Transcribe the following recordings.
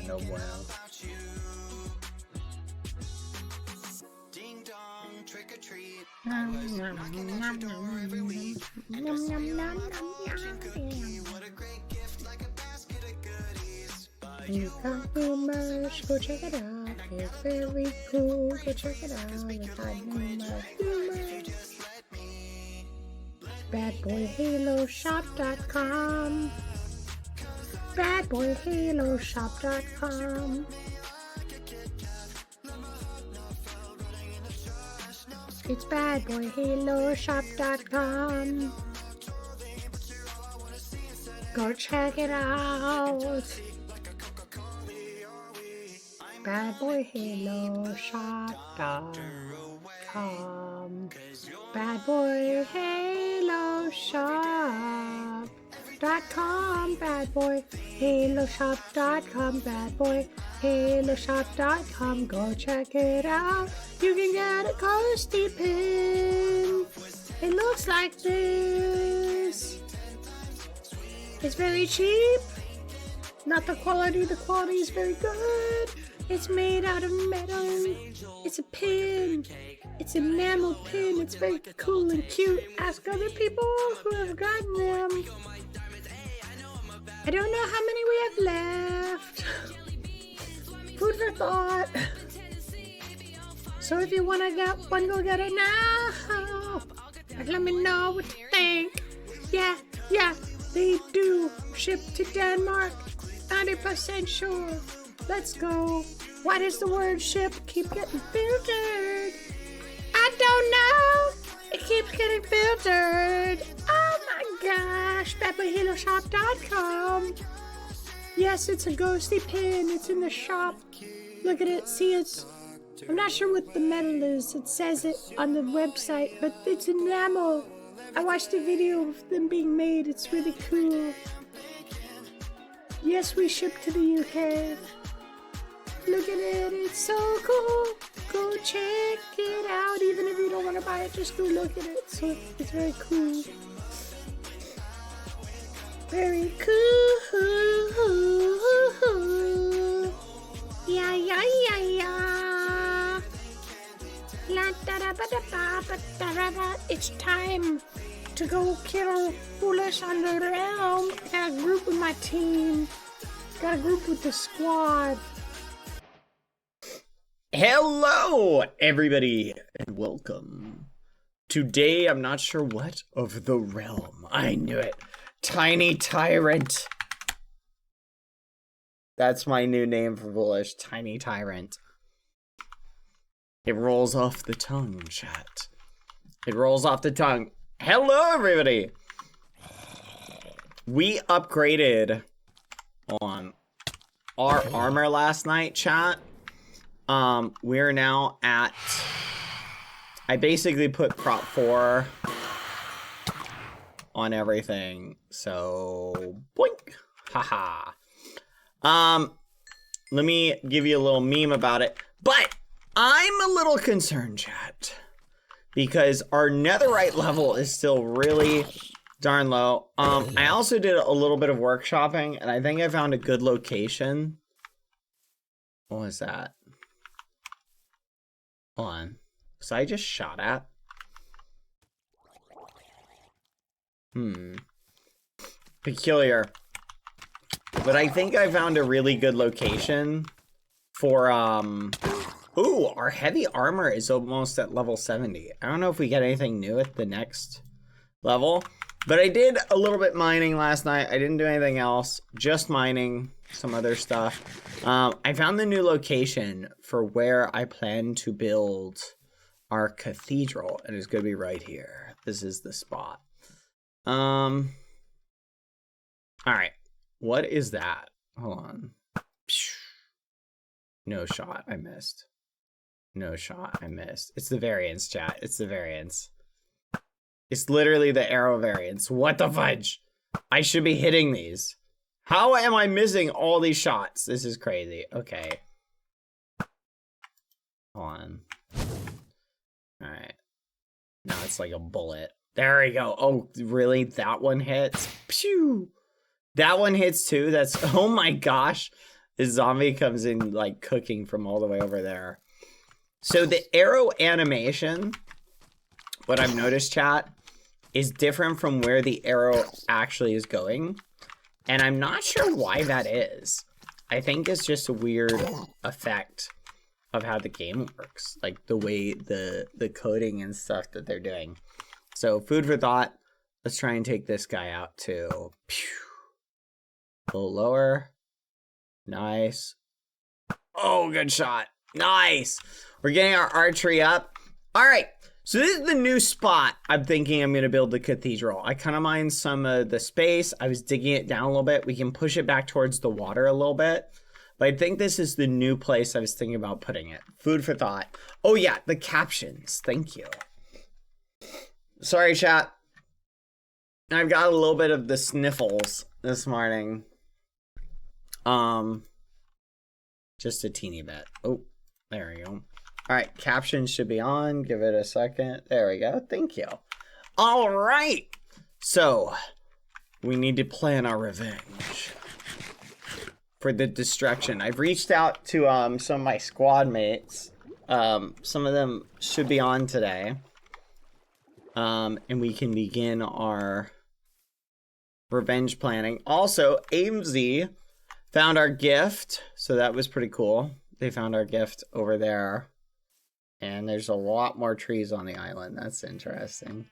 no bueno. You got rumors, go check it out. It's very cool, go check it out. It's got rumors. BadBoyHaloShop.com. BadBoyHaloShop.com. It's BadBoyHaloShop.com. Go check it out. BadBoyHaloShop.com. BadBoyHaloShop.com. BadBoyHaloShop.com. BadBoyHaloShop.com. Go check it out. You can get a ghosty pin. It looks like this. It's very cheap. Not the quality is very good. It's made out of metal. It's a pin. It's an enamel pin. It's very cool and cute. Ask other people who have gotten them. I don't know how many we have left. Food for thought. So if you want to get one, go get it now. Let me know what you think. Yeah, they do ship to Denmark. 90% sure. Let's go. Why does the word ship keep getting filtered? I don't know. It keeps getting filtered. Oh my gosh. BadBoyHaloShop.com. Yes, it's a ghosty pin. It's in the shop. Look at it. See, I'm not sure what the metal is. It says it on the website, but it's enamel. I watched a video of them being made. It's really cool. Yes, we ship to the UK. Look at it, it's so cool. Go check it out. Even if you don't want to buy it, just go look at it. So it's very cool. Very cool. Yeah. It's time to go kill foolish on the realm. Got a group with my team. Got a group with the squad. Hello, everybody, and welcome. Today, I'm not sure what of the realm. I knew it. Tiny Tyrant. That's my new name for foolish. Tiny Tyrant. It rolls off the tongue, chat. It rolls off the tongue. Hello, everybody. We upgraded on our armor last night, chat. We're now at, I basically put prop 4 on everything. So, boink. Haha. Let me give you a little meme about it. But I'm a little concerned, chat, because our netherite level is still really darn low. I also did a little bit of workshopping, and I think I found a good location. What was that? Hold on. Was I just shot at? Peculiar. But I think I found a really good location for, ooh, our heavy armor is almost at level 70. I don't know if we get anything new at the next level, but I did a little bit mining last night. I didn't do anything else, just mining some other stuff. I found the new location for where I plan to build our cathedral, and it's gonna be right here. This is the spot. All right, what is that? Hold on. No shot, I missed. No shot, I missed. It's the variance, chat. It's the variance. It's literally the arrow variance. What the fudge? I should be hitting these. How am I missing all these shots? This is crazy. Okay. Hold on. Alright. Now it's like a bullet. There we go. Oh, really? That one hits? Pew! That one hits too? That's... Oh my gosh. This zombie comes in like cooking from all the way over there. So the arrow animation, what I've noticed, chat, is different from where the arrow actually is going. And I'm not sure why that is. I think it's just a weird effect of how the game works. Like the way the coding and stuff that they're doing. So food for thought. Let's try and take this guy out too. Pew. A little lower. Nice. Oh, good shot. Nice. We're getting our archery up. All right. So this is the new spot I'm thinking I'm going to build the cathedral. I kind of mind some of the space. I was digging it down a little bit. We can push it back towards the water a little bit. But I think this is the new place I was thinking about putting it. Food for thought. Oh yeah, the captions. Thank you. Sorry, chat. I've got a little bit of the sniffles this morning. Just a teeny bit. Oh, there we go. All right, captions should be on. Give it a second. There we go. Thank you. All right. So, we need to plan our revenge for the destruction. I've reached out to some of my squad mates. Some of them should be on today. And we can begin our revenge planning. Also, AMZ found our gift, so that was pretty cool. They found our gift over there. And there's a lot more trees on the island. That's interesting.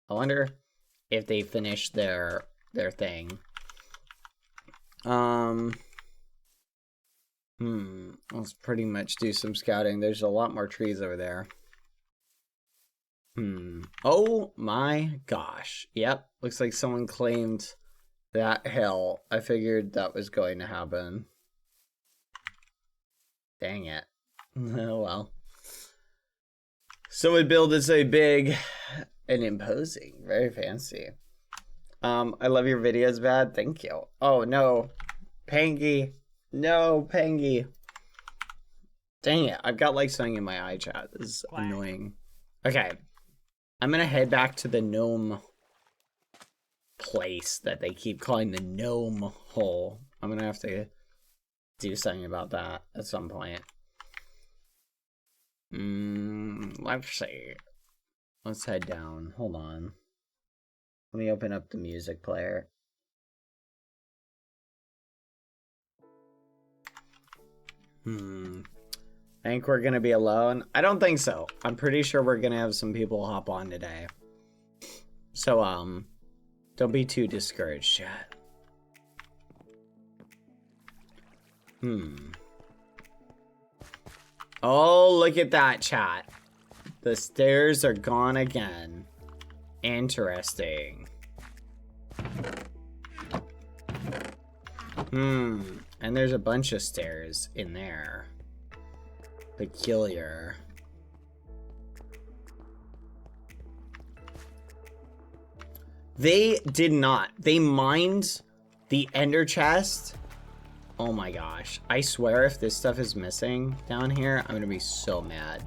I wonder if they finished their thing. Let's pretty much do some scouting. There's a lot more trees over there. Oh my gosh. Yep. Looks like someone claimed that hill. I figured that was going to happen. Dang it. Oh well. Someone build is a big and imposing. Very fancy. I love your videos, Bad. Thank you. Oh no. Pangy. No, Pangy. Dang it. I've got like something in my eye, chat. This is annoying. Okay. I'm gonna head back to the gnome place that they keep calling the gnome hole. I'm gonna have to do something about that at some point. Let's see. Let's head down. Hold on. Let me open up the music player. I think we're gonna be alone. I don't think so. I'm pretty sure we're gonna have some people hop on today. So, don't be too discouraged, chat. Oh, look at that, chat. The stairs are gone again. Interesting. And there's a bunch of stairs in there. Peculiar. They did not. They mined the ender chest. Oh my gosh. I swear if this stuff is missing down here, I'm gonna be so mad.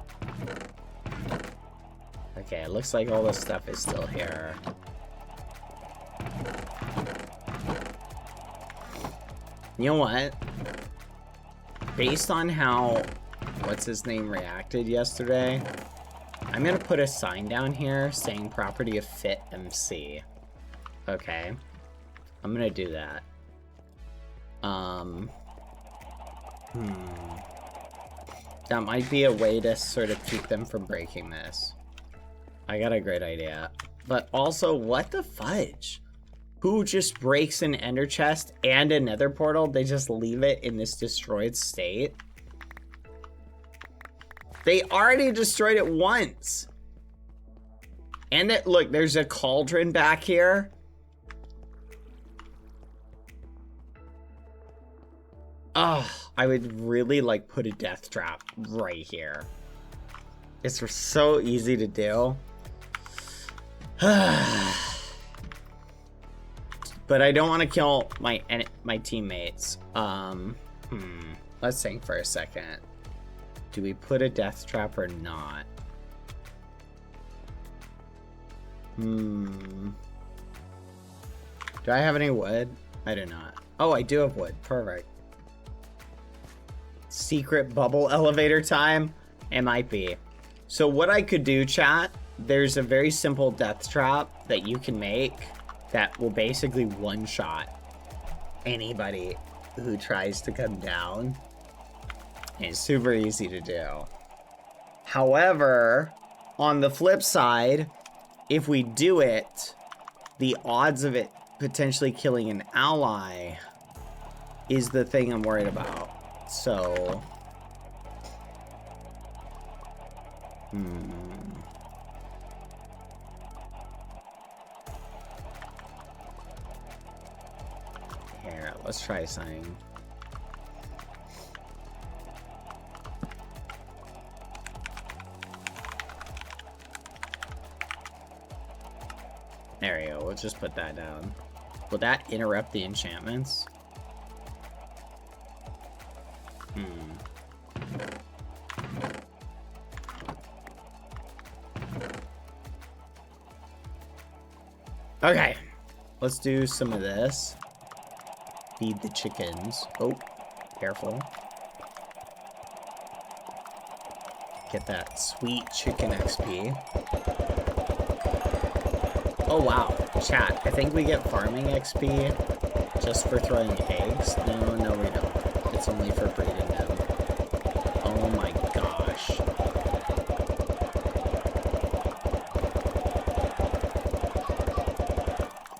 Okay, it looks like all this stuff is still here. You know what? Based on how what's his name reacted yesterday, I'm gonna put a sign down here saying property of Fit MC. Okay. I'm gonna do that. That might be a way to sort of keep them from breaking this. I got a great idea. But also, what the fudge? Who just breaks an ender chest and a nether portal? They just leave it in this destroyed state? They already destroyed it once. And it, look, there's a cauldron back here. Oh, I would really like put a death trap right here. It's so easy to do. But I don't want to kill my teammates. Let's think for a second. Do we put a death trap or not? Do I have any wood? I do not. Oh, I do have wood. Perfect. Secret bubble elevator time? It might be. So what I could do, chat, there's a very simple death trap that you can make that will basically one-shot anybody who tries to come down. It's super easy to do. However, on the flip side, if we do it, the odds of it potentially killing an ally is the thing I'm worried about. So, here, let's try something. There we go. We'll just put that down. Will that interrupt the enchantments? Okay. Let's do some of this. Feed the chickens. Oh, careful. Get that sweet chicken XP. Oh wow, chat, I think we get farming XP just for throwing eggs. No, we don't. It's only for breeding them. Oh my gosh.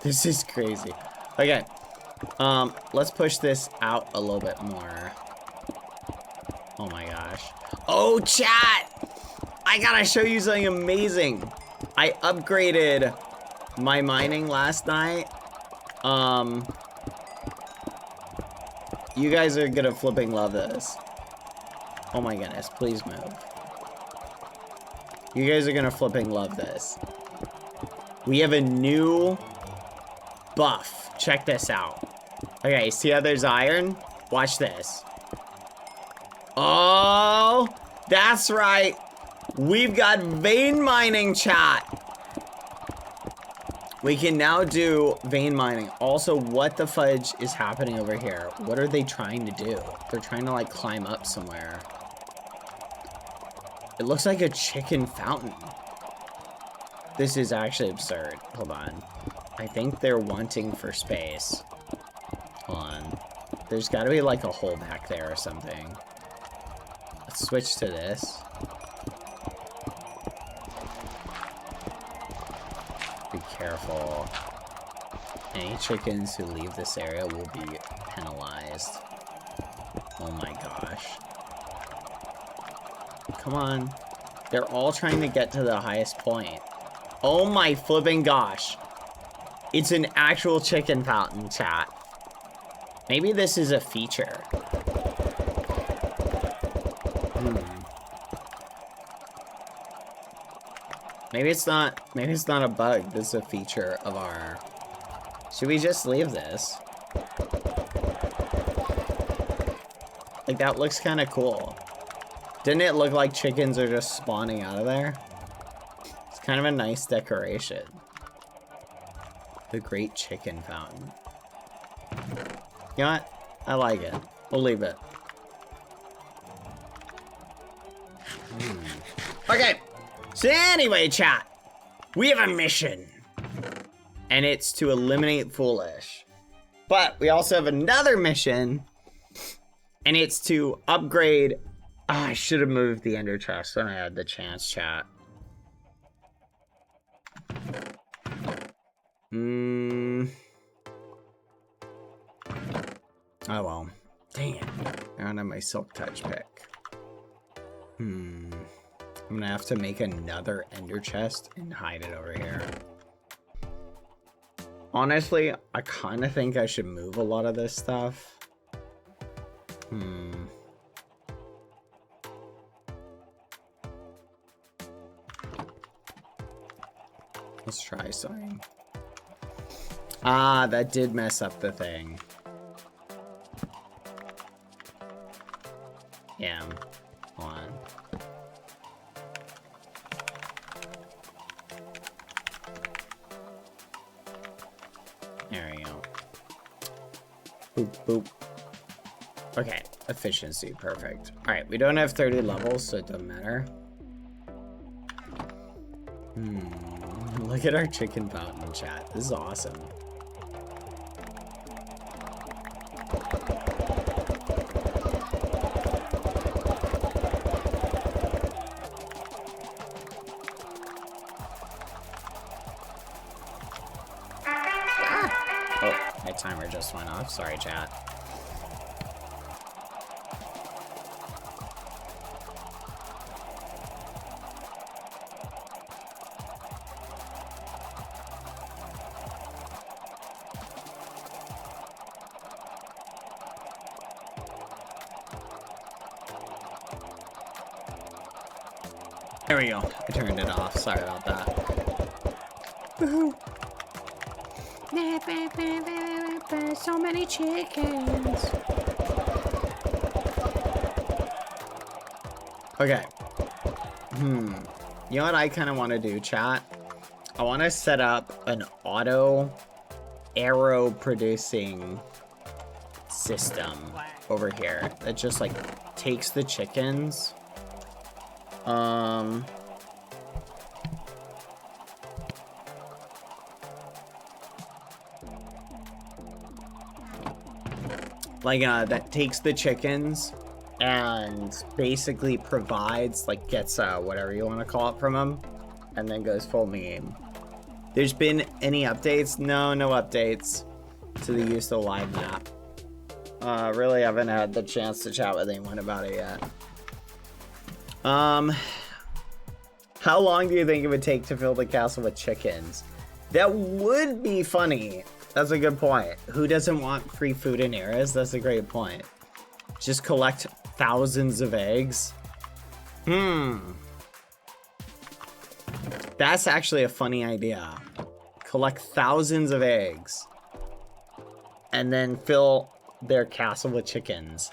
This is crazy. Okay, let's push this out a little bit more. Oh my gosh. Oh, chat! I gotta show you something amazing. I upgraded my mining last night. You guys are gonna flipping love this. Oh my goodness, please move. You guys are gonna flipping love this. We have a new buff. Check this out. Okay, see how there's iron? Watch this. Oh, that's right. We've got vein mining, chat. We can now do vein mining. Also, what the fudge is happening over here? What are they trying to do? They're trying to like climb up somewhere. It looks like a chicken fountain. This is actually absurd. Hold on. I think they're wanting for space. Hold on. There's gotta be like a hole back there or something. Let's switch to this. Be careful. Any chickens who leave this area will be penalized. Oh my gosh. Come on. They're all trying to get to the highest point. Oh my flipping gosh. It's an actual chicken fountain, chat. Maybe this is a feature. Maybe it's not a bug. This is a feature of our... Should we just leave this? Like, that looks kind of cool. Didn't it look like chickens are just spawning out of there? It's kind of a nice decoration. The Great Chicken Fountain. You know what? I like it. We'll leave it. Okay. So anyway, chat. We have a mission. And it's to eliminate Foolish. But we also have another mission. And it's to upgrade... I should have moved the ender chest when I had the chance, chat. Oh well. Dang it. I don't have my silk touch pick. I'm gonna have to make another ender chest and hide it over here. Honestly, I kind of think I should move a lot of this stuff. Let's try something. Ah, that did mess up the thing. Yeah. Hold on. There we go. Boop, boop. Okay, efficiency, perfect. All right, we don't have 30 levels, so it doesn't matter. Look at our chicken fountain, chat. This is awesome. Oh, my timer just went off. Sorry, chat. There we go. I turned it off. Sorry about that. So many chickens. Okay. You know what I kind of want to do, chat? I want to set up an auto arrow producing system over here that just like takes the chickens. That takes the chickens and basically provides, like, gets whatever you want to call it from them, and then goes full meme. There's been any updates? No updates to the use of the live map. Really haven't had the chance to chat with anyone about it yet. How long do you think it would take to fill the castle with chickens? That would be funny. That's a good point. Who doesn't want free food in eras? That's a great point. Just collect thousands of eggs. That's actually a funny idea. Collect thousands of eggs and then fill their castle with chickens.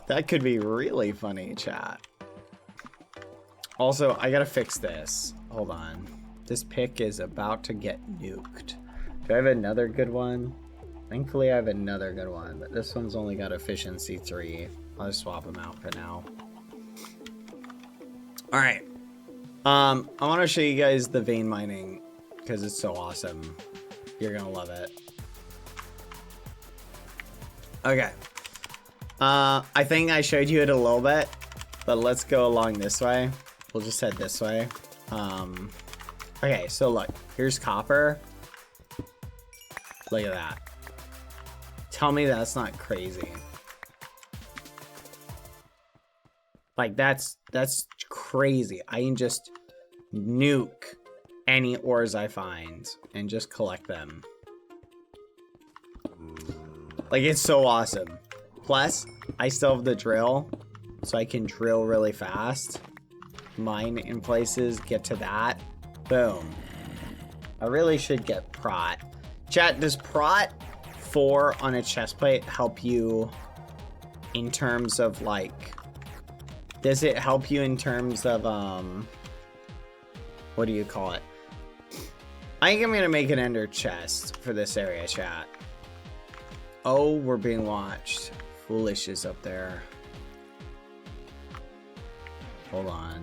That could be really funny, chat. Also, I gotta fix this. Hold on. This pick is about to get nuked. Do I have another good one? Thankfully, I have another good one, but this one's only got efficiency 3. I'll just swap them out for now. Alright. I want to show you guys the vein mining because it's so awesome. You're gonna love it. Okay. I think I showed you it a little bit, but let's go along this way. We'll just head this way. Okay, so look, here's copper. Look at that. Tell me that's not crazy. Like, that's crazy. I can just nuke any ores I find and just collect them. Like, it's so awesome. Plus, I still have the drill, so I can drill really fast. Mine in places, get to that. Boom. I really should get prot. Chat, does prot 4 on a chest plate help you in terms of, like... Does it help you in terms of, what do you call it? I think I'm gonna make an ender chest for this area, chat. Oh, we're being watched. Foolish is up there. Hold on.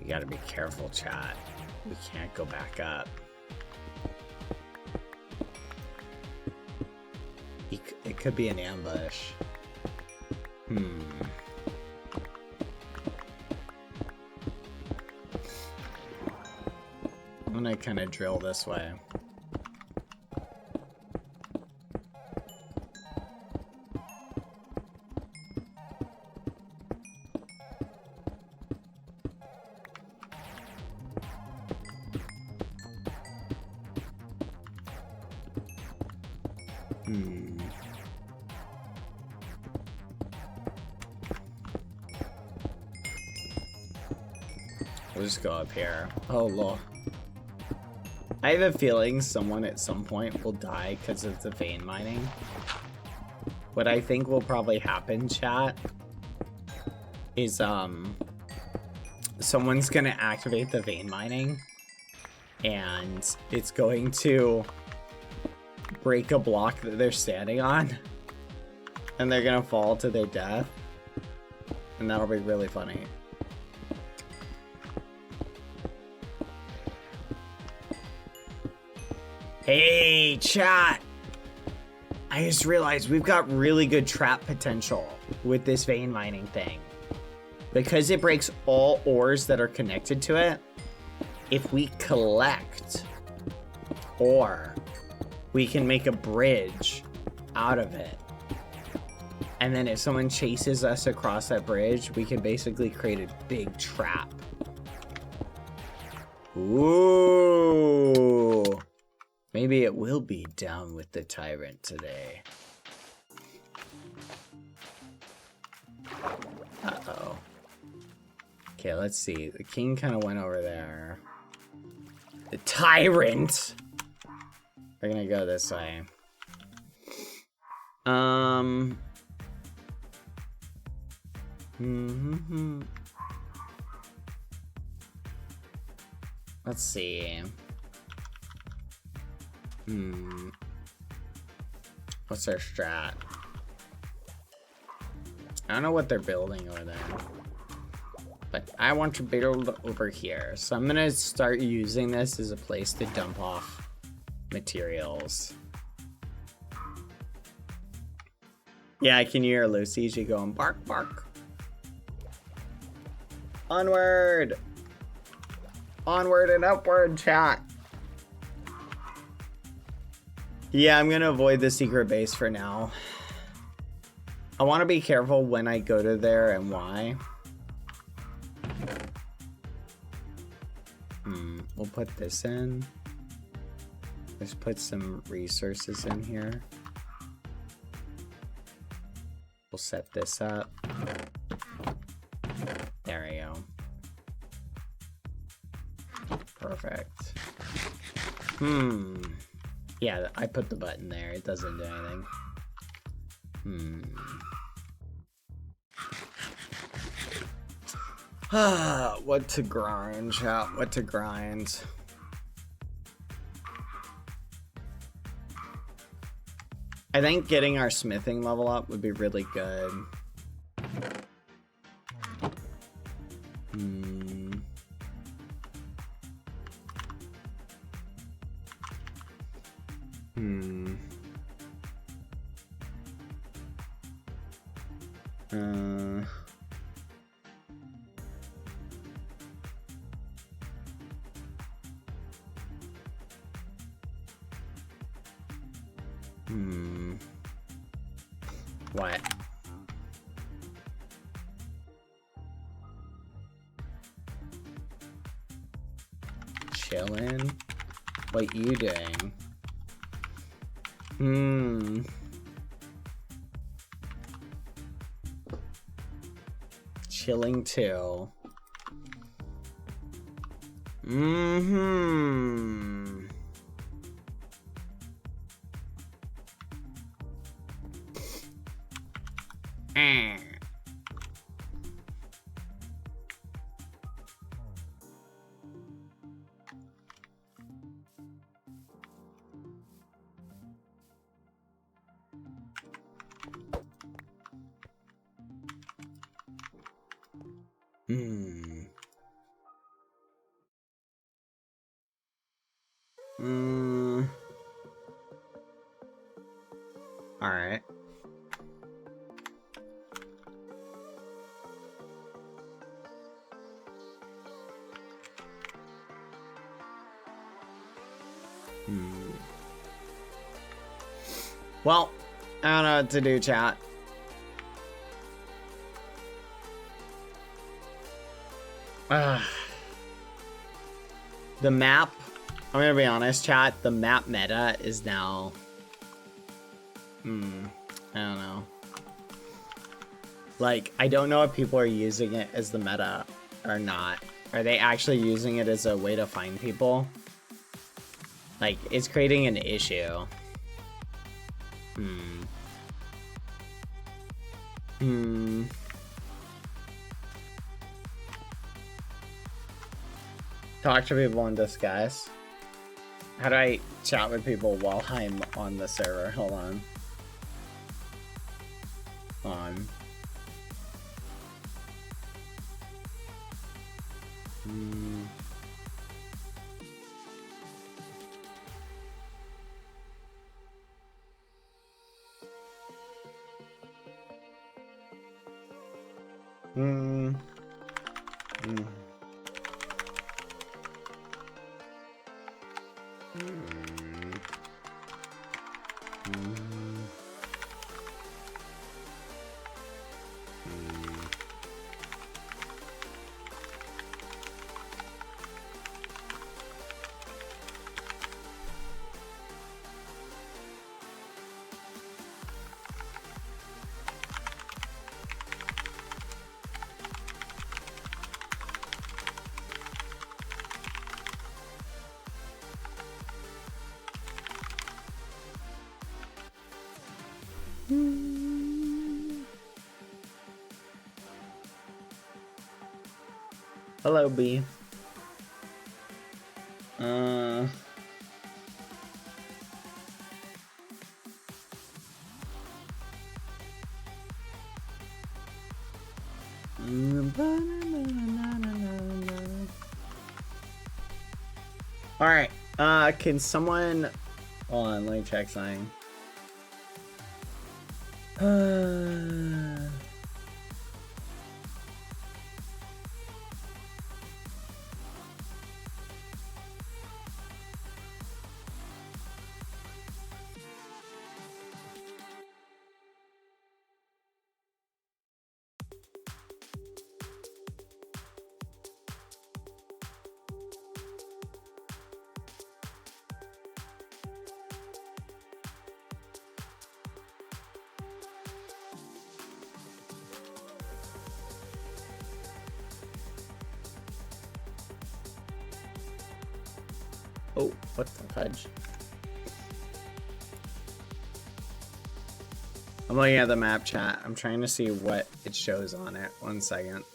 You gotta be careful, chat. We can't go back up. It could be an ambush. I'm gonna kind of drill this way. We'll just go up here. Oh, lord. I have a feeling someone at some point will die because of the vein mining. What I think will probably happen, chat, is someone's gonna activate the vein mining and it's going to break a block that they're standing on and they're gonna fall to their death, and that'll be really funny. Hey, chat! I just realized we've got really good trap potential with this vein mining thing. Because it breaks all ores that are connected to it, if we collect ore, we can make a bridge out of it. And then if someone chases us across that bridge, we can basically create a big trap. Ooh. Maybe it will be down with the Tyrant today. Uh-oh. Okay, let's see. The king kind of went over there. The Tyrant! We're gonna go this way. Let's see. What's our strat? I don't know what they're building over there, but I want to build over here. So I'm gonna start using this as a place to dump off materials. Yeah, I can hear Lucy. She going bark, bark. Onward! Onward and upward, chat. Yeah, I'm gonna avoid the secret base for now. I want to be careful when I go to there and why. We'll put this in. Let's put some resources in here. We'll set this up. There we go. Perfect. Yeah, I put the button there. It doesn't do anything. What to grind, chat? What to grind? I think getting our smithing level up would be really good. What? Chillin'? What you doing? Chilling too. All right. Well, I don't know what to do, chat. The map, I'm gonna be honest, chat, the map meta is now, I don't know. Like, I don't know if people are using it as the meta or not, Are they actually using it as a way to find people? Like, it's creating an issue. Talk to people in disguise. How do I chat with people while I'm on the server? Hold on. Hello, B. All right. Can someone? Hold on. Let me check something. Oh, what the fudge? I'm looking at the map chat. I'm trying to see what it shows on it. 1 second.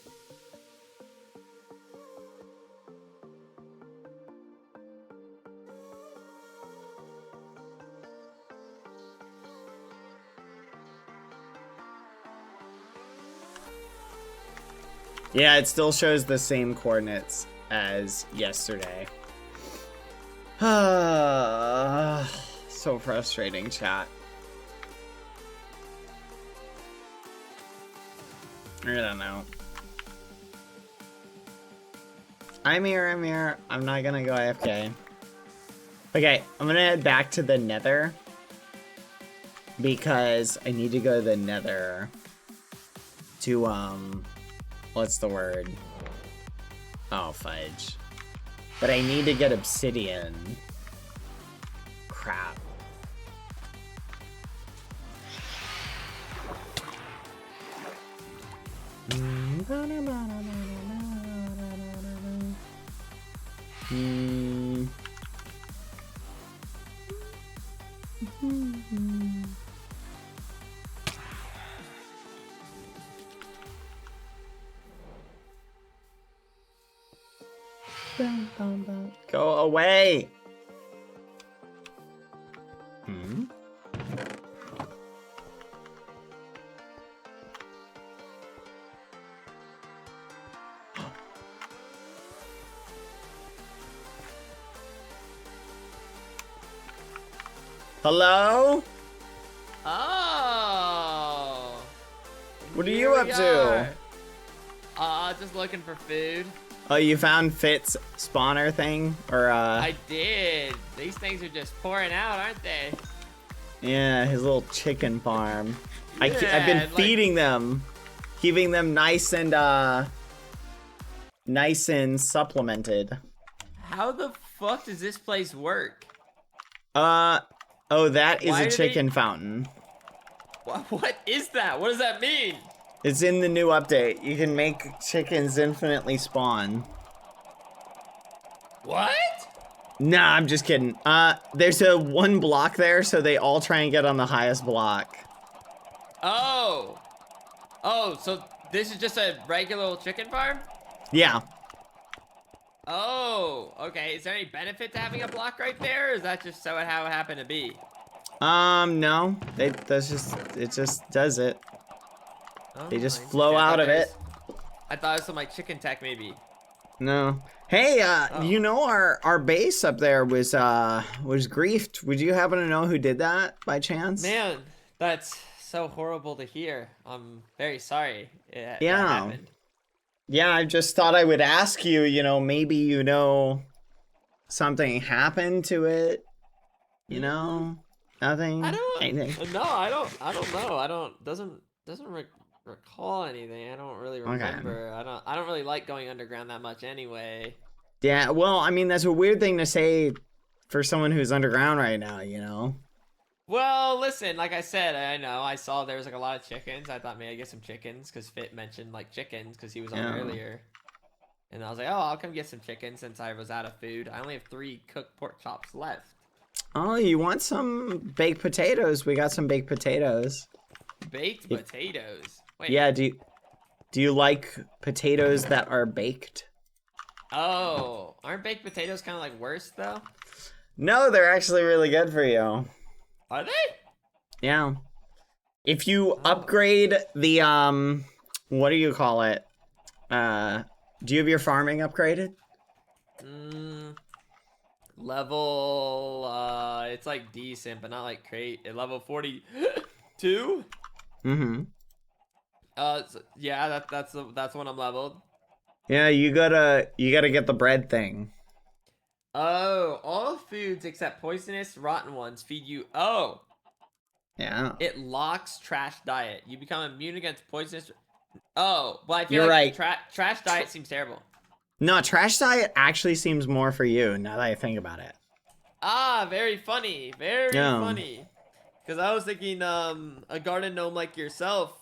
Yeah, it still shows the same coordinates as yesterday. So frustrating, chat. I don't know. I'm here. I'm not gonna go AFK. Okay, I'm gonna head back to the Nether because I need to go to the Nether to what's the word? Oh, fudge. But I need to get obsidian. Crap. Go away. Hello? Oh. What are you up to? Just looking for food. Oh, you found Fitz spawner thing? Or, I did. These things are just pouring out, aren't they? Yeah, his little chicken farm. Yeah, I've been feeding them. Keeping them nice and supplemented. How the fuck does this place work? Oh, that is a chicken fountain. What is that? What does that mean? It's in the new update. You can make chickens infinitely spawn. What? Nah, I'm just kidding. There's a one block there, so they all try and get on the highest block. Oh. Oh, so this is just a regular old chicken farm? Yeah. Oh, okay. Is there any benefit to having a block right there, or is that just how it happened to be? No. It just does it. Oh, They just interesting. flow out of it. I thought it was some like chicken tech maybe. No. Hey, Oh. you know our base up there was griefed. Would you happen to know who did that by chance? Man, that's so horrible to hear. I'm very sorry. That Yeah. happened. Yeah, I just thought I would ask you, maybe something happened to it. Nothing. I don't. Anything. No, I don't know. Doesn't recall anything. I don't really remember. I don't really like going underground that much anyway. Yeah, well, I mean that's a weird thing to say for someone who's underground right now. Well, listen, like I said, I know I saw there was like a lot of chickens. I thought maybe I'd get some chickens because Fit mentioned like chickens because he was on earlier. And I was like, oh, I'll come get some chicken since I was out of food. I only have 3 cooked pork chops left. Oh, you want some baked potatoes? We got some baked potatoes. Baked potatoes? Wait. Yeah, do you like potatoes that are baked? Oh, aren't baked potatoes kind of like worse though? No, they're actually really good for you. Are they? Yeah. If you upgrade the what do you call it? Do you have your farming upgraded? Level it's like decent, but not like great. Level 42? Mm-hmm. Yeah, that's when I'm leveled. Yeah, you gotta get the bread thing. Oh, all foods except poisonous, rotten ones feed you. Oh, Yeah. it locks trash diet. You become immune against poisonous. Oh, well, I feel You're like right. Trash diet seems terrible. No, trash diet actually seems more for you now that I think about it. Ah, very funny, very Yeah. funny. Because I was thinking, a garden gnome like yourself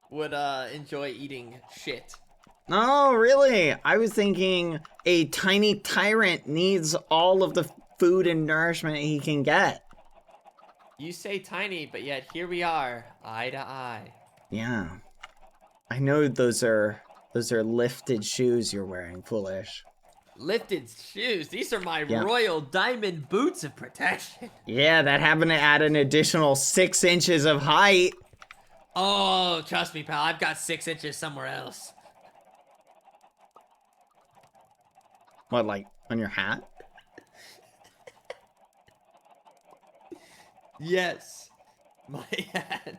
would enjoy eating shit. Oh, really? I was thinking a tiny tyrant needs all of the food and nourishment he can get. You say tiny, but yet here we are, eye to eye. Yeah. I know those are lifted shoes you're wearing, foolish. Lifted shoes. These are my Yeah. royal diamond boots of protection. Yeah, that happened to add an additional 6 inches of height. Oh, trust me, pal. I've got 6 inches somewhere else. What, like on your hat? Yes, my hands.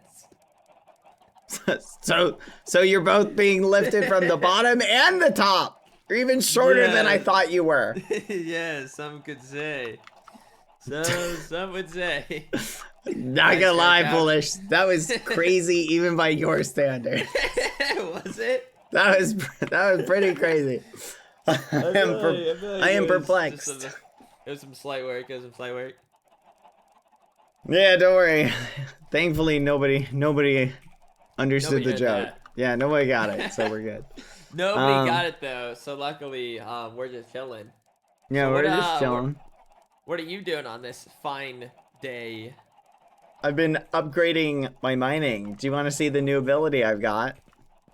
So you're both being lifted from the bottom and the top. You're even shorter than I Yeah. thought you were. Yeah, some could say. Some would say. Not Nice gonna lie, workout. foolish. That was crazy even by your standard. Was it? That was pretty crazy. I am perplexed. It was some slight work. Yeah, don't worry. Thankfully, nobody understood Nobody the heard joke. that. Yeah, nobody got it, so we're good. Nobody got it though, so luckily, we're just chilling. Yeah, So we're what, just chilling. What are you doing on this fine day? I've been upgrading my mining. Do you want to see the new ability I've got?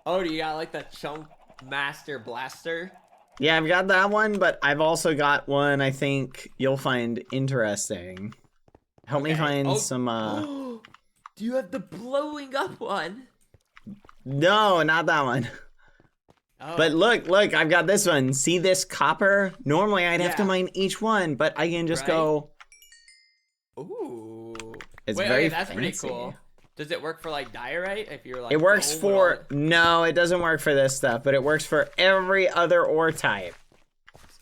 Oh, do you got like the Chunk Master Blaster? Yeah, I've got that one, but I've also got one I think you'll find interesting. Help me Okay. find Oh. some, Do you have the blowing up one? No, not that one. Oh. But look, I've got this one. See this copper? Normally I'd have to Yeah. mine each one, but I can just Right. go. Ooh. It's Wait, very that's pretty fancy. cool. Does it work for like diorite? If you're like It works gold for, or- no, it doesn't work for this stuff, but it works for every other ore type.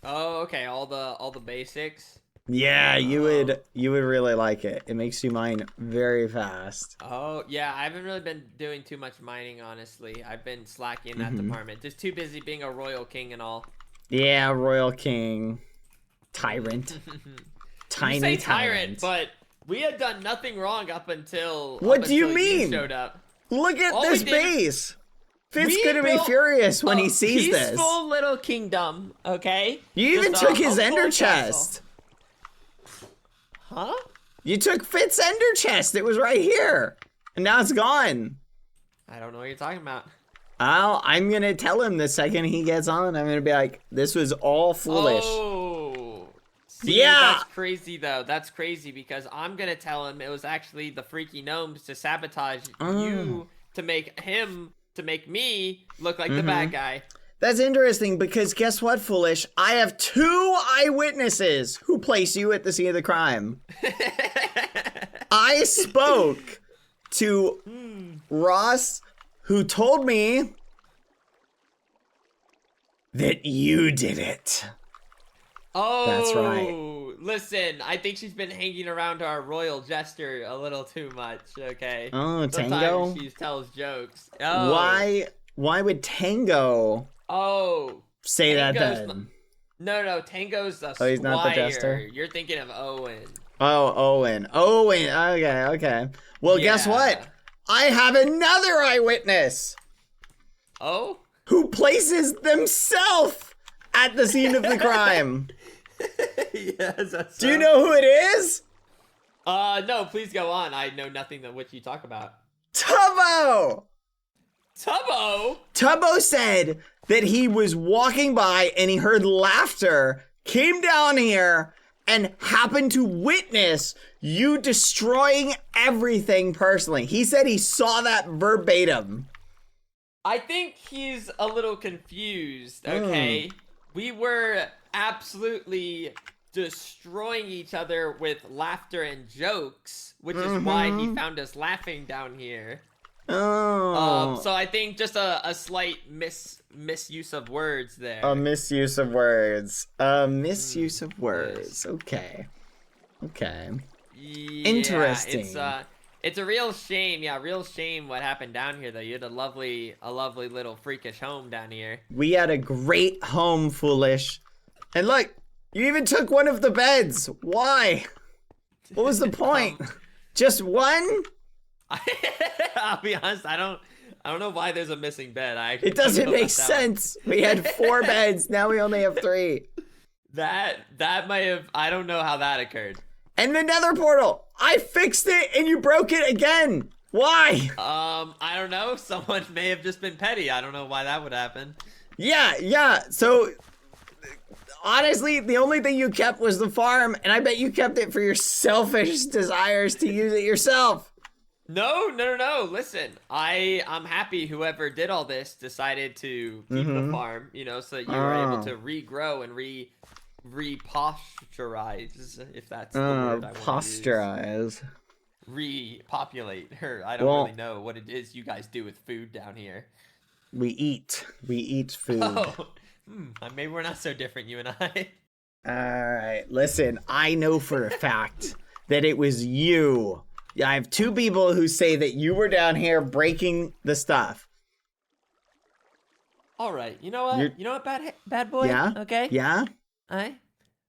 Oh, okay. All the basics. Yeah, you would really like it. It makes you mine very fast. Oh, yeah, I haven't really been doing too much mining, honestly. I've been slacking in that Mm-hmm. department. Just too busy being a royal king and all. Yeah, Royal King, Tyrant, tiny You say tyrant. but we had done nothing wrong up until What up do you until mean? showed up. Look at All this we did- base. Fitz We gonna be built furious when a he sees this. Peaceful little kingdom, okay? You even Just a took his humble ender castle. chest. Huh? You took Fitz's ender chest. It was right here. And now it's gone. I don't know what you're talking about. I'm gonna tell him the second he gets on. I'm gonna be like, this was all foolish. Oh. See, Yeah. That's crazy, though. That's crazy because I'm going to tell him it was actually the freaky gnomes to sabotage you to make me look like the bad guy. That's interesting because guess what, Foolish? I have 2 eyewitnesses who place you at the scene of the crime. I spoke to Ross, who told me that you did it. Oh, That's right. Listen, I think she's been hanging around our royal jester a little too much, okay? Oh, Sometimes Tango? she tells jokes. Oh. Why would Tango say that Tango's then? No, Tango's a Oh, he's not the squire. jester? You're thinking of Owen. Oh, Owen. Okay. Well, guess Yeah. what? I have another eyewitness Oh? who places themselves at the scene of the crime. Yes, that's Do you know who it is? No, please go on. I know nothing of which you talk about. Tubbo! Tubbo? Tubbo said that he was walking by and he heard laughter, came down here, and happened to witness you destroying everything personally. He said he saw that verbatim. I think he's a little confused, okay? We were absolutely destroying each other with laughter and jokes, which is why he found us laughing down here. Oh. So I think just a slight misuse of words there. A misuse of words. Misuse of words. Okay. Yeah, Interesting. It's a real shame. Yeah, real shame what happened down here though. You had a lovely little freakish home down here. We had a great home, Foolish. And look, you even took one of the beds. Why? What was the point? Just one? I'll be honest, I don't know why there's a missing bed. It doesn't make sense. We had 4 beds, now we only have 3. That might have, I don't know how that occurred. And the nether portal! I fixed it and you broke it again! Why? I don't know. Someone may have just been petty. I don't know why that would happen. Yeah. So, honestly, the only thing you kept was the farm, and I bet you kept it for your selfish desires to use it yourself. No. Listen, I'm happy whoever did all this decided to keep the farm, so that you were able to regrow and reposturize, if that's the word I want to Posturize. Repopulate her. I don't really know what it is you guys do with food down here. We eat food. Oh, maybe we're not so different, you and I. Alright, listen, I know for a fact that it was you. I have 2 people who say that you were down here breaking the stuff. All right, you know what? You know what, bad boy? Yeah? Okay? Yeah?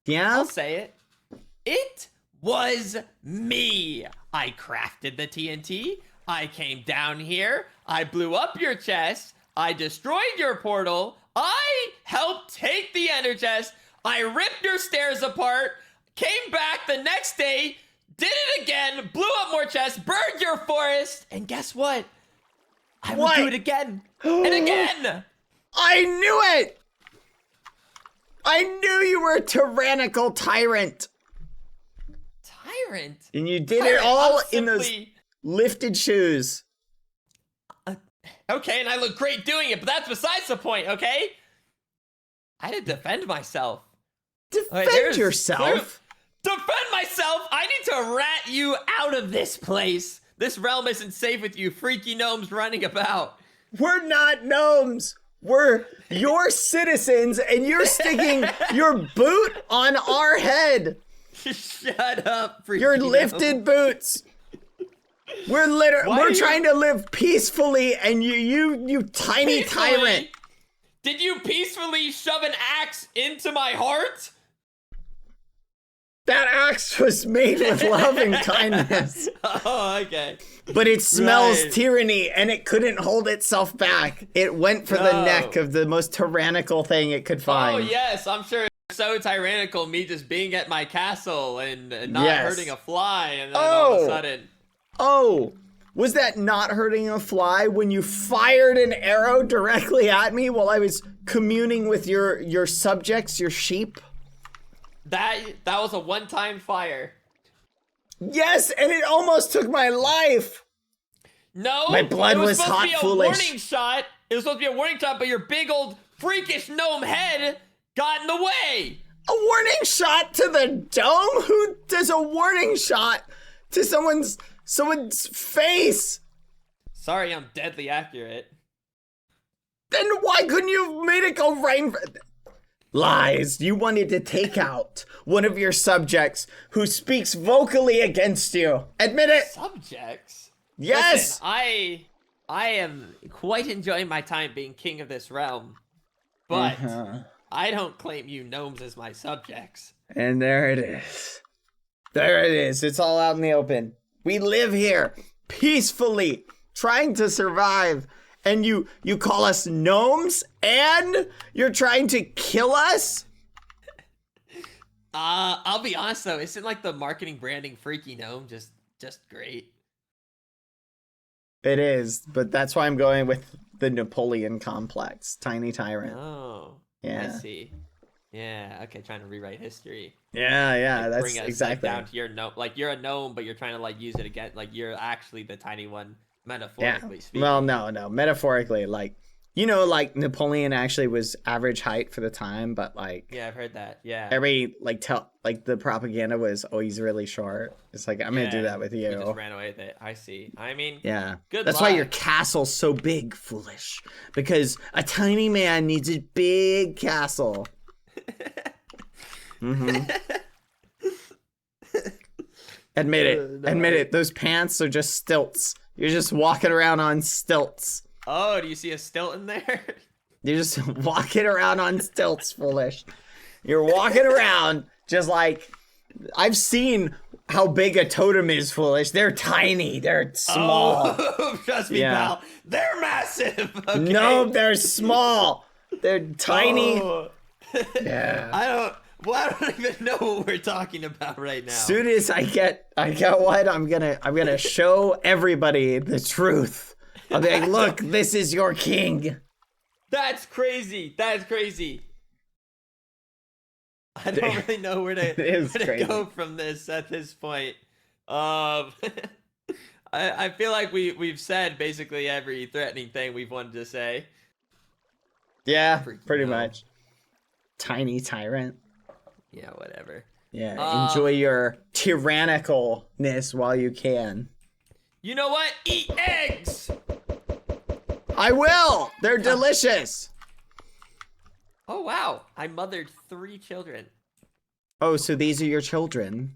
Yeah? I'll say it. It was me. I crafted the TNT. I came down here. I blew up your chest. I destroyed your portal. I helped take the ender chest. I ripped your stairs apart. Came back the next day. Did it again. Blew up more chests. Burned your forest. And guess what? I will do it again. And again. I knew it! I knew you were a tyrannical tyrant. Tyrant? And you did it all in those simply- lifted shoes. Okay, and I look great doing it, but that's besides the point, okay? I had to defend myself. Defend yourself? Defend myself? I need to rat you out of this place. This realm isn't safe with you freaky gnomes running about. We're not gnomes. We're your citizens, and you're sticking your boot on our head. Shut up, freaky Your gnome. lifted boots. We're trying to live peacefully, and you tiny tyrant. Did you peacefully shove an axe into my heart? That axe was made with love and kindness. Oh, okay. But it smells Right. tyranny, and it couldn't hold itself back. It went for the No. neck of the most tyrannical thing it could find. Oh, yes, I'm sure it's so tyrannical, me just being at my castle and not Yes. hurting a fly, and then all of Oh. a sudden... Oh, was that not hurting a fly when you fired an arrow directly at me while I was communing with your subjects, your sheep? That was a one-time fire. Yes, and it almost took my life. No, My blood it was was supposed hot, to be a foolish. warning shot. It was supposed to be a warning shot, but your big old freakish gnome head got in the way. A warning shot to the dome? Who does a warning shot to someone's face? Sorry, I'm deadly accurate. Then why couldn't you have made it go right in front? Lies. You wanted to take out one of your subjects who speaks vocally against you. Admit it. Subjects? Yes. Listen, I am quite enjoying my time being king of this realm, but I don't claim you gnomes as my subjects. And there it is. There it is. It's all out in the open. We live here peacefully, trying to survive. And you call us gnomes, and you're trying to kill us? I'll be honest though, isn't like the marketing branding freaky gnome just great? It is, but that's why I'm going with the Napoleon complex, Tiny Tyrant. Oh, Yeah. I see. Yeah, okay, trying to rewrite history. Yeah, Like, that's bring us exactly. like, down to your gnome. Like you're a gnome, but you're trying to like use it again. Like you're actually the tiny one, Yeah. metaphorically speaking. Well, no. Metaphorically, like, like Napoleon actually was average height for the time, but like Yeah, I've heard that. Yeah. the propaganda was, oh, he's really short. It's like, I'm gonna do Yeah, that with He you. just ran away with it. I see. I mean, Yeah. Good That's why your luck. castle's so big, foolish. Because a tiny man needs a big castle. Admit it. No. Admit it. Those pants are just stilts. You're just walking around on stilts. Oh, do you see a stilt in there? You're just walking around on stilts, foolish. You're walking around just like, I've seen how big a totem is, foolish. They're tiny. They're small. Oh, trust me, Yeah. pal. They're massive. Okay? No, they're small. They're tiny. Oh. Yeah. I don't even know what we're talking about right now. Soon as I get what, I'm gonna show everybody the truth. I'll be like, look, this is your king. That's crazy. That's crazy. I don't really know where to, It is where to crazy. go from this at this point. I feel like we've said basically every threatening thing we've wanted to say. Yeah, Freaking pretty hell. much. Tiny tyrant. Yeah, whatever. Yeah, enjoy your tyrannicalness while you can. You know what? Eat eggs! I will. They're delicious. Oh, wow. I mothered 3 children. Oh, so these are your children.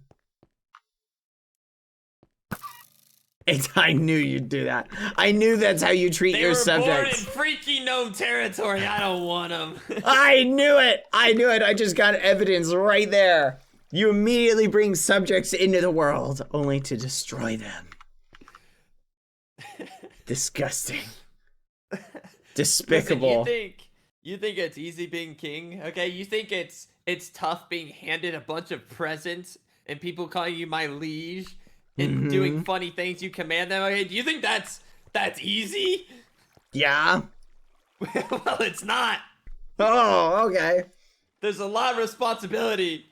I knew you'd do that. I knew that's how you treat They your were subjects. born in freaky gnome territory. I don't want them. I knew it. I just got evidence right there. You immediately bring subjects into the world only to destroy them. Disgusting. Despicable. Listen, you think it's easy being king? Okay, you think it's tough being handed a bunch of presents and people calling you my liege and doing funny things you command them? Okay, do you think that's easy? Yeah. Well, it's not. Oh, okay. There's a lot of responsibility.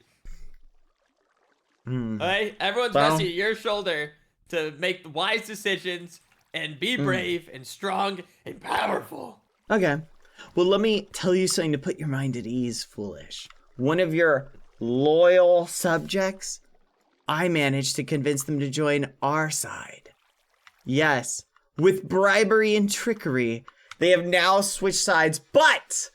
Okay, everyone's Well- resting at your shoulder to make the wise decisions and be brave and strong and powerful. Okay. Well, let me tell you something to put your mind at ease, foolish. One of your loyal subjects, I managed to convince them to join our side. Yes, with bribery and trickery, they have now switched sides, but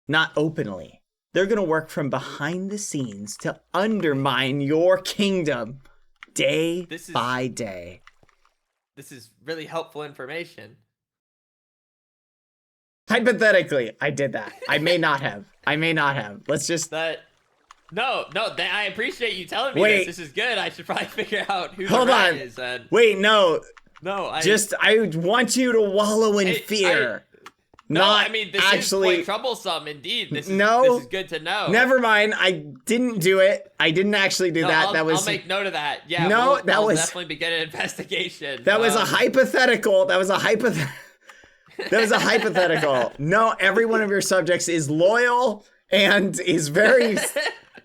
not openly. They're going to work from behind the scenes to undermine your kingdom day by day. This is really helpful information. Hypothetically, I did that. I may not have. Let's just... That No, I appreciate you telling me Wait. this. This is good. I should probably figure out who Hold the rat on. is. And... Wait, no. No, I want you to wallow in fear. No, Not I mean, this actually... is quite troublesome indeed. This is good to know. Never mind. I didn't do it. I didn't actually do that. I'll make note of that. Yeah, No, I'll definitely begin an investigation. That was a hypothetical. That was a hypothetical. No, every one of your subjects is loyal and is very...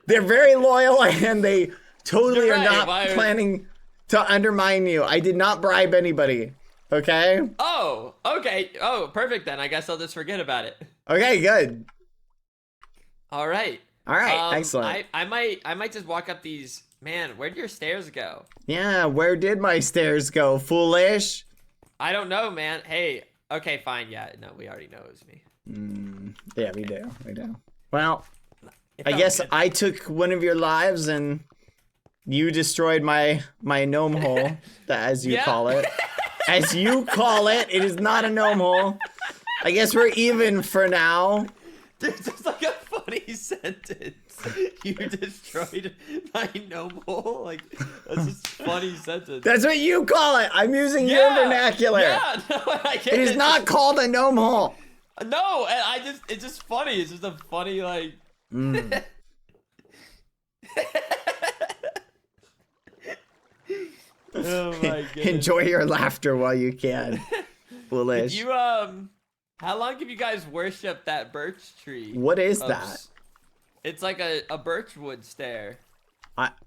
They're very loyal and they totally are not planning to undermine you. I did not bribe anybody. Okay? Oh, okay. Oh, perfect then. I guess I'll just forget about it. Okay, good. All right. All right, excellent. I might just walk up these. Man, where'd your stairs go? Yeah, where did my stairs go, foolish? I don't know, man. Hey, okay, fine. Yeah, no, we already know it was me. Yeah, we do. We do. Well, I guess I took one of your lives and you destroyed my gnome hole, as you call it. As you call it, it is not a gnome hole. I guess we're even for now. Dude, that's like a funny sentence. You destroyed my gnome hole? Like, that's just a funny sentence. That's what you call it. I'm using your vernacular. Yeah, no, I get it is not called a gnome hole. No, and it's just funny. It's just a funny, like... Oh my goodness. Enjoy your laughter while you can. Foolish. You how long have you guys worshipped that birch tree? What is that? It's like a birchwood stair.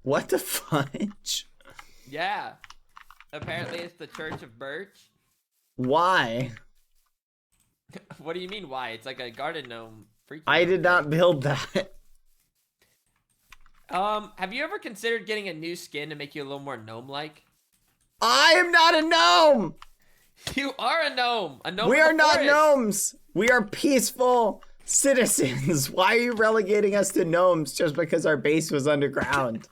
What the fudge? Yeah. Apparently it's the Church of Birch. Why? What do you mean why? It's like a garden gnome. I did not build that. Have you ever considered getting a new skin to make you a little more gnome-like? I am not a gnome! You are a gnome! A gnome We are not forest. gnomes! We are peaceful citizens. Why are you relegating us to gnomes just because our base was underground?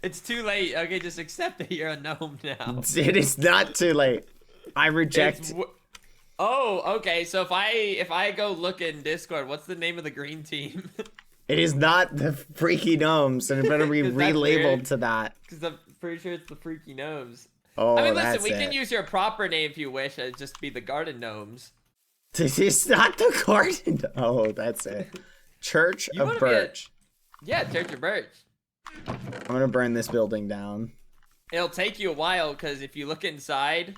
It's too late. Okay, just accept that you're a gnome now. It is not too late. I reject. Oh, okay. So if I go look in Discord, what's the name of the green team? It is not the freaky gnomes, and it better be relabeled to that. Because I'm pretty sure it's the freaky gnomes. Oh, I mean, listen, that's we can use your proper name if you wish. It'd just be the garden gnomes. This is not the garden. Oh, that's it. Church of Birch. Yeah, Church of Birch. I'm gonna burn this building down. It'll take you a while because if you look inside,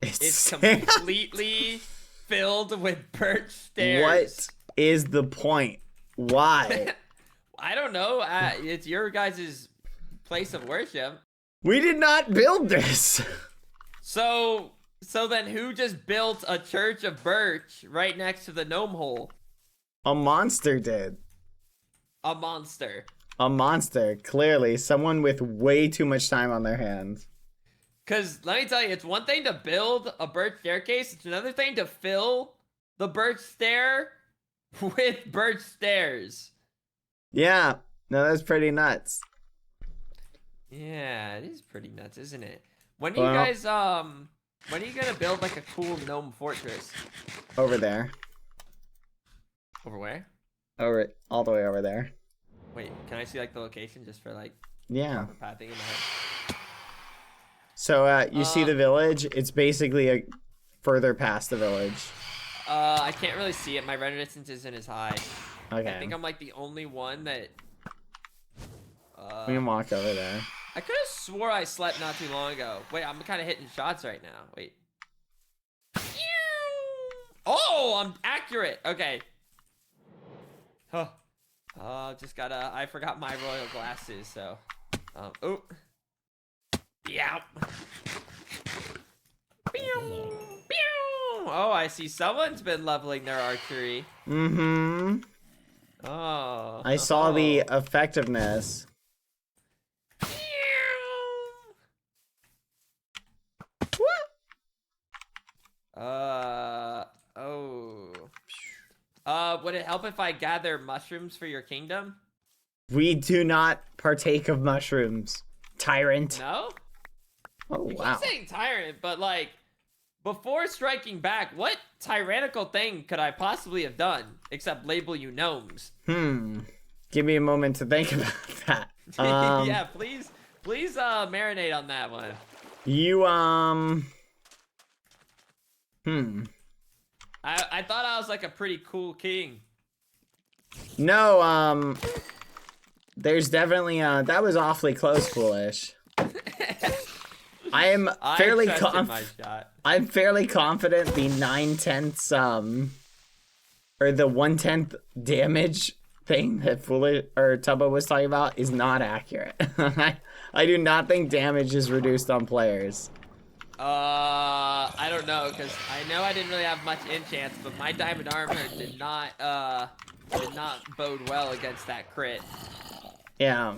it's completely filled with birch stairs. What is the point? Why? I don't know. It's your guys' place of worship. We did not build this. So then who just built a Church of Birch right next to the gnome hole? A monster did. A monster. A monster, clearly. Someone with way too much time on their hands. Because let me tell you, it's one thing to build a birch staircase. It's another thing to fill the birch stair with birch stairs. Yeah, no, that's pretty nuts. Yeah, it is pretty nuts, isn't it? When are you guys, when are you gonna build like a cool gnome fortress? Over there. Over where? All the way over there. Wait, can I see like the location just for like Yeah. pathing in my head? So you see the village? It's basically further past the village. I can't really see it. My render distance isn't as high. Okay. I think I'm like the only one that. We can walk over there. I could have swore I slept not too long ago. Wait, I'm kind of hitting shots right now. Wait. Oh, I'm accurate. Okay. Huh. Just gotta. I forgot my royal glasses, so. Oh. Yeah. Oh, I see someone's been leveling their archery. Mm-hmm. Oh. I saw the effectiveness. Would it help if I gather mushrooms for your kingdom? We do not partake of mushrooms, Tyrant. No? Oh, You wow. keep saying tyrant, but like, before striking back, what tyrannical thing could I possibly have done except label you gnomes? Give me a moment to think about that. Yeah, please marinate on that one. You I thought I was like a pretty cool king. No, there's definitely that was awfully close, foolish. I'm fairly I'm fairly confident the 9/10 or the 1/10 damage thing that Foolish or Tubbo was talking about is not accurate. I do not think damage is reduced on players. I don't know, because I know I didn't really have much enchants, but my diamond armor did not bode well against that crit. Yeah.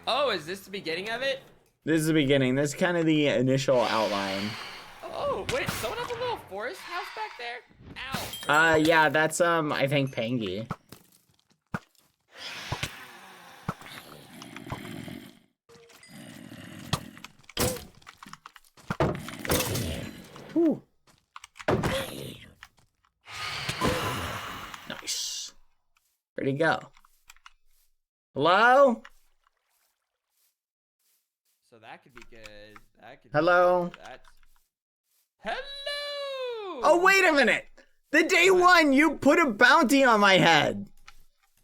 Oh, is this the beginning of it? This is the beginning. This is kind of the initial outline. Oh, wait, someone has a little forest house back there? Ow. Yeah, that's, I think Pangy. Whew. Nice. Where'd he go? Hello? So that could be good. That could Hello? Be good. Hello! Oh, wait a minute! The day one, you put a bounty on my head!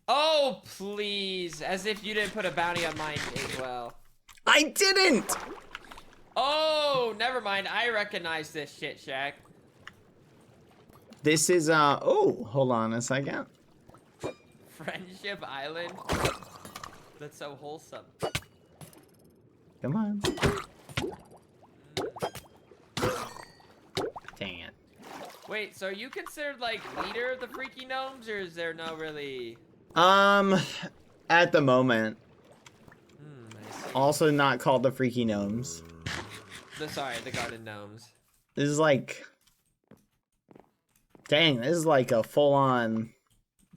Oh, please. As if you didn't put a bounty on mine as well. I didn't! Oh, never mind. I recognize this shit, Shaq. This is, oh, hold on a second. Friendship Island? That's so wholesome. Come on. Dang it. Wait, so are you considered, like, leader of the freaky gnomes, or is there no really... At the moment. Nice. Also not called the Freaky Gnomes. Sorry, the garden gnomes. This is like... Dang, this is like a full-on...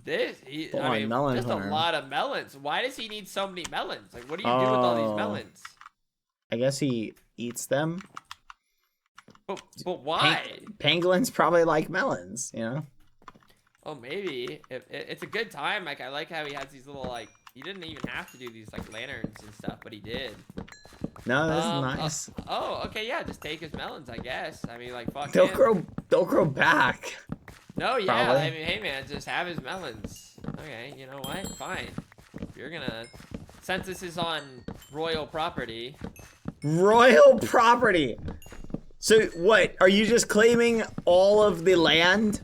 I mean, melon just hunter. a lot of melons. Why does he need so many melons? Like, what do you do with all these melons? I guess he eats them. But why? Pangolins probably like melons, you know? Oh, maybe. It's a good time. Like, I like how he has these little, like, he didn't even have to do these, like, lanterns and stuff, but he did. No, this is nice. Oh, okay, yeah, just take his melons, I guess. I mean, like, fuck They'll grow back. No, yeah, Probably. I mean, hey, man, just have his melons. Okay, you know what? Fine. If you're gonna... Since this is on royal property... Royal property! So, what? Are you just claiming all of the land?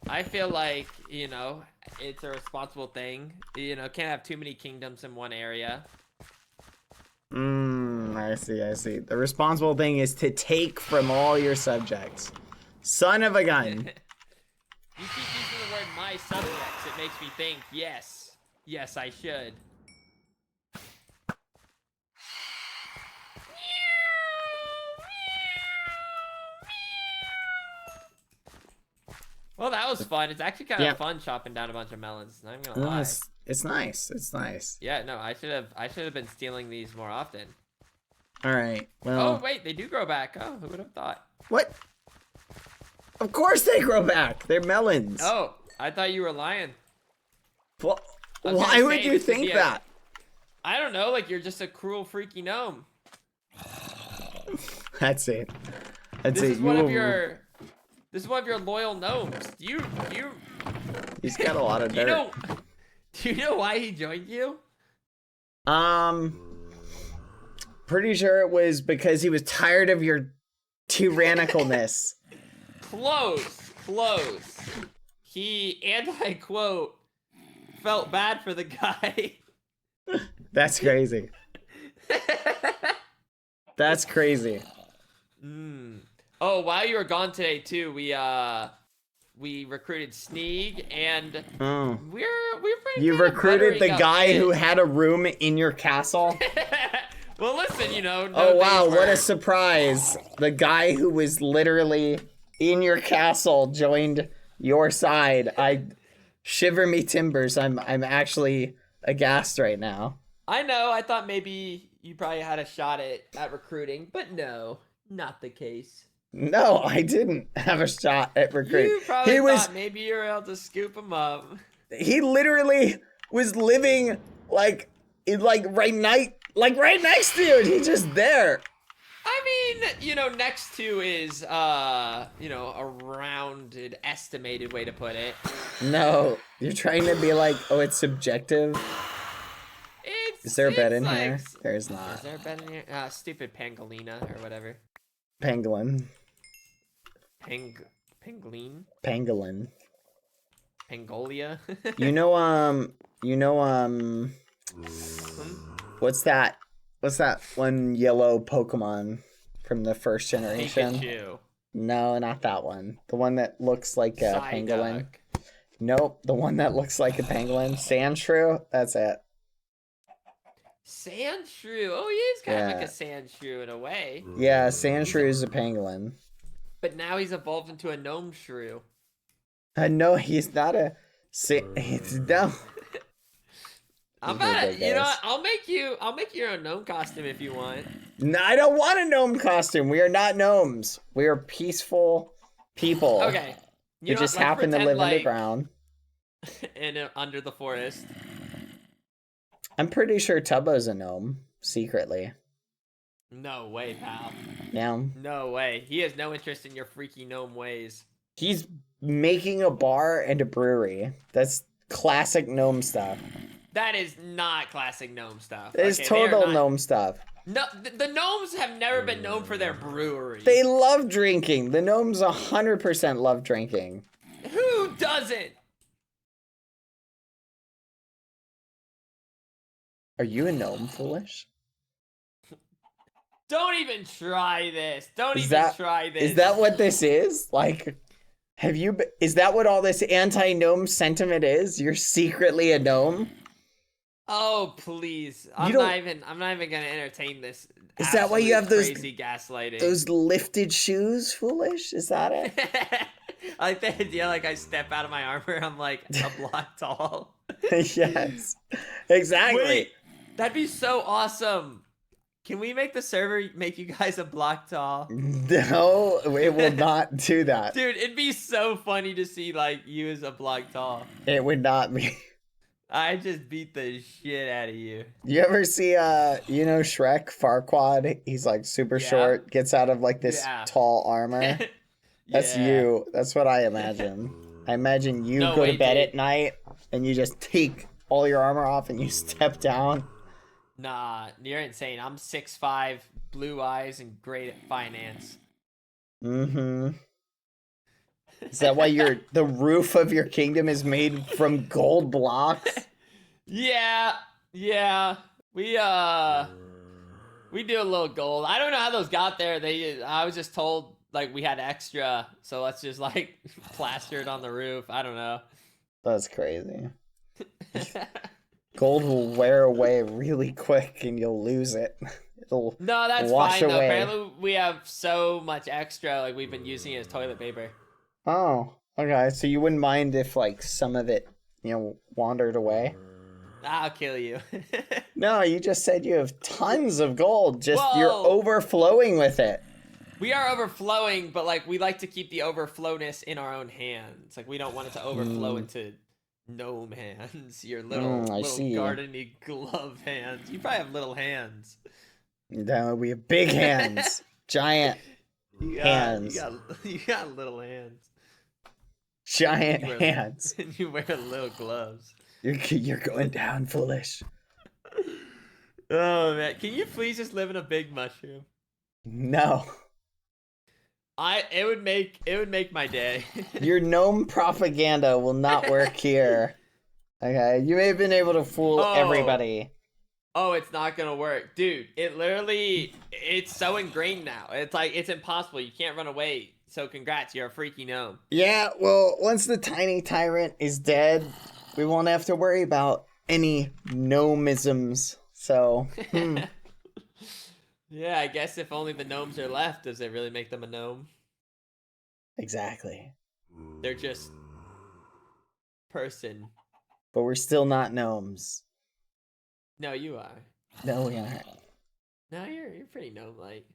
I feel like, you know, it's a responsible thing. You know, can't have too many kingdoms in one area. I see. The responsible thing is to take from all your subjects. Son of a gun. You keep using the word my subjects, it makes me think, yes. Yes, I should. Well, that was fun. It's actually kind of fun chopping down a bunch of melons. I'm not gonna lie. It's nice. It's nice. Yeah, no, I should have been stealing these more often. All right. Well. Oh wait, they do grow back. Oh, who would have thought? What? Of course they grow back. They're melons. Oh, I thought you were lying. Well, why would you think that? I don't know. Like you're just a cruel, freaky gnome. That's it. This is one of your loyal gnomes. You. He's got a lot of dirt. Do you know why he joined you? Pretty sure it was because he was tired of your tyrannicalness. Close. He, and I quote, felt bad for the guy. That's crazy. That's crazy. Oh, while you were gone today too, we recruited Sneeg, and we're You recruited the guy who had a room in your castle? Well, listen, you know. Oh wow, what a surprise! The guy who was literally in your castle joined your side. I shiver me timbers. I'm actually aghast right now. I know. I thought maybe you probably had a shot at recruiting, but no, not the case. No, I didn't have a shot at recruiting. You probably He thought was. maybe you were able to scoop him up. He literally was living like right next to you, and he's just there. I mean, you know, next to is, you know, a rounded, estimated way to put it. No, you're trying to be like, oh, it's subjective. Is there a bed in like, here? There's not. Is there a bed in here? Stupid pangolina or whatever. Pangolin. Pangolin? Pangolin. Pangolia? What's that? What's that one yellow Pokemon from the first generation? Pikachu. No, not that one. The one that looks like a pangolin. Psyduck. Nope, the one that looks like a pangolin. Sandshrew? That's it. Sandshrew. Oh, he is kind of like a Sandshrew in a way. Yeah, Sandshrew is a pangolin. But now he's evolved into a gnome shrew. No, he's not a. No. I'm about to, you know what? I'll make you your own gnome costume if you want. No, I don't want a gnome costume. We are not gnomes. We are peaceful people. Okay. You just happen to live underground. Under the forest. I'm pretty sure Tubbo's a gnome, secretly. No way, pal. Yeah. No way. He has no interest in your freaky gnome ways. He's making a bar and a brewery. That's classic gnome stuff. That is not classic gnome stuff. It's total gnome stuff. No, the gnomes have never been known for their brewery. They love drinking. The gnomes 100% love drinking. Who doesn't? Are you a gnome, Foolish? Don't even try this. Don't try this. Is that what this is? Like, is that what all this anti-gnome sentiment is? You're secretly a gnome? Oh, please. I'm not even gonna entertain this. Is that why you have those crazy gaslighting? Those lifted shoes, Foolish? Is that it? I like the idea, like I step out of my armor, I'm like a block tall. Yes. Exactly. Wait, that'd be so awesome. Can we make the server make you guys a block tall? No, it will not do that. Dude, it'd be so funny to see like you as a block tall. It would not be. I just beat the shit out of you. You ever see Shrek Farquaad? He's like super short, gets out of like this tall armor. That's you. That's what I imagine. I imagine you go to bed at night and you just take all your armor off and you step down. Nah, you're insane. I'm 6'5", blue eyes, and great at finance. Mm-hmm. Is that why the roof of your kingdom is made from gold blocks? Yeah. We do a little gold. I don't know how those got there. I was just told like we had extra, so let's just like plaster it on the roof. I don't know. That's crazy. Gold will wear away really quick and you'll lose it. It'll that's wash fine away. though. Apparently we have so much extra, like we've been using it as toilet paper. Oh, okay. So you wouldn't mind if like some of it, wandered away? I'll kill you. No, you just said you have tons of gold. You're Whoa. overflowing with it. We are overflowing, but like we like to keep the overflowness in our own hands. Like we don't want it to overflow into gnome hands. Your little garden-y glove hands. You probably have little hands. We have big hands. Giant hands. You got little hands. Giant hands. And you wear little gloves. You're going down, Foolish. Oh man, can you please just live in a big mushroom? No. It would make my day. Your gnome propaganda will not work here. Okay, you may have been able to fool everybody. Oh, it's not gonna work, dude. It's so ingrained now. It's like it's impossible. You can't run away. So congrats, you're a freaky gnome. Yeah, well, once the tiny tyrant is dead, we won't have to worry about any gnomisms. So, Yeah, I guess if only the gnomes are left, does it really make them a gnome? Exactly. They're just person. But we're still not gnomes. No, you are. No, we aren't. No, you're pretty gnome-like.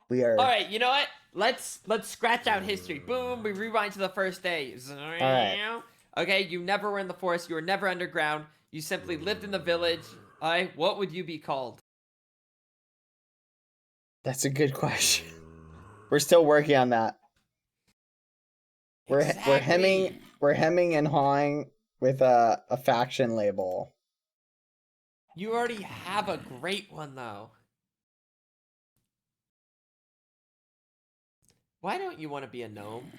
We are. All right, you know what? Let's scratch out history. Boom, we rewind to the first day. right. Okay, you never were in the forest. You were never underground. You simply lived in the village. All right, what would you be called? That's a good question. We're still working on that. We're Exactly. hemming and hawing with a faction label. You already have a great one, though. Why don't you want to be a gnome?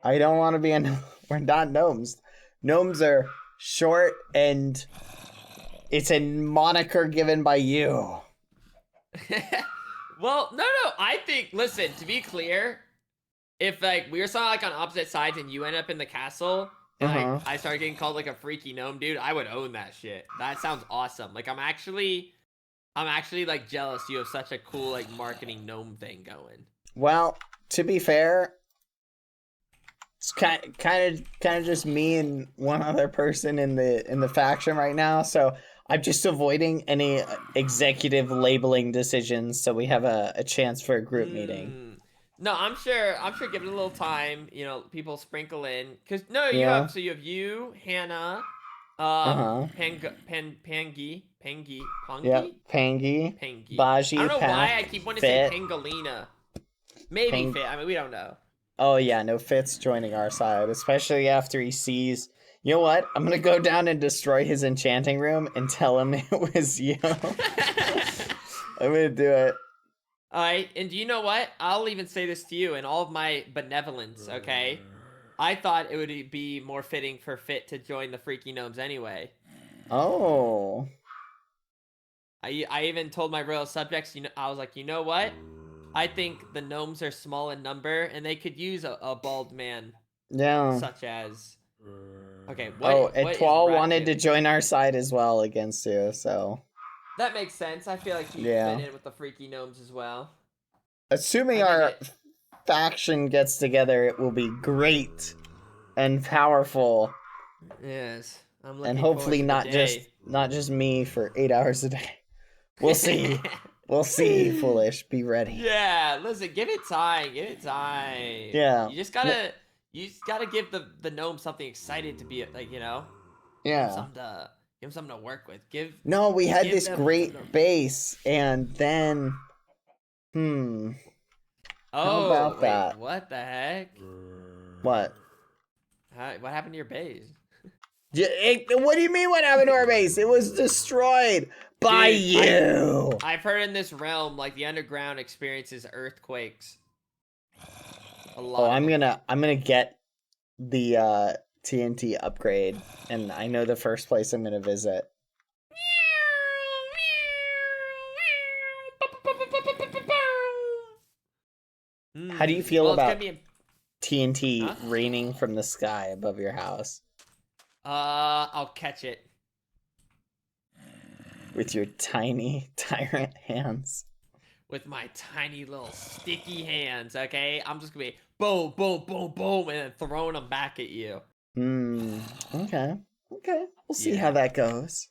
I don't want to be a gnome. We're not gnomes. Gnomes are short and it's a moniker given by you. Well, no. I think, listen, to be clear, if like we were sort of like on opposite sides and you end up in the castle and like I started getting called like a freaky gnome dude, I would own that shit. That sounds awesome. Like I'm actually like jealous you have such a cool like marketing gnome thing going. Well, to be fair, it's kind of just me and one other person in the faction right now, so I'm just avoiding any executive labeling decisions so we have a chance for a group meeting. No, I'm sure give it a little time, you know, people sprinkle in cuz no, you Yeah. have you, Hannah, Pangy, Yep, Pangy, Baji, I don't know why I Pack, keep wanting to say Fit. Pangalina. Maybe Fit. I mean, we don't know. Oh yeah, no, Fit's joining our side, especially after he sees. You know what? I'm gonna go down and destroy his enchanting room and tell him it was you. I'm gonna do it. Alright, and do you know what? I'll even say this to you in all of my benevolence, okay? I thought it would be more fitting for Fit to join the Freaky Gnomes anyway. Oh. I even told my royal subjects, you know, I was like, you know what? I think the gnomes are small in number and they could use a bald man. Yeah. Such as... Okay, Etoile wanted to join our side as well against you, so... That makes sense. I feel like he fit in with the freaky gnomes as well. Assuming our faction gets together, it will be great and powerful. Yes, I'm looking and hopefully not just me for 8 hours a day. We'll see. We'll see, Foolish. Be ready. Yeah, listen, give it time. Give it time. Yeah. You just gotta give the gnome something excited to be like, you know. Yeah. Give him something to work with. We had this great base, and then, Oh, how about that? What the heck? What? What happened to your base? What do you mean? What happened to our base? It was destroyed by you. I've heard in this realm, like the underground experiences earthquakes. A lot. Oh, I'm gonna get the TNT upgrade, and I know the first place I'm gonna visit. How do you feel about TNT raining from the sky above your house? I'll catch it. With your tiny Tyrant hands. With my tiny little sticky hands, okay? I'm just gonna be boom, boom, boom, boom, and then throwing them back at you. Okay. We'll see how that goes.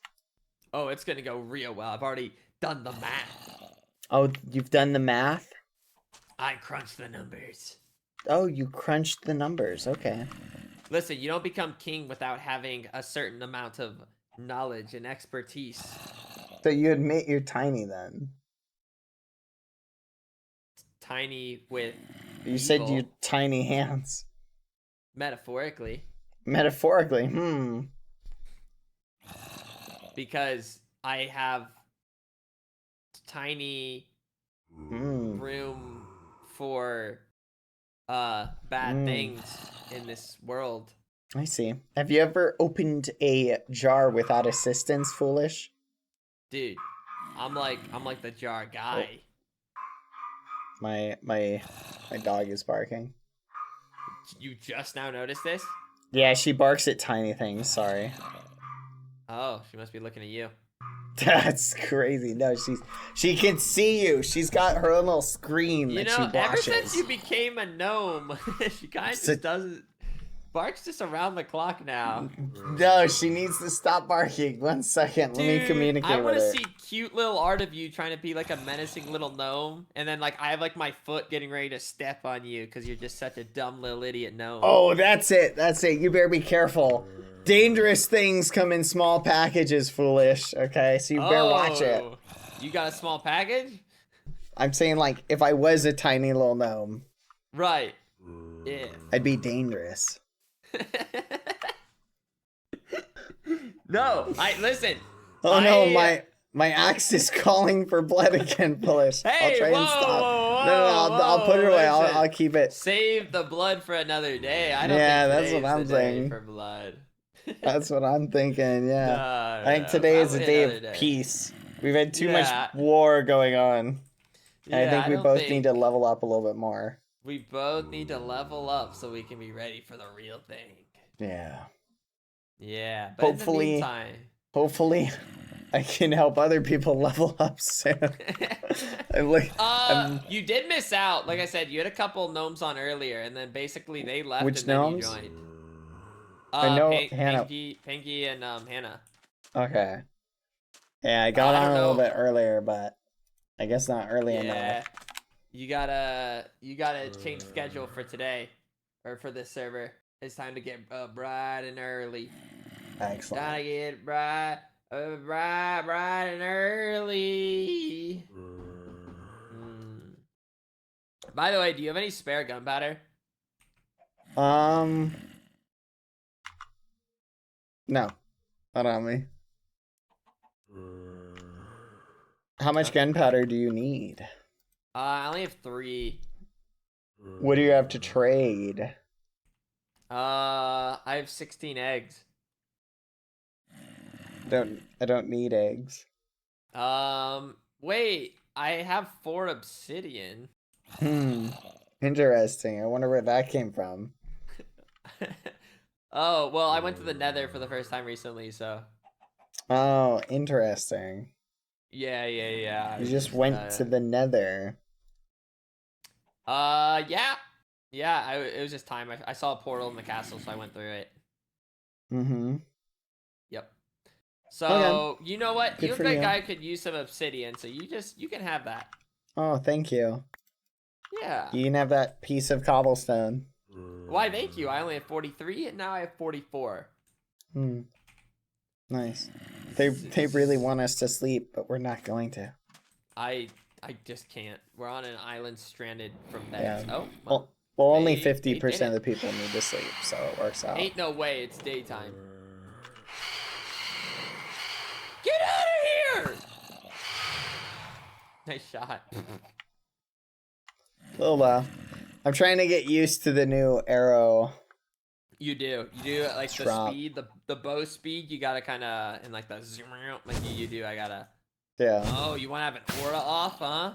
Oh, it's gonna go real well. I've already done the math. Oh, you've done the math? I crunched the numbers. Oh, you crunched the numbers. Okay. Listen, you don't become king without having a certain amount of knowledge and expertise. So you admit you're tiny then? Tiny with You said you tiny hands. Metaphorically. Metaphorically, Because I have tiny room for bad things in this world. I see. Have you ever opened a jar without assistance, Foolish? Dude, I'm like the jar guy. My dog is barking. You just now noticed this? Yeah, she barks at tiny things, sorry. Oh, she must be looking at you. That's crazy. No, she can see you. She's got her own little screen that she watches. Ever since you became a gnome, she kind of just doesn't barks just around the clock now. No, she needs to stop barking. 1 second. Let me Dude, communicate I with want to her. see cute little art of you trying to be like a menacing little gnome, and then like I have like my foot getting ready to step on you because you're just such a dumb little idiot gnome. Oh, that's it. That's it. You better be careful. Dangerous things come in small packages, foolish. Okay, so you better watch it. Oh, you got a small package? I'm saying, like, if I was a tiny little gnome, Right. Yeah. I'd be dangerous. No, listen. Oh no, my axe is calling for blood again, foolish. Hey, I'll try whoa, and stop. whoa, No, I'll put it away. listen. I'll keep it. Save the blood for another day. I don't Yeah, think that's what today's I'm the day saying. for blood. That's what I'm thinking. Yeah, No, I think today is a day of peace. We've had too much war going on. And I think we both need to level up a little bit more. We both need to level up so we can be ready for the real thing. Yeah. Yeah, but Hopefully, in the meantime... hopefully, I can help other people level up soon. You did miss out. Like I said, you had a couple gnomes on earlier, and then basically they left. Which and then gnomes? You joined. I know Hannah. Pinky, and Hannah. Okay. Yeah, I got on a little know. bit earlier, but I guess not early enough. You gotta change schedule for today, or for this server. It's time to get bright and early. Excellent. Gotta get bright and early. By the way, do you have any spare gunpowder? No, not on me. How much gunpowder do you need? I only have 3. What do you have to trade? I have 16 eggs. I don't need eggs. Wait, I have 4 obsidian. Interesting. I wonder where that came from. Oh, well, I went to the Nether for the first time recently, so. Oh, interesting. Yeah. You just went to the Nether. Yeah. Yeah, it was just time. I saw a portal in the castle, so I went through it. Yep. So, Okay. you know what? Good You for and you. guy could use some obsidian, so you can have that. Oh, thank you. Yeah. You can have that piece of cobblestone. Why, thank you. I only have 43, and now I have 44. Nice. They really want us to sleep, but we're not going to. I just can't. We're on an island stranded from beds. Yeah. Oh, well, only they 50% did of the people need to sleep, so it works out. Ain't no way it's daytime. Get out of here! Nice shot. Well, I'm trying to get used to the new arrow. You do like Drop. the speed, the bow speed. You gotta kind of and like the zoom out like you do. I gotta. Yeah. Oh, you want to have an aura off, huh?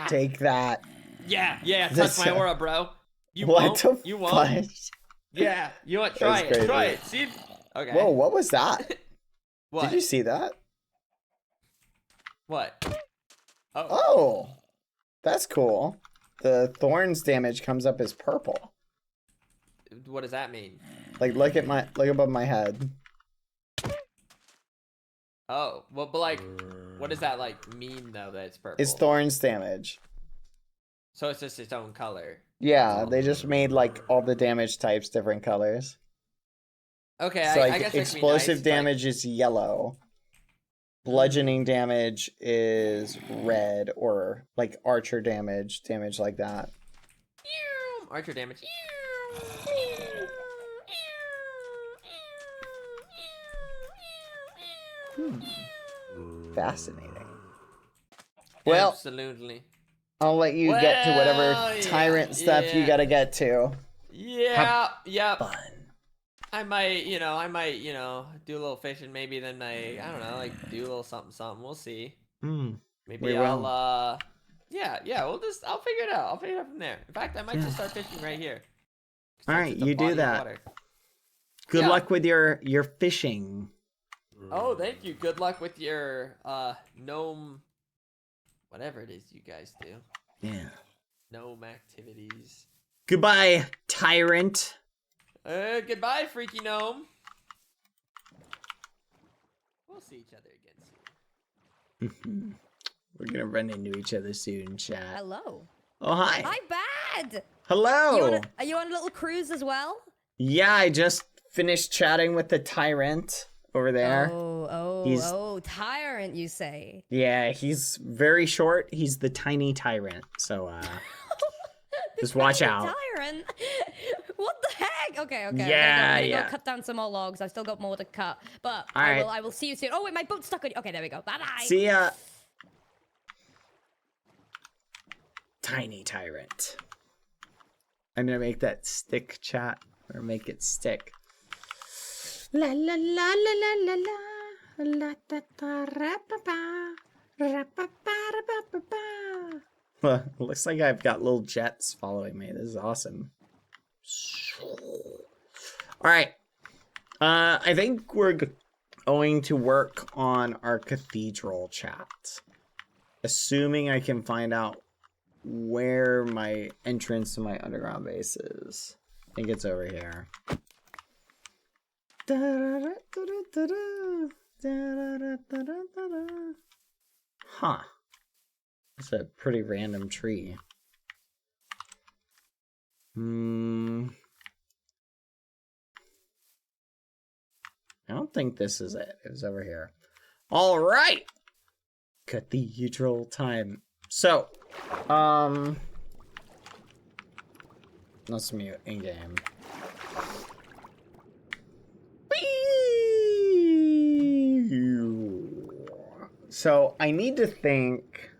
Take that. Yeah. Touch my aura, bro. You what won't. the You won't. fudge? Yeah. You want? Try That's it. Try crazy. it. See. If... Okay. Whoa, what was that? What? Did you see that? What? Oh, that's cool. The thorns damage comes up as purple. What does that mean? Like, look above my head. Oh, well, but like, what does that like mean though? That it's purple. It's thorns damage. So it's just its own color. Yeah, they just made like all the damage types different colors. Okay, So I like guess it could be explosive nice, damage is yellow. Bludgeoning damage is red, or like archer damage like that. Archer damage. Fascinating. Well, Absolutely. I'll let you get to whatever tyrant stuff you gotta get to. Yeah, Fun. I might, do a little fishing, maybe then I don't know, like do a little something. We'll see. Maybe I'll, I'll figure it out. I'll figure it out from there. In fact, I might just start fishing right here. All right, you do that. Good luck with your fishing. Oh, thank you. Good luck with your gnome, whatever it is you guys do. Yeah. Gnome activities. Goodbye, Tyrant. Goodbye, freaky gnome. We'll see each other again soon. We're gonna run into each other soon, chat. Hello. Oh, hi. Hi, Bad. Hello. Are you on a little cruise as well? Yeah, I just finished chatting with the Tyrant over there. Oh, Tyrant, you say? Yeah, he's very short. He's the tiny Tyrant. So, just watch out. Tyrant? What the heck? Okay. Yeah, I'm gonna go cut down some more logs. I've still got more to cut. But I will see you soon. Oh, wait, my boat's stuck on you. Okay, there we go. Bye-bye. See ya. Tiny Tyrant. I'm gonna make that stick, chat, or make it stick. La la la la la la la la da da ra pa pa ra pa pa ra pa pa pa. Well, it looks like I've got little jets following me. This is awesome. All right. I think we're going to work on our cathedral chat. Assuming I can find out where my entrance to my underground base is. I think it's over here. Huh. That's a pretty random tree. I don't think this is it. It was over here. All right. Cathedral time. So, let's mute in game. So I need to think,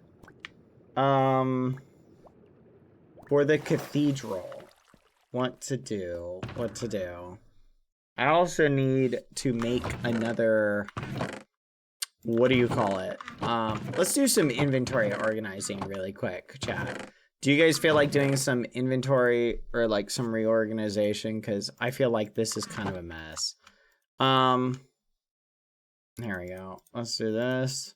for the cathedral, what to do. I also need to make another, what do you call it? Let's do some inventory organizing really quick, chat. Do you guys feel like doing some inventory or like some reorganization? Because I feel like this is kind of a mess. There we go. Let's do this.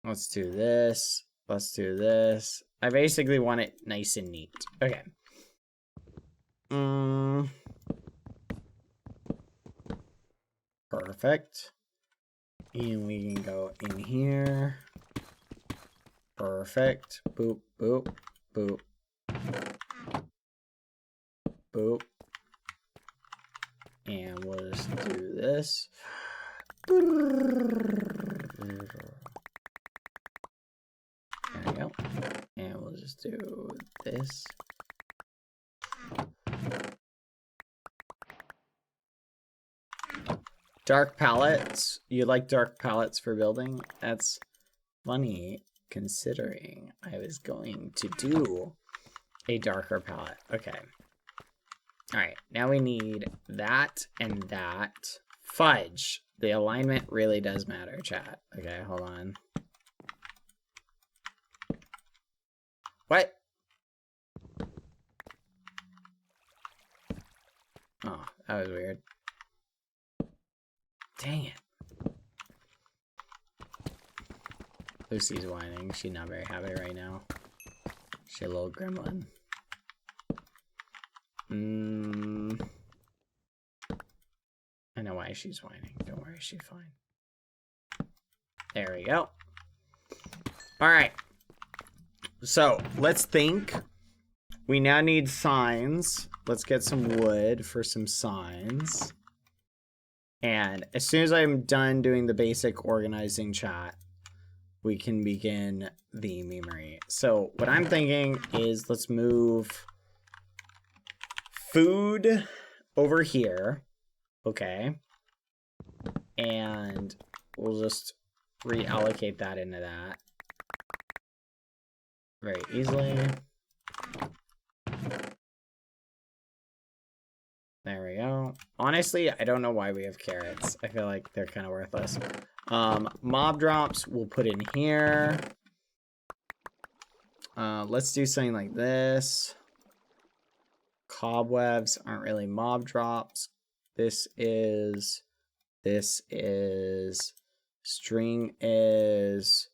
Let's do this. Let's do this. I basically want it nice and neat. Okay. Perfect. And we can go in here. Perfect. Boop, boop, boop. Boop. And we'll just do this. There we go. And we'll just do this. Dark palettes. You like dark palettes for building? That's funny, considering I was going to do a darker palette. Okay. Alright, now we need that and that. Fudge. The alignment really does matter, chat. Okay, hold on. What? Oh, that was weird. Dang it. Lucy's whining. She's not very happy right now. She's a little gremlin. I know why she's whining. Don't worry, she's fine. There we go. Alright. So, let's think. We now need signs. Let's get some wood for some signs. And as soon as I'm done doing the basic organizing chat, we can begin the memory. So what I'm thinking is let's move food over here. Okay. And we'll just reallocate that into that very easily. There we go. Honestly, I don't know why we have carrots. I feel like they're kind of worthless. Mob drops we'll put in here. Let's do something like this. Cobwebs aren't really mob drops. This is string is,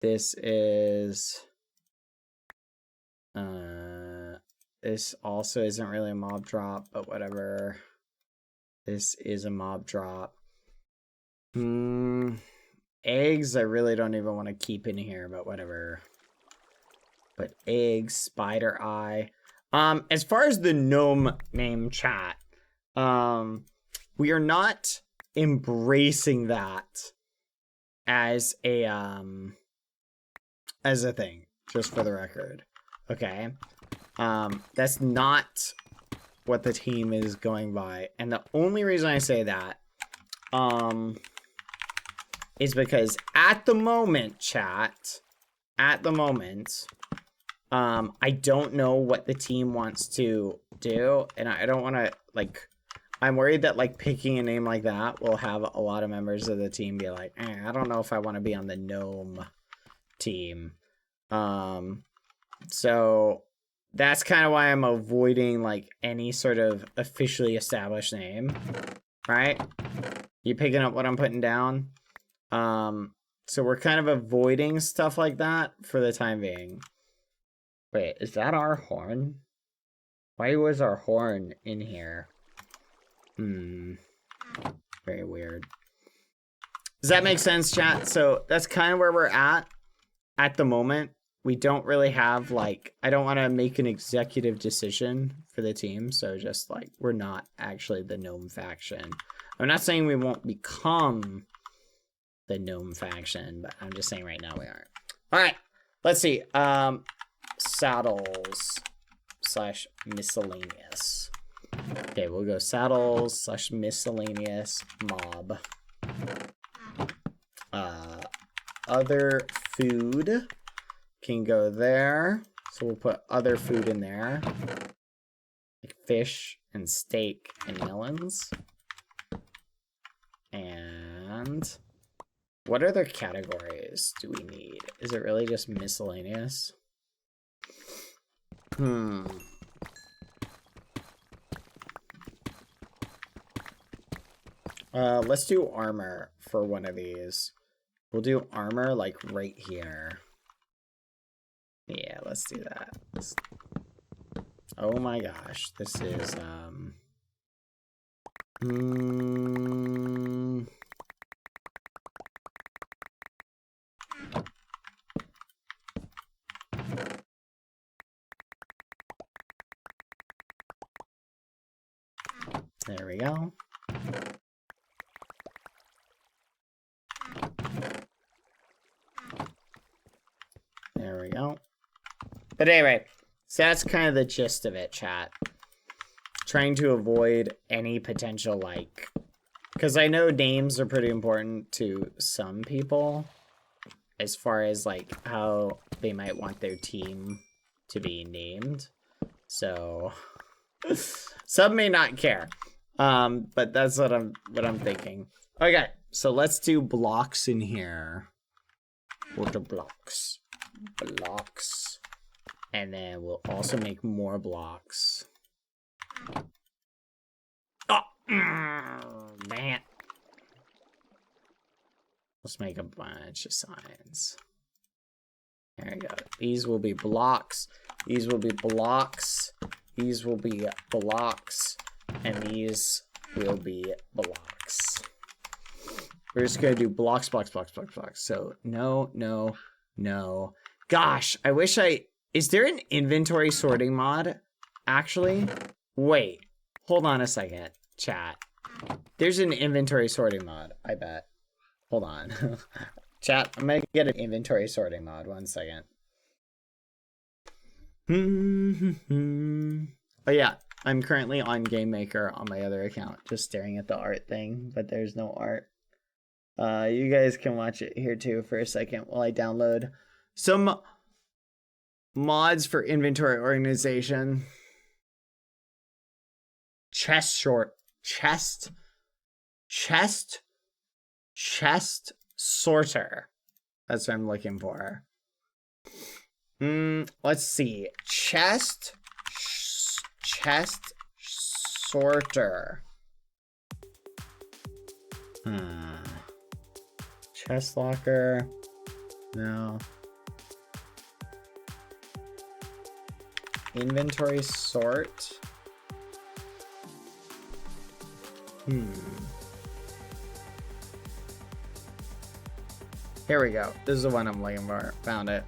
this is This also isn't really a mob drop, but whatever. This is a mob drop. Eggs, I really don't even want to keep in here, but whatever. But eggs, spider eye. As far as the gnome name chat, we are not embracing that as a thing, just for the record. Okay. That's not what the team is going by. And the only reason I say that, is because at the moment, chat, I don't know what the team wants to do, and I don't want to, like, I'm worried that, like, picking a name like that will have a lot of members of the team be like, I don't know if I want to be on the gnome team. So that's kind of why I'm avoiding, like, any sort of officially established name, right? You picking up what I'm putting down? So we're kind of avoiding stuff like that for the time being. Wait, is that our horn? Why was our horn in here? Very weird. Does that make sense, chat? So that's kind of where we're at the moment. We don't really have, like, I don't want to make an executive decision for the team. So just, like, we're not actually the gnome faction. I'm not saying we won't become the gnome faction, but I'm just saying right now we aren't. All right, let's see. Saddles / miscellaneous. Okay, we'll go saddles / miscellaneous mob. Other food can go there. So we'll put other food in there. Like fish and steak and melons. And what other categories do we need? Is it really just miscellaneous? Let's do armor for one of these. We'll do armor like right here. Yeah, let's do that. Oh my gosh, this is there we go. There we go. But anyway, so that's kind of the gist of it, chat. Trying to avoid any potential, like, because I know names are pretty important to some people as far as, like, how they might want their team to be named. So some may not care. But that's what I'm thinking. Okay, so let's do blocks in here. We'll do blocks. And then we'll also make more blocks. Oh, man. Let's make a bunch of signs. There we go. These will be blocks. These will be blocks. These will be blocks. And these will be blocks. We're just going to do blocks. So, no. Gosh, I wish is there an inventory sorting mod? Actually? Wait. Hold on a second, chat. There's an inventory sorting mod, I bet. Hold on. Chat, I'm going to get an inventory sorting mod. 1 second. Oh, yeah. I'm currently on Game Maker on my other account, just staring at the art thing, but there's no art. You guys can watch it here too for a second while I download some mods for inventory organization. Chest sorter. That's what I'm looking for. Let's see. Chest sorter. Chest locker. No. inventory sort. Here we go. This is the one I'm looking for. Found it.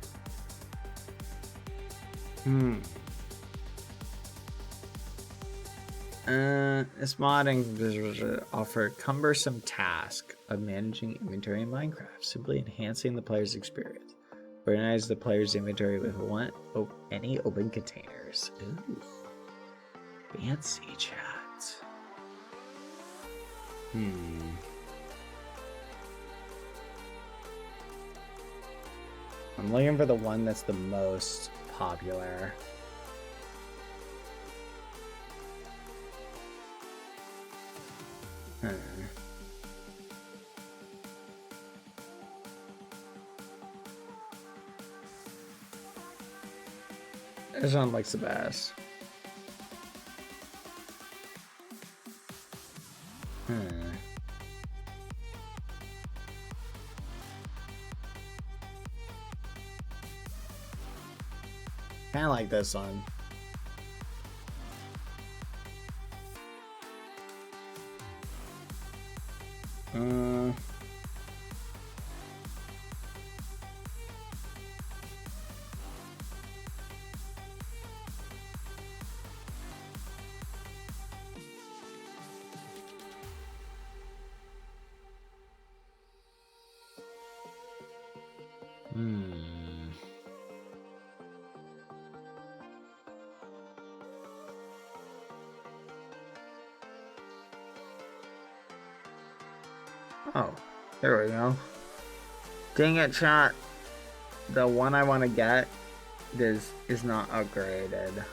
This mod offer a cumbersome task of managing inventory in Minecraft, simply enhancing the player's experience. Organize the player's inventory with any open containers. Ooh, fancy chat. I'm looking for the one that's the most popular. This one looks the best. Kinda like this one. Oh, there we go. Dang it, chat. The one I want to get is not upgraded.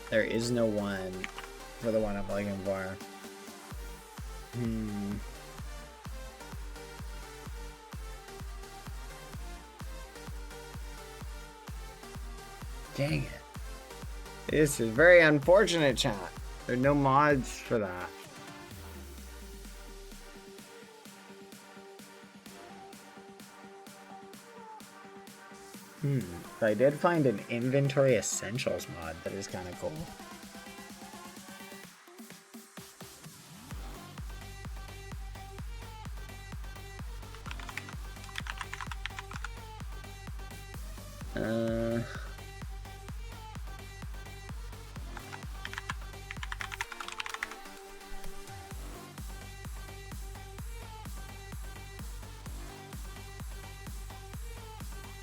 There is no one for the one I'm looking for. Dang it. This is very unfortunate, chat. There are no mods for that. But I did find an inventory essentials mod that is kind of cool.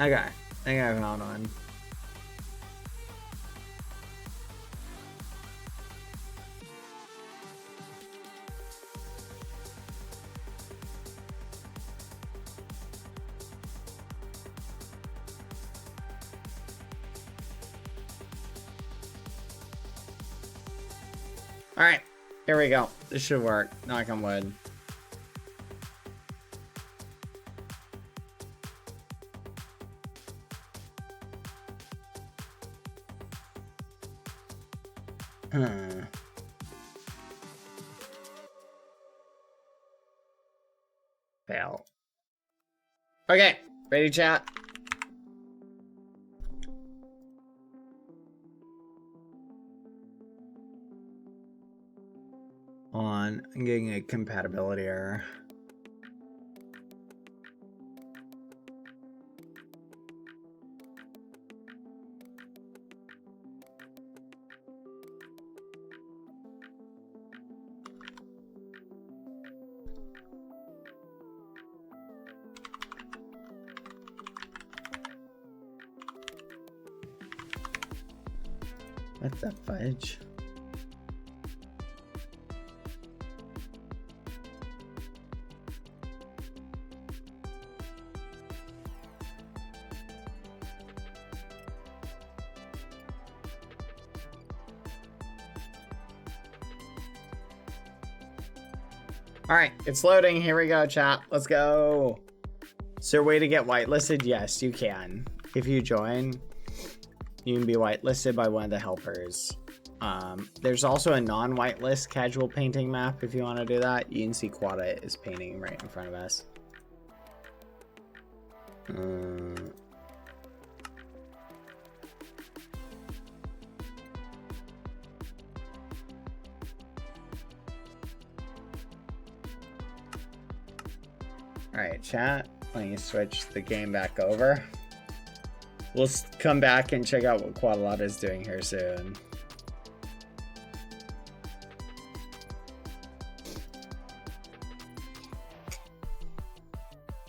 Okay, I think I found one. Alright, here we go. This should work. Knock on wood. Fail. Okay, ready, chat? I'm getting a compatibility error. What's that fudge? All right, it's loading. Here we go, chat. Let's go. Is there a way to get whitelisted? Yes, you can. If you join, you can be whitelisted by one of the helpers. There's also a non-whitelist casual painting map if you want to do that. You can see Quada is painting right in front of us. Alright, chat. Let me switch the game back over. We'll come back and check out what Quadalata is doing here soon.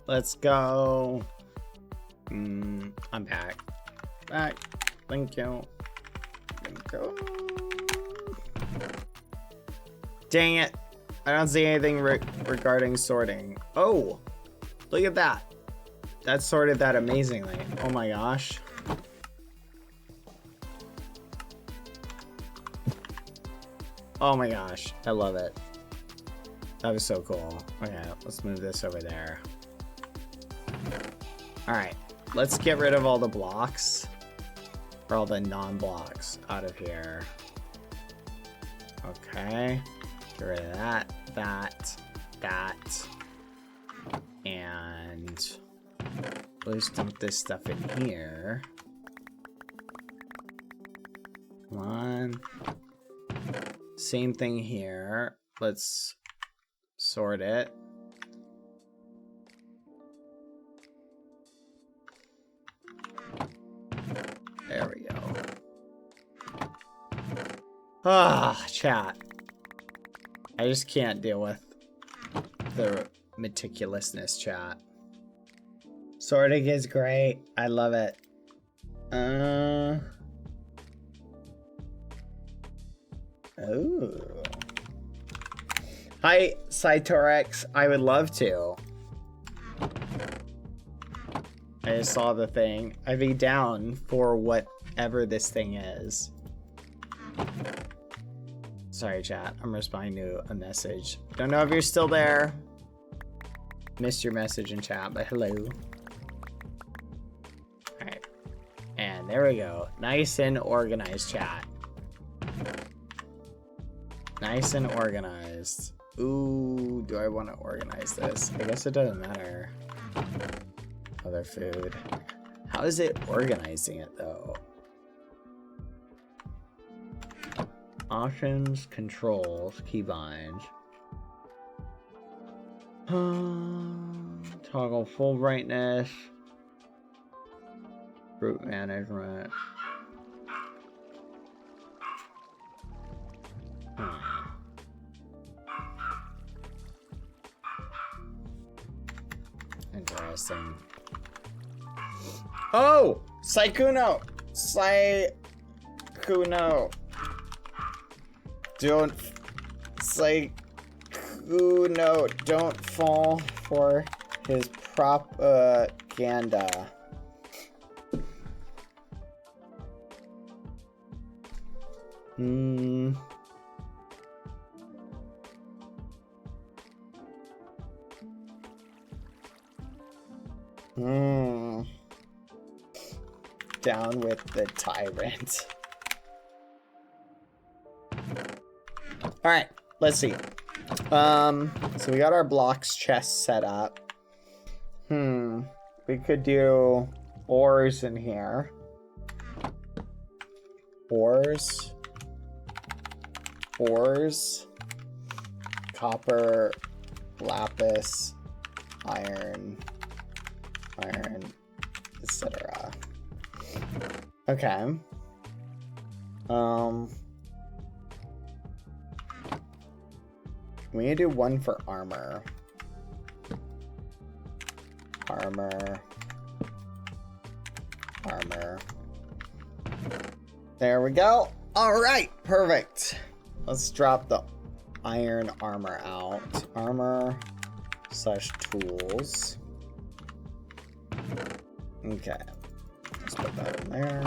Let's go. I'm back. Back. Thank you. Thank you. Dang it. I don't see anything regarding sorting. Oh, look at that. That sorted that amazingly. Oh my gosh. Oh my gosh. I love it. That was so cool. Okay, let's move this over there. Alright, let's get rid of all the blocks. Or all the non-blocks out of here. Okay. Get rid of that, that. And let's dump this stuff in here. Come on. Same thing here. Let's sort it. There we go. Ah, chat. I just can't deal with the meticulousness, chat. Sorting is great. I love it. Oh. Hi, Cytorex. I would love to. I just saw the thing. I'd be down for whatever this thing is. Sorry, chat. I'm responding to a message. Don't know if you're still there. Missed your message in chat, but hello. Alright. And there we go. Nice and organized, chat. Nice and organized. Ooh, do I want to organize this? I guess it doesn't matter. Other food. How is it organizing it though? Options, controls, keybinds. Toggle full brightness. Group management. Interesting. Oh! Saikuno! Saikuno! Don't... Saikuno, don't fall for his propaganda. Down with the Tyrant. Alright, let's see. So we got our blocks chest set up. We could do ores in here. Ores. Copper, lapis, iron, etc. Okay. We need to do one for armor. Armor. There we go. All right, perfect. Let's drop the iron armor out. Armor/tools. Okay. Let's put that in there.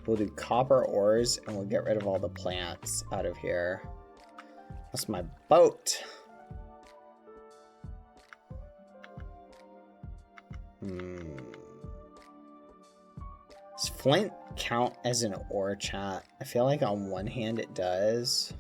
We'll do copper ores and we'll get rid of all the plants out of here. That's my boat. Does flint count as an ore, chat? I feel like on one hand it does.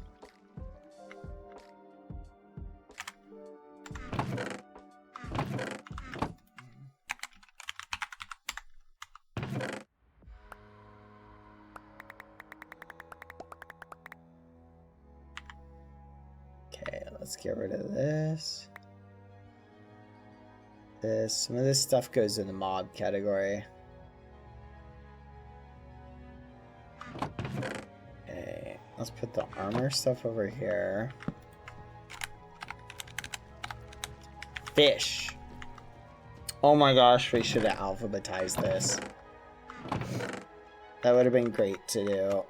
let's get rid of this. Some of this stuff goes in the mob category. Okay, let's put the armor stuff over here. Fish. Oh my gosh, we should have alphabetized this. That would have been great to do.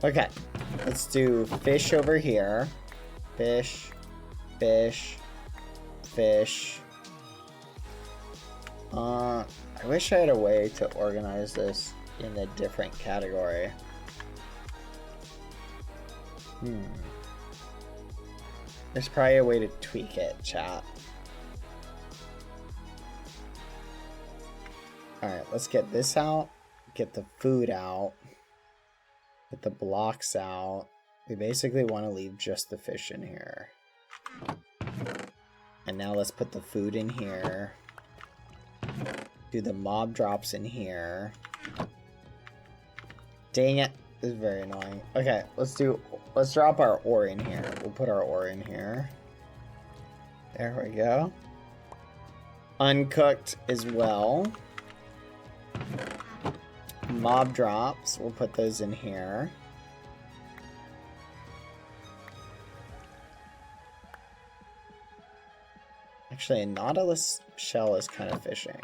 Okay, let's do fish over here. Fish, fish, fish. I wish I had a way to organize this in a different category. There's probably a way to tweak it, chat. Alright, let's get this out. Get the food out. Get the blocks out. We basically want to leave just the fish in here. And now let's put the food in here. Do the mob drops in here. Dang it. This is very annoying. Okay, let's drop our ore in here. We'll put our ore in here. There we go. Uncooked as well. Mob drops, we'll put those in here. Actually, a nautilus shell is kind of fishing.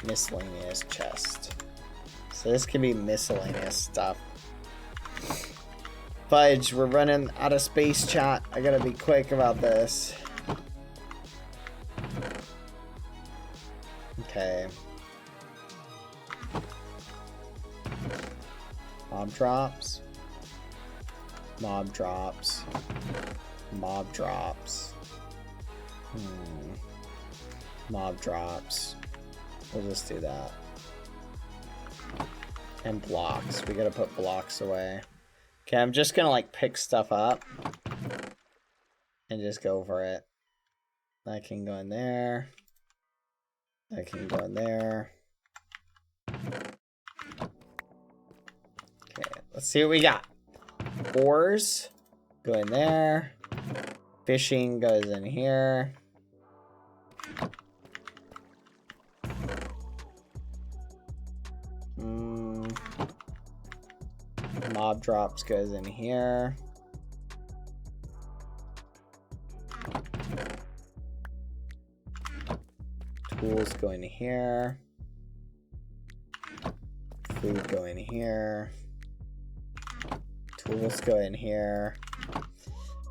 Miscellaneous chest. So this can be miscellaneous stuff. Fudge, we're running out of space, chat. I gotta be quick about this. Okay. Mob drops. Mob drops. Mob drops. Mob drops. We'll just do that. And blocks. We gotta put blocks away. Okay, I'm just gonna like pick stuff up. And just go for it. That can go in there. That can go in there. Okay, let's see what we got. Ores go in there. Fishing goes in here. Mob drops goes in here. Tools go in here. Food go in here. Tools go in here.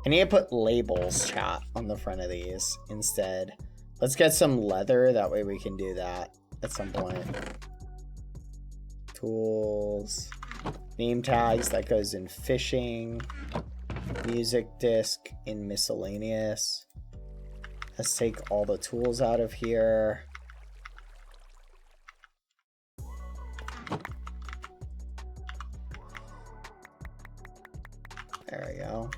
I need to put labels, chat, on the front of these instead. Let's get some leather, that way we can do that at some point. Tools. Name tags, that goes in fishing. Music disc in miscellaneous. Let's take all the tools out of here. There we go.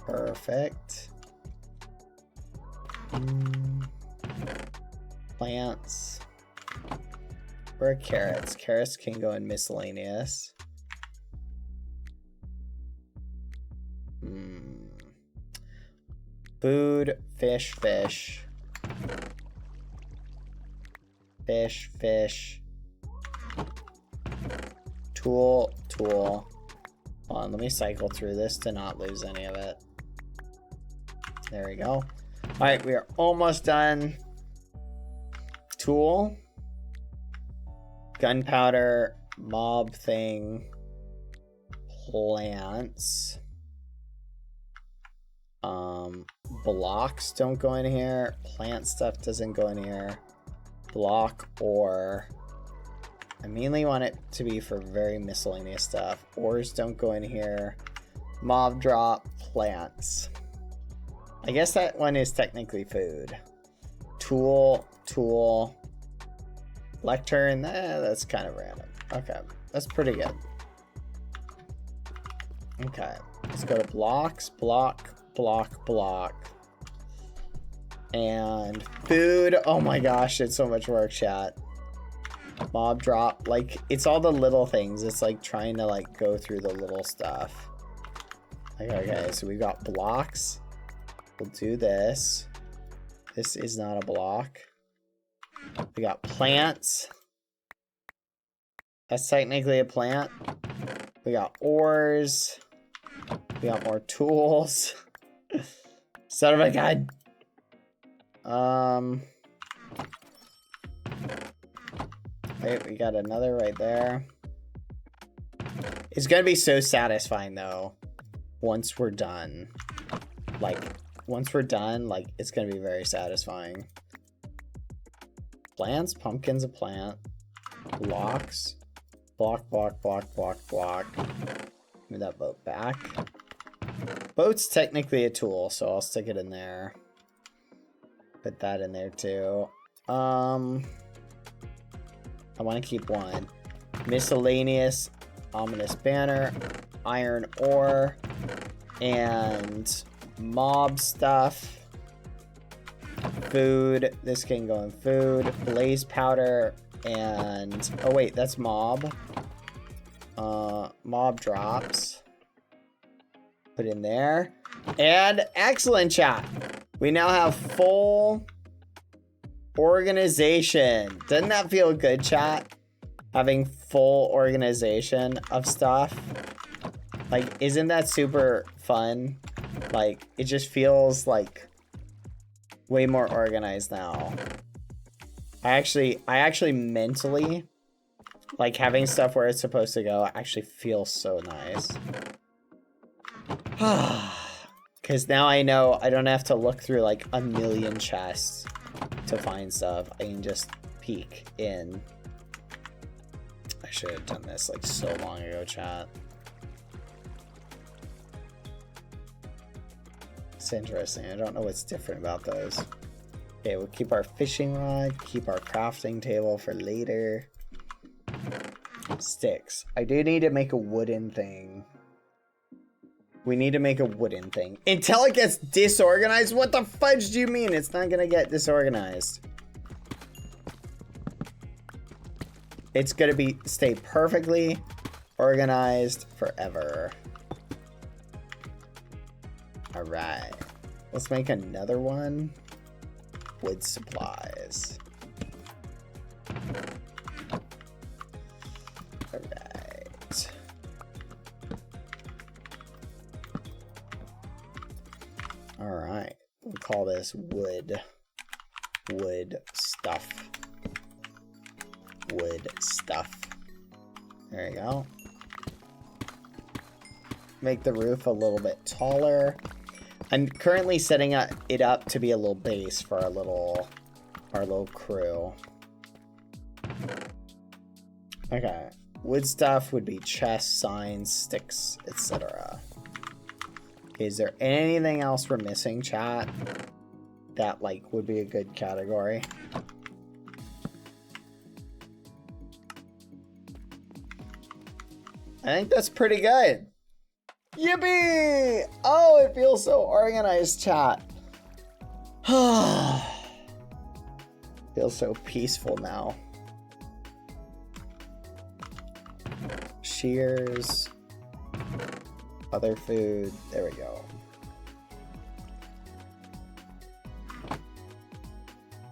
Perfect. Plants. Where are carrots? Carrots can go in miscellaneous. Food, fish, fish. Fish, fish. Tool, tool. Hold on, let me cycle through this to not lose any of it. There we go. Alright, we are almost done. Tool. Gunpowder, mob thing, plants, blocks don't go in here, plant stuff doesn't go in here, block ore. I mainly want it to be for very miscellaneous stuff. Ores don't go in here. Mob drop, plants. I guess that one is technically food. tool. Lectern, that's kind of random. Okay, that's pretty good. Okay, let's go to blocks, block. And food. Oh my gosh, it's so much work, chat. Mob drop, like it's all the little things. It's like trying to like go through the little stuff. Like, okay, so we've got blocks. We'll do this. This is not a block. We got plants. That's technically a plant. We got ores. We got more tools. Son of a god. Wait, we got another right there. It's gonna be so satisfying though. Once we're done. Like, it's gonna be very satisfying. Plants, pumpkin's a plant. Blocks. Block. Move that boat back. Boat's technically a tool, so I'll stick it in there. Put that in there too. I want to keep one. Miscellaneous, ominous banner, iron ore, and mob stuff. Food, this can go in food. Blaze powder, and oh wait, that's mob. Mob drops. Put in there. And excellent, chat. We now have full organization. Doesn't that feel good, chat? Having full organization of stuff. Like, isn't that super fun? Like, it just feels like way more organized now. I actually mentally, like, having stuff where it's supposed to go actually feels so nice. Because now I know I don't have to look through like a million chests to find stuff. I can just peek in. I should have done this like so long ago, chat. It's interesting. I don't know what's different about those. Okay, we'll keep our fishing rod, keep our crafting table for later. Sticks. I do need to make a wooden thing. We need to make a wooden thing. Until it gets disorganized? What the fudge do you mean? It's not gonna get disorganized. It's gonna stay perfectly organized forever. Alright. Let's make another one. Wood supplies. Alright. Alright. We'll call this wood. Wood stuff. Wood stuff. There you go. Make the roof a little bit taller. I'm currently setting it up to be a little base for our little crew. Okay. Wood stuff would be chests, signs, sticks, etc. Is there anything else we're missing, chat? That like would be a good category. I think that's pretty good. Yippee! Oh, it feels so organized, chat. Feels so peaceful now. Shears. Other food. There we go.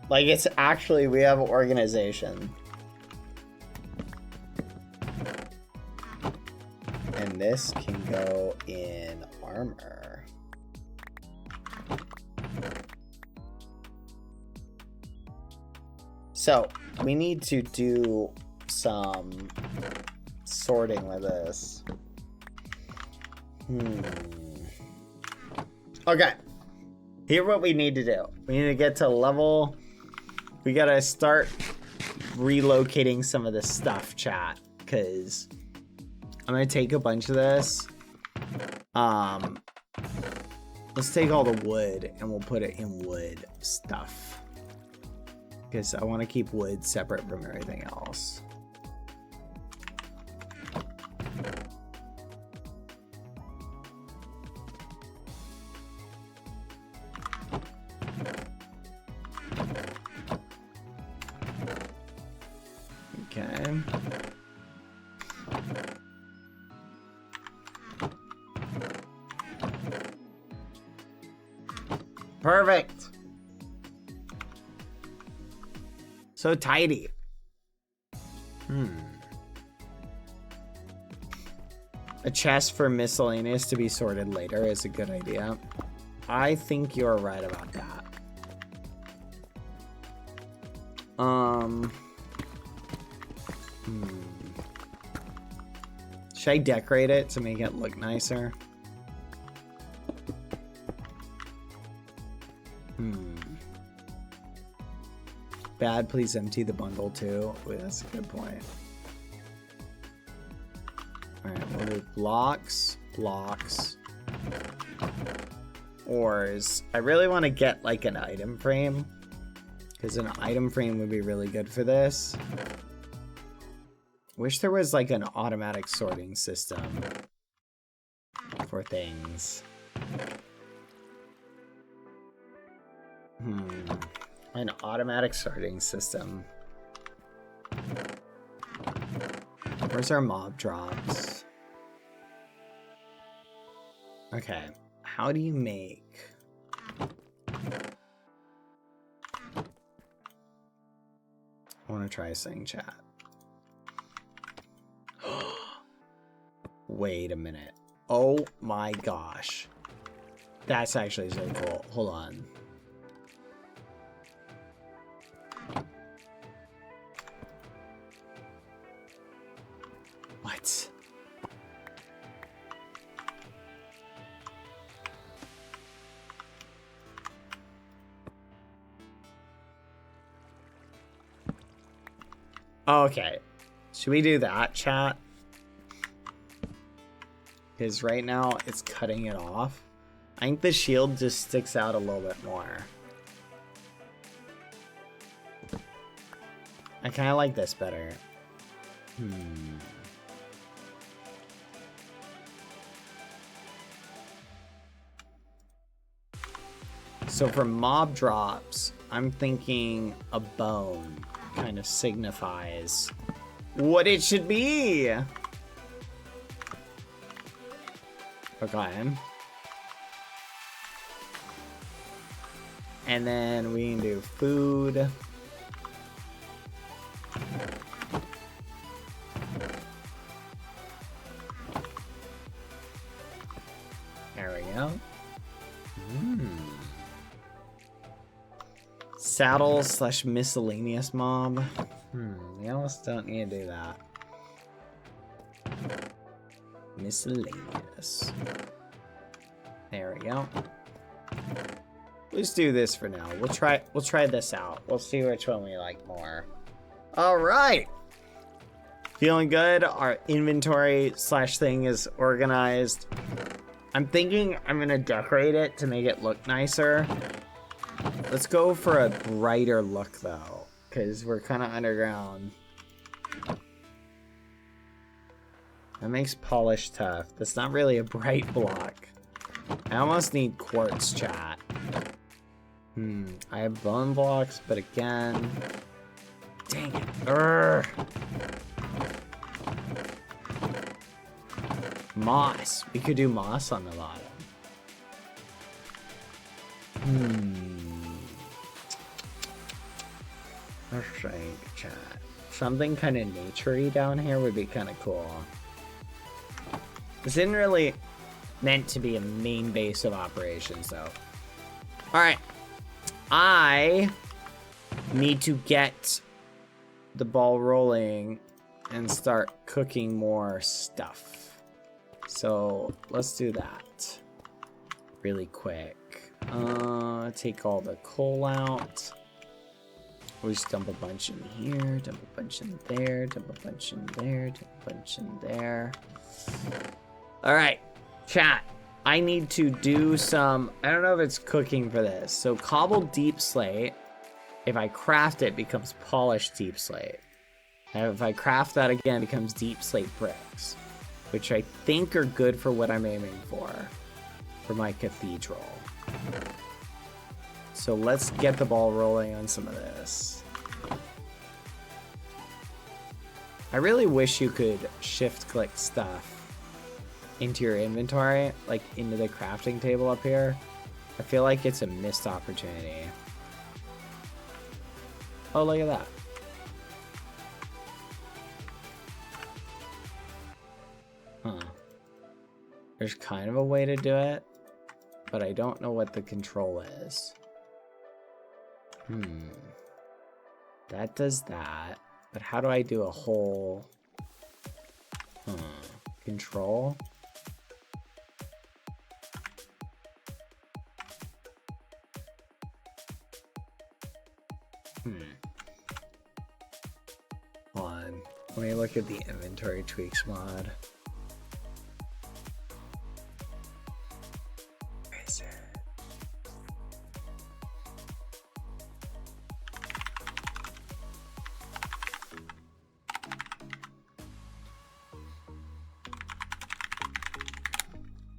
Like, it's actually, we have organization. And this can go in armor. So, we need to do some sorting with this. Okay. Here's what we need to do. We need to get to level. We gotta start relocating some of this stuff, chat. Because I'm gonna take a bunch of this. Let's take all the wood and we'll put it in wood stuff. because I want to keep wood separate from everything else. Okay. Perfect. So tidy. A chest for miscellaneous to be sorted later is a good idea. I think you're right about that. Should I decorate it to make it look nicer? Bad, please empty the bundle too. Wait, that's a good point. Alright, we'll do blocks, blocks, ores. I really want to get like an item frame, because an item frame would be really good for this. Wish there was like an automatic sorting system for things. An automatic sorting system. Where's our mob drops? Okay, how do you make... I want to try saying chat. Wait a minute. Oh my gosh. That's actually so cool. Hold on. What? Okay. Should we do that, chat? Because right now it's cutting it off. I think the shield just sticks out a little bit more. I kind of like this better. So for mob drops, I'm thinking a bone kind of signifies what it should be. Okay. And then we can do food. There we go. Saddle / miscellaneous mob. We almost don't need to do that. Miscellaneous. There we go. Let's do this for now. We'll try this out. We'll see which one we like more. All right. Feeling good. Our inventory / thing is organized. I'm thinking I'm gonna decorate it to make it look nicer. Let's go for a brighter look though, because we're kind of underground. That makes polish tough. That's not really a bright block. I almost need quartz, chat. I have bone blocks, but again... Dang it. Urgh. Moss. We could do moss on the bottom. Let's think, chat. Something kind of naturey down here would be kind of cool. This isn't really meant to be a main base of operations, though. Alright. I need to get the ball rolling and start cooking more stuff. So let's do that really quick. Take all the coal out. We'll just dump a bunch in here, dump a bunch in there, dump a bunch in there, dump a bunch in there. Alright, chat. I need to do some... I don't know if it's cooking for this. So cobble deep slate. If I craft it, it becomes polished deep slate. And if I craft that again, it becomes deep slate bricks, which I think are good for what I'm aiming for my cathedral. So let's get the ball rolling on some of this. I really wish you could shift click stuff into your inventory, like into the crafting table up here. I feel like it's a missed opportunity. Oh, look at that. Huh. There's kind of a way to do it, but I don't know what the control is. That does that, but how do I do a whole... Control? Hold on. Let me look at the inventory tweaks mod. Where is it?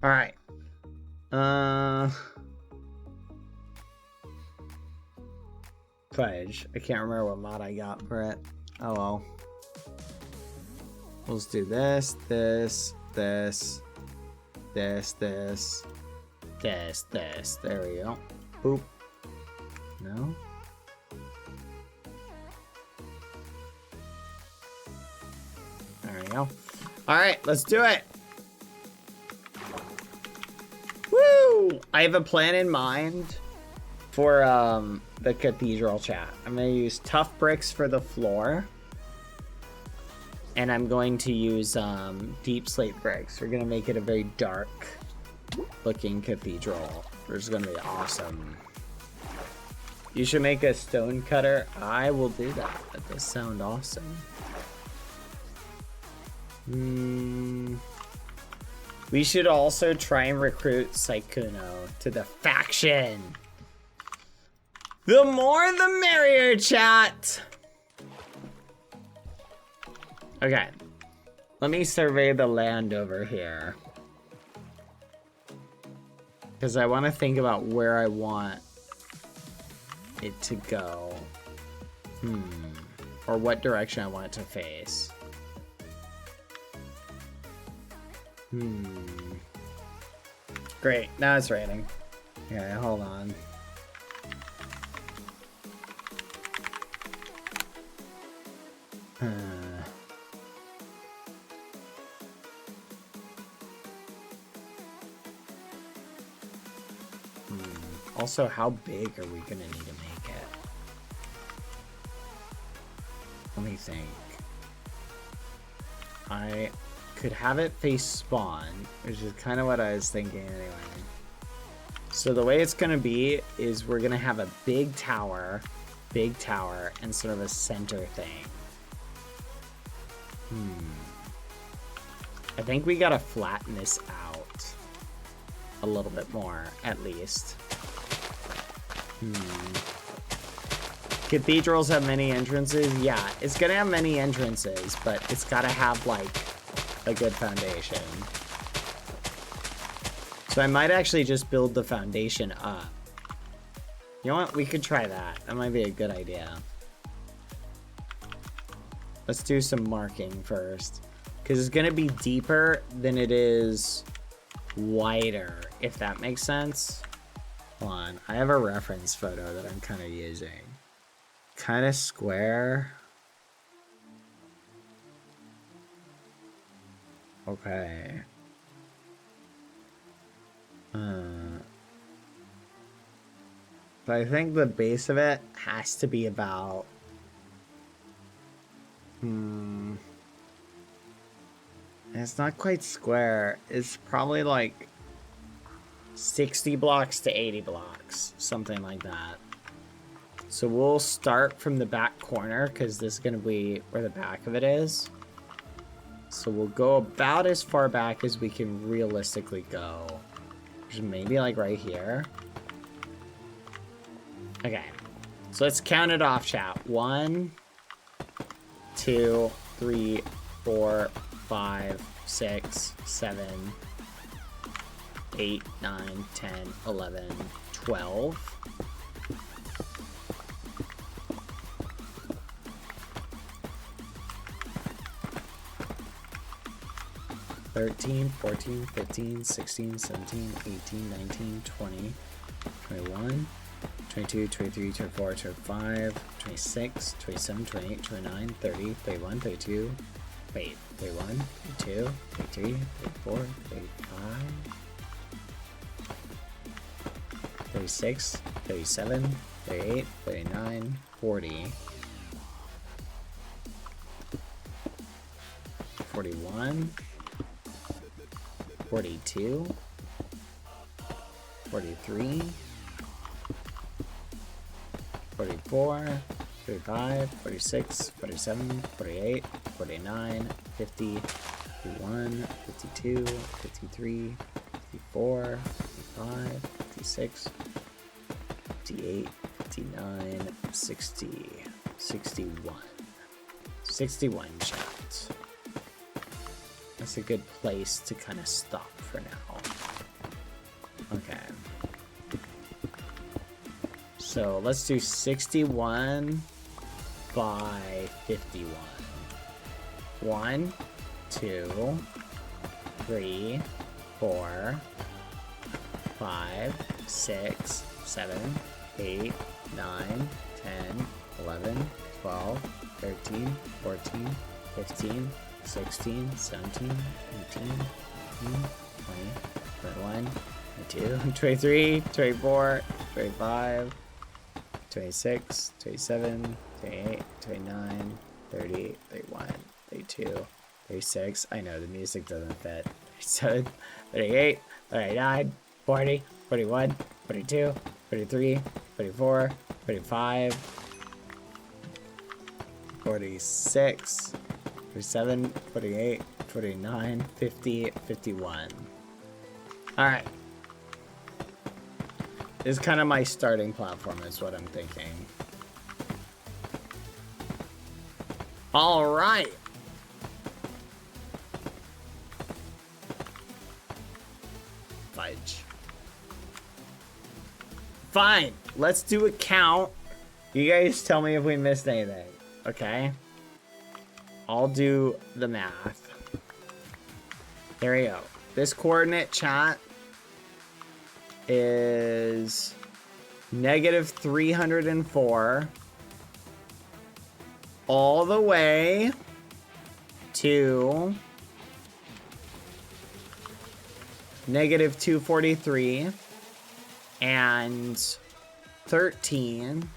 All right. Fudge. I can't remember what mod I got for it. Oh well. Let's do this, this, this, this, this, this, this. There we go. Boop. No. There we go. All right, let's do it. Woo! I have a plan in mind for the cathedral chat. I'm gonna use tough bricks for the floor, and I'm going to use deep slate bricks. We're gonna make it a very dark looking cathedral, which is gonna be awesome. You should make a stone cutter. I will do that. That does sound awesome. We should also try and recruit Saikuno to the faction. The more the merrier, chat. Okay. Let me survey the land over here, because I want to think about where I want it to go. Or what direction I want it to face. Great, now it's raining. Okay, hold on. Also, how big are we gonna need to make it? Let me think. I could have it face spawn, which is kind of what I was thinking anyway. So the way it's gonna be is we're gonna have a big tower, and sort of a center thing. I think we gotta flatten this out a little bit more, at least. Cathedrals have many entrances? Yeah, it's gonna have many entrances, but it's gotta have, like, a good foundation. So I might actually just build the foundation up. You know what? We could try that. That might be a good idea. Let's do some marking first, because it's gonna be deeper than it is wider, if that makes sense. Hold on, I have a reference photo that I'm kind of using. Kind of square. Okay. But I think the base of it has to be about... It's not quite square. It's probably like 60 blocks to 80 blocks. Something like that. So we'll start from the back corner, because this is going to be where the back of it is. So we'll go about as far back as we can realistically go. Which is maybe like right here. Okay. So let's count it off, chat. 1, 2, 3, 4, 5, 6, 7, 8, 9, 10, 11, 12. 13, 14, 15, 16, 17, 18, 19, 20, 21, 22, 23, 24, 25, 26, 27, 28, 29, 30, 31, 32, wait, 31, 32, 33, 34, 35, 36, 37, 38, 39, 40, 41, 42, 43, 44, 45, 46, 47, 48, 49, 50, 51, 52, 53, 54, 55, 56, 58, 59, 60, 61. 61 shots. That's a good place to kind of stop for now. Okay. So let's do 61 by 51. 1, 2, 3, 4, 5, 6, 7, 8, 9, 10, 11, 12, 13, 14, 15, 16, 17, 18, 19, 20, 21, 22, 23, 24, 25, 26, 27, 28, 29, 30, 31, 32, 36. I know the music doesn't fit. 37, 38, 39, 40, 41, 42, 43, 44, 45, 46, 47, 48, 49, 50, 51. Alright. This is kind of my starting platform is what I'm thinking. Alright. Fudge. Fine. Let's do a count. You guys tell me if we missed anything. Okay? I'll do the math. There we go. This coordinate, chat, is -304 all the way to -243 and 13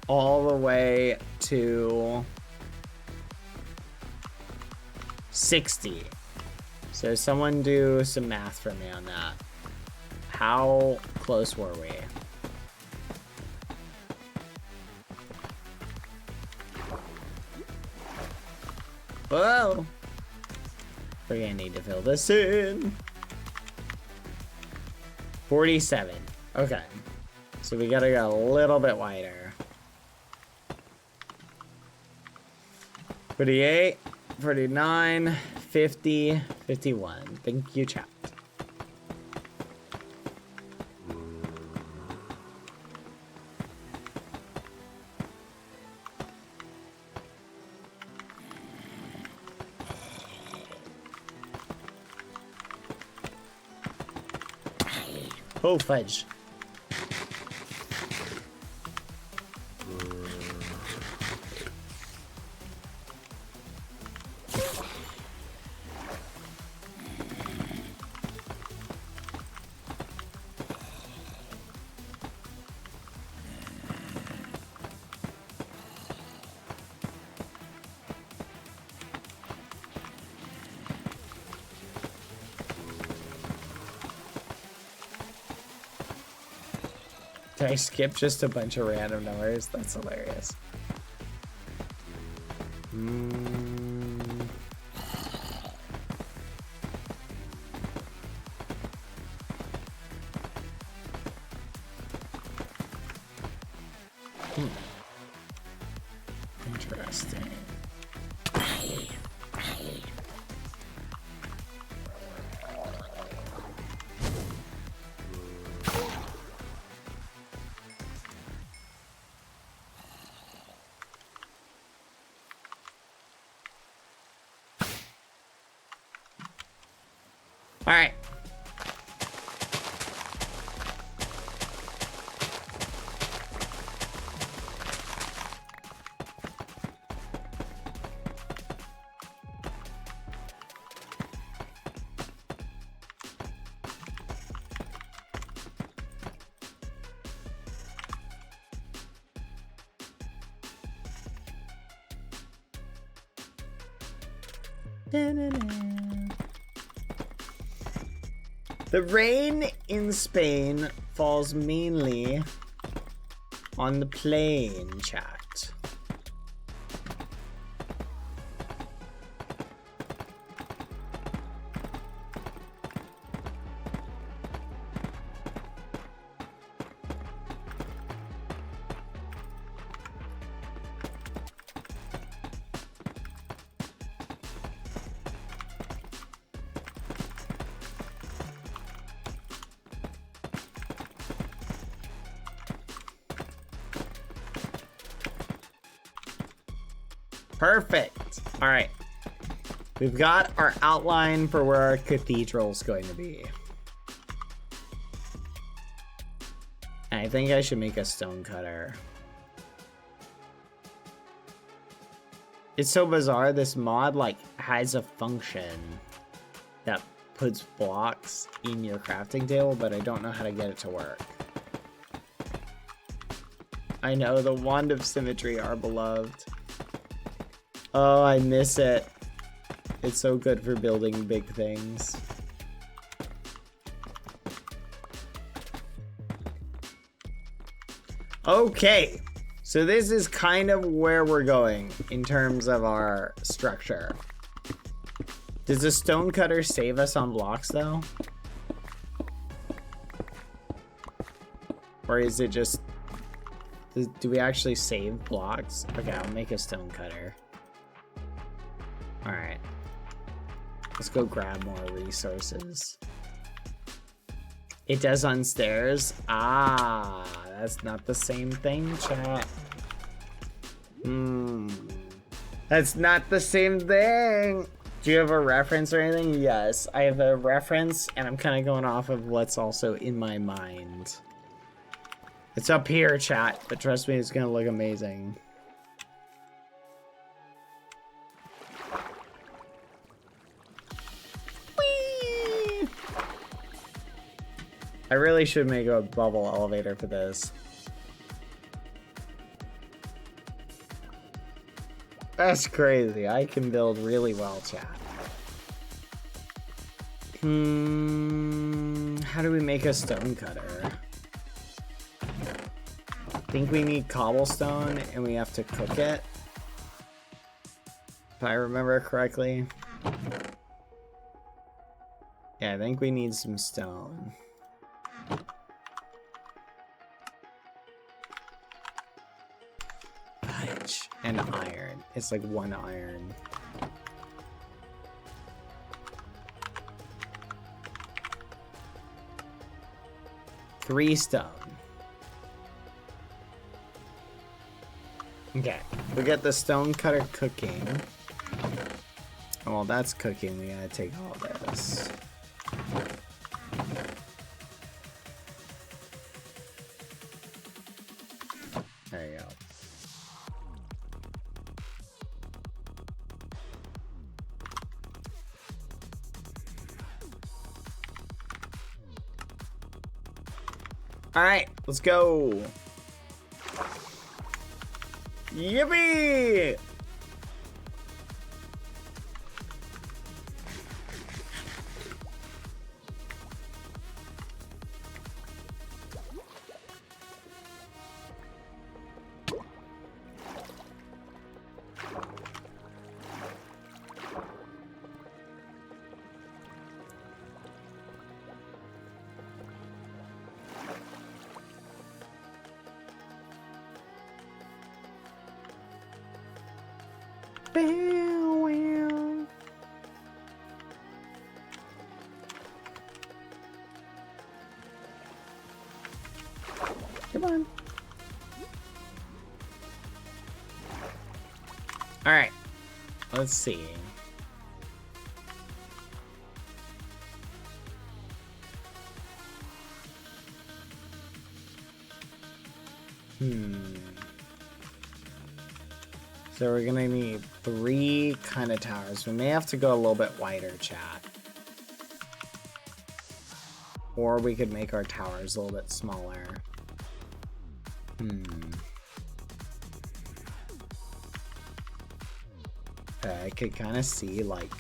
all the way to 60. So someone do some math for me on that. How close were we? Whoa! We're gonna need to fill this in. 47. Okay. So we gotta go a little bit wider. 48, 49, 50, 51. Thank you, chat. Oh, fudge. Did I skip just a bunch of random numbers? That's hilarious. All right. The rain in Spain falls mainly on the plain, chat. Perfect. All right. We've got our outline for where our cathedral's going to be. And I think I should make a stone cutter. It's so bizarre. This mod like has a function that puts blocks in your crafting table, but I don't know how to get it to work. I know, the wand of symmetry, our beloved. Oh, I miss it. It's so good for building big things. Okay, so this is kind of where we're going in terms of our structure. Does the stone cutter save us on blocks though? Or is it just... Do we actually save blocks? Okay, I'll make a stone cutter. Alright. Let's go grab more resources. It does on stairs? Ah, that's not the same thing, chat. That's not the same thing. Do you have a reference or anything? Yes, I have a reference, and I'm kind of going off of what's also in my mind. It's up here, chat, but trust me, it's gonna look amazing. Whee! I really should make a bubble elevator for this. That's crazy. I can build really well, chat. How do we make a stone cutter? I think we need cobblestone and we have to cook it. If I remember correctly. Yeah, I think we need some stone. Fudge. And iron. It's like 1 iron. Three stone. Okay, we got the stone cutter cooking. Oh, well, that's cooking. We gotta take all this. There you go. All right, let's go. Yippee! Come on. All right. Let's see. So we're gonna need 3 kind of towers. We may have to go a little bit wider, chat. Or we could make our towers a little bit smaller. Okay, I could kind of see like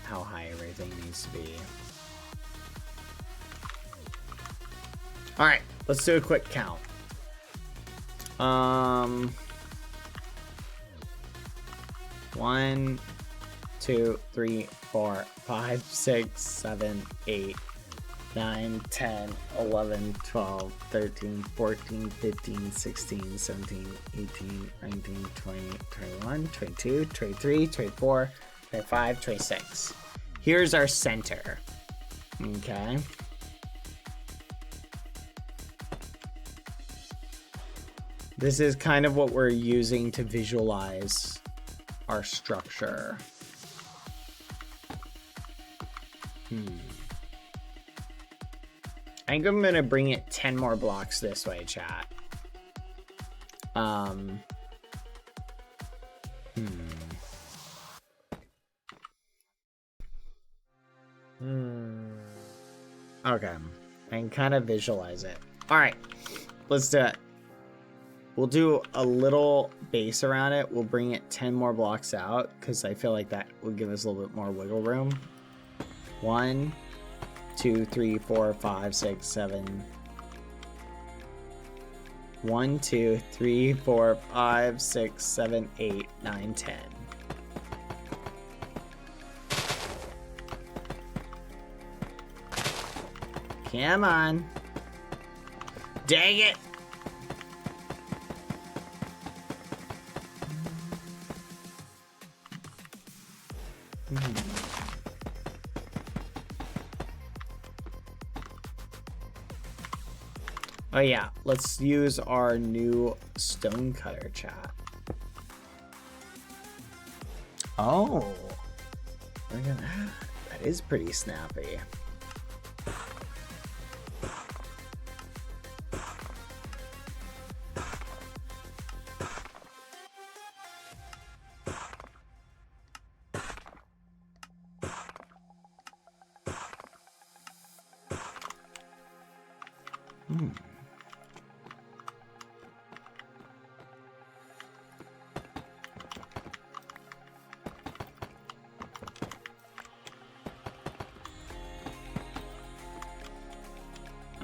how high everything needs to be. All right, let's do a quick count. 1, 2, 3, 4, 5, 6, 7, 8, 9, 10, 11, 12, 13, 14, 15, 16, 17, 18, 19, 20, 21, 22, 23, 24, 25, 26. Here's our center. Okay. This is kind of what we're using to visualize our structure. I think I'm gonna bring it 10 more blocks this way, chat. Okay, I can kind of visualize it. All right, let's do it. We'll do a little base around it. We'll bring it 10 more blocks out because I feel like that will give us a little bit more wiggle room. 1, 2, 3, 4, 5, 6, 7. 1, 2, 3, 4, 5, 6, 7, 8, 9, 10. Come on. Dang it. Oh yeah, let's use our new stone cutter, chat. Oh, look at that. That is pretty snappy.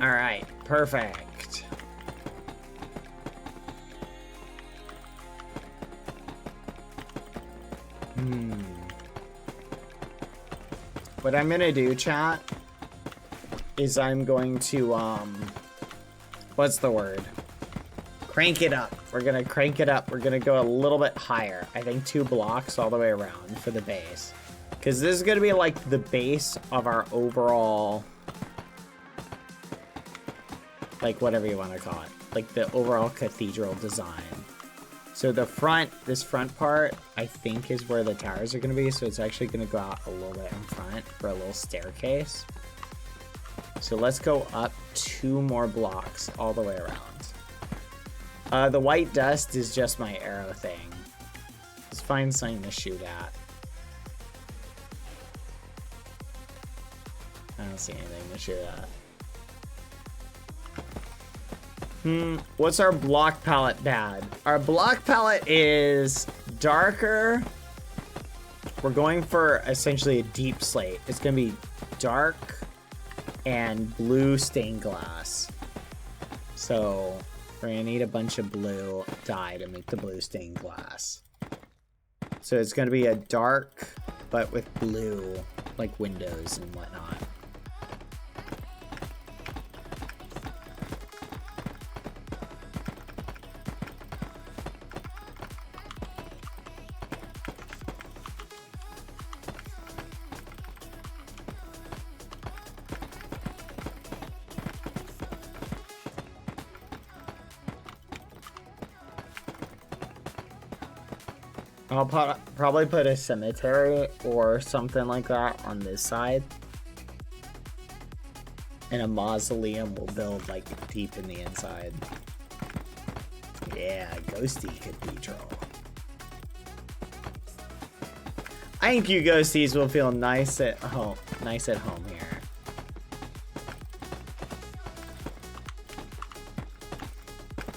All right, perfect. What I'm gonna do, chat, is I'm going to, what's the word? Crank it up. We're gonna crank it up. We're gonna go a little bit higher. I think 2 blocks all the way around for the base. Because this is gonna be like the base of our overall, like whatever you want to call it, like the overall cathedral design. So the front, this front part, I think is where the towers are going to be. So it's actually going to go out a little bit in front for a little staircase. So let's go up 2 more blocks all the way around. The white dust is just my arrow thing. Let's find something to shoot at. I don't see anything to shoot at. What's our block palette bad? Our block palette is darker. We're going for essentially a deep slate. It's gonna be dark and blue stained glass. So we're gonna need a bunch of blue dye to make the blue stained glass. So it's gonna be a dark, but with blue, like windows and whatnot. I'll probably put a cemetery or something like that on this side. And a mausoleum will build like deep in the inside. Yeah, Ghosty Cathedral. I think you ghosties will feel nice at home here.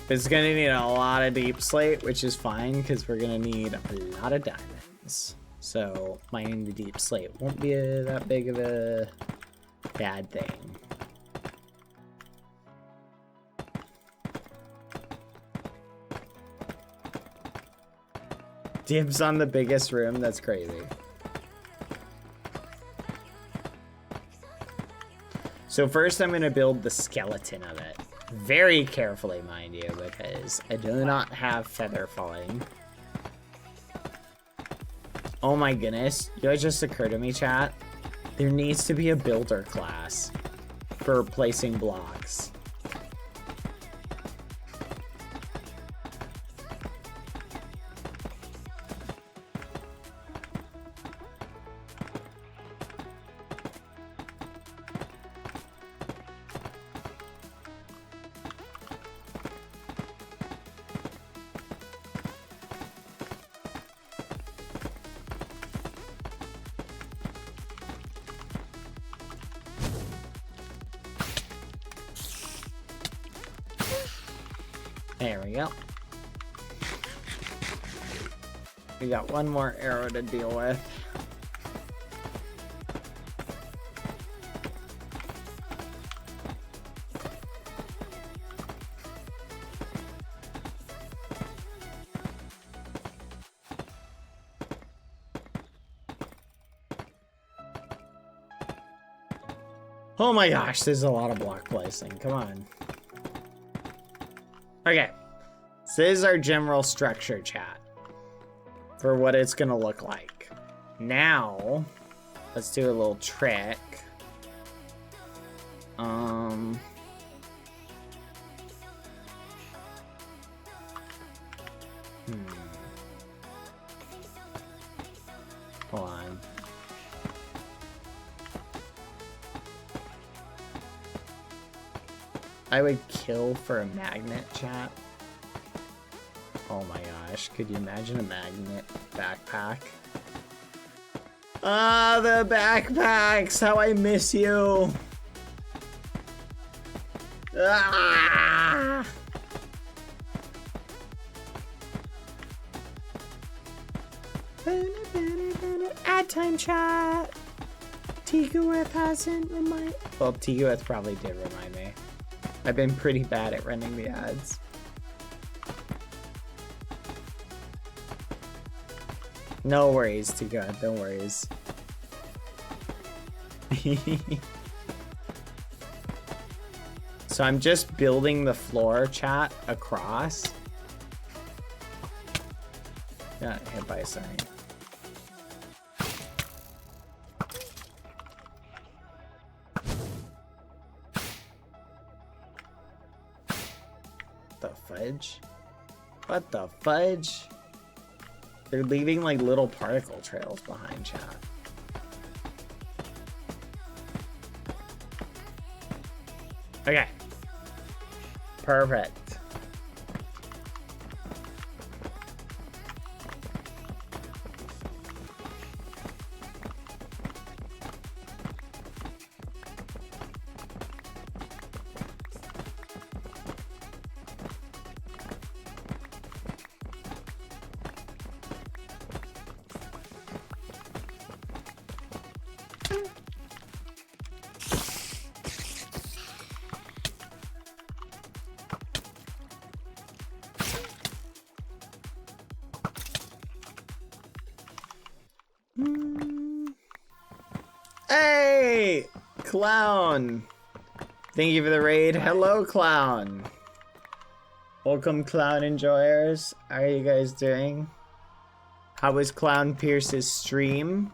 It's gonna need a lot of deep slate, which is fine because we're gonna need a lot of diamonds. So mining the deep slate won't be that big of a bad thing. Dibs on the biggest room, that's crazy. So first I'm gonna build the skeleton of it. Very carefully, mind you, because I do not have feather falling. Oh my goodness, you know what just occurred to me, chat? There needs to be a builder class for placing blocks. There we go. We got one more arrow to deal with. Oh my gosh, there's a lot of block placing. Come on. Okay, so this is our general structure, chat, for what it's gonna look like. Now, let's do a little trick. Hold on. I would kill for a magnet, chat. Oh my gosh, could you imagine a magnet backpack? Ah, the backpacks! How I miss you! Ah! Ad time, chat! Tigaweth hasn't reminded. Well, Tigaweth probably did remind me. I've been pretty bad at running the ads. No worries, too good. No worries. So I'm just building the floor, chat, across. Got hit by something. The fudge? What the fudge? They're leaving like little particle trails behind, chat. Okay. Perfect. Hey, Clown. Thank you for the raid. Hello, Clown. Welcome, Clown enjoyers. How are you guys doing? How was Clown Pierce's stream?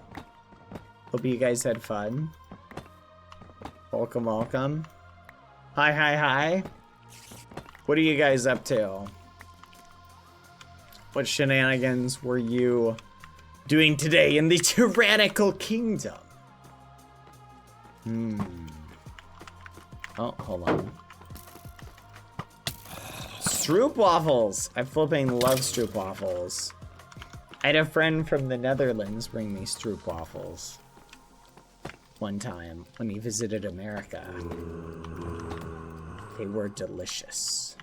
Hope you guys had fun. Welcome, welcome. Hi, hi, hi. What are you guys up to? What shenanigans were you doing today in the tyrannical kingdom? Oh, hold on. Stroop waffles. I flipping love stroop waffles. I had a friend from the Netherlands bring me stroop waffles one time when he visited America. They were delicious.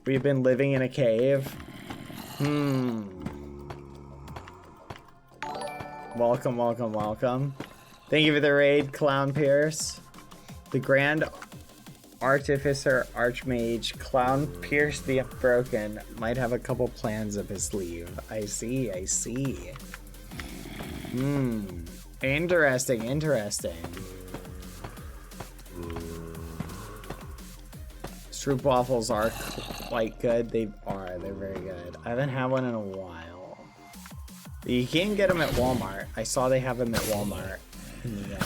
We've been living in a cave. Welcome, welcome, welcome. Thank you for the raid, Clown Pierce. The Grand Artificer Archmage Clown Pierce the Unbroken might have a couple plans up his sleeve. I see, I see. Interesting, interesting. Stroop waffles are quite good. They're very good. I haven't had one in a while. You can get them at Walmart. I saw they have them at Walmart. In the,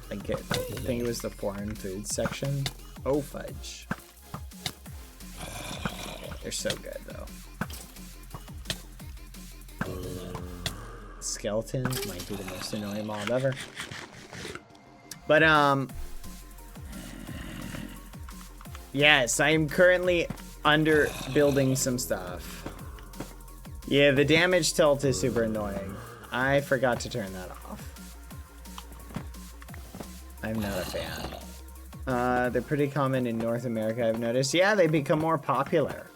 I think it was the foreign food section. Oh, fudge. They're so good, though. Skeletons might be the most annoying mob ever. But, yes, I'm currently under building some stuff. Yeah, the damage tilt is super annoying. I forgot to turn that off. I'm not a fan. They're pretty common in North America, I've noticed. Yeah, they become more popular.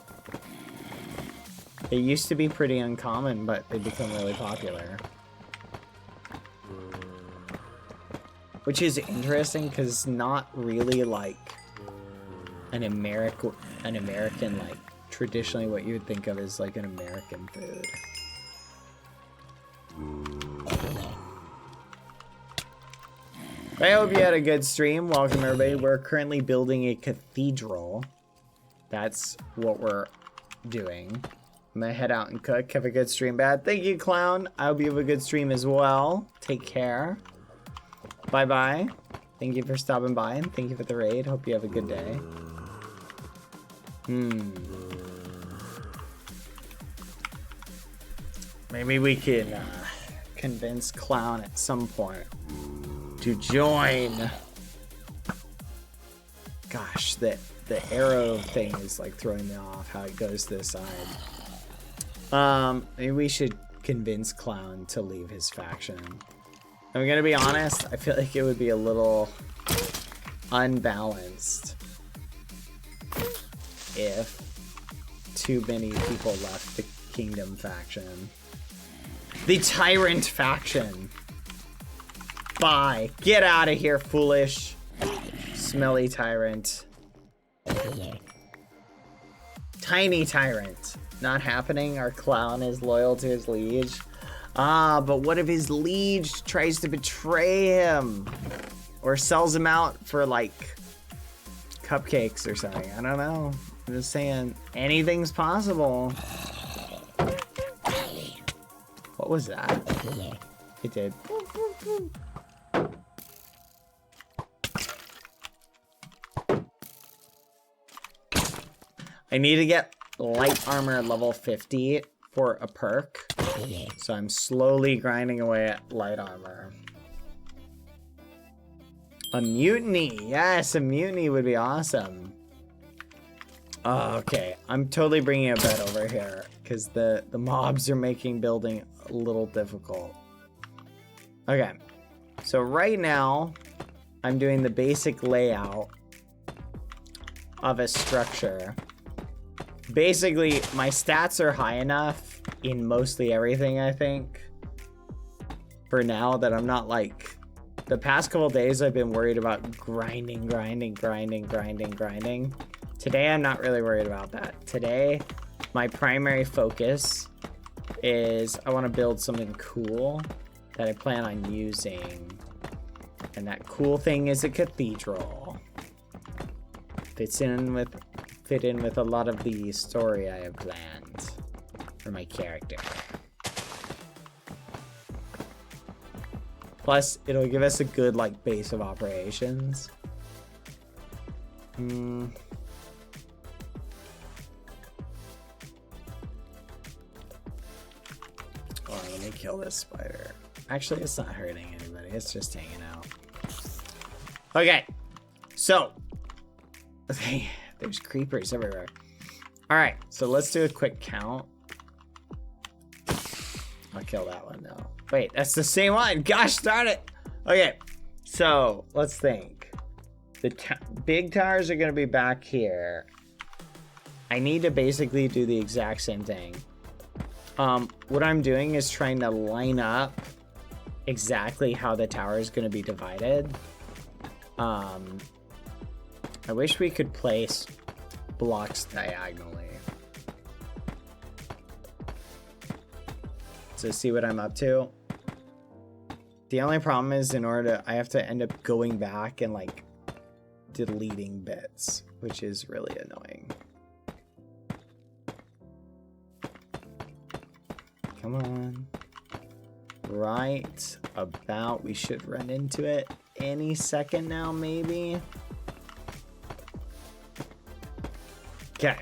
They used to be pretty uncommon, but they become really popular. Which is interesting, because it's not really like an American, like, traditionally what you would think of as like an American food. I hope you had a good stream. Welcome, everybody. We're currently building a cathedral. That's what we're doing. I'm gonna head out and cook. Have a good stream, Bad. Thank you, Clown. I hope you have a good stream as well. Take care. Bye-bye. Thank you for stopping by, and thank you for the raid. Hope you have a good day. Maybe we can convince Clown at some point to join. Gosh, the arrow thing is like throwing me off, how it goes to the side. Maybe we should convince Clown to leave his faction. I'm gonna be honest, I feel like it would be a little unbalanced if too many people left the Kingdom faction. The Tyrant faction. Bye. Get out of here, foolish, smelly Tyrant. Tiny Tyrant. Not happening. Our Clown is loyal to his liege. Ah, but what if his liege tries to betray him? Or sells him out for, like, cupcakes or something? I don't know. I'm just saying, anything's possible. What was that? It did. I need to get light armor level 50 for a perk. So I'm slowly grinding away at light armor. A mutiny. Yes, a mutiny would be awesome. Oh, okay, I'm totally bringing a bed over here because the mobs are making building a little difficult. Okay, so right now I'm doing the basic layout of a structure. Basically, my stats are high enough in mostly everything, I think, for now, that I'm not like... The past couple days I've been worried about grinding. Today I'm not really worried about that. Today, my primary focus is I want to build something cool that I plan on using. And that cool thing is a cathedral. Fit in with a lot of the story I have planned for my character. Plus, it'll give us a good, like, base of operations. Hold on, let me kill this spider. Actually, it's not hurting anybody. It's just hanging out. Okay, so There's creepers everywhere. All right, so let's do a quick count. I'll kill that one though. Wait, that's the same one. Gosh darn it. Okay, so let's think. The big towers are gonna be back here. I need to basically do the exact same thing. What I'm doing is trying to line up exactly how the tower is gonna be divided. I wish we could place blocks diagonally. So see what I'm up to. The only problem is I have to end up going back and like deleting bits, which is really annoying. Come on. Right about, we should run into it any second now, maybe. Okay.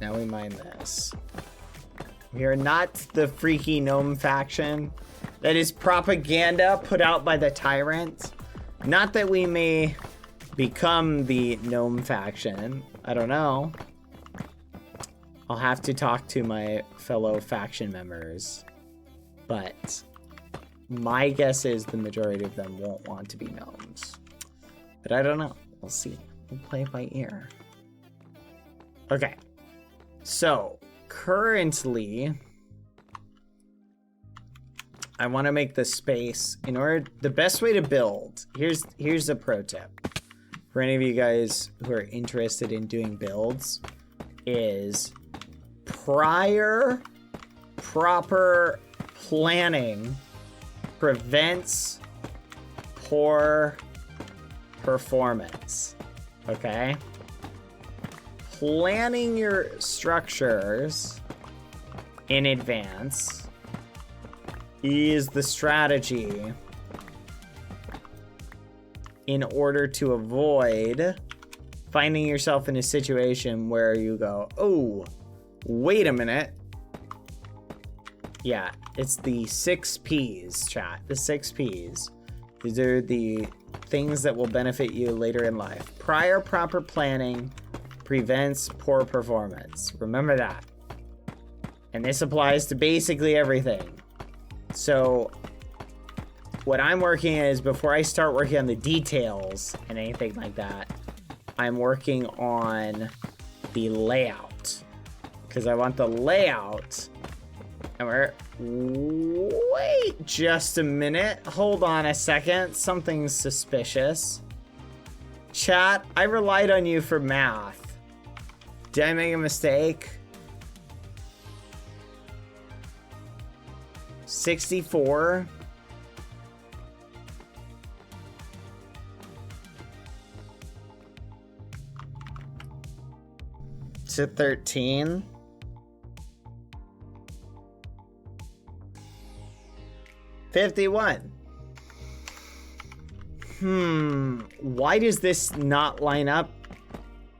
Now we mine this. We are not the freaky gnome faction. That is propaganda put out by the Tyrant. Not that we may become the gnome faction. I don't know. I'll have to talk to my fellow faction members. But my guess is the majority of them won't want to be gnomes. But I don't know. We'll see. We'll play it by ear. Okay. So, currently, I want to make the space in order. The best way to build. Here's a pro tip for any of you guys who are interested in doing builds. Is prior proper planning prevents poor performance. Okay? Planning your structures in advance is the strategy in order to avoid finding yourself in a situation where you go, oh, wait a minute. Yeah, it's the 6 P's, chat. The 6 P's. These are the things that will benefit you later in life. Prior proper planning prevents poor performance. Remember that. And this applies to basically everything. So what I'm working on is before I start working on the details and anything like that, I'm working on the layout. Because I want the layout. And wait just a minute. Hold on a second. Something's suspicious. Chat, I relied on you for math. Did I make a mistake? 64. To 13. $51. Why does this not line up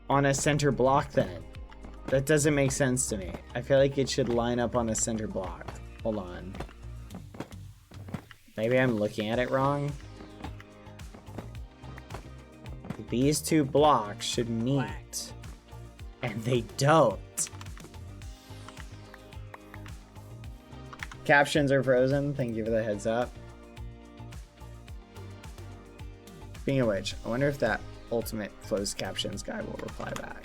on a center block then? That doesn't make sense to me. I feel like it should line up on a center block. Hold on. Maybe I'm looking at it wrong. These two blocks should meet. And they don't. Captions are frozen. Thank you for the heads up. Speaking of which, I wonder if that ultimate closed captions guy will reply back.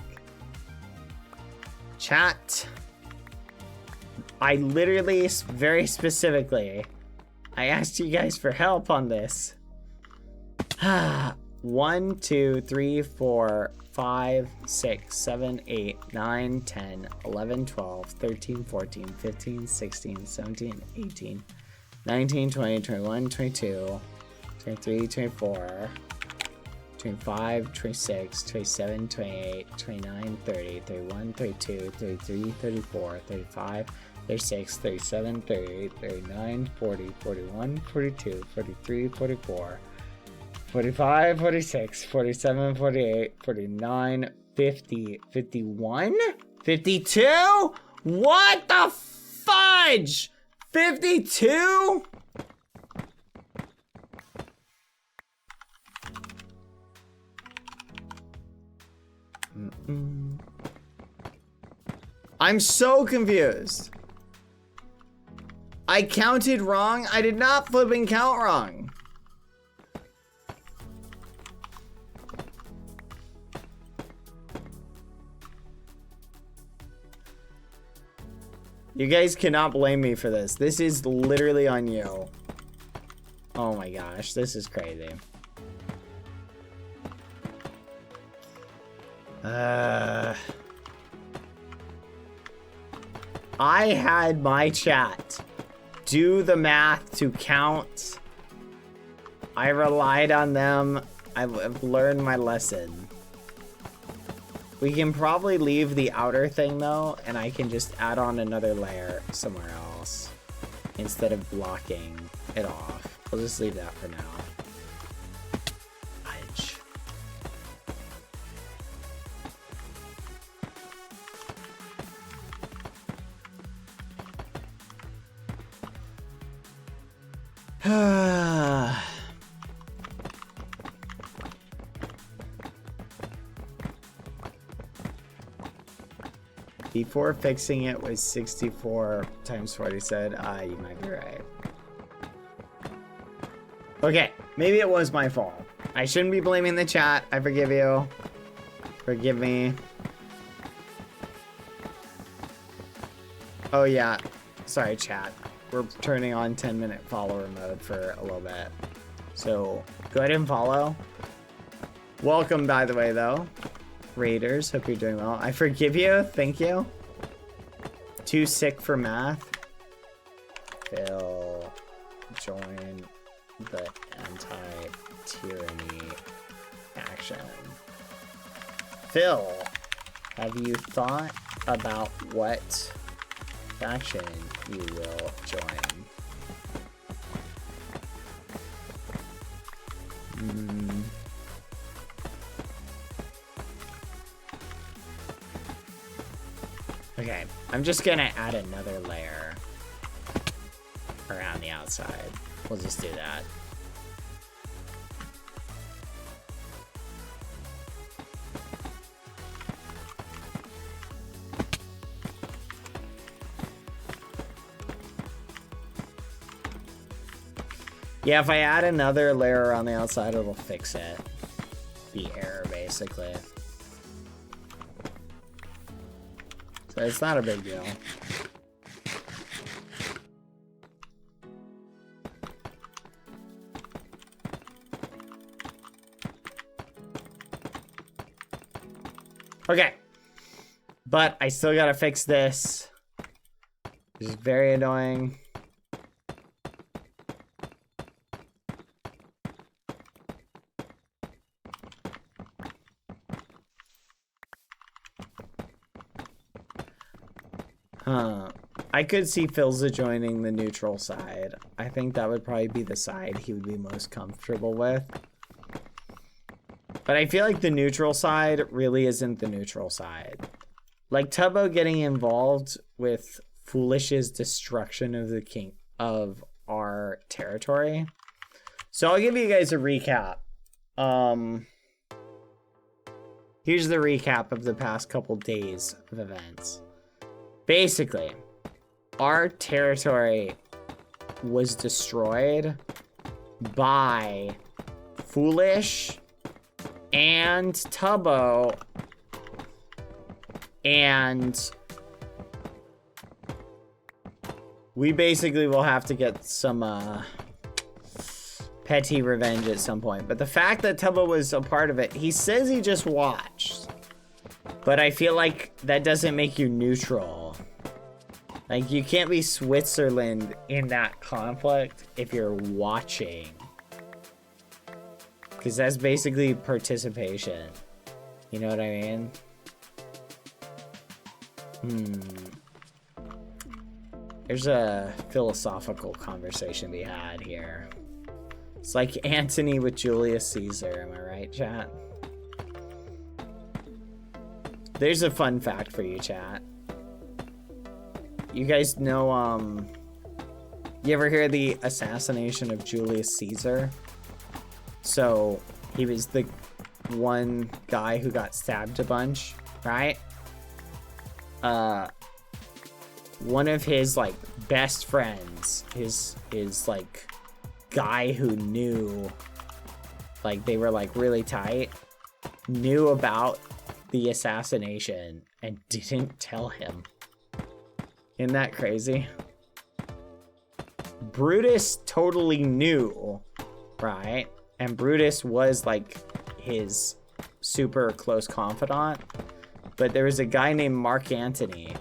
Chat. I literally, very specifically, I asked you guys for help on this. 1, 2, 3, 4, 5, 6, 7, 8, 9, 10, 11, 12, 13, 14, 15, 16, 17, 18, 19, 20, 21, 22, 23, 24, 25, 26, 27, 28, 29, 30, 31, 32, 33, 34, 35, 36, 37, 38, 39, 40, 41, 42, 43, 44, 45, 46, 47, 48, 49, 50, 51, 52? What the fudge? 52? I'm so confused. I counted wrong. I did not flipping count wrong. You guys cannot blame me for this. This is literally on you. Oh my gosh, this is crazy. I had my chat do the math to count. I relied on them. I've learned my lesson. We can probably leave the outer thing though, and I can just add on another layer somewhere else instead of blocking it off. We'll just leave that for now. Fudge. Before fixing it was 64 times 40 said, you might be right. Okay, maybe it was my fault. I shouldn't be blaming the chat. I forgive you. Forgive me. Oh yeah, sorry chat. We're turning on 10-minute follower mode for a little bit. So go ahead and follow. Welcome, by the way, though. Raiders, hope you're doing well. I forgive you, thank you. Too sick for math. Phil, join the anti-tyranny action. Phil, have you thought about what faction you will join? Okay, I'm just gonna add another layer around the outside. We'll just do that. Yeah, if I add another layer around the outside, it'll fix it. The error, basically. So it's not a big deal. Okay. But I still gotta fix this. This is very annoying. I could see Philza joining the neutral side. I think that would probably be the side he would be most comfortable with. But I feel like the neutral side really isn't the neutral side. Like Tubbo getting involved with Foolish's destruction of the king of our territory. So I'll give you guys a recap. Here's the recap of the past couple days of events. Basically, our territory was destroyed by Foolish and Tubbo, and we basically will have to get some petty revenge at some point. But the fact that Tubbo was a part of it, he says he just watched, but I feel like that doesn't make you neutral. Like, you can't be Switzerland in that conflict if you're watching. Because that's basically participation. You know what I mean? There's a philosophical conversation to be had here. It's like Antony with Julius Caesar, am I right, chat? There's a fun fact for you, chat. You guys know, you ever hear the assassination of Julius Caesar? So, he was the one guy who got stabbed a bunch right? One of his like best friends, his like guy who knew, like they were like really tight, knew about the assassination and didn't tell him. Isn't that crazy? Brutus totally knew, right? And Brutus was like his super close confidant. But there was a guy named Mark Antony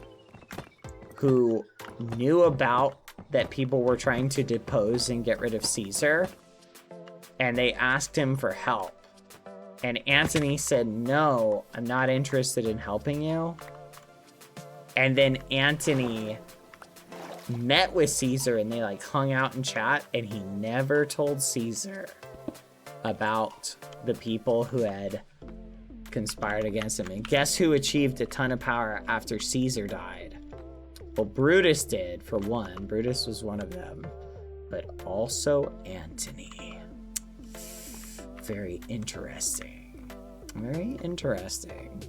who knew about that people were trying to depose and get rid of Caesar. And they asked him for help. And Antony said, no, I'm not interested in helping you. And then Antony met with Caesar and they like hung out and chat, and he never told Caesar about the people who had conspired against him. And guess who achieved a ton of power after Caesar died? Well, Brutus did, for one. Brutus was one of them, but also Antony. Very interesting. Very interesting.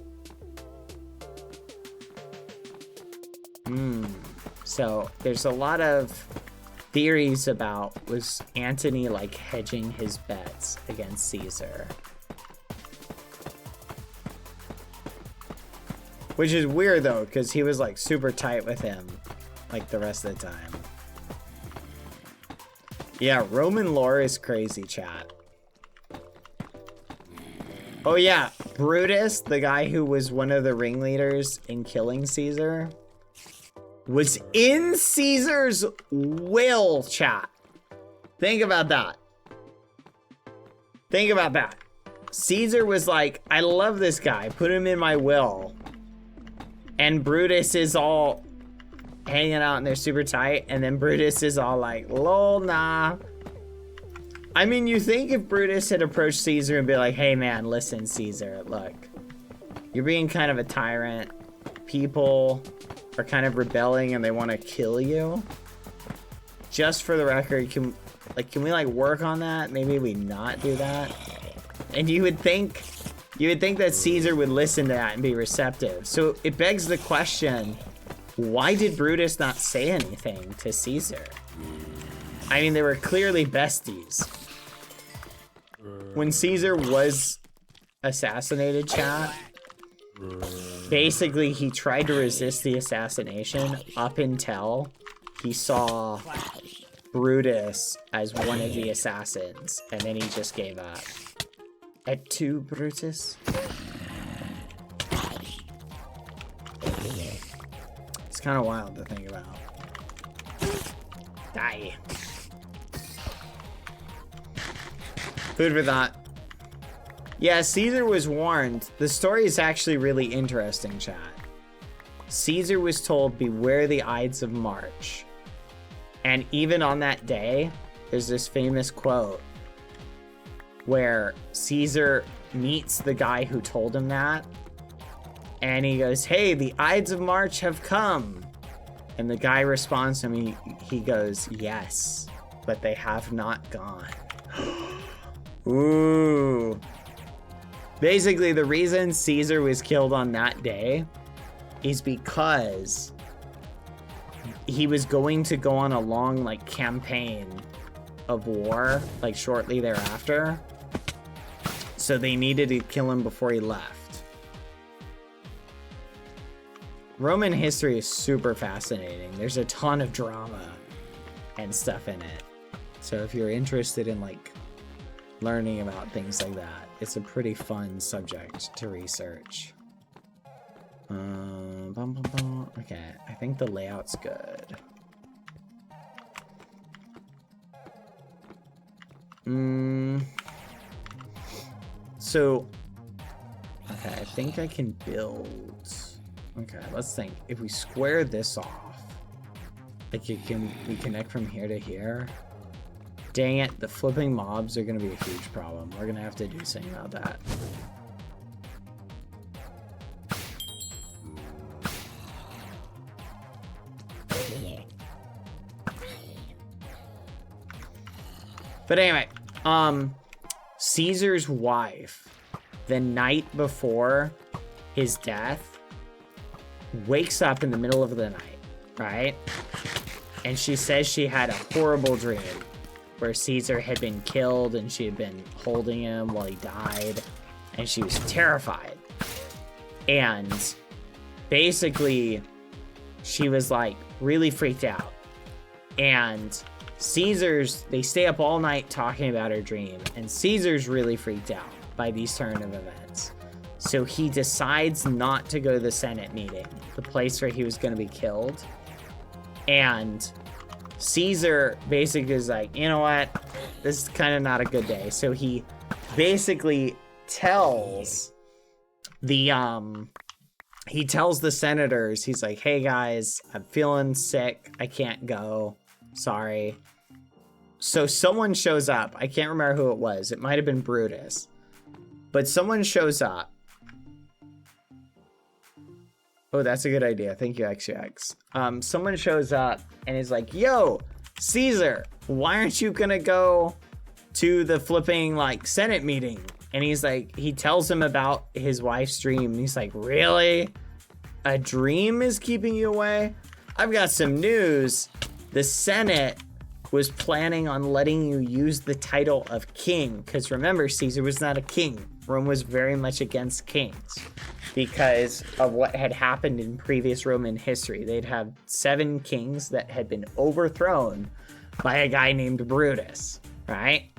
So there's a lot of theories about, was Antony like hedging his bets against Caesar? Which is weird though, because he was like super tight with him like the rest of the time. Yeah, Roman lore is crazy, chat. Oh yeah, Brutus, the guy who was one of the ringleaders in killing Caesar, was in Caesar's will, chat. Think about that. Think about that. Caesar was like, I love this guy, put him in my will. And Brutus is all hanging out and they're super tight. And then Brutus is all like, lol, nah. I mean, you think if Brutus had approached Caesar and be like, hey man, listen, Caesar, look, you're being kind of a tyrant. People are kind of rebelling and they want to kill you. Just for the record, can we like work on that? Maybe we not do that. And you would think that Caesar would listen to that and be receptive. So it begs the question, why did Brutus not say anything to Caesar? I mean, they were clearly besties. When Caesar was assassinated, chat, basically he tried to resist the assassination up until he saw Brutus as one of the assassins, and then he just gave up. Et tu, Brutus? It's kind of wild to think about. Die. Food for thought. Yeah, Caesar was warned. The story is actually really interesting, chat. Caesar was told, beware the Ides of March. And even on that day, there's this famous quote where Caesar meets the guy who told him that. And he goes, hey, the Ides of March have come. And the guy responds to him, he goes, yes, but they have not gone. Ooh. Basically, the reason Caesar was killed on that day is because he was going to go on a long, like, campaign of war, like, shortly thereafter. So they needed to kill him before he left. Roman history is super fascinating. There's a ton of drama and stuff in it. So if you're interested in, like, learning about things like that, it's a pretty fun subject to research. Okay, I think the layout's good. So, okay, I think I can build. Okay, let's think. If we square this off, like we connect from here to here. Dang it, the flipping mobs are gonna be a huge problem. We're gonna have to do something about that. But anyway, Caesar's wife, the night before his death, wakes up in the middle of the night, right? And she says she had a horrible dream where Caesar had been killed and she had been holding him while he died, and she was terrified. And basically, she was like really freaked out. And they stay up all night talking about her dream, and Caesar's really freaked out by these turn of events. So he decides not to go to the Senate meeting, the place where he was going to be killed. And Caesar basically is like, you know what? This is kind of not a good day. So he basically tells the senators, he's like, hey guys, I'm feeling sick. I can't go. Sorry. So someone shows up. I can't remember who it was. It might have been Brutus. But someone shows up. Oh, that's a good idea. Thank you, XUX. Someone shows up and is like, yo, Caesar, why aren't you gonna go to the flipping, like, Senate meeting? And he's like, he tells him about his wife's dream. And he's like, really? A dream is keeping you away? I've got some news. The Senate was planning on letting you use the title of king. Because remember, Caesar was not a king. Rome was very much against kings because of what had happened in previous Roman history. They'd have 7 kings that had been overthrown by a guy named Brutus, right?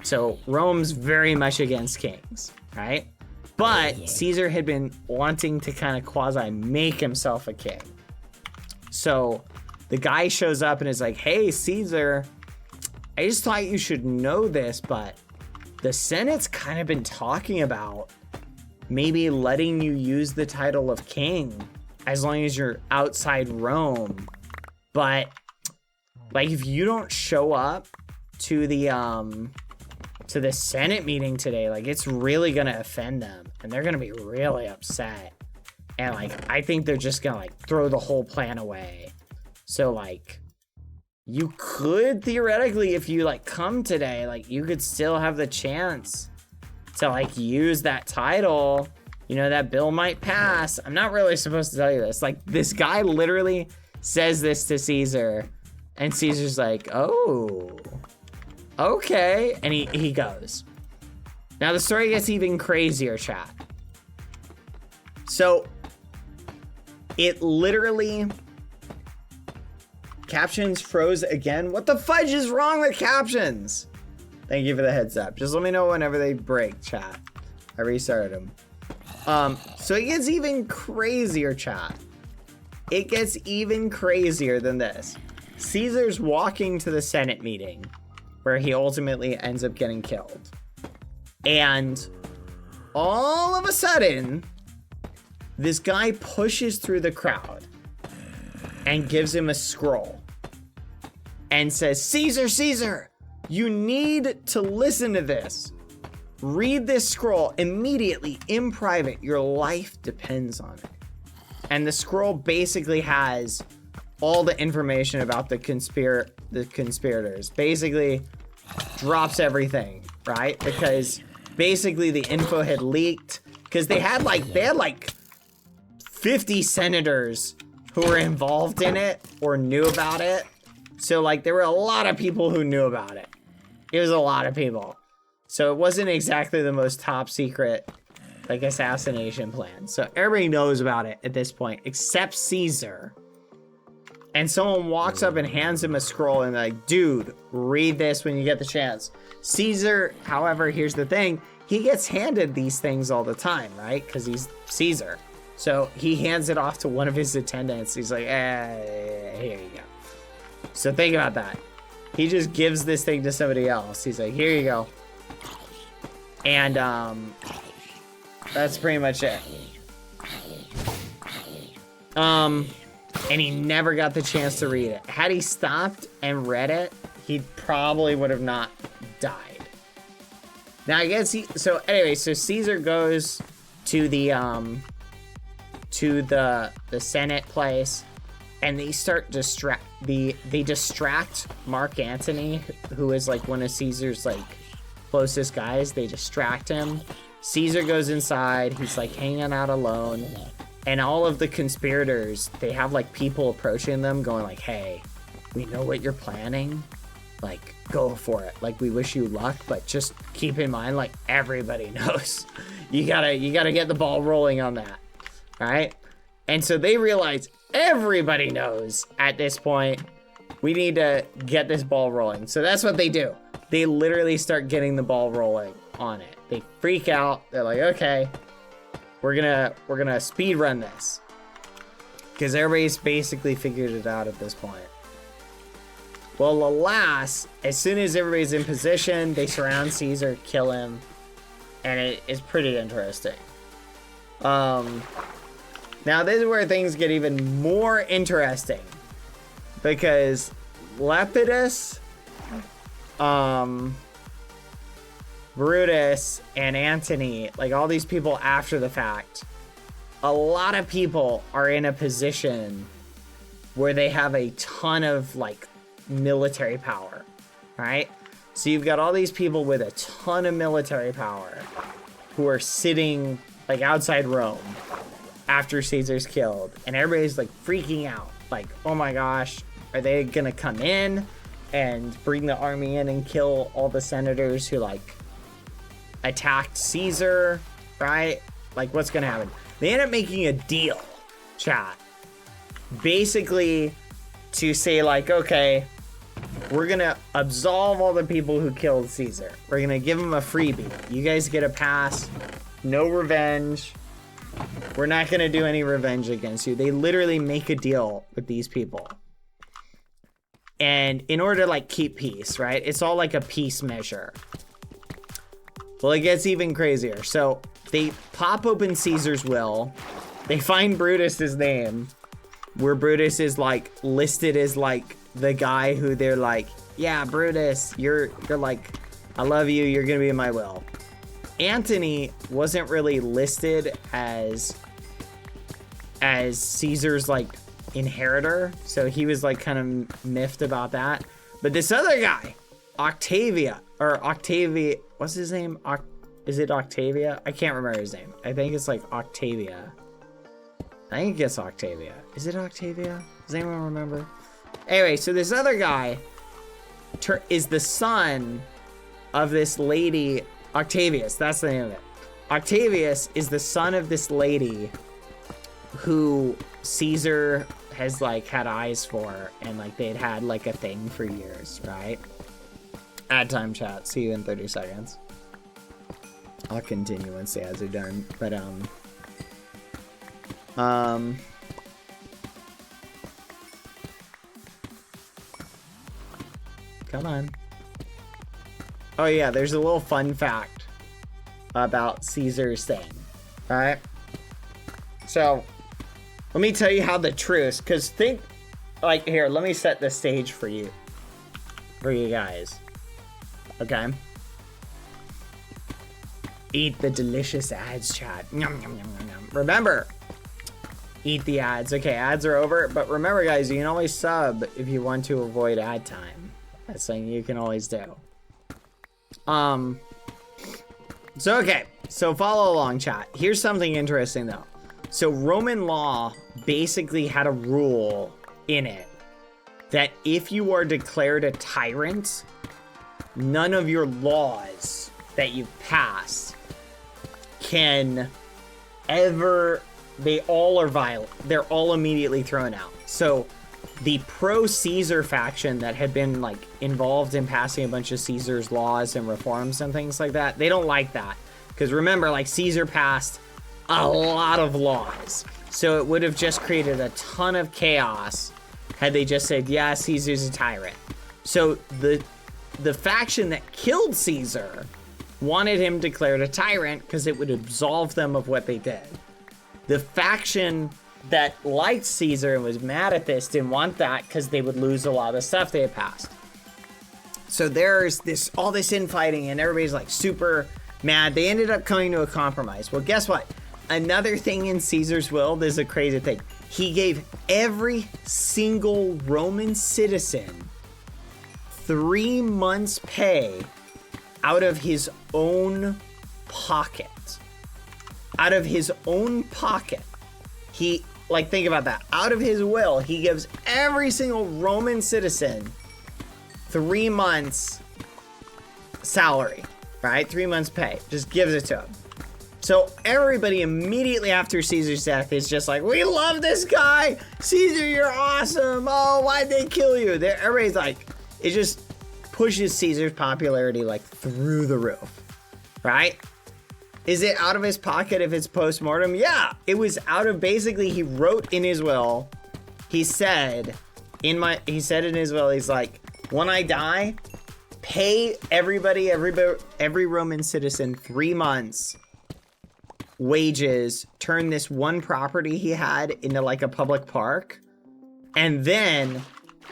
So Rome's very much against kings, right? But Caesar had been wanting to kind of quasi make himself a king. So the guy shows up and is like, hey, Caesar, I just thought you should know this, but the Senate's kind of been talking about maybe letting you use the title of king as long as you're outside Rome. But like, if you don't show up to the Senate meeting today, like, it's really gonna offend them and they're gonna be really upset. And like, I think they're just gonna like throw the whole plan away. So like, you could theoretically, if you like come today, like you could still have the chance to like use that title. You know, that bill might pass. I'm not really supposed to tell you this. Like, this guy literally says this to Caesar, and Caesar's like, oh, okay. And he goes. Now the story gets even crazier, chat. So it literally, captions froze again. What the fudge is wrong with captions? Thank you for the heads up. Just let me know whenever they break, chat. I restarted them. So it gets even crazier, chat. It gets even crazier than this. Caesar's walking to the Senate meeting where he ultimately ends up getting killed. And all of a sudden, this guy pushes through the crowd and gives him a scroll and says, Caesar, Caesar, you need to listen to this. Read this scroll immediately in private. Your life depends on it. And the scroll basically has all the information about the conspirators. Basically drops everything, right? Because basically the info had leaked, because they had like 50 senators who were involved in it or knew about it. So like there were a lot of people who knew about it. It was a lot of people. So it wasn't exactly the most top secret like assassination plan. So everybody knows about it at this point except Caesar. And someone walks up and hands him a scroll and like, dude, read this when you get the chance. Caesar, however, here's the thing. He gets handed these things all the time, right? Because he's Caesar. So he hands it off to one of his attendants. He's like, here you go. So think about that. He just gives this thing to somebody else. He's like, here you go. And that's pretty much it. And he never got the chance to read it. Had he stopped and read it, he probably would have not died. Now I guess so Caesar goes to the Senate place, and they start they distract Mark Antony, who is like one of Caesar's like closest guys. They distract him Caesar goes inside. He's like hanging out alone. And all of the conspirators, they have like people approaching them going like, hey, we know what you're planning. Like, go for it. Like, we wish you luck, but just keep in mind, like, everybody knows. You gotta get the ball rolling on that. All right? And so they realize everybody knows at this point, we need to get this ball rolling. So that's what they do. They literally start getting the ball rolling on it. They freak out. They're like, okay, we're gonna speed run this. Because everybody's basically figured it out at this point. Well, alas, as soon as everybody's in position, they surround Caesar, kill him, and it is pretty interesting. Now this is where things get even more interesting, because Lepidus, Brutus, and Antony, like all these people after the fact, a lot of people are in a position where they have a ton of like military power, right? So you've got all these people with a ton of military power who are sitting like outside Rome after Caesar's killed, and everybody's like freaking out, like, oh my gosh, are they gonna come in and bring the army in and kill all the senators who like attacked Caesar, right? Like, what's gonna happen? They end up making a deal, chat, basically to say like, okay, we're gonna absolve all the people who killed Caesar. We're gonna give them a freebie. You guys get a pass. No revenge. We're not gonna do any revenge against you. They literally make a deal with these people. And in order to like keep peace, right? It's all like a peace measure. Well, it gets even crazier. So they pop open Caesar's will. They find Brutus's name, where Brutus is like listed as like the guy who they're like, yeah, Brutus, you're like, I love you, you're gonna be in my will. Antony wasn't really listed as Caesar's like inheritor, so he was like kind of miffed about that. But this other guy, Octavia, what's his name? Is it Octavia? I can't remember his name. I think it's like Octavia. I think it's Octavia. Is it Octavia? Does anyone remember? Anyway, so this other guy is the son of this lady, Octavius. That's the name of it. Octavius is the son of this lady who Caesar has like had eyes for, and like they'd had like a thing for years, right? Ad time, chat. See you in 30 seconds. I'll continue once the ads are done, but come on. Oh yeah, there's a little fun fact about Caesar's thing. Alright? So, let me tell you how the truce, because think, like, here, let me set the stage for you guys. Okay? Eat the delicious ads, chat. Yum, yum, yum, yum, yum. Remember, eat the ads. Okay, ads are over, but remember, guys, you can always sub if you want to avoid ad time. That's something you can always do. So, okay. So, follow along, chat. Here's something interesting, though. So, Roman law basically had a rule in it that if you are declared a tyrant, none of your laws that you've passed can ever... They all are violent. They're all immediately thrown out. So, the pro-Caesar faction that had been like involved in passing a bunch of Caesar's laws and reforms and things like that, they don't like that. Because remember, like, Caesar passed a lot of laws. So it would have just created a ton of chaos had they just said, yeah, Caesar's a tyrant. So the faction that killed Caesar wanted him declared a tyrant because it would absolve them of what they did. The faction that liked Caesar and was mad at this didn't want that because they would lose a lot of stuff they had passed. So there's all this infighting and everybody's like super mad. They ended up coming to a compromise. Well, guess what? Another thing in Caesar's will, this is a crazy thing. He gave every single Roman citizen 3 months' pay out of his own pocket. out of his own pocket, he, like, think about that. Out of his will, he gives every single Roman citizen 3 months salary, right? 3 months pay. Just gives it to him. So everybody immediately after Caesar's death is just like, we love this guy. Caesar, you're awesome. Oh, why'd they kill you? Everybody's like, it just pushes Caesar's popularity like through the roof, right? Is it out of his pocket if it's post-mortem? Yeah, it was out of, basically, he wrote in his will, he said in his will, he's like, when I die, pay every Roman citizen 3 months wages, turn this one property he had into like a public park, and then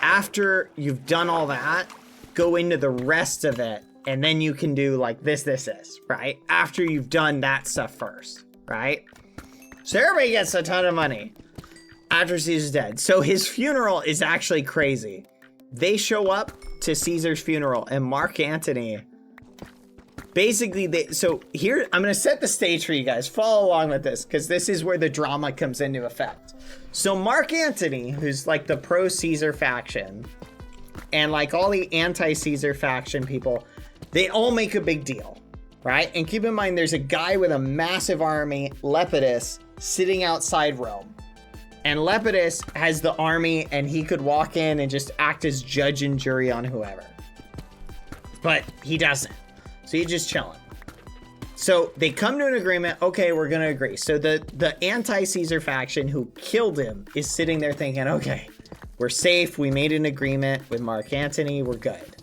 after you've done all that, go into the rest of it, and then you can do like this, right? After you've done that stuff first, right? So everybody gets a ton of money after Caesar's dead. So his funeral is actually crazy. They show up to Caesar's funeral, and Mark Antony, basically, so here, I'm going to set the stage for you guys. Follow along with this, because this is where the drama comes into effect. So Mark Antony, who's like the pro-Caesar faction, and like all the anti-Caesar faction people, they all make a big deal, right? And keep in mind, there's a guy with a massive army, Lepidus, sitting outside Rome. And Lepidus has the army, and he could walk in and just act as judge and jury on whoever. But he doesn't. So he's just chilling. So they come to an agreement. Okay, we're going to agree. So the anti-Caesar faction who killed him is sitting there thinking, okay, we're safe. We made an agreement with Mark Antony. We're good.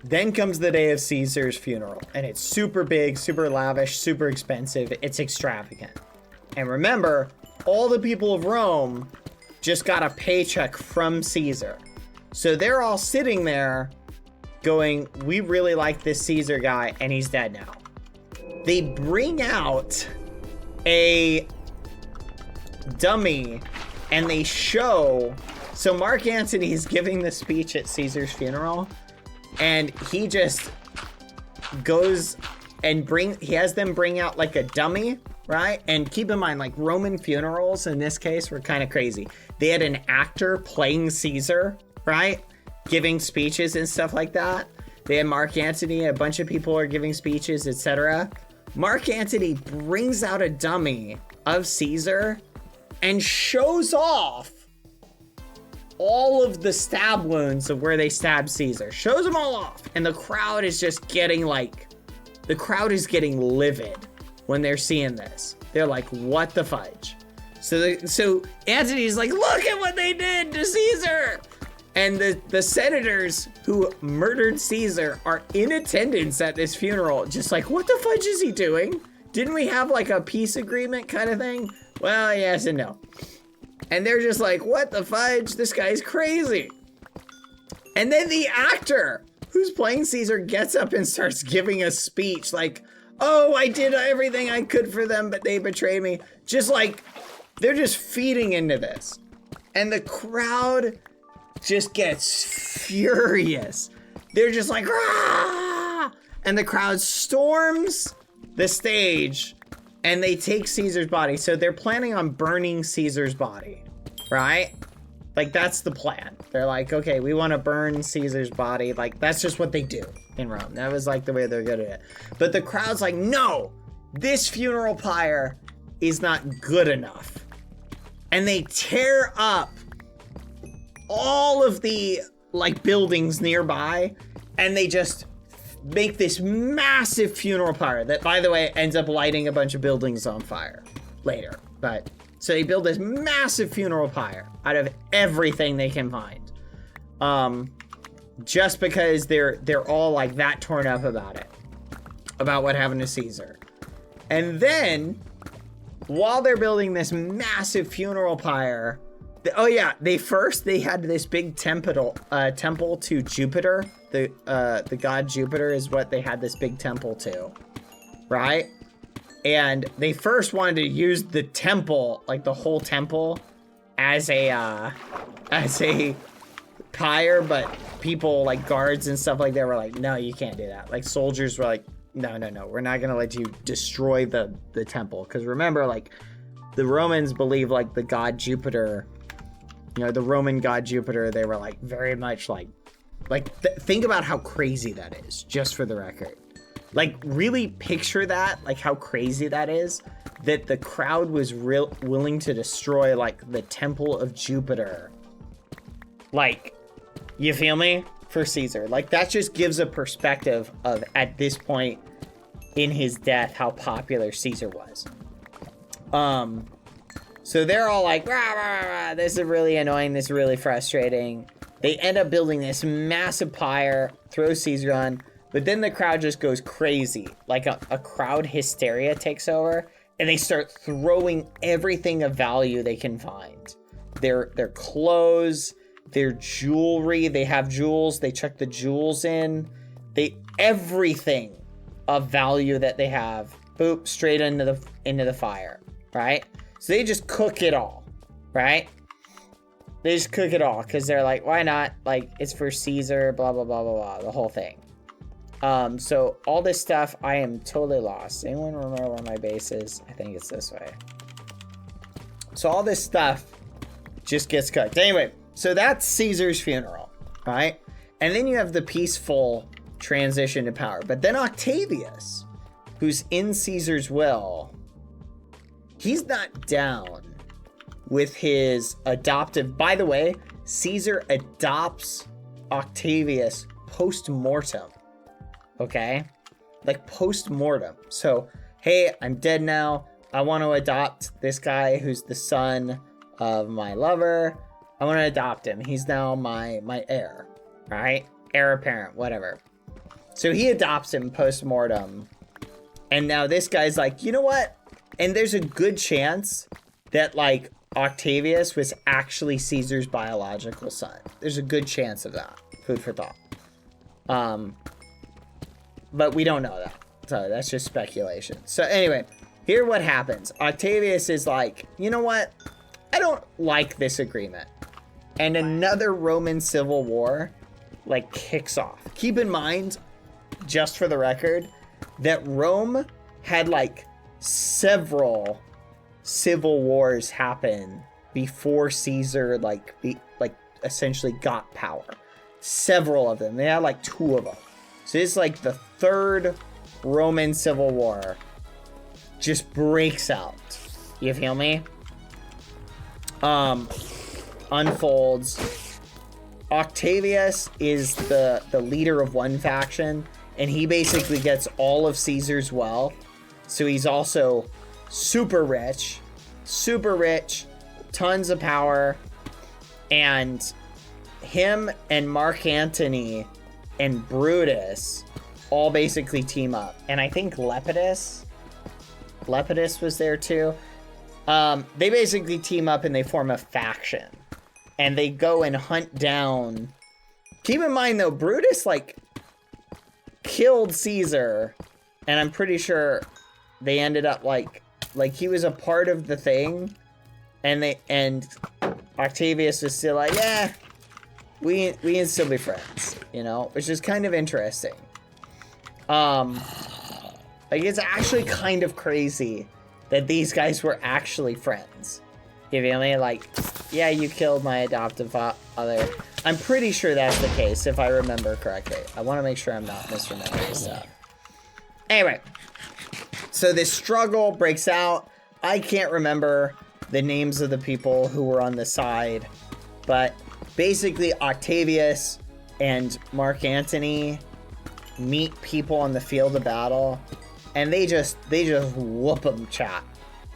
Then comes the day of Caesar's funeral, and it's super big, super lavish, super expensive. It's extravagant. And remember, all the people of Rome just got a paycheck from Caesar. So they're all sitting there going, we really like this Caesar guy, and he's dead now. They bring out a dummy, and they show, so Mark Antony is giving the speech at Caesar's funeral, and he just goes and he has them bring out like a dummy, right? And keep in mind, like, Roman funerals in this case were kind of crazy. They had an actor playing Caesar, right? Giving speeches and stuff like that. They had Mark Antony, a bunch of people are giving speeches, etc. Mark Antony brings out a dummy of Caesar and shows off all of the stab wounds of where they stabbed Caesar. Shows them all off. And the crowd is just getting livid when they're seeing this. They're like, what the fudge? So Antony's like, look at what they did to Caesar. And the senators who murdered Caesar are in attendance at this funeral, just like, what the fudge is he doing? Didn't we have like a peace agreement kind of thing? Well, yes and no. And they're just like, what the fudge? This guy's crazy. And then the actor who's playing Caesar gets up and starts giving a speech like, oh, I did everything I could for them, but they betrayed me. Just like, they're just feeding into this. And the crowd just gets furious. They're just like, rah! And the crowd storms the stage and they take Caesar's body. So they're planning on burning Caesar's body, right? Like, that's the plan. They're like, okay, we want to burn Caesar's body. Like, that's just what they do in Rome. That was like the way they're good at it. But the crowd's like, no, this funeral pyre is not good enough. And they tear up all of the like buildings nearby, and they just make this massive funeral pyre that, by the way, ends up lighting a bunch of buildings on fire later. But so they build this massive funeral pyre out of everything they can find, just because they're all like that torn up about what happened to Caesar. And then while they're building this massive funeral pyre, they had this big temple to Jupiter. The god Jupiter is what they had this big temple to, right? And they first wanted to use the temple, like the whole temple, as a pyre, but people like guards and stuff like that were like, no, you can't do that. Like soldiers were like, no, we're not gonna let you destroy the temple. Because remember, like, the Romans believe, like, the god Jupiter, you know, the Roman god Jupiter, they were, like, very much, like think about how crazy that is, just for the record. Like, really picture that, like, how crazy that is, that the crowd was willing to destroy, like, the temple of Jupiter. Like, you feel me? For Caesar. Like, that just gives a perspective of, at this point in his death, how popular Caesar was. So they're all like, rah, rah, rah, this is really annoying, this is really frustrating. They end up building this massive pyre, throw Caesar on, but then the crowd just goes crazy. Like, a crowd hysteria takes over, and they start throwing everything of value they can find. Their clothes, their jewelry, they have jewels, they chuck the jewels in. Everything of value that they have, boop, straight into the fire, right? So they just cook it all, right? They just cook it all, because they're like, why not? Like, it's for Caesar, blah, blah, blah, blah, blah, the whole thing. So all this stuff, I am totally lost. Anyone remember where my base is? I think it's this way. So all this stuff just gets cooked. Anyway, so that's Caesar's funeral, right? And then you have the peaceful transition to power. But then Octavius, who's in Caesar's will, he's not down with his adoptive. By the way, Caesar adopts Octavius post-mortem. Okay? Like, post-mortem. So, hey, I'm dead now. I want to adopt this guy who's the son of my lover. I want to adopt him. He's now my heir, right? Heir apparent, whatever. So he adopts him post-mortem. And now this guy's like, you know what? And there's a good chance that, like, Octavius was actually Caesar's biological son. There's a good chance of that. Food for thought. But we don't know that. So that's just speculation. So anyway, here what happens. Octavius is like, you know what? I don't like this agreement. And another Roman civil war, like, kicks off. Keep in mind, just for the record, that Rome had, like, several civil wars happen before Caesar, like, essentially got power. Several of them. They had, like, 2 of them. So it's like the 3rd Roman civil war just breaks out. You feel me? Unfolds. Octavius is the leader of one faction, and he basically gets all of Caesar's wealth. So he's also super rich, tons of power, and him and Mark Antony and Brutus all basically team up. And I think Lepidus was there too. They basically team up and they form a faction. And they go and hunt down... Keep in mind though, Brutus, like, killed Caesar. And I'm pretty sure they ended up, like he was a part of the thing. And Octavius was still like, yeah, we can still be friends, you know, which is kind of interesting. Like, it's actually kind of crazy that these guys were actually friends. You feel me? Like, yeah, you killed my adoptive father. I'm pretty sure that's the case, if I remember correctly. I want to make sure I'm not misremembering stuff. Anyway, so this struggle breaks out. I can't remember the names of the people who were on the side, but basically Octavius and Mark Antony meet people on the field of battle, and they just whoop them, chat.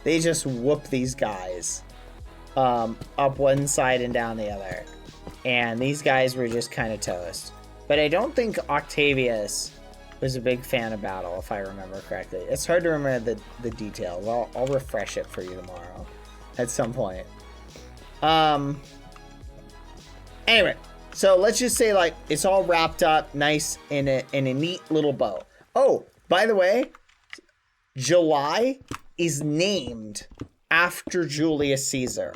They just whoop these guys up one side and down the other, and these guys were just kind of toast. But I don't think Octavius was a big fan of battle, if I remember correctly. It's hard to remember the details. I'll refresh it for you tomorrow at some point. Anyway, so let's just say, like, it's all wrapped up nice in a neat little bow. Oh, by the way, July is named after Julius Caesar.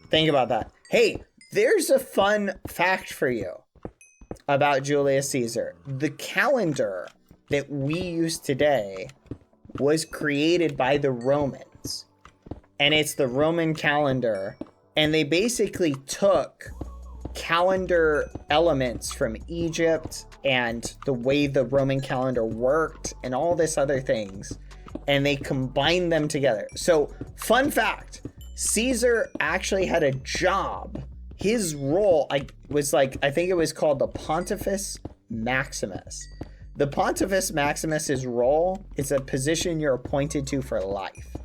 Think about that. Hey, there's a fun fact for you about Julius Caesar. The calendar that we use today was created by the Romans. And it's the Roman calendar. And they basically took calendar elements from Egypt and the way the Roman calendar worked and all this other things. And they combined them together. So, fun fact, Caesar actually had a job. His role was like, I think it was called the Pontifex Maximus. The Pontifex Maximus's role is a position you're appointed to for life.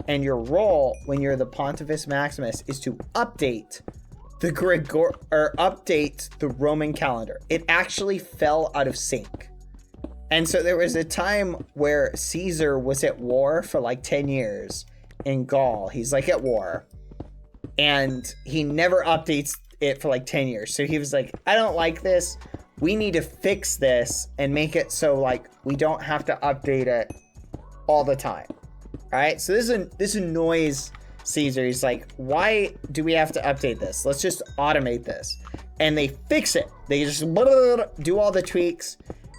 And your role when you're the Pontifex Maximus is to update the update the Roman calendar. It actually fell out of sync. And so there was a time where Caesar was at war for like 10 years in Gaul. He's like at war. And he never updates it for like 10 years. So he was like, I don't like this. We need to fix this and make it so like we don't have to update it all the time. All right. So this annoys Caesar. He's like, why do we have to update this? Let's just automate this. And they fix it. They just do all the tweaks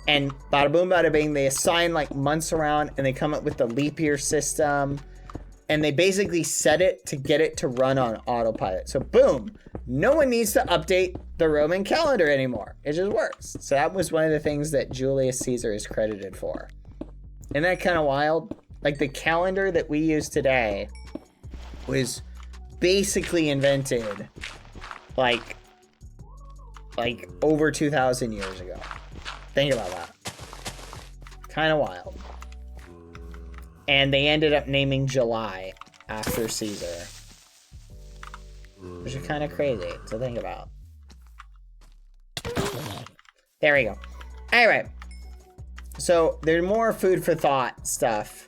and bada boom, bada bing. They assign like months around and they come up with the leap year system. And they basically set it to get it to run on autopilot. So boom, no one needs to update the Roman calendar anymore. It just works. So that was one of the things that Julius Caesar is credited for. Isn't that kind of wild? Like the calendar that we use today was basically invented like over 2,000 years ago. Think about that. Kind of wild. And they ended up naming July after Caesar. Which is kind of crazy to think about. There we go. Anyway. So, there's more food for thought stuff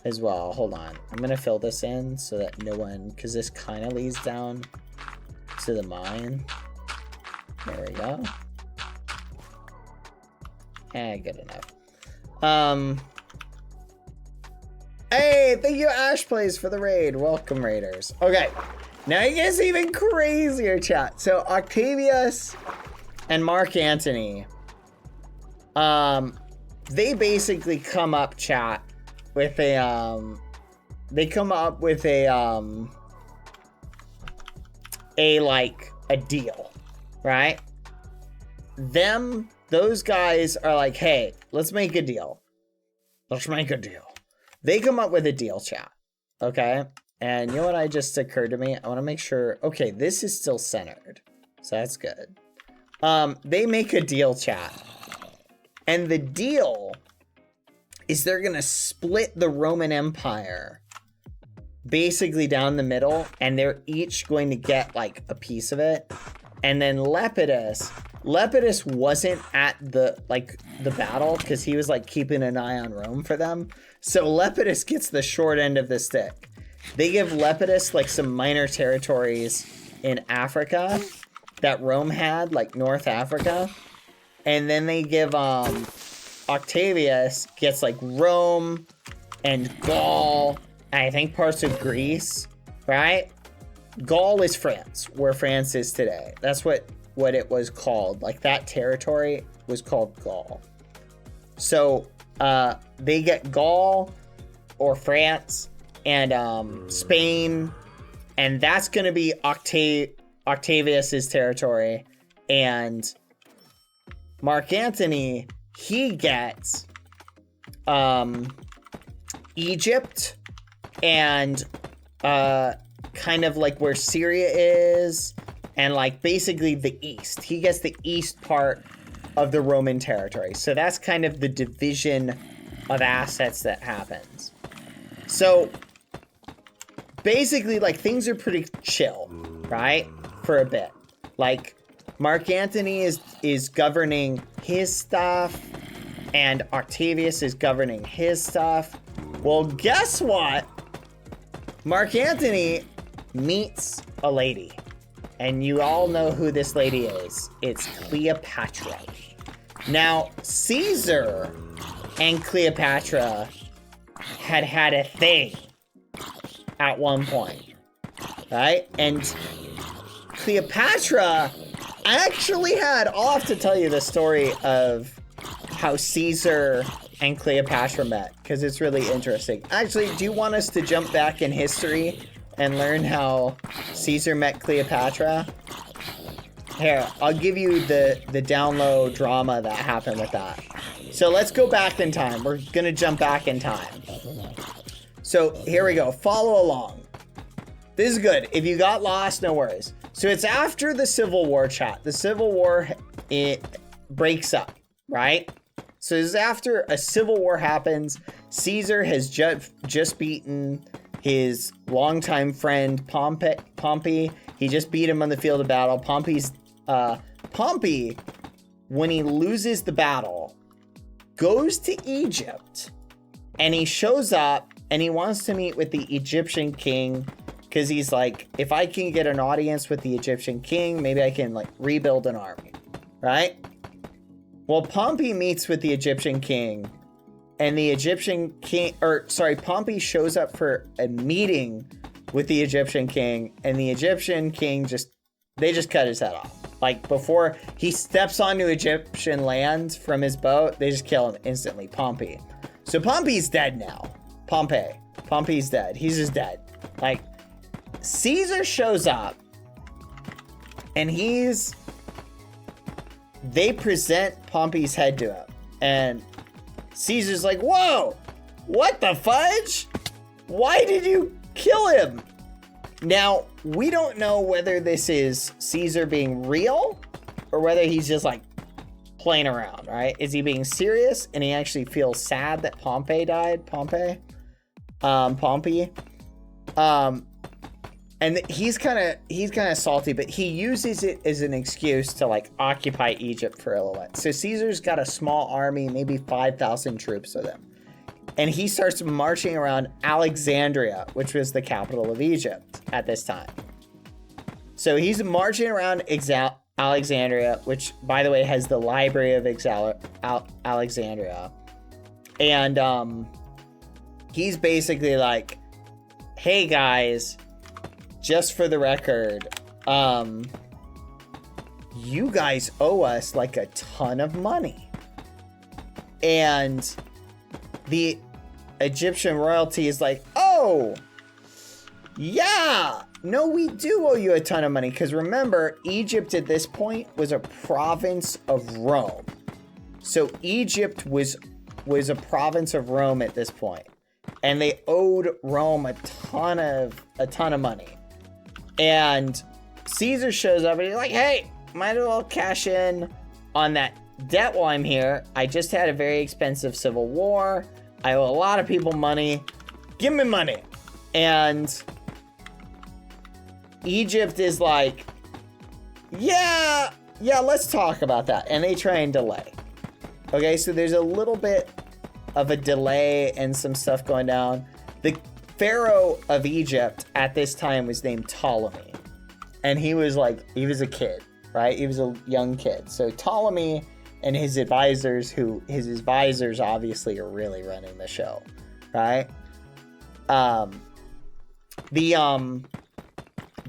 as well. Hold on. I'm going to fill this in so that no one... Because this kind of leads down to the mine. There we go. Good enough. Hey, thank you, Ash Plays, for the raid. Welcome, raiders. Okay, now it gets even crazier, chat. So Octavius and Mark Antony, they basically come up, chat, with a deal, right? Those guys are like, hey, let's make a deal. Let's make a deal. They come up with a deal, chat. Okay? And you know what just occurred to me? I want to make sure... Okay, this is still centered. So that's good. They make a deal, chat. And the deal is they're going to split the Roman Empire basically down the middle. And they're each going to get, like, a piece of it. And then Lepidus wasn't at the battle because he was, like, keeping an eye on Rome for them. So Lepidus gets the short end of the stick. They give Lepidus like some minor territories in Africa that Rome had, like North Africa. And then they give Octavius gets like Rome and Gaul, and I think parts of Greece, right? Gaul is France, where France is today. That's what it was called. Like that territory was called Gaul. So they get Gaul or France and Spain, and that's going to be Octavius's territory. And Mark Antony, he gets Egypt and kind of like where Syria is, and like basically the east. He gets the east part of the Roman territory. So that's kind of the division of assets that happens. So basically, like, things are pretty chill, right? For a bit. Like, Mark Antony is governing his stuff, and Octavius is governing his stuff. Well, guess what? Mark Antony meets a lady. And you all know who this lady is. It's Cleopatra. Now, Caesar and Cleopatra had a thing at one point, right? And Cleopatra actually I'll have to tell you the story of how Caesar and Cleopatra met, because it's really interesting. Actually, do you want us to jump back in history and learn how Caesar met Cleopatra? Here, I'll give you the down low drama that happened with that. So let's go back in time. We're gonna jump back in time. So here we go. Follow along. This is good. If you got lost, no worries. So it's after the Civil War, chat. The Civil War, it breaks up, right? So this is after a Civil War happens. Caesar has just beaten his longtime friend Pompey. He just beat him on the field of battle. Pompey, when he loses the battle, goes to Egypt, and he shows up and he wants to meet with the Egyptian king, because he's like, if I can get an audience with the Egyptian king, maybe I can like rebuild an army, right? Well, Pompey meets with the Egyptian king, and the Egyptian king, Pompey shows up for a meeting with the Egyptian king, and the Egyptian king they just cut his head off. Like, before he steps onto Egyptian land from his boat, they just kill him instantly, Pompey. So Pompey's dead now. Pompey's dead. He's just dead. Like, Caesar shows up, and they present Pompey's head to him, and Caesar's like, whoa, what the fudge? Why did you kill him? Now, we don't know whether this is Caesar being real or whether he's just like playing around, right? Is he being serious and he actually feels sad that Pompey died? Pompey. And he's kind of salty, but he uses it as an excuse to like occupy Egypt for a little bit. So Caesar's got a small army, maybe 5,000 troops with him. And he starts marching around Alexandria, which was the capital of Egypt at this time. So he's marching around Alexandria, which, by the way, has the Library of Alexandria. And he's basically like, hey guys, just for the record, you guys owe us like a ton of money. And the Egyptian royalty is like, oh, yeah, no, we do owe you a ton of money. Because remember, Egypt at this point was a province of Rome. So Egypt was a province of Rome at this point. And they owed Rome a ton of money. And Caesar shows up and he's like, hey, might as well cash in on that debt while I'm here. I just had a very expensive civil war. I owe a lot of people money. Give me money. And Egypt is like, yeah, let's talk about that. And they try and delay. Okay, so there's a little bit of a delay and some stuff going down. The Pharaoh of Egypt at this time was named Ptolemy. And he was a kid, right? He was a young kid. So Ptolemy and his advisors, obviously are really running the show, right?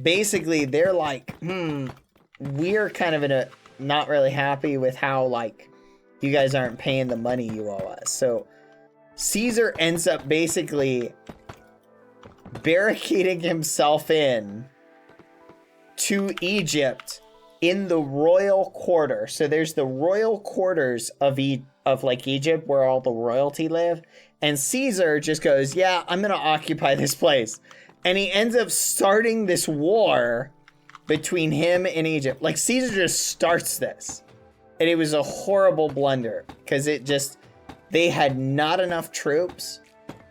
Basically they're like, we're kind of not really happy with how like you guys aren't paying the money you owe us. So Caesar ends up basically barricading himself in to Egypt in the royal quarter. So there's the royal quarters of Egypt where all the royalty live. And Caesar just goes, yeah, I'm going to occupy this place. And he ends up starting this war between him and Egypt. Like, Caesar just starts this. And it was a horrible blunder because they had not enough troops.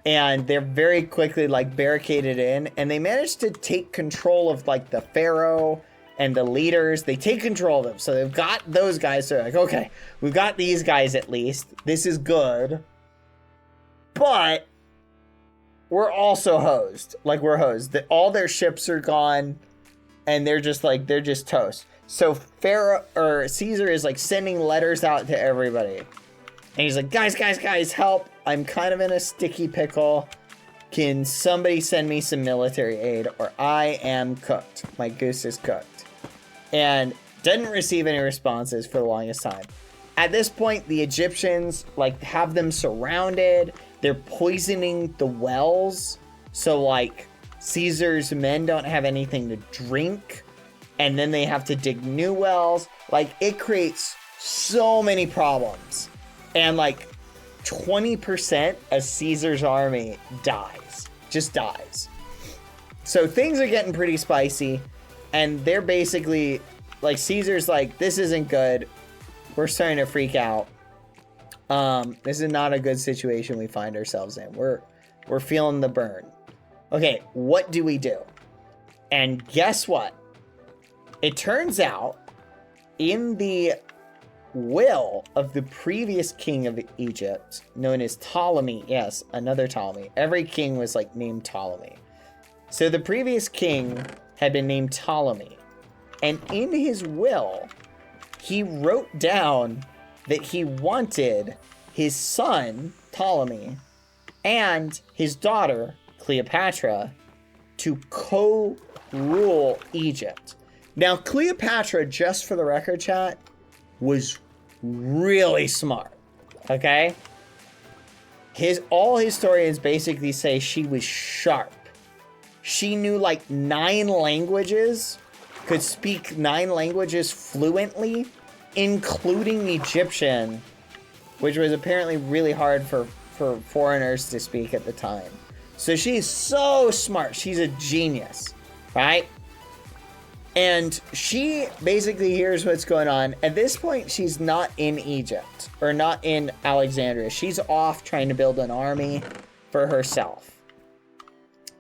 And they're very quickly like barricaded in. And they managed to take control of like the pharaoh and the leaders. They take control of them. So they've got those guys. So they're like, okay, we've got these guys at least. This is good. But we're also hosed. Like, we're hosed. All their ships are gone. And they're just toast. So Caesar is like sending letters out to everybody. And he's like, guys, help. I'm kind of in a sticky pickle. Can somebody send me some military aid or I am cooked. My goose is cooked. And didn't receive any responses for the longest time. at this point, the Egyptians, like, have them surrounded. They're poisoning the wells. So, like, Caesar's men don't have anything to drink. And then they have to dig new wells. Like, it creates so many problems. And, like, 20% of Caesar's army dies. Just dies. So things are getting pretty spicy. And they're basically, like, Caesar's like, this isn't good. We're starting to freak out. This is not a good situation we find ourselves in. We're feeling the burn. Okay, what do we do? And guess what? It turns out, in the will of the previous king of Egypt, known as Ptolemy, yes, another Ptolemy. Every king was, like, named Ptolemy. So the previous king had been named Ptolemy. And in his will, he wrote down that he wanted his son, Ptolemy, and his daughter, Cleopatra, to co-rule Egypt. Now, Cleopatra, just for the record, chat, was really smart, okay? All historians basically say she was sharp. She knew, like, 9 languages, could speak 9 languages fluently, including Egyptian, which was apparently really hard for foreigners to speak at the time. So she's so smart. She's a genius, right? And she basically hears what's going on. At this point, she's not in Egypt or not in Alexandria. She's off trying to build an army for herself.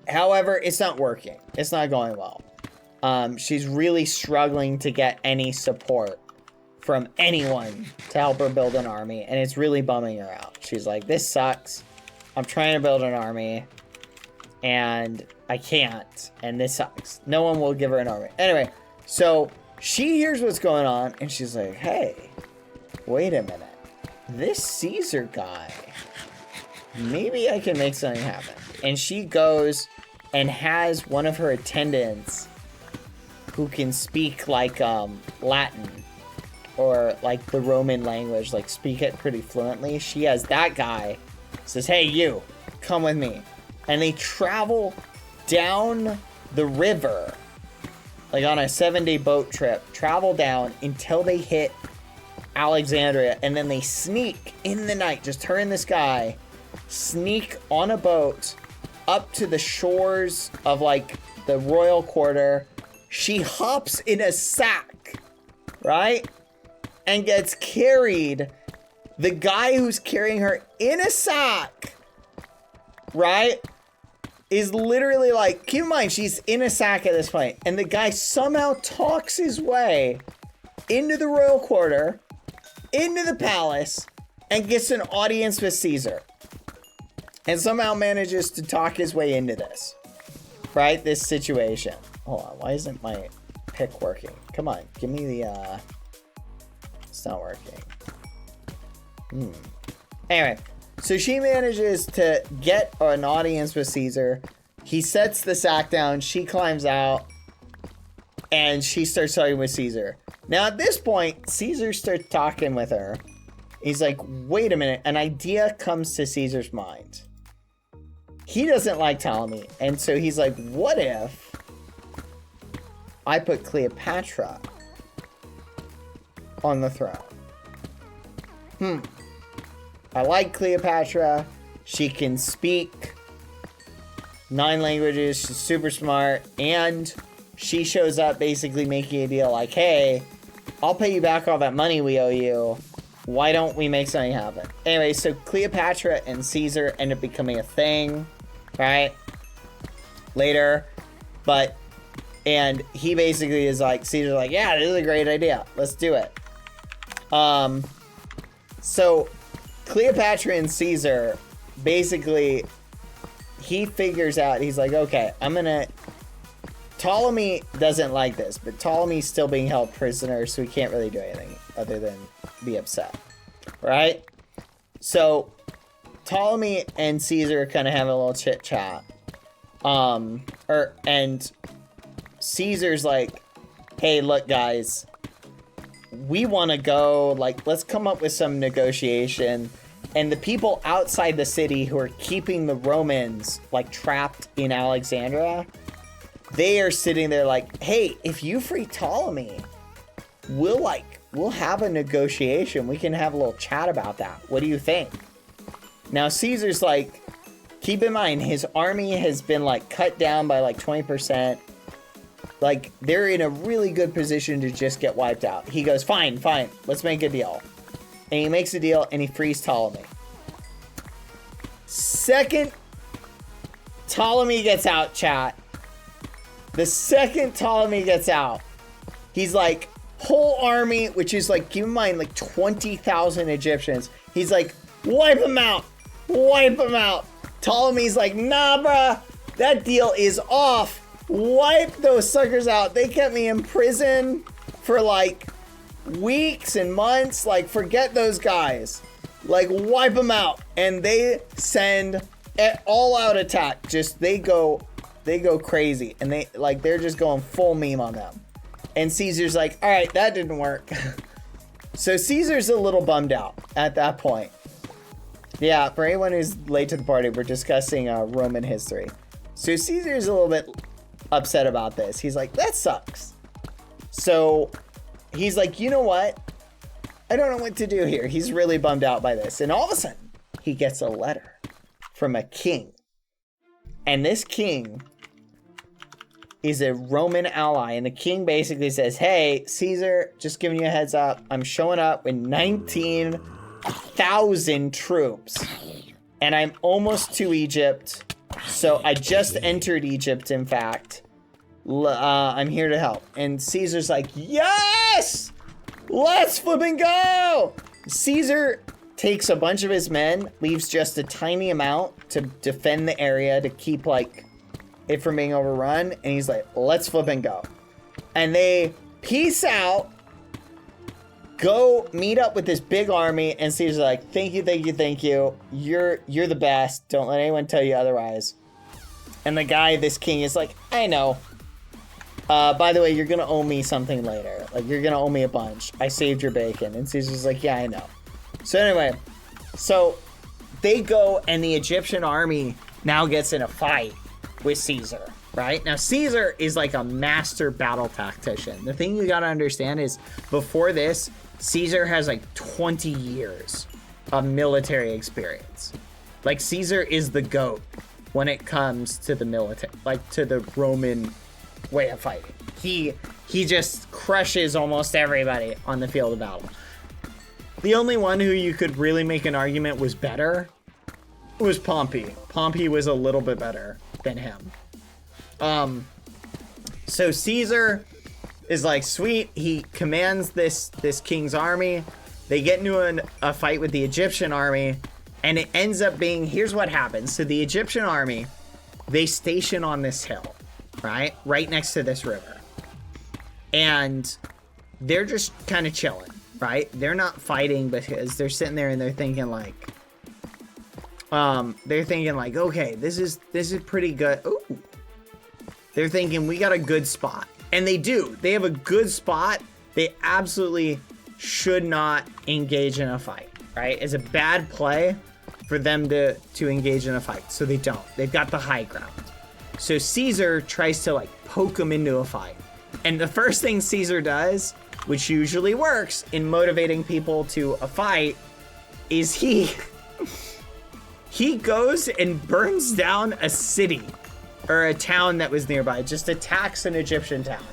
However, it's not working. It's not going well. She's really struggling to get any support from anyone to help her build an army. And it's really bumming her out. She's like, this sucks. I'm trying to build an army. And I can't. And this sucks. No one will give her an army. Anyway, so she hears what's going on. And she's like, hey, wait a minute. This Caesar guy, maybe I can make something happen. And she goes and has one of her attendants who can speak like Latin or like the Roman language, like speak it pretty fluently. She has that guy, says, hey, you, come with me. And they travel down the river, like on a 7-day boat trip, travel down until they hit Alexandria. And then they sneak in the night, just her and this guy, sneak on a boat up to the shores of like the royal quarter. She hops in a sack, right? And gets carried. The guy who's carrying her in a sack, right, is literally like, keep in mind, she's in a sack at this point. And the guy somehow talks his way into the royal quarter, into the palace, and gets an audience with Caesar. And somehow manages to talk his way into this, right? This situation. Hold on, why isn't my pick working? Come on, give me the, it's not working. Anyway, so she manages to get an audience with Caesar. He sets the sack down, she climbs out, and she starts talking with Caesar. Now at this point, Caesar starts talking with her. He's like, wait a minute, an idea comes to Caesar's mind. He doesn't like Ptolemy, and so he's like, what if I put Cleopatra on the throne? I like Cleopatra. She can speak 9 languages. She's super smart. And she shows up basically making a deal like, hey, I'll pay you back all that money we owe you. Why don't we make something happen? Anyway, so Cleopatra and Caesar end up becoming a thing, right? Later. And he basically is like, Caesar's like, yeah, this is a great idea. Let's do it. So Cleopatra and Caesar, basically, he figures out, he's like, okay, Ptolemy doesn't like this, but Ptolemy's still being held prisoner, so he can't really do anything other than be upset, right? So Ptolemy and Caesar kind of have a little chit chat. And Caesar's like, hey, look, guys, we want to go, like, let's come up with some negotiation. And the people outside the city who are keeping the Romans, like, trapped in Alexandria, they are sitting there like, hey, if you free Ptolemy, we'll have a negotiation. We can have a little chat about that. What do you think? Now, Caesar's like, keep in mind, his army has been, like, cut down by, like, 20%. Like, they're in a really good position to just get wiped out. He goes, fine, let's make a deal. And he makes a deal, and he frees Ptolemy. Second Ptolemy gets out, chat. The second Ptolemy gets out, he's like, whole army, which is like, keep in mind, like 20,000 Egyptians. He's like, wipe them out. Ptolemy's like, nah, bruh, that deal is off. Wipe those suckers out. They kept me in prison for like weeks and months. Like, forget those guys. Like, wipe them out. And they send an all-out attack. Just, they go crazy. And they're just going full meme on them. And Caesar's like, all right, that didn't work. So Caesar's a little bummed out at that point. Yeah, for anyone who's late to the party, we're discussing Roman history. So Caesar's a little bit upset about this. He's like, that sucks. So he's like, you know what? I don't know what to do here. He's really bummed out by this. And all of a sudden, he gets a letter from a king. And this king is a Roman ally. And the king basically says, hey, Caesar, just giving you a heads up. I'm showing up with 19,000 troops. And I'm almost to Egypt. So I just entered Egypt, in fact. I'm here to help. And Caesar's like, yes! Let's flipping go! Caesar takes a bunch of his men, leaves just a tiny amount to defend the area to keep, like, it from being overrun. And he's like, let's flipping go. And they peace out, go meet up with this big army. And Caesar's like, thank you. You're the best. Don't let anyone tell you otherwise. And the guy, this king, is like, I know. By the way, you're gonna owe me something later. Like, you're gonna owe me a bunch. I saved your bacon. And Caesar's like, yeah, I know. So anyway, so they go, and the Egyptian army now gets in a fight with Caesar, right? Now, Caesar is like a master battle tactician. The thing you gotta understand is, before this, Caesar has like 20 years of military experience. Like, Caesar is the GOAT when it comes to the military, like to the Roman way of fighting. He just crushes almost everybody on the field of battle. The only one who you could really make an argument was better was Pompey. Pompey was a little bit better than him. So Caesar is like, sweet. He commands this king's army. They get into a fight with the Egyptian army, and it ends up being, here's what happens. So the Egyptian army, they station on this hill, right next to this river, and they're just kind of chilling, right? They're not fighting, because they're sitting there and they're thinking like, okay, this is pretty good. Ooh. They're thinking, we got a good spot. And they do. They have a good spot. They absolutely should not engage in a fight, right? It's a bad play for them to engage in a fight. So they don't. They've got the high ground. So Caesar tries to like poke them into a fight. And the first thing Caesar does, which usually works in motivating people to a fight, is he goes and burns down a city or a town that was nearby, just attacks an Egyptian town.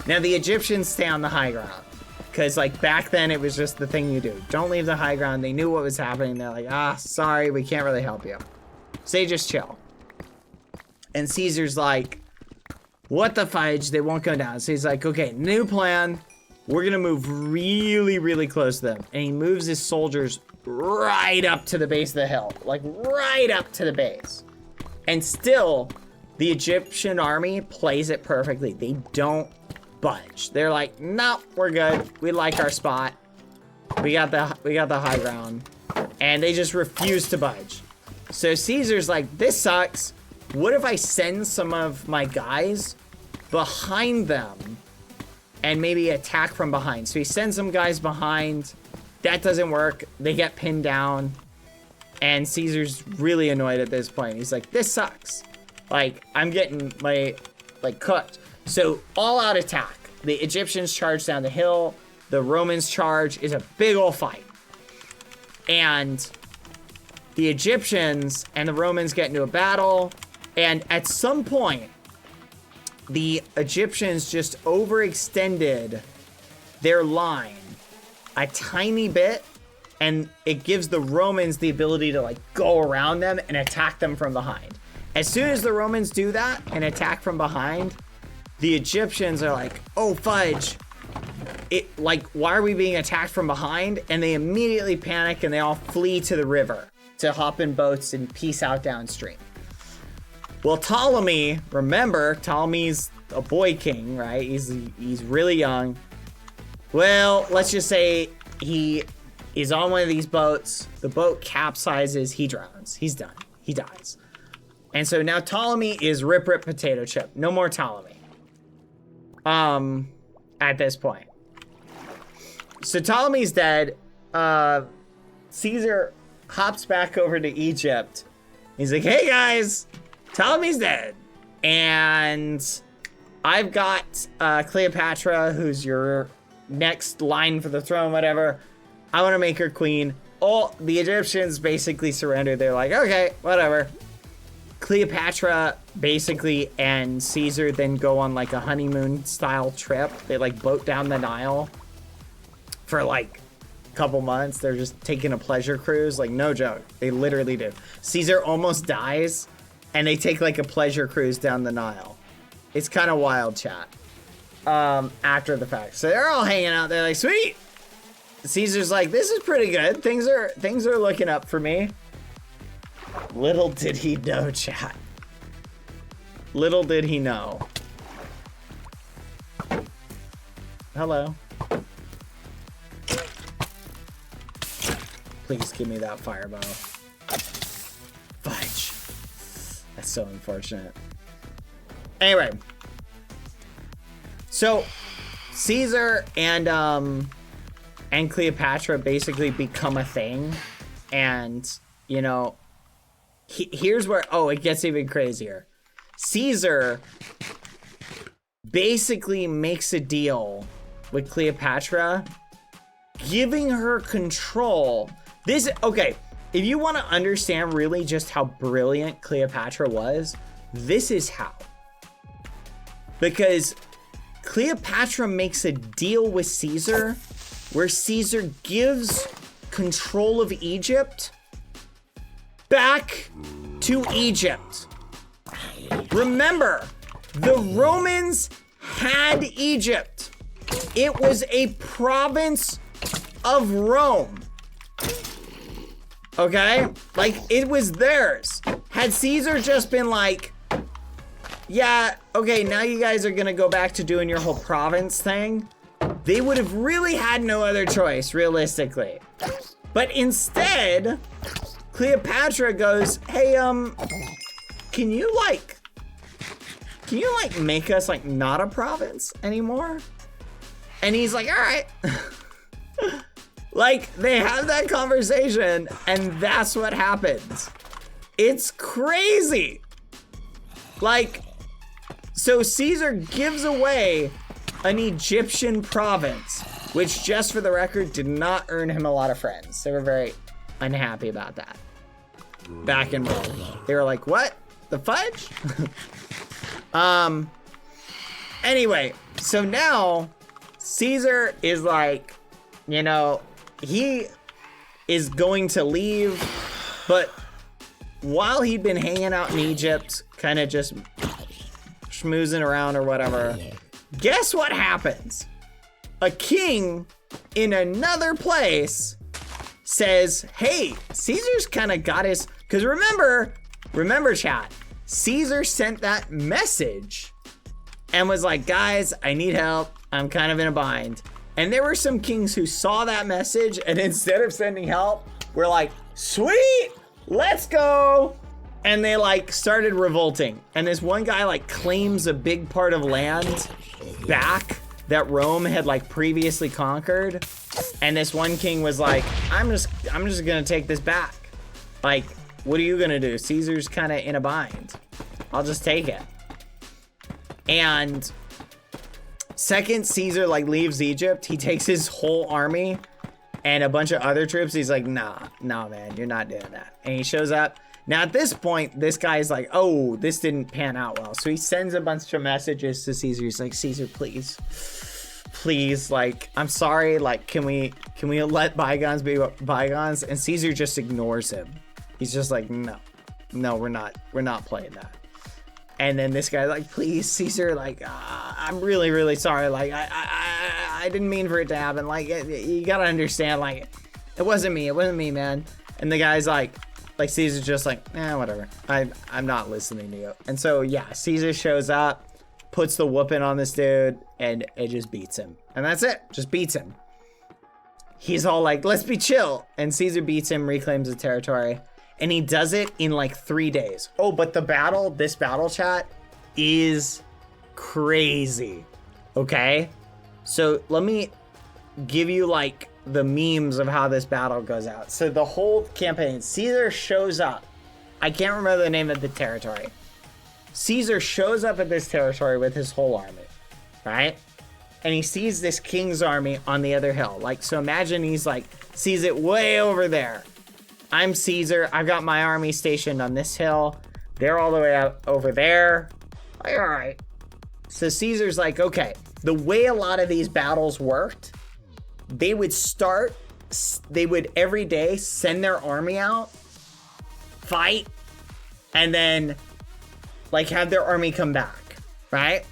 Now the Egyptians stay on the high ground, because like back then it was just the thing you do. Don't leave the high ground. They knew what was happening. They're like, sorry, we can't really help you. So they just chill. And Caesar's like, what the fudge? They won't go down. So he's like, okay, new plan. We're gonna move really, really close to them. And he moves his soldiers right up to the base of the hill, like right up to the base. And still, the Egyptian army plays it perfectly. They don't budge. They're like, nope, we're good. We like our spot. We got the high ground. And they just refuse to budge. So Caesar's like, this sucks. What if I send some of my guys behind them and maybe attack from behind. So he sends some guys behind. That doesn't work. They get pinned down. And Caesar's really annoyed at this point. He's like, this sucks. Like, I'm getting cooked. So all out attack. The Egyptians charge down the hill. The Romans charge. Is a big old fight. And the Egyptians and the Romans get into a battle. And at some point, the Egyptians just overextended their line a tiny bit. And it gives the Romans the ability to like go around them and attack them from behind. As soon as the Romans do that and attack from behind, the Egyptians are like, oh fudge. Why are we being attacked from behind? And they immediately panic and they all flee to the river to hop in boats and peace out downstream. Well, Ptolemy, remember, Ptolemy's a boy king, right? He's really young. Well, let's just say he is on one of these boats. The boat capsizes. He drowns. He's done. He dies. And so now Ptolemy is rip potato chip. No more Ptolemy. At this point. So Ptolemy's dead. Caesar hops back over to Egypt. He's like, hey guys, Ptolemy's dead. And I've got Cleopatra, who's your next line for the throne, whatever. I want to make her queen. All the Egyptians basically surrender. They're like, okay, whatever. Cleopatra basically and Caesar then go on like a honeymoon style trip. They like boat down the Nile for like a couple months. They're just taking a pleasure cruise. Like, no joke. They literally do. Caesar almost dies and they take like a pleasure cruise down the Nile. It's kind of wild, chat. After the fact. So they're all hanging out. They're like, sweet. Caesar's like, this is pretty good. Things are looking up for me. Little did he know, chat. Little did he know. Hello. Please give me that firebow. Fudge. That's so unfortunate. Anyway. So, Caesar and Cleopatra basically become a thing. And, you know, here's where, it gets even crazier. Caesar basically makes a deal with Cleopatra, giving her control. Okay, if you want to understand really just how brilliant Cleopatra was, this is how. Because Cleopatra makes a deal with Caesar where Caesar gives control of Egypt back to Egypt. Remember, the Romans had Egypt. It was a province of Rome. Okay? Like, it was theirs. Had Caesar just been like, yeah, okay, now you guys are gonna go back to doing your whole province thing, they would have really had no other choice, realistically. But instead, Cleopatra goes, hey, can you make us like not a province anymore? And he's like, all right. Like, they have that conversation and that's what happens. It's crazy. Like, so Caesar gives away an Egyptian province, which, just for the record, did not earn him a lot of friends. They were very unhappy about that. Back in Rome. They were like, what? The fudge? Anyway, so now Caesar is like, you know, he is going to leave, but while he'd been hanging out in Egypt, kind of just schmoozing around or whatever, guess what happens? A king in another place says, hey, Caesar's kind of got his, because remember chat, Caesar sent that message and was like, guys, I need help. I'm kind of in a bind. And there were some kings who saw that message and instead of sending help, were like, sweet, let's go. And they like started revolting. And this one guy like claims a big part of land back that Rome had like previously conquered, and this one king was like, I'm just gonna take this back. Like, what are you gonna do? Caesar's kind of in a bind. I'll just take it. And second Caesar like leaves Egypt, he takes his whole army and a bunch of other troops. He's like, nah, man, you're not doing that. And he shows up. Now at this point, this guy's like, oh, this didn't pan out well. So he sends a bunch of messages to Caesar. He's like, Caesar, please, like, I'm sorry. Like, can we let bygones be bygones? And Caesar just ignores him. He's just like, no, we're not playing that. And then this guy like, please, Caesar, like, I'm really, really sorry. Like, I didn't mean for it to happen. Like, you gotta understand, like, it wasn't me, man. And the guy's like Caesar's just like, whatever. I'm not listening to you. And so, yeah, Caesar shows up, puts the whooping on this dude, and it just beats him. And that's it, just beats him. He's all like, let's be chill. And Caesar beats him, reclaims the territory. And he does it in like 3 days. Oh, but this battle chat is crazy. Okay? So let me give you like the memes of how this battle goes out. So the whole campaign, Caesar shows up. I can't remember the name of the territory. Caesar shows up at this territory with his whole army, right? And he sees this king's army on the other hill. Like, so imagine he's like, sees it way over there. I'm Caesar. I've got my army stationed on this hill. They're all the way out over there. Like, all right. So Caesar's like, okay, the way a lot of these battles worked, they would every day send their army out, fight, and then like have their army come back, right?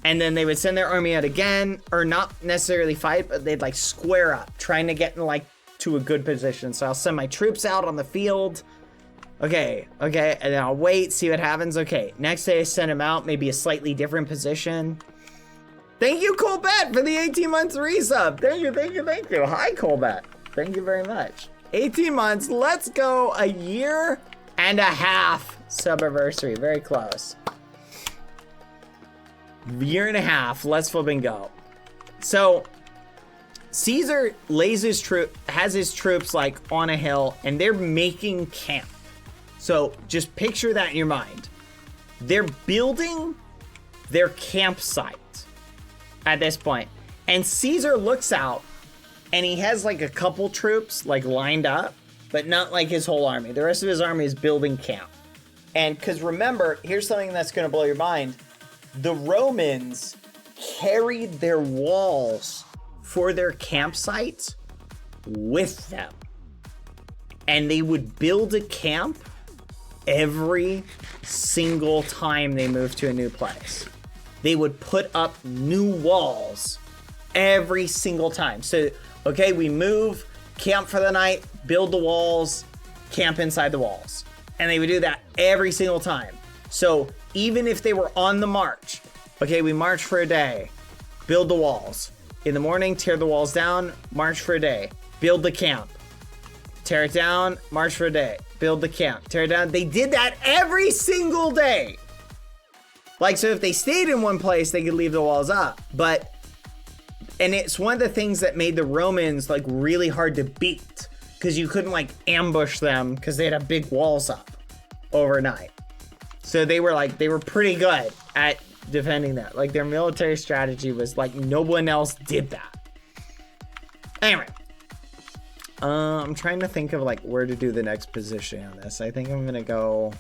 And then they would send their army out again, or not necessarily fight, but they'd like square up, trying to get in like to a good position. So I'll send my troops out on the field. Okay, and then I'll wait, see what happens. Okay, next day I send them out, maybe a slightly different position. Thank you, Colbert, for the 18 months resub. Thank you. Hi, Colbert. Thank you very much. 18 months. Let's go. A year and a half sub-anniversary. Very close. Year and a half. Let's flipping go. So Caesar has his troops like on a hill, and they're making camp. So just picture that in your mind. They're building their campsite at this point. And Caesar looks out, and he has like a couple troops like lined up, but not like his whole army. The rest of his army is building camp. And because remember, here's something that's going to blow your mind. The Romans carried their walls for their campsites with them. And they would build a camp every single time they moved to a new place. They would put up new walls every single time. So, okay, we move, camp for the night, build the walls, camp inside the walls. And they would do that every single time. So even if they were on the march, okay, we march for a day, build the walls. In the morning, tear the walls down, march for a day, build the camp. Tear it down, march for a day, build the camp, tear it down. They did that every single day. Like, so if they stayed in one place, they could leave the walls up. And it's one of the things that made the Romans like really hard to beat, because you couldn't like ambush them because they had big walls up overnight. So they were pretty good at defending that. Like, their military strategy was like no one else did that. Anyway, I'm trying to think of like where to do the next position on this. I think I'm gonna go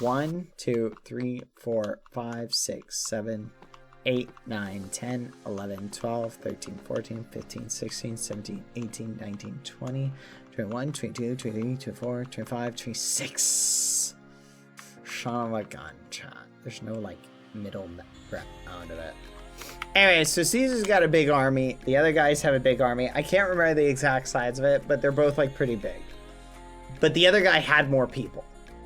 1, 2, 3, 4, 5, 6, 7, 8, 9, 10, 11, 12, 13, 14, 15, 16, 17, 18, 19, 20, 21, 22, 23, 24, 25, 26. Son of a gun, chat. There's no like middle ground of it. Anyway, so Caesar's got a big army. The other guys have a big army. I can't remember the exact size of it, but they're both like pretty big. But the other guy had more people.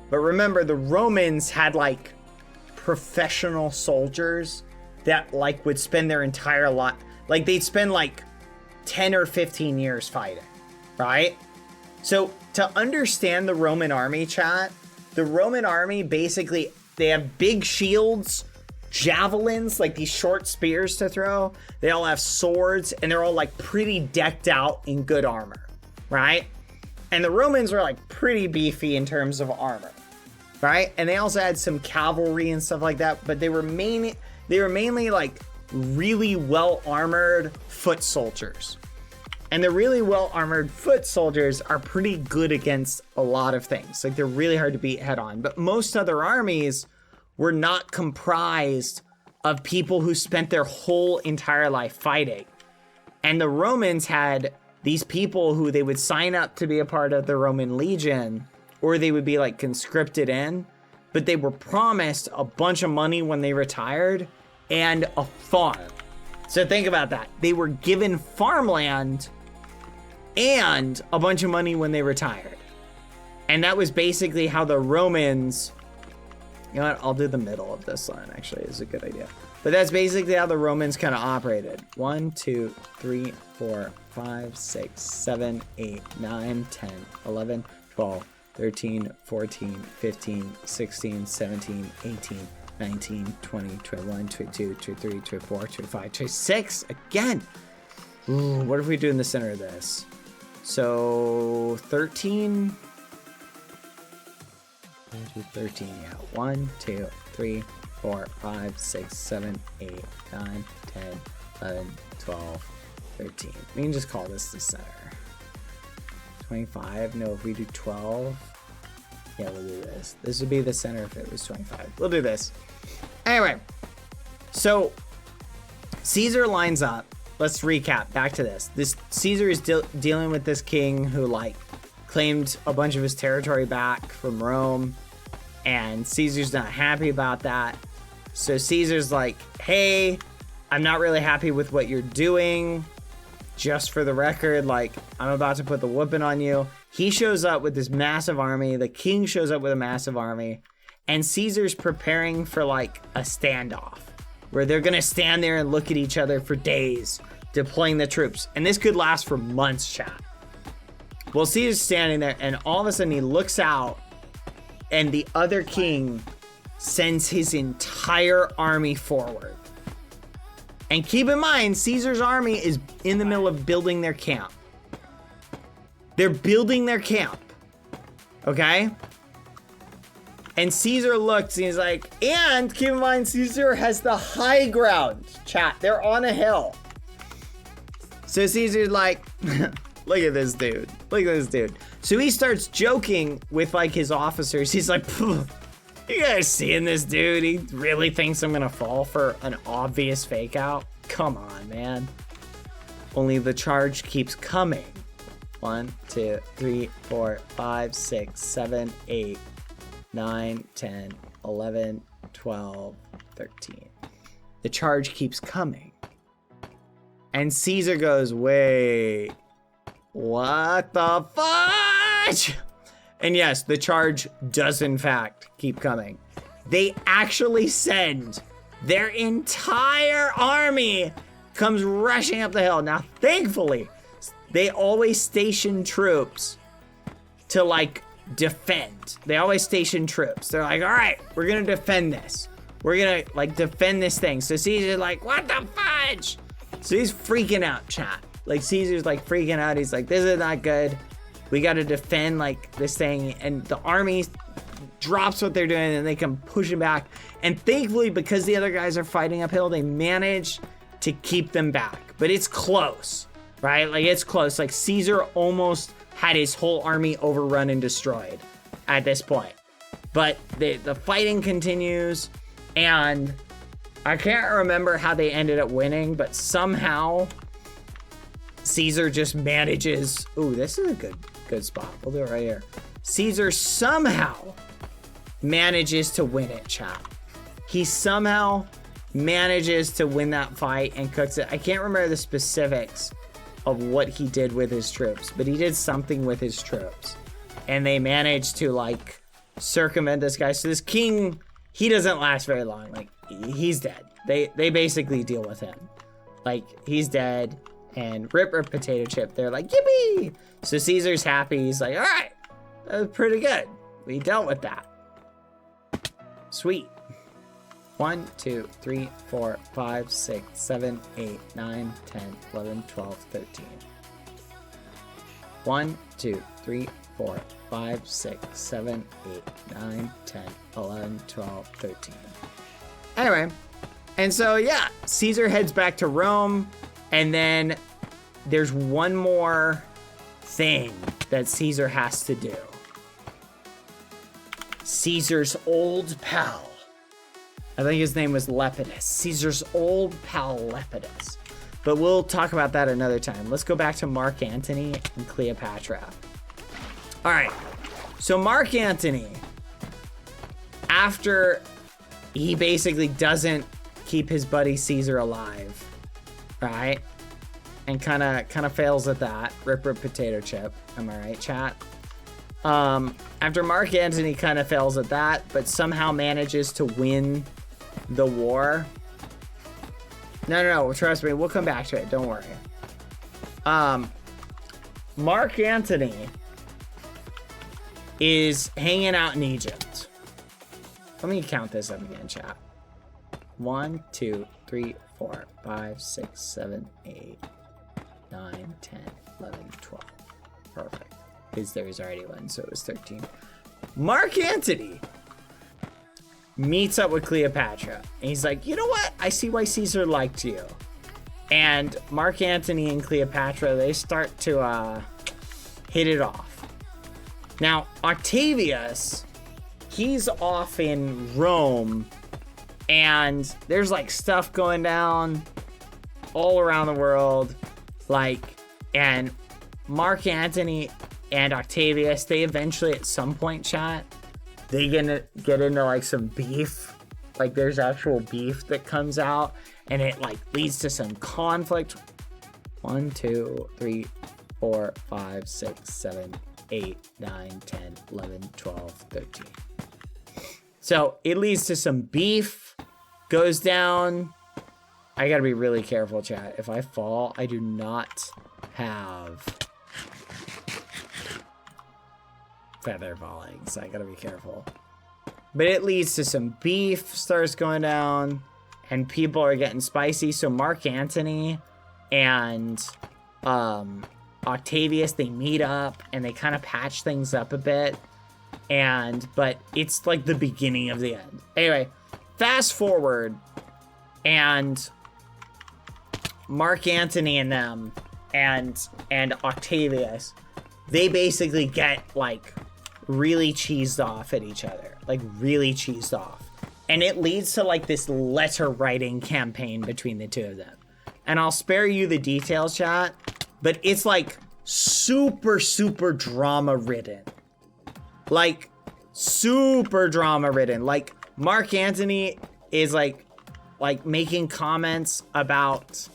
But remember, the Romans had like professional soldiers that like would spend their entire life, like they'd spend like 10 or 15 years fighting, right? So to understand the Roman army, chat, the Roman army basically, they have big shields javelins, like these short spears to throw. They all have swords, and they're all like pretty decked out in good armor, right? And the Romans were like pretty beefy in terms of armor, right? And they also had some cavalry and stuff like that, but they were mainly like really well armored foot soldiers. And the really well armored foot soldiers are pretty good against a lot of things. Like they're really hard to beat head on. But most other armies were not comprised of people who spent their whole entire life fighting. And the Romans had these people who they would sign up to be a part of the Roman legion, or they would be like conscripted in, but they were promised a bunch of money when they retired and a farm. So think about that. They were given farmland and a bunch of money when they retired. And that was basically how the Romans, you know what, I'll do the middle of this line actually, is a good idea. But that's basically how the Romans kind of operated. 1, 2, 3, 4, 5, 6, 7, 8, 9, 10, 11, 12, 13, 14, 15, 16, 17, 18, 19, 20, 21, 22, 23, 24, 25, 26. Again. Ooh, what if we do in the center of this? So 13. 13, yeah. 1, 2, 3, 4, 5, 6, 7, 8, 9, 10, 11, 12, 13. We can just call this the center. 25. No, if we do 12. Yeah, we'll do this. This would be the center if it was 25. We'll do this. Anyway, so Caesar lines up. Let's recap. Back to this. This Caesar is dealing with this king who like claimed a bunch of his territory back from Rome, and Caesar's not happy about that. So Caesar's like, hey, I'm not really happy with what you're doing. Just for the record, like, I'm about to put the whooping on you. He shows up with this massive army. The king shows up with a massive army. And Caesar's preparing for, like, a standoff. Where they're going to stand there and look at each other for days, deploying the troops. And this could last for months, chat. Well, Caesar's standing there, and all of a sudden he looks out, and the other king sends his entire army forward. And keep in mind, Caesar's army is in the middle of building their camp. They're building their camp. Okay? And Caesar looks and he's like, and keep in mind, Caesar has the high ground. Chat, they're on a hill. So Caesar's like, look at this dude. Look at this dude. So he starts joking with like his officers. He's like, you guys seeing this dude? He really thinks I'm gonna fall for an obvious fake out? Come on, man. Only the charge keeps coming. 1, 2, 3, 4, 5, 6, 7, 8, 9, 10, 11, 12, 13. The charge keeps coming. And Caesar goes, wait, what the fudge? And yes, the charge does in fact keep coming. They actually send their entire army comes rushing up the hill. Now, thankfully, they always station troops to like defend. They always station troops. They're like, all right, we're gonna defend this. We're gonna like defend this thing. So Caesar's like, what the fudge? So he's freaking out, chat. Like Caesar's like freaking out. He's like, this is not good. We got to defend like this thing. And the army drops what they're doing and they can push him back. And thankfully, because the other guys are fighting uphill, they manage to keep them back. But it's close, right? Like it's close. Like Caesar almost had his whole army overrun and destroyed at this point. But the fighting continues, and I can't remember how they ended up winning, but somehow Caesar just manages. Ooh, this is a good spot. We'll do it right here. Caesar somehow manages to win it, chat. He somehow manages to win that fight and cooks it. I can't remember the specifics of what he did with his troops, but he did something with his troops. And they managed to like circumvent this guy. So this king, he doesn't last very long. Like he's dead. They basically deal with him. Like he's dead, and rip potato chip. They're like, yippee! So Caesar's happy. He's like, all right, that was pretty good. We dealt with that. Sweet. 1, 2, 3, 4, 5, 6, 7, 8, 9, 10, 11, 12, 13. 1, 2, 3, 4, 5, 6, 7, 8, 9, 10, 11, 12, 13. Anyway, and so yeah, Caesar heads back to Rome, and then there's one more thing that Caesar has to do. Caesar's old pal, I think his name was Lepidus. Caesar's old pal Lepidus. But we'll talk about that another time. Let's go back to Mark Antony and Cleopatra. All right. So Mark Antony, after he basically doesn't keep his buddy Caesar alive, right? And kind of fails at that. Rip potato chip. Am I right, chat? After Mark Antony kind of fails at that, but somehow manages to win the war. No, trust me, we'll come back to it, don't worry. Mark Antony is hanging out in Egypt. Let me count this up again, chat. 1, 2, 3, 4, 5, 6, 7, 8, 9, 10, 11, 12. Perfect. Because there's already one, so it was 13. Mark Antony meets up with Cleopatra, and he's like, you know what? I see why Caesar liked you. And Mark Antony and Cleopatra, they start to hit it off. Now, Octavius, he's off in Rome, and there's like stuff going down all around the world. Like, and Mark Antony and Octavius, they eventually at some point, chat, they get into like some beef. Like there's actual beef that comes out, and it like leads to some conflict. 1, 2, 3, 4, 5, 6, 7, 8, 9, 10, 11, 12, 13. So it leads to some beef, goes down. I gotta be really careful, chat. If I fall, I do not have feather falling, so I gotta be careful. But it leads to some beef starts going down, and people are getting spicy. So Mark Antony and Octavius, they meet up and they kind of patch things up a bit. But it's like the beginning of the end. Anyway, fast forward, and Mark Antony and them and Octavius, they basically get like really cheesed off at each other, like really cheesed off, and it leads to like this letter writing campaign between the two of them. And I'll spare you the details, chat, but it's like super drama ridden, like super drama ridden. Like Mark Antony is like making comments about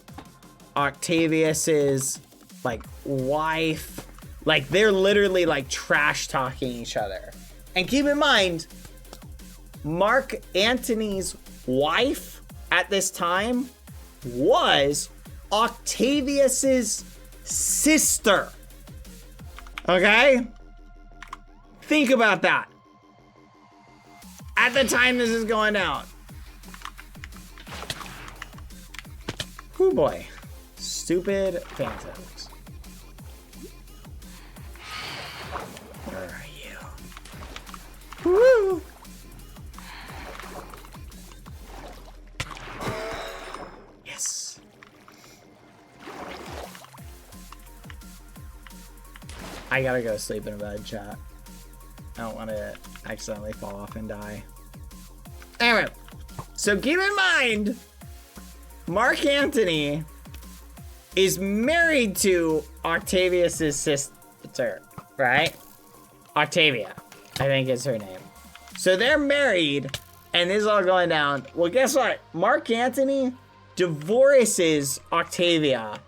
Octavius's like wife. Like, they're literally, like, trash-talking each other. And keep in mind, Mark Antony's wife at this time was Octavius's sister. Okay? Think about that. At the time this is going down. Oh boy. Stupid phantoms. Where are you? Woo! Yes. I gotta go sleep in a bed, chat. I don't want to accidentally fall off and die. Anyway, so keep in mind, Mark Antony is married to Octavius's sister, right? Octavia, I think is her name. So they're married, and this is all going down. Well, guess what? Mark Antony divorces Octavia.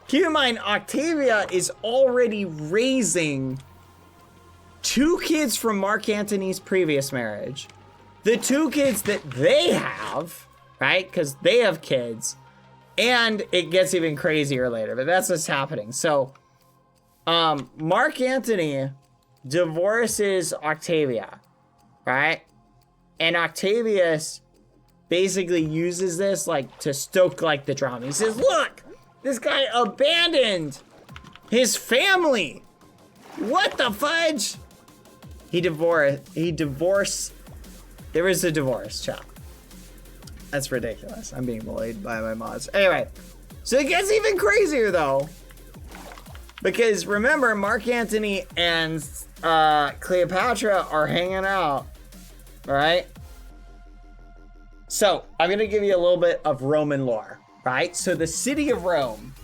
Keep in mind, Octavia is already raising 2 kids from Mark Antony's previous marriage. The 2 kids that they have, right? Because they have kids. And it gets even crazier later, but that's what's happening. So, Mark Antony divorces Octavia, right? And Octavius basically uses this like to stoke like the drama. He says, look, this guy abandoned his family. What the fudge? He divorced. There was a divorce, chat. That's ridiculous. I'm being bullied by my mods. Anyway, so it gets even crazier though. Because remember, Mark Antony and Cleopatra are hanging out, right? So I'm gonna give you a little bit of Roman lore, right? So the city of Rome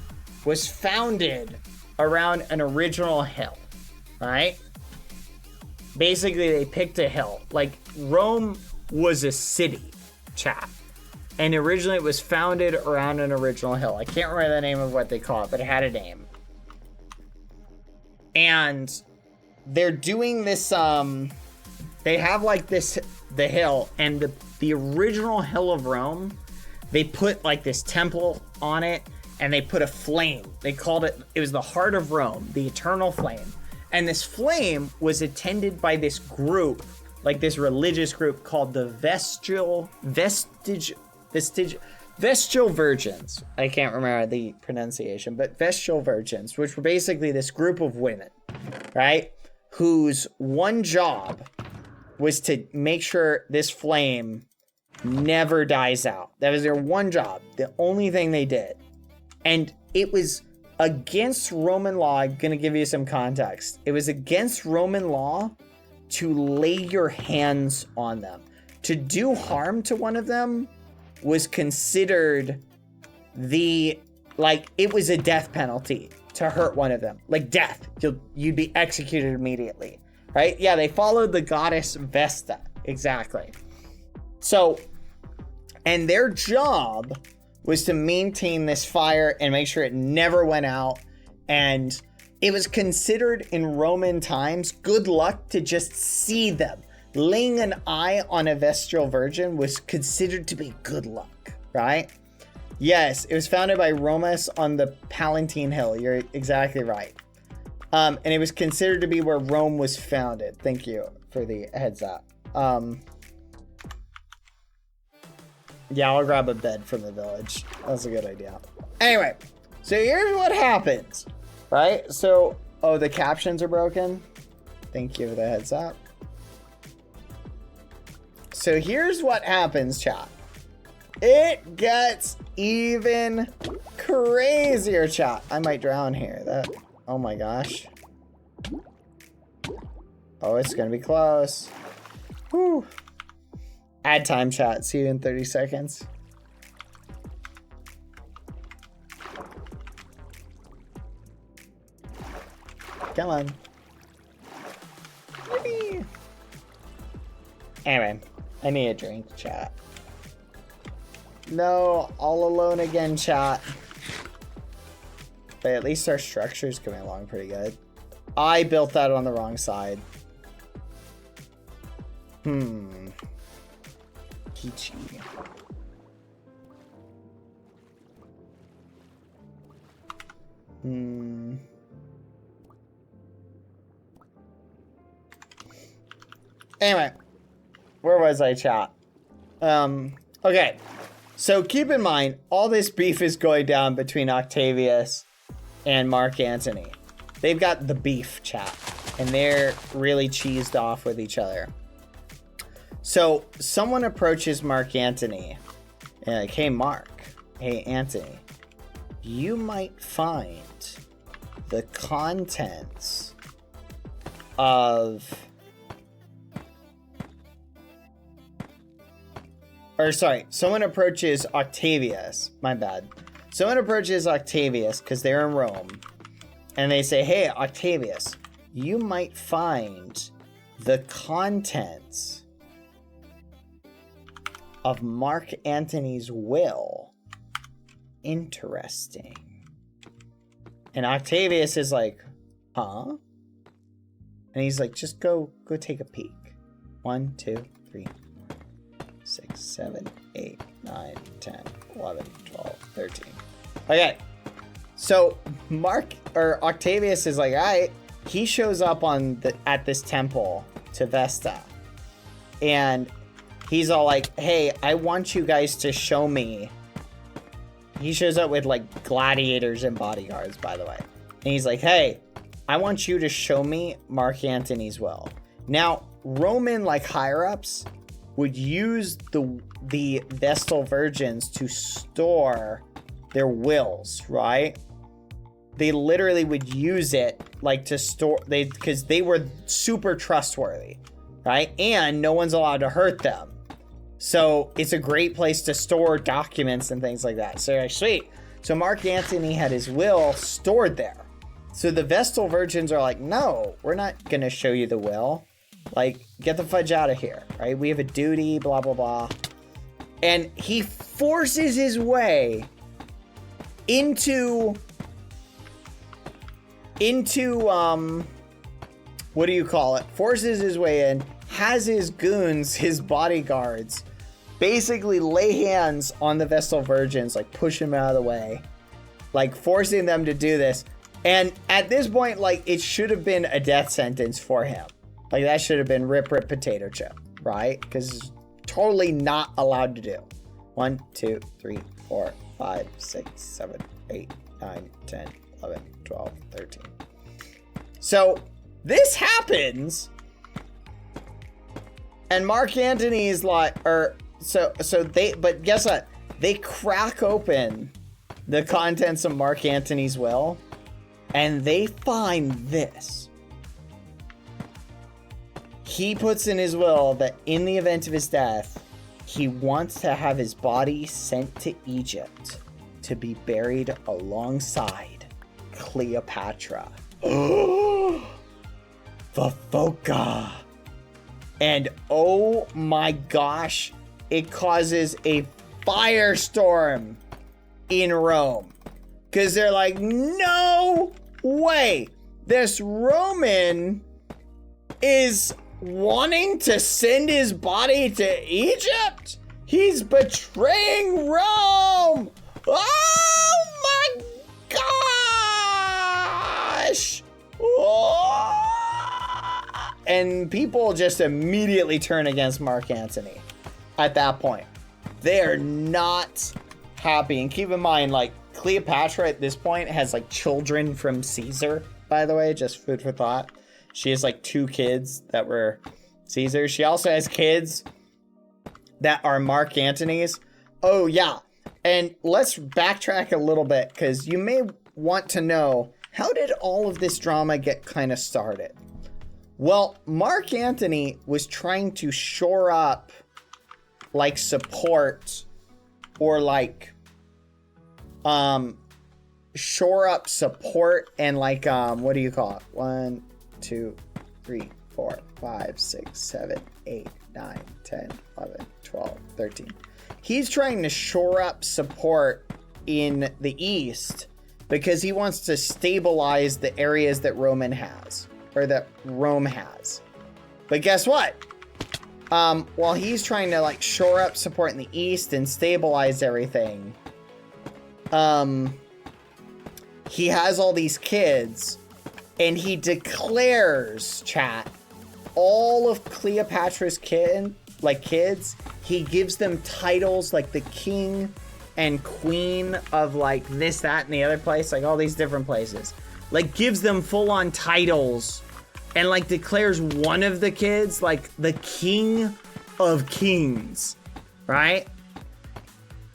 was founded around an original hill, right? Basically, they picked a hill. Like, Rome was a city, chat. And originally it was founded around an original hill. I can't remember the name of what they call it, but it had a name. And they're doing this, they have like this, the hill, and the original hill of Rome, they put like this temple on it, and they put a flame. They called it, it was the heart of Rome, the eternal flame. And this flame was attended by this group, like this religious group called the Vestal Virgins. I can't remember the pronunciation, but Vestal Virgins, which were basically this group of women, right? Whose one job was to make sure this flame never dies out. That was their one job, the only thing they did. And it was against Roman law. I'm gonna give you some context. It was against Roman law to lay your hands on them. To do harm to one of them was considered it was a death penalty to hurt one of them. Like death, you'd be executed immediately, right? Yeah, they followed the goddess Vesta, exactly. So, and their job was to maintain this fire and make sure it never went out. And it was considered in Roman times good luck to just see them. Laying an eye on a Vestal Virgin was considered to be good luck, right? Yes, it was founded by Romus on the Palatine Hill. You're exactly right. And it was considered to be where Rome was founded. Thank you for the heads up. Yeah, I'll grab a bed from the village. That's a good idea. Anyway, so here's what happens, right? So, oh, the captions are broken. Thank you for the heads up. So here's what happens, chat. It gets even crazier, chat. I might drown here. Oh my gosh. Oh, it's gonna be close. Whew. Add time, chat. See you in 30 seconds. Come on. Yippee. Anyway, I need a drink, chat. No, all alone again, chat. But at least our structure's coming along pretty good. I built that on the wrong side. Peachy. Anyway, where was I, chat? Okay. So keep in mind, all this beef is going down between Octavius and Mark Antony. They've got the beef, chat, and they're really cheesed off with each other. So someone approaches Mark Antony and like, hey Mark, hey Antony, you might find the contents of, or sorry, someone approaches Octavius, my bad. Someone approaches Octavius because they're in Rome and they say, hey Octavius, you might find the contents of Mark Antony's will interesting. And Octavius is like, huh? And he's like, just go take a peek. 1, 2, 3, 6, 7, 8, 9, 10, 11, 12, 13. Okay. So Octavius is like, all right. He shows up at this temple to Vesta. And he's all like, hey, I want you guys to show me. He shows up with like gladiators and bodyguards, by the way. And he's like, hey, I want you to show me Mark Antony's will. Now, Roman like higher-ups would use the Vestal Virgins to store their wills, right? They literally would use it like to store, because they were super trustworthy, right? And no one's allowed to hurt them. So it's a great place to store documents and things like that. So you're like, sweet. So Mark Antony had his will stored there. So the Vestal Virgins are like, no, we're not going to show you the will. Like, get the fudge out of here, right? We have a duty, blah, blah, blah. And he forces his way into what do you call it? Forces his way in, has his goons, his bodyguards, basically lay hands on the Vestal Virgins, like push him out of the way, like forcing them to do this. And at this point, like, it should have been a death sentence for him. Like, that should have been rip, potato chip, right? Because totally not allowed to do. 1, 2, 3, 4, 5, 6, 7, 8, 9, 10, 11, 12, 13. So this happens, and Mark Antony is like, but guess what? They crack open the contents of Mark Antony's will, and they find this. He puts in his will that in the event of his death, he wants to have his body sent to Egypt to be buried alongside Cleopatra. The Foca. And oh my gosh, it causes a firestorm in Rome. Because they're like, no way. This Roman is wanting to send his body to Egypt? He's betraying Rome! Oh my gosh! Oh! And people just immediately turn against Mark Antony at that point. They are not happy. And keep in mind, like, Cleopatra at this point has like children from Caesar, by the way, just food for thought. She has like 2 kids that were Caesar. She also has kids that are Mark Antony's. Oh yeah. And let's backtrack a little bit, because you may want to know, how did all of this drama get kind of started? Well, Mark Antony was trying to shore up like support, or like shore up support and like what do you call it? 1, 2, 3, 4, 5, 6, 7, 8, 9, 10, 11, 12, 13. He's trying to shore up support in the East because he wants to stabilize the areas that Rome has. But guess what? While he's trying to like shore up support in the East and stabilize everything, he has all these kids, and he declares, chat, all of Cleopatra's kids, he gives them titles like the king and queen of like this, that, and the other place, like all these different places. Like gives them full-on titles, and like declares one of the kids like the king of kings, right?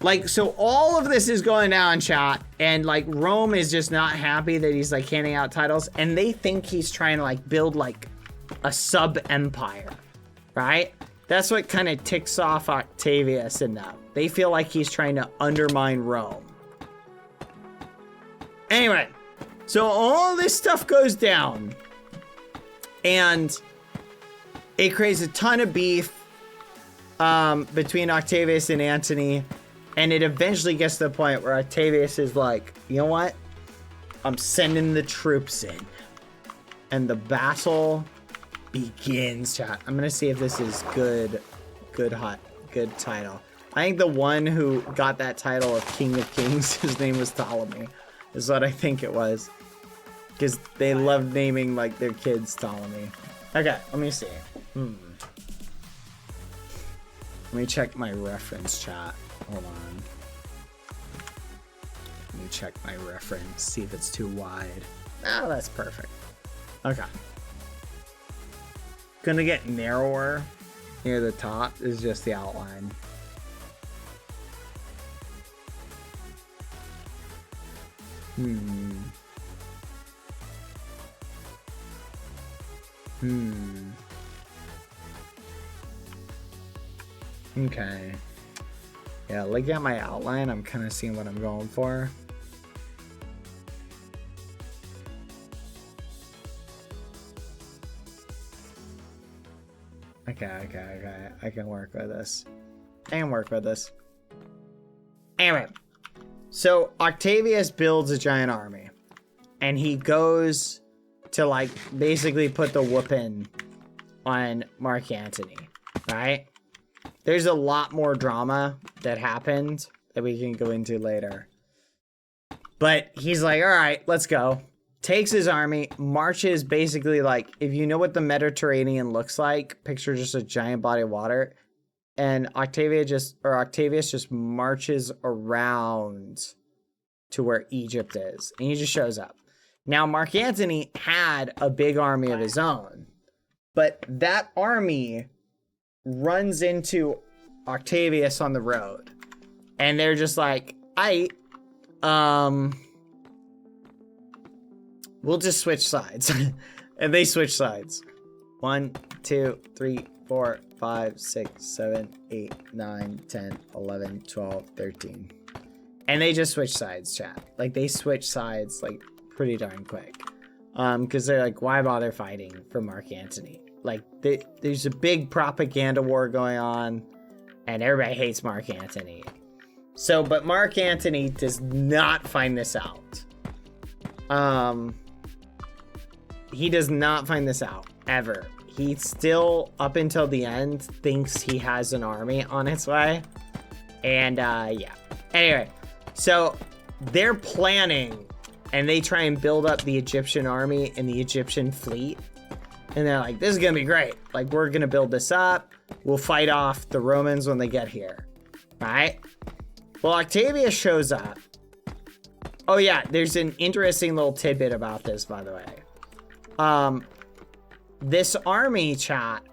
Like, so all of this is going down, chat, and like Rome is just not happy that he's like handing out titles, and they think he's trying to like build like a sub-empire, right? That's what kind of ticks off Octavius and them. They feel like he's trying to undermine Rome. Anyway, so all this stuff goes down, and it creates a ton of beef between Octavius and Antony. And it eventually gets to the point where Octavius is like, you know what? I'm sending the troops in. And the battle begins, chat. I'm going to see if this is good title. I think the one who got that title of King of Kings, his name was Ptolemy, is what I think it was. Because they love naming like their kids Ptolemy. Okay, let me see. Let me check my reference chat. Hold on. Let me check my reference, see if it's too wide. Oh, that's perfect. Okay. Gonna get narrower near the top. This is just the outline. Okay. Yeah, looking at my outline, I'm kind of seeing what I'm going for. Okay. I can work with this. Anyway, so Octavius builds a giant army, and he goes to like basically put the whooping on Mark Antony, right? There's a lot more drama that happened that we can go into later. But he's like, all right, let's go. Takes his army, marches basically like, if you know what the Mediterranean looks like, picture just a giant body of water. And Octavius just marches around to where Egypt is. And he just shows up. Now, Mark Antony had a big army of his own. But that army runs into Octavius on the road. And they're just like, we'll just switch sides. And they switch sides. 1, 2, 3, 4, 5, 6, 7, 8, 9, 10, 11, 12, 13. And they just switch sides, chat. Like, they switch sides, like, pretty darn quick. Because they're like, why bother fighting for Mark Antony? Like, there's a big propaganda war going on, and everybody hates Mark Antony. So, but Mark Antony does not find this out. He does not find this out, ever. He still, up until the end, thinks he has an army on its way. And, yeah. Anyway, so they're planning, and they try and build up the Egyptian army and the Egyptian fleet. And they're like, this is going to be great. Like, we're going to build this up. We'll fight off the Romans when they get here. Right? Well, Octavius shows up. Oh, yeah, there's an interesting little tidbit about this, by the way. This army, chat,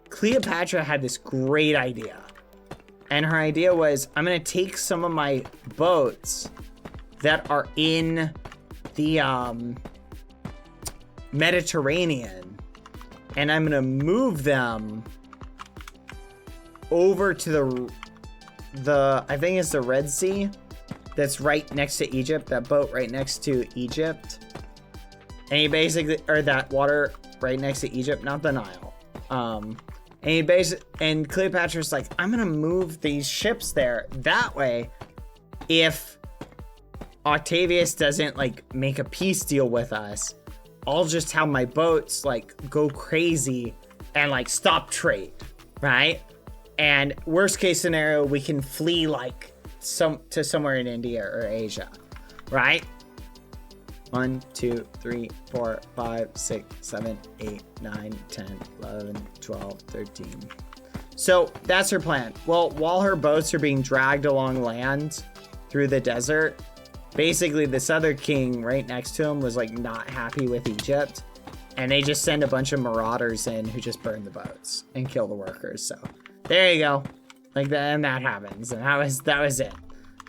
Cleopatra had this great idea. And her idea was, I'm going to take some of my boats that are in the Mediterranean, and I'm going to move them over to the I think it's the Red Sea that's right next to Egypt, that boat right next to Egypt. And he basically, or that water right next to Egypt, not the Nile. And Cleopatra's like, I'm gonna move these ships there. That way, if Octavius doesn't like make a peace deal with us, I'll just have my boats like go crazy and like stop trade, right? And worst case scenario, we can flee like to somewhere in India or Asia, right? 1, 2, 3, 4, 5, 6, 7, 8, 9, 10, 11, 12, 13. So that's her plan. Well, while her boats are being dragged along land through the desert, basically this other king right next to him was like not happy with Egypt. And they just send a bunch of marauders in who just burn the boats and kill the workers. So there you go. Like that, and that happens. And that was it.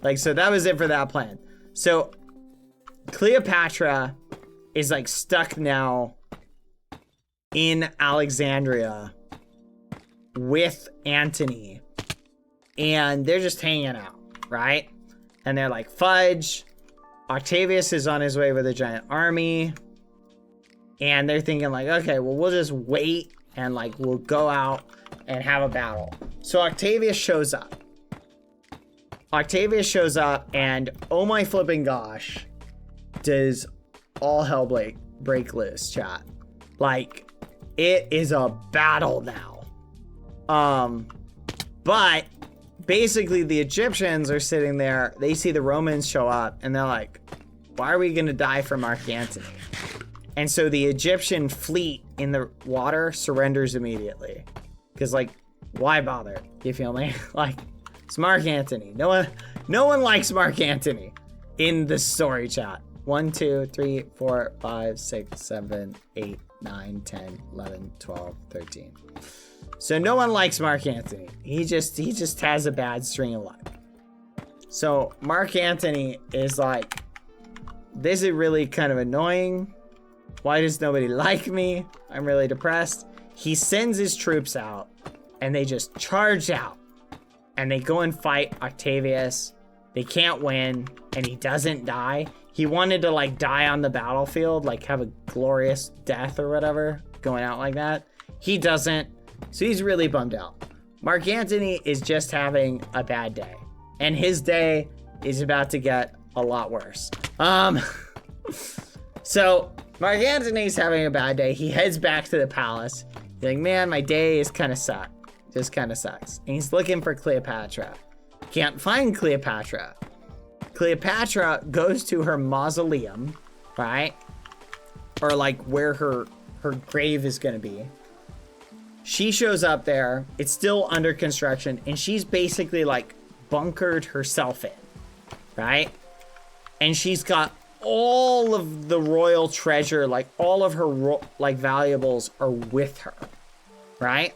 Like, so that was it for that plan. So Cleopatra is like stuck now in Alexandria with Antony, and they're just hanging out, right? And they're like, fudge, Octavius is on his way with a giant army, and they're thinking like, okay, well, we'll just wait and like we'll go out and have a battle. So Octavius shows up, and oh my flipping gosh, does all hell break loose, chat. Like, it is a battle now. But basically the Egyptians are sitting there, they see the Romans show up, and they're like, why are we gonna die for Mark Antony? And so the Egyptian fleet in the water surrenders immediately. Because like, why bother? You feel me? Like, it's Mark Antony. No one likes Mark Antony in the story chat. 1, 2, 3, 4, 5, 6, 7, 8, 9, 10, 11, 12, 13. So no one likes Mark Antony. He just has a bad string of luck. So Mark Antony is like, this is really kind of annoying. Why does nobody like me? I'm really depressed. He sends his troops out and they just charge out and they go and fight Octavius. They can't win and he doesn't die. He wanted to like die on the battlefield, like have a glorious death or whatever, going out like that. He doesn't, so he's really bummed out. Mark Antony is just having a bad day and his day is about to get a lot worse. So Mark Antony's having a bad day. He heads back to the palace. He's like, man, my day is kind of suck. Just kind of sucks. And he's looking for Cleopatra. Can't find Cleopatra. Cleopatra goes to her mausoleum, right? Or like where her grave is gonna be. She shows up there. It's still under construction. And she's basically like bunkered herself in, right? And she's got all of the royal treasure, like all of her like valuables are with her, right?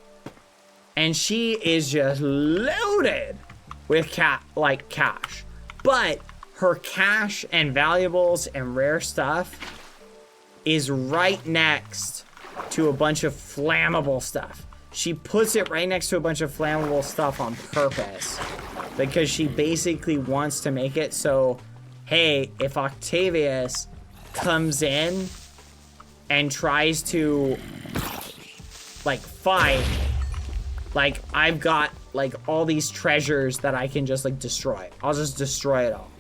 And she is just loaded with cash. But her cash and valuables and rare stuff is right next to a bunch of flammable stuff. She puts it right next to a bunch of flammable stuff on purpose because she basically wants to make it so, hey, if Octavius comes in and tries to like fight, like I've got like all these treasures that I can just like destroy. I'll just destroy it all,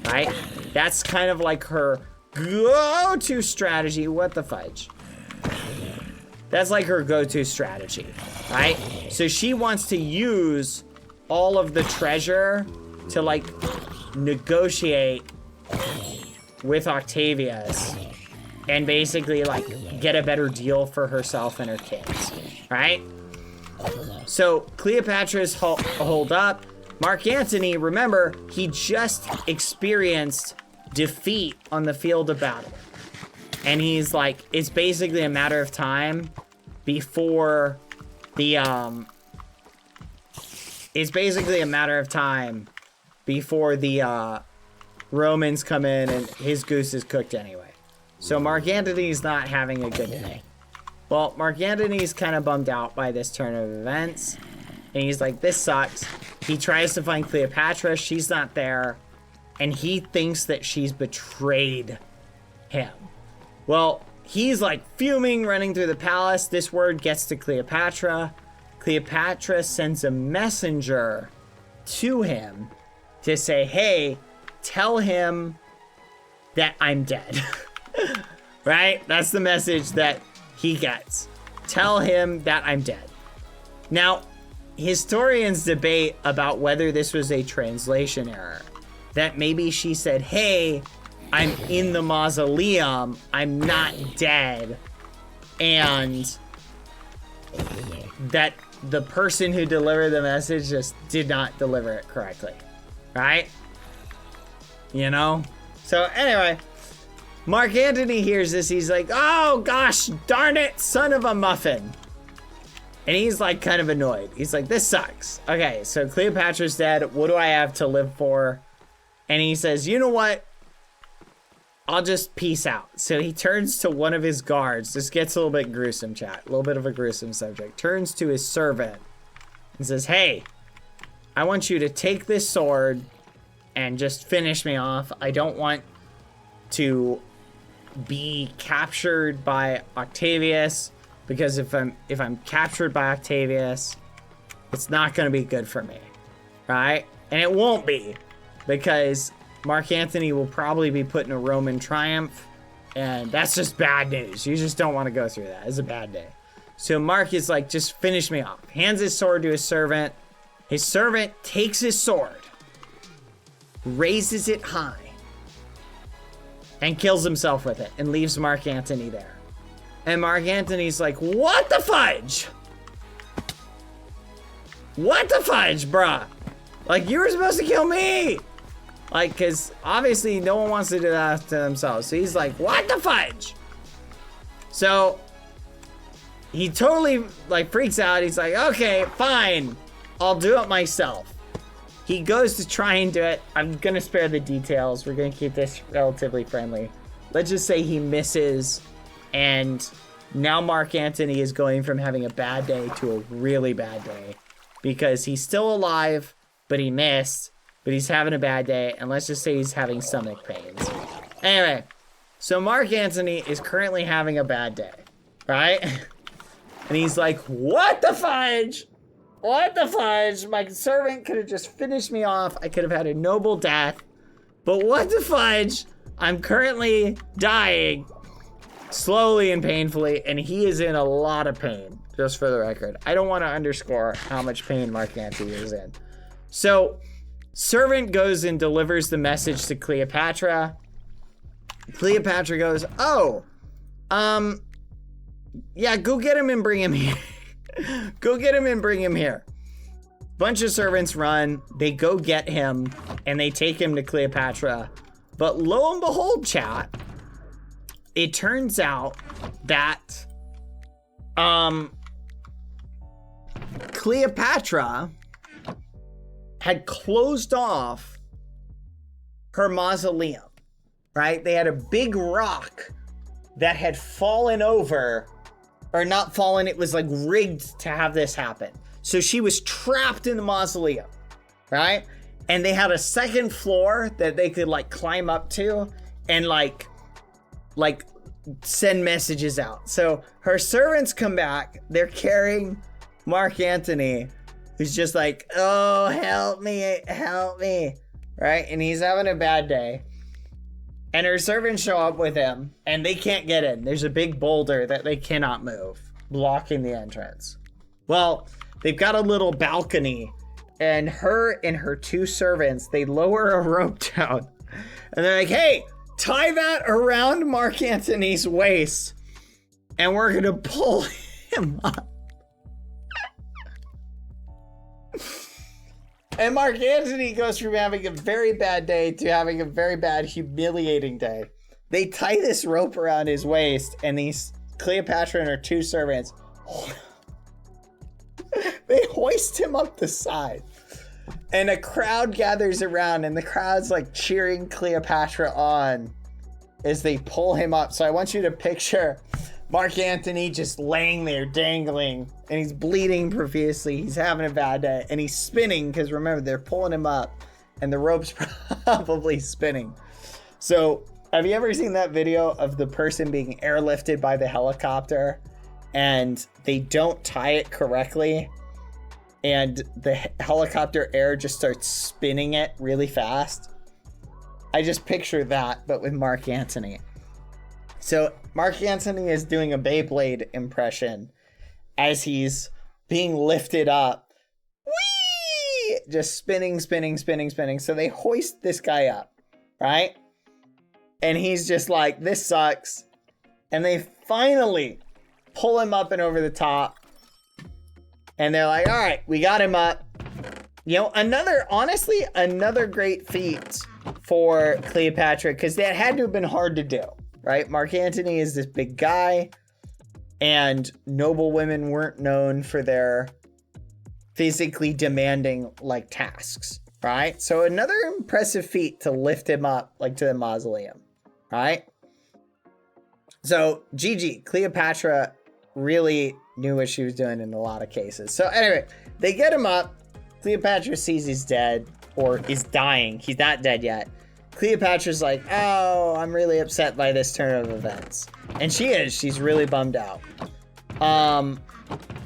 right? That's kind of like her go-to strategy. What the fudge? That's like her go-to strategy, right? So she wants to use all of the treasure to like negotiate with Octavius and basically like get a better deal for herself and her kids, right? So Cleopatra's holed up. Mark Antony, remember, he just experienced defeat on the field of battle. And he's like, it's basically a matter of time before the, Romans come in and his goose is cooked anyway. So Mark Antony's not having a good day. Well, Mark Antony's kind of bummed out by this turn of events. And he's like, this sucks. He tries to find Cleopatra. She's not there. And he thinks that she's betrayed him. Well, he's like fuming, running through the palace. This word gets to Cleopatra. Cleopatra sends a messenger to him to say, hey, tell him that I'm dead. Right? That's the message that he gets. Tell him that I'm dead. Now, historians debate about whether this was a translation error. That maybe she said, hey, I'm in the mausoleum, I'm not dead. And that the person who delivered the message just did not deliver it correctly. Right? You know? So anyway, Mark Antony hears this. He's like, oh gosh, darn it, son of a muffin. And he's like kind of annoyed. He's like, this sucks. Okay, so Cleopatra's dead. What do I have to live for? And he says, you know what? I'll just peace out. So he turns to one of his guards. This gets a little bit gruesome, chat. A little bit of a gruesome subject. Turns to his servant and says, hey, I want you to take this sword and just finish me off. I don't want to be captured by Octavius, because if I'm captured by Octavius, it's not going to be good for me, right? And it won't be, because Mark Antony will probably be put in a Roman triumph, and that's just bad news. You just don't want to go through that. It's a bad day. So Mark is like, just finish me off. Hands his sword to his servant. His servant takes his sword, raises it high, and kills himself with it, and leaves Mark Antony there. And Mark Antony's like, what the fudge? what the fudge, bruh? Like, you were supposed to kill me. Like, because obviously no one wants to do that to themselves. So he's like, what the fudge? So he totally like freaks out. He's like, okay, fine. I'll do it myself. He goes to try and do it. I'm going to spare the details. We're going to keep this relatively friendly. Let's just say he misses. And now Mark Antony is going from having a bad day to a really bad day. Because he's still alive, but he missed. But he's having a bad day. And let's just say he's having stomach pains. Anyway, so Mark Antony is currently having a bad day. Right? And he's like, what the fudge? What the fudge? My servant could have just finished me off. I could have had a noble death. But what the fudge? I'm currently dying. Slowly and painfully. And he is in a lot of pain. Just for the record. I don't want to underscore how much pain Mark Antony is in. So, servant goes and delivers the message to Cleopatra. Cleopatra goes, oh, yeah, go get him and bring him here. Go get him and bring him here. Bunch of servants run. They go get him and they take him to Cleopatra. But lo and behold, chat, it turns out that Cleopatra had closed off her mausoleum, right? They had a big rock that had fallen over. Or not fallen, it was like rigged to have this happen. So she was trapped in the mausoleum, right? And they had a second floor that they could like climb up to and like send messages out. So her servants come back, they're carrying Mark Antony, who's just like, oh, help me, right? And he's having a bad day. And her servants show up with him, and they can't get in. There's a big boulder that they cannot move, blocking the entrance. Well, they've got a little balcony, and her and her two servants, they lower a rope down. And they're like, hey, tie that around Mark Antony's waist, and we're going to pull him up. And Mark Antony goes from having a very bad day to having a very bad, humiliating day. They tie this rope around his waist, and these Cleopatra and her two servants, they hoist him up the side. And a crowd gathers around, and the crowd's like cheering Cleopatra on as they pull him up. So I want you to picture Mark Antony just laying there dangling, and he's bleeding profusely. He's having a bad day, and he's spinning because remember, they're pulling him up and the rope's probably spinning. So have you ever seen that video of the person being airlifted by the helicopter and they don't tie it correctly and the helicopter air just starts spinning it really fast? I just picture that, but with Mark Antony. So Mark Antony is doing a Beyblade impression as he's being lifted up. Whee! Just spinning. So they hoist this guy up, right? And he's just like, this sucks. And they finally pull him up and over the top. And they're like, all right, we got him up. You know, another great feat for Cleopatra, because that had to have been hard to do. Right? Mark Antony is this big guy, and noble women weren't known for their physically demanding like tasks, right? So another impressive feat to lift him up like to the mausoleum, right? So GG, Cleopatra really knew what she was doing in a lot of cases. So anyway, they get him up. Cleopatra sees he's dead or is dying. He's not dead yet. Cleopatra's like, oh, I'm really upset by this turn of events. And she is. She's really bummed out.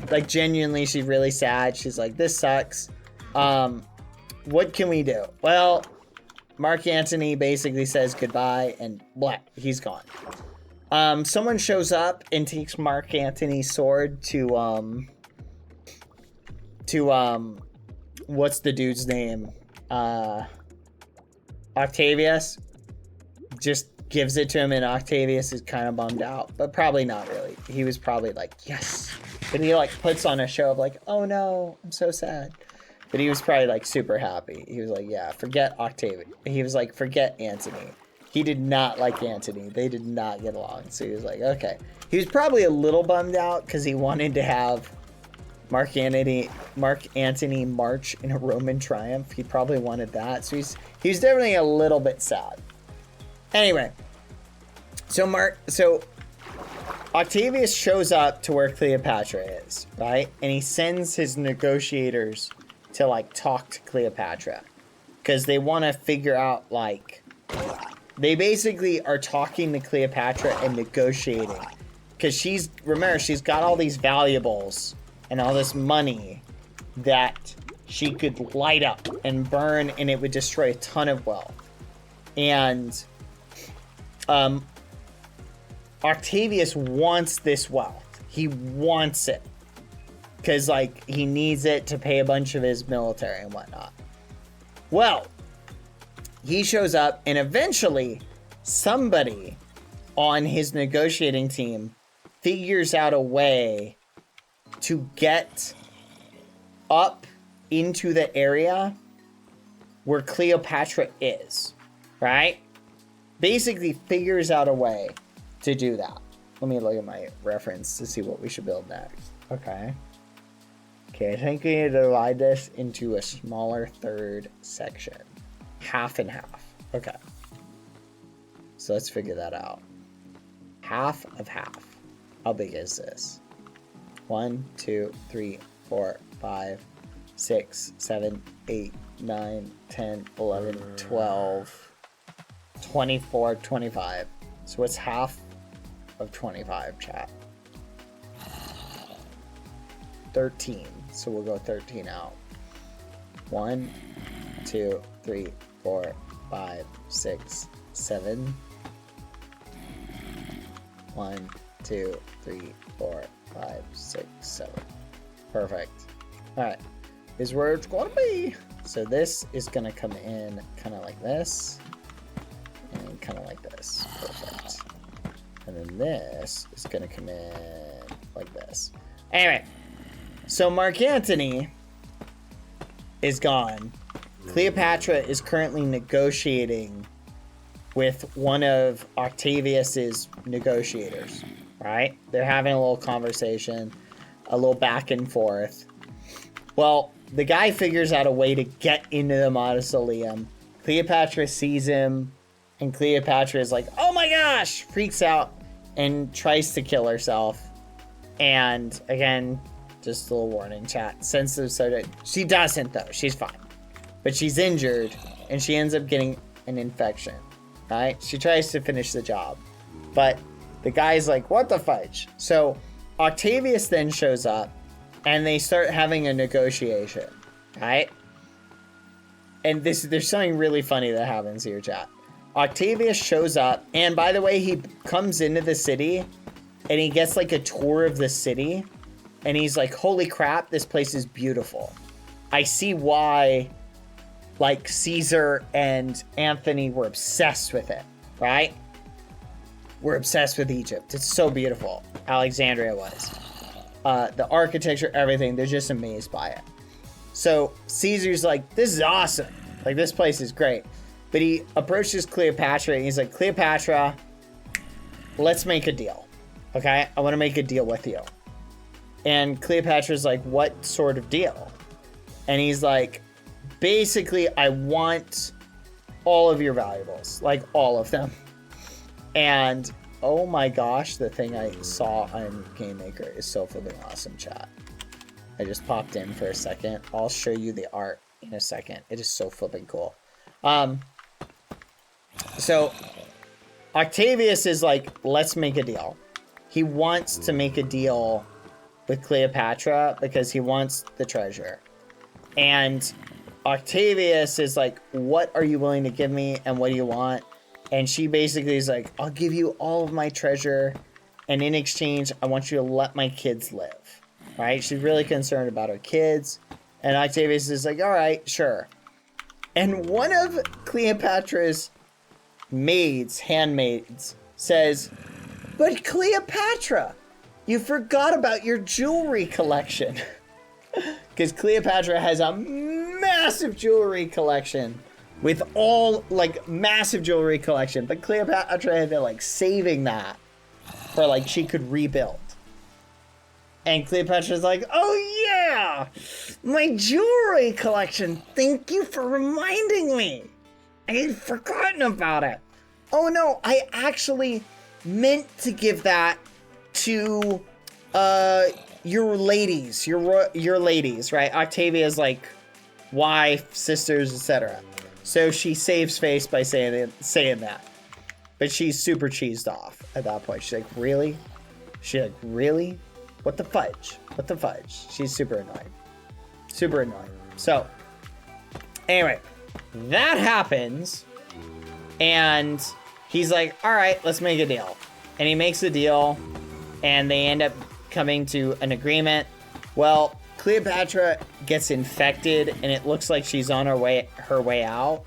Like, genuinely, she's really sad. She's like, this sucks. What can we do? Well, Mark Antony basically says goodbye, and blah, he's gone. Someone shows up and takes Mark Antony's sword to what's the dude's name? Octavius. Just gives it to him, and Octavius is kind of bummed out, but probably not really. He was probably like, yes, But he like puts on a show of like, oh no, I'm so sad. But he was probably like super happy. He was like, yeah, forget Octavia. He was like, forget Antony. He did not like Antony. They did not get along. So he was like, okay. He was probably a little bummed out because he wanted to have Mark Antony march in a Roman triumph. He probably wanted that. So he's definitely a little bit sad. Anyway, so Octavius shows up to where Cleopatra is, right? And he sends his negotiators to like talk to Cleopatra because they want to figure out like, they basically are talking to Cleopatra and negotiating because she's got all these valuables and all this money that she could light up and burn and it would destroy a ton of wealth. And Octavius wants this wealth. He wants it because like he needs it to pay a bunch of his military and whatnot. Well, he shows up and eventually somebody on his negotiating team figures out a way to get up into the area where Cleopatra is, right? Basically figures out a way to do that. Let me look at my reference to see what we should build next. Okay, I think we need to divide this into a smaller third section. Half and half. Okay. So let's figure that out. Half of half. How big is this? 1, 2, 3, 4, 5, 6, 7, 8, 9, 10, 11, 12, 24, 25. So what's half of 25, chat? 13. So we'll go 13 out. 1, 2, 3, 4, 5, 6, 7. 1, 2, 3, 4, 5, 6, 7. Perfect. Alright. Here's where it's going to be. So this is going to come in kind of like this. And kind of like this. Perfect. And then this is going to come in like this. Anyway. So Mark Antony is gone. Cleopatra is currently negotiating with one of Octavius's negotiators, right? They're having a little conversation, a little back and forth. Well, the guy figures out a way to get into the mausoleum. Cleopatra sees him, and Cleopatra is like, oh my gosh, freaks out and tries to kill herself. And again, just a little warning, chat. Sensitive subject. She doesn't, though. She's fine. But she's injured, and she ends up getting an infection. Right? She tries to finish the job. But the guy's like, what the fudge? So Octavius then shows up, and they start having a negotiation. Right? And there's something really funny that happens here, chat. Octavius shows up, and by the way, he comes into the city, and he gets like a tour of the city. And he's like, holy crap, this place is beautiful. I see why, like, Caesar and Antony were obsessed with it, right? We're obsessed with Egypt. It's so beautiful. Alexandria was. The architecture, everything, they're just amazed by it. So Caesar's like, this is awesome. Like, this place is great. But he approaches Cleopatra, and he's like, Cleopatra, let's make a deal, okay? I want to make a deal with you. And Cleopatra's like, what sort of deal? And he's like, basically, I want all of your valuables. Like, all of them. And, oh my gosh, the thing I saw on Game Maker is so flipping awesome, chat. I just popped in for a second. I'll show you the art in a second. It is so flipping cool. So, Octavius is like, let's make a deal. He wants to make a deal with Cleopatra because he wants the treasure. And Octavius is like, what are you willing to give me and what do you want? And she basically is like, I'll give you all of my treasure, and in exchange, I want you to let my kids live. Right? She's really concerned about her kids. And Octavius is like, all right, sure. And one of Cleopatra's handmaids, says, but Cleopatra, you forgot about your jewelry collection. Because Cleopatra has a massive jewelry collection. With all, like, massive jewelry collection. But Cleopatra had been, like, saving that. For, like, she could rebuild. And Cleopatra's like, oh yeah! My jewelry collection! Thank you for reminding me! I had forgotten about it. Oh no, I actually meant to give that to your ladies, your ladies, right? Octavia's like wife, sisters, etc. So she saves face by saying that. But she's super cheesed off at that point. She's like, really? She's like, really? What the fudge? What the fudge? She's super annoying. Super annoying. So, anyway, that happens. And he's like, all right, let's make a deal. And he makes a deal. And they end up coming to an agreement. Well, Cleopatra gets infected. And it looks like she's on her way out.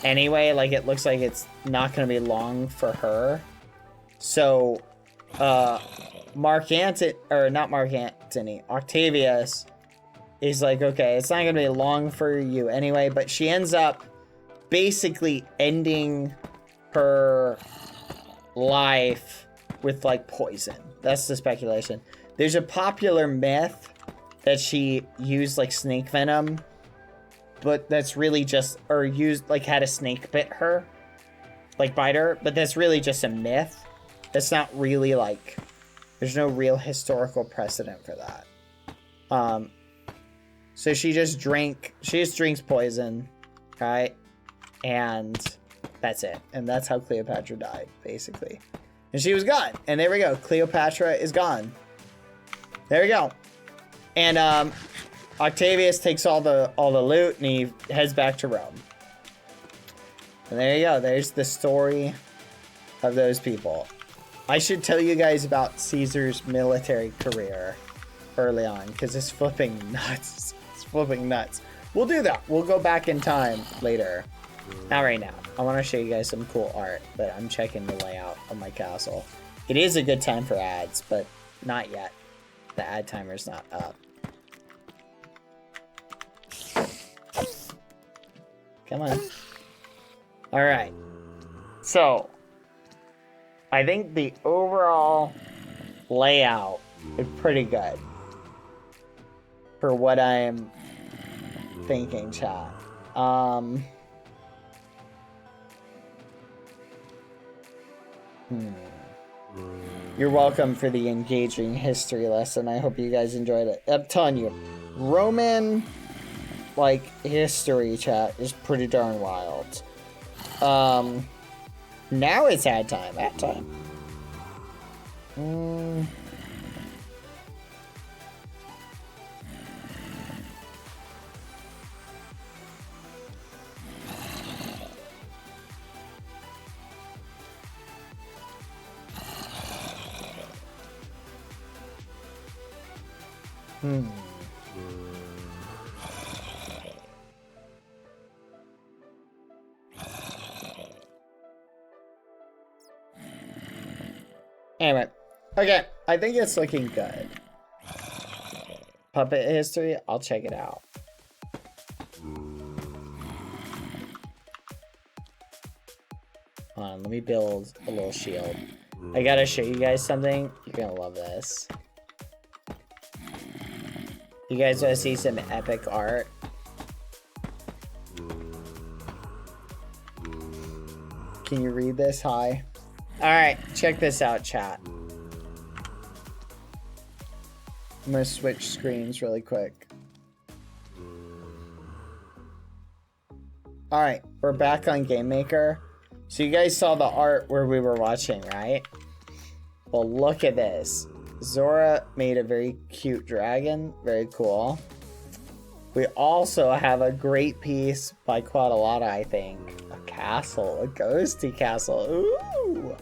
Anyway, like, it looks like it's not going to be long for her. So, Octavius is like, okay, it's not going to be long for you anyway. But she ends up basically ending her life with, like, poison. That's the speculation. There's a popular myth that she used, like, snake venom. But that's really just, or used, like, had a snake bite her. Like, bite her. But that's really just a myth. It's not really, like, there's no real historical precedent for that. So she just drinks poison, right? And that's it. And that's how Cleopatra died, basically. And she was gone. And there we go. Cleopatra is gone. There we go. And, Octavius takes all the loot and he heads back to Rome. And there you go. There's the story of those people. I should tell you guys about Caesar's military career early on because it's flipping nuts. It's flipping nuts. We'll do that. We'll go back in time later. Not right now. I want to show you guys some cool art, but I'm checking the layout of my castle. It is a good time for ads, but not yet. The ad timer's not up. Come on. All right. So, I think the overall layout is pretty good for what I'm thinking, chat. You're welcome for the engaging history lesson. I hope you guys enjoyed it. I'm telling you, Roman, like, history, chat, is pretty darn wild. Now it's ad time. Ad time. Anyway, okay, I think it's looking good. Puppet history, I'll check it out. Hold on, let me build a little shield. I gotta show you guys something. You're gonna love this. You guys wanna see some epic art? Can you read this? Hi. Alright, check this out, chat. I'm gonna switch screens really quick. Alright, we're back on Game Maker. So you guys saw the art where we were watching, right? Well, look at this. Zora made a very cute dragon. Very cool. We also have a great piece by Quadalata, I think. A castle, a ghosty castle. Ooh!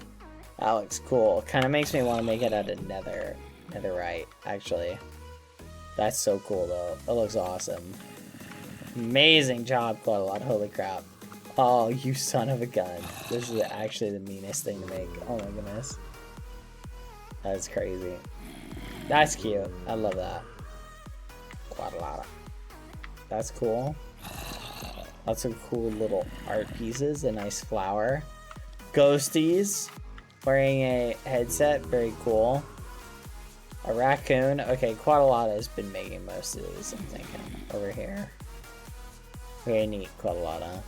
That looks cool. Kind of makes me want to make it out of netherite, actually. That's so cool, though. That looks awesome. Amazing job, Quadalata. Holy crap. Oh, you son of a gun. This is actually the meanest thing to make. Oh my goodness. That's crazy. That's cute. I love that. Quadalada. That's cool. Lots of cool little art pieces. A nice flower. Ghosties. Wearing a headset. Very cool. A raccoon. Okay, Quadalada has been making most of these, I'm thinking. Over here. Very neat, Quadalada.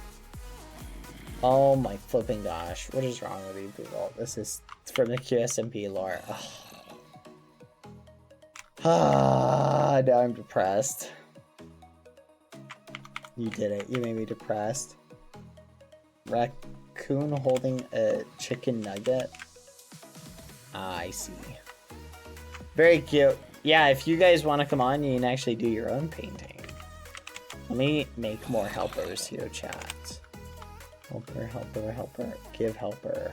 Oh my flipping gosh. What is wrong with you people? This is from the QSMP lore. Ugh. Ah, now I'm depressed. You did it. You made me depressed. Raccoon holding a chicken nugget. Ah, I see. Very cute. Yeah, if you guys want to come on, you can actually do your own painting. Let me make more helpers here, chat. Helper, helper, helper. Give helper.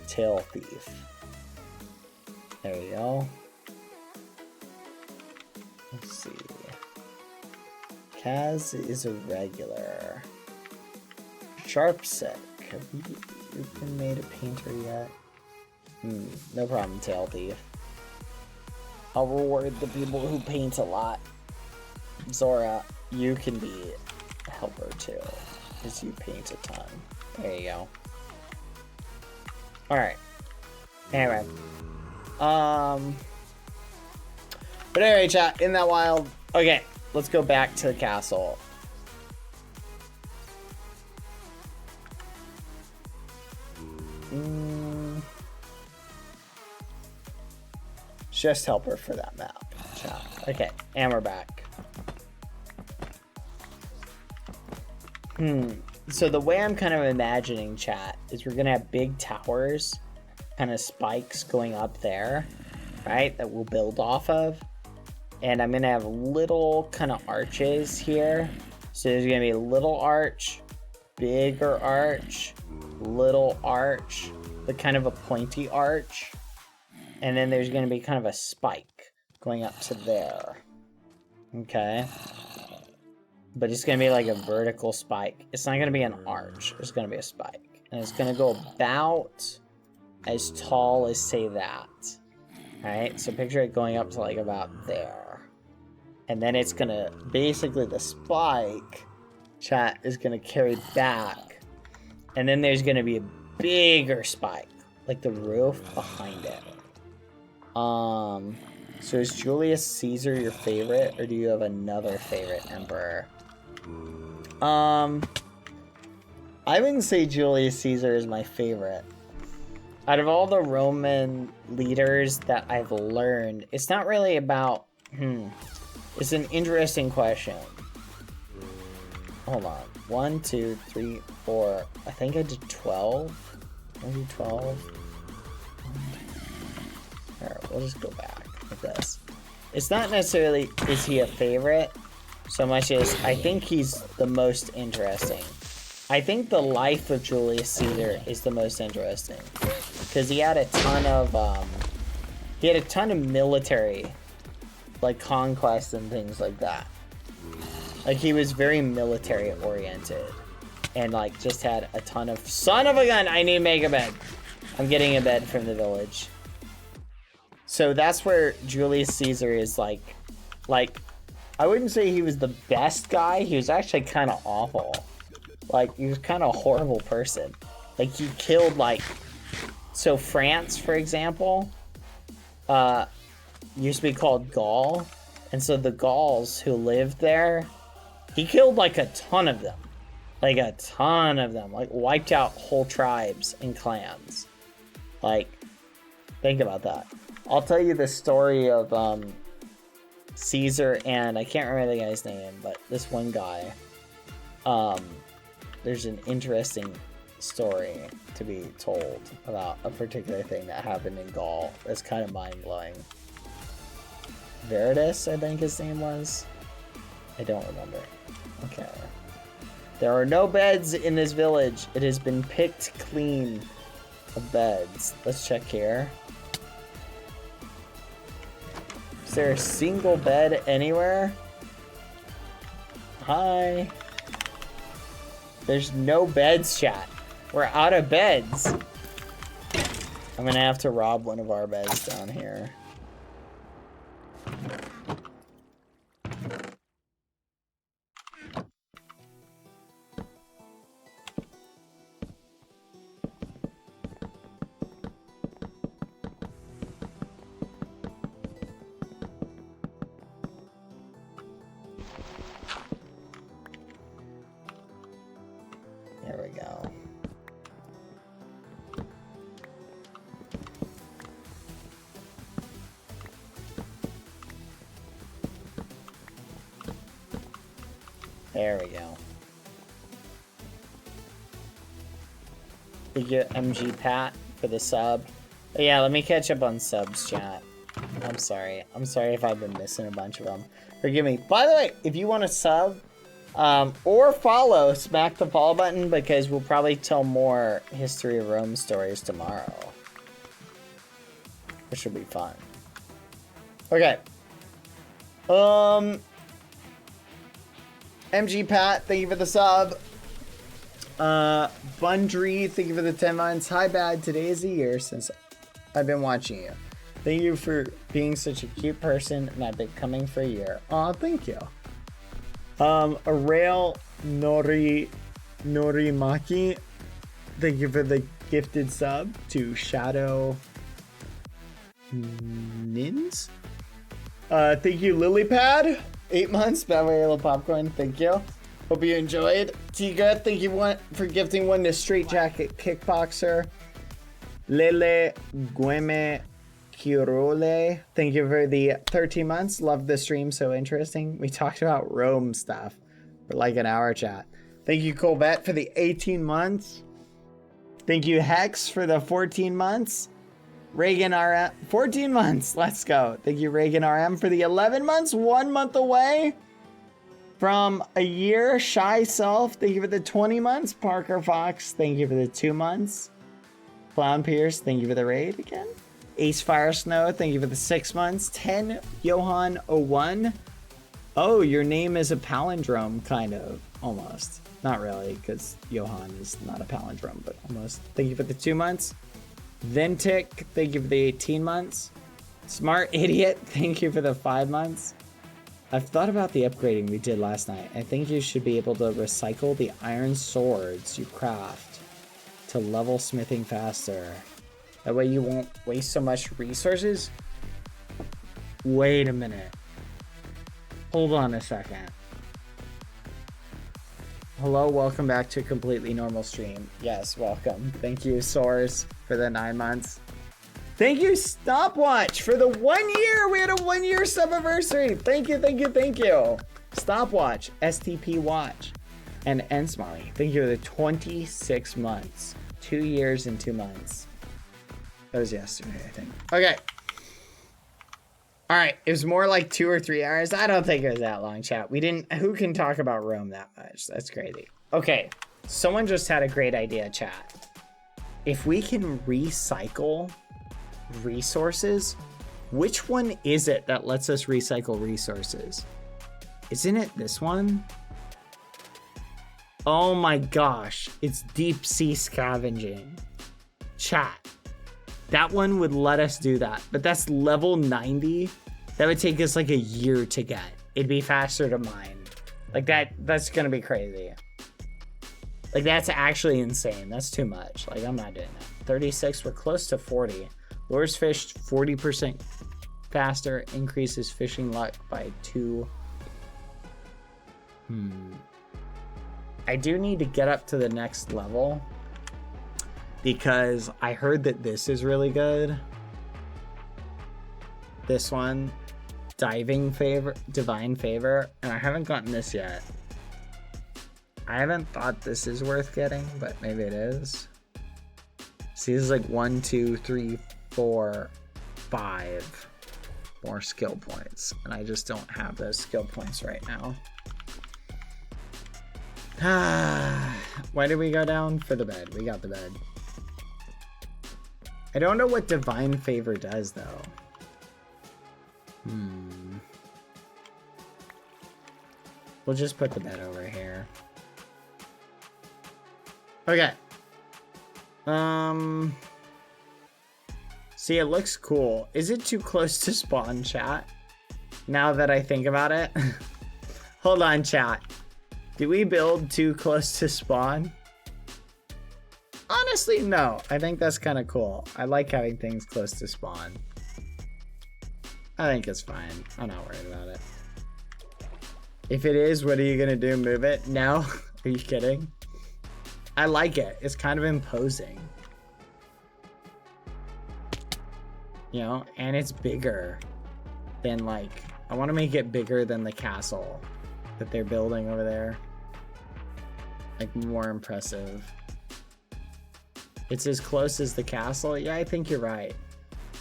Tail thief. There you go. Let's see. Kaz is a regular. Sharpsick. Have you been made a painter yet? No problem, tail thief. I'll reward the people who paint a lot. Zora, you can be a helper too, because you paint a ton. There you go. Alright. Anyway. But anyway, chat, in that wild. Okay, let's go back to the castle. Just helper for that map, chat. Okay, and we're back. So the way I'm kind of imagining, chat, is we're gonna have big towers, kind of spikes going up there, right? That we'll build off of. And I'm gonna have little kind of arches here. So there's gonna be a little arch, bigger arch, little arch, but kind of a pointy arch. And then there's gonna be kind of a spike going up to there. Okay. But it's gonna be like a vertical spike. It's not gonna be an arch. It's gonna be a spike. And it's gonna go about as tall as, say, that. Alright, so picture it going up to like about there. And then it's gonna, basically the spike, chat, is gonna carry back. And then there's gonna be a bigger spike, like the roof behind it. So is Julius Caesar your favorite, or do you have another favorite emperor? I wouldn't say Julius Caesar is my favorite. Out of all the Roman leaders that I've learned, it's not really about, it's an interesting question. Hold on. 1, 2, 3, 4. I think I did 12. I did 12. Alright, we'll just go back with this. It's not necessarily, is he a favorite, so much as I think he's the most interesting. I think the life of Julius Caesar is the most interesting. Because he had a ton of, military, like, conquest and things like that. Like, he was very military oriented. And, like, just had a ton of, son of a gun, I need to make a bed. I'm getting a bed from the village. So that's where Julius Caesar is like, I wouldn't say he was the best guy. He was actually kind of awful. Like, he was kind of a horrible person. Like, he killed, like, so France, for example, used to be called Gaul. And so the Gauls who lived there, he killed, like, a ton of them. Like, a ton of them. Like, wiped out whole tribes and clans. Like, think about that. I'll tell you the story of Caesar and I can't remember the guy's name, but this one guy. There's an interesting story to be told about a particular thing that happened in Gaul that's kind of mind-blowing. Veritas, I think his name was. I don't remember. Okay. There are no beds in this village. It has been picked clean of beds. Let's check here. Is there a single bed anywhere? Hi. There's no beds, chat. We're out of beds. I'm gonna have to rob one of our beds down here. There we go. There we go. Thank you, MG Pat, for the sub. But yeah, let me catch up on subs, chat. I'm sorry. I'm sorry if I've been missing a bunch of them. Forgive me. By the way, if you want to sub or follow, smack the follow button because we'll probably tell more History of Rome stories tomorrow. Which will be fun. Okay. MG Pat, thank you for the sub. Bundry, thank you for the 10 months. Hi, Bad. Today is a year since I've been watching you. Thank you for being such a cute person, and I've been coming for a year. Aw, thank you. Arail Norimaki, thank you for the gifted sub to Shadow Nins. Thank you, Lilypad. 8 months, BadBoyHalo Popcorn, thank you. Hope you enjoyed. Tiga, thank you for gifting one to Straight Jacket Kickboxer. Lele Gueme Kirole, thank you for the 13 months. Love the stream, so interesting. We talked about Rome stuff for like an hour, chat. Thank you, Colbert, for the 18 months. Thank you, Hex, for the 14 months. Reagan RM, 14 months. Let's go. Thank you, Reagan RM, for the 11 months. 1 month away from a year. Shy Self, thank you for the 20 months. Parker Fox, thank you for the 2 months. Clown Pierce, thank you for the raid again. Ace Fire Snow, thank you for the 6 months. 10 Johan 01. Oh, your name is a palindrome, kind of. Almost. Not really, because Johan is not a palindrome, but almost. Thank you for the 2 months. Ventic, thank you for the 18 months. Smart Idiot, thank you for the 5 months. I've thought about the upgrading we did last night. I think you should be able to recycle the iron swords you craft to level smithing faster. That way you won't waste so much resources. Wait a minute. Hold on a second. Hello, welcome back to a completely normal stream. Yes, welcome. Thank you, Soars, for the 9 months. Thank you, Stopwatch, for the 1 year. We had a 1 year sub-anniversary. Thank you, thank you, thank you. Stopwatch, STP Watch, and Ensmolly. Thank you for the 26 months. 2 years and 2 months. That was yesterday, I think. Okay. All right, it was more like 2 or 3 hours. I don't think it was that long, chat. We didn't, who can talk about Rome that much? That's crazy. Okay, someone just had a great idea, chat. If we can recycle resources, which one is it that lets us recycle resources? Isn't it this one? Oh my gosh, it's deep sea scavenging. Chat. That one would let us do that, but that's level 90. That would take us like a year to get. It'd be faster to mine. Like that's gonna be crazy. Like that's actually insane. That's too much. Like I'm not doing that. 36, we're close to 40. Lures fish 40% faster, increases fishing luck by 2. I do need to get up to the next level, because I heard that this is really good. This one, Divine Favor, and I haven't gotten this yet. I haven't thought this is worth getting, but maybe it is. See, this is like 1, 2, 3, 4, 5 more skill points, and I just don't have those skill points right now. Why did we go down? For the bed. We got the bed. I don't know what Divine Favor does, though. We'll just put the bed over here. Okay. See, it looks cool. Is it too close to spawn, chat? Now that I think about it. Hold on, chat. Did we build too close to spawn? Honestly, no. I think that's kind of cool. I like having things close to spawn. I think it's fine. I'm not worried about it. If it is, what are you gonna do? Move it? No? Are you kidding? I like it. It's kind of imposing. You know, and it's bigger than, like, I want to make it bigger than the castle that they're building over there. Like, more impressive. It's as close as the castle? Yeah, I think you're right.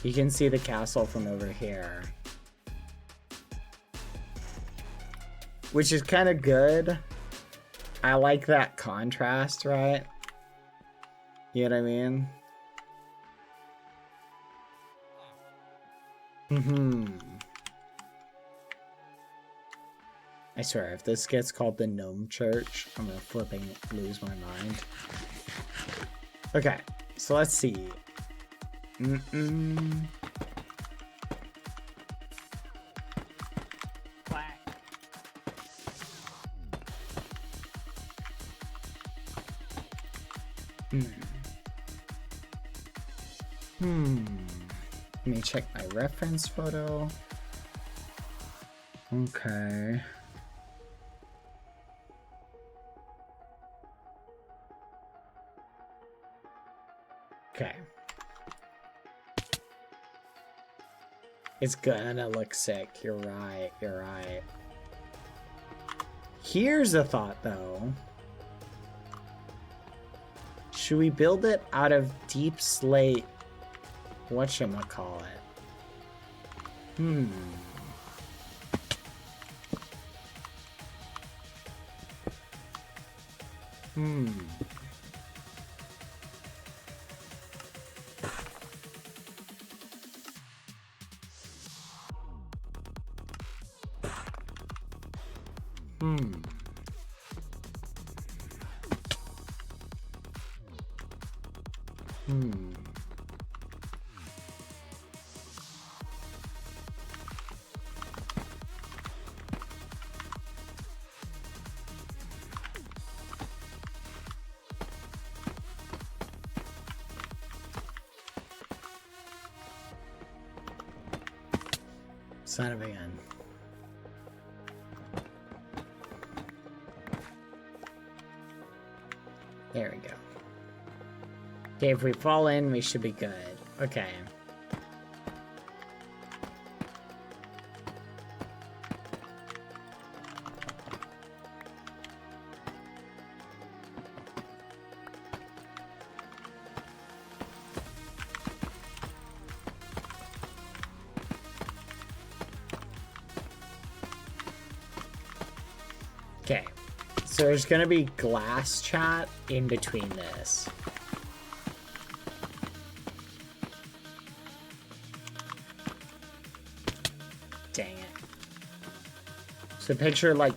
You can see the castle from over here. Which is kind of good. I like that contrast, right? You know what I mean? I swear, if this gets called the Gnome Church, I'm gonna flipping lose my mind. Okay, so let's see. Let me check my reference photo. Okay. Okay. It's gonna look sick. You're right. You're right. Here's a thought, though. Should we build it out of deep slate? Whatchamacallit? Hmm. Son of a gun. There we go. Okay, if we fall in, we should be good. Okay. Okay, so there's gonna be glass, chat, in between this. Dang it. So picture, like,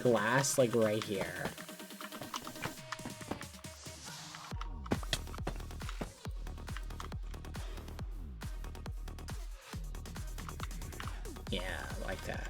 glass, like, right here. Yeah, like that.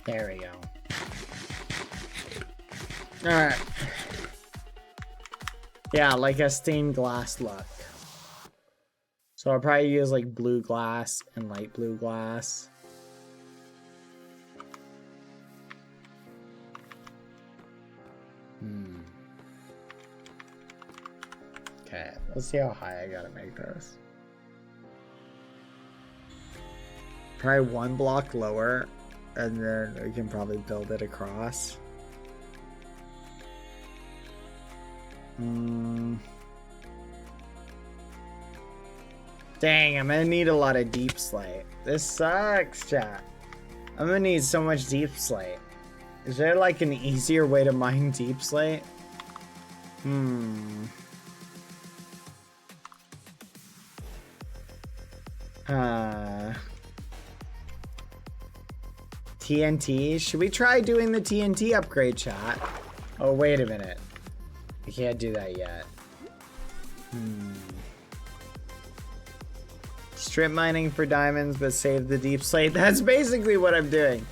There we go. Alright. Yeah, like a stained glass look. So I'll probably use like blue glass and light blue glass. Okay, let's see how high I gotta make this. Probably one block lower, and then we can probably build it across. Dang, I'm gonna need a lot of deep slate. This sucks, chat. I'm gonna need so much deep slate. Is there like an easier way to mine deep slate? TNT? Should we try doing the TNT upgrade, chat? Oh, wait a minute. We can't do that yet. Strip mining for diamonds, but save the deep slate. That's basically what I'm doing.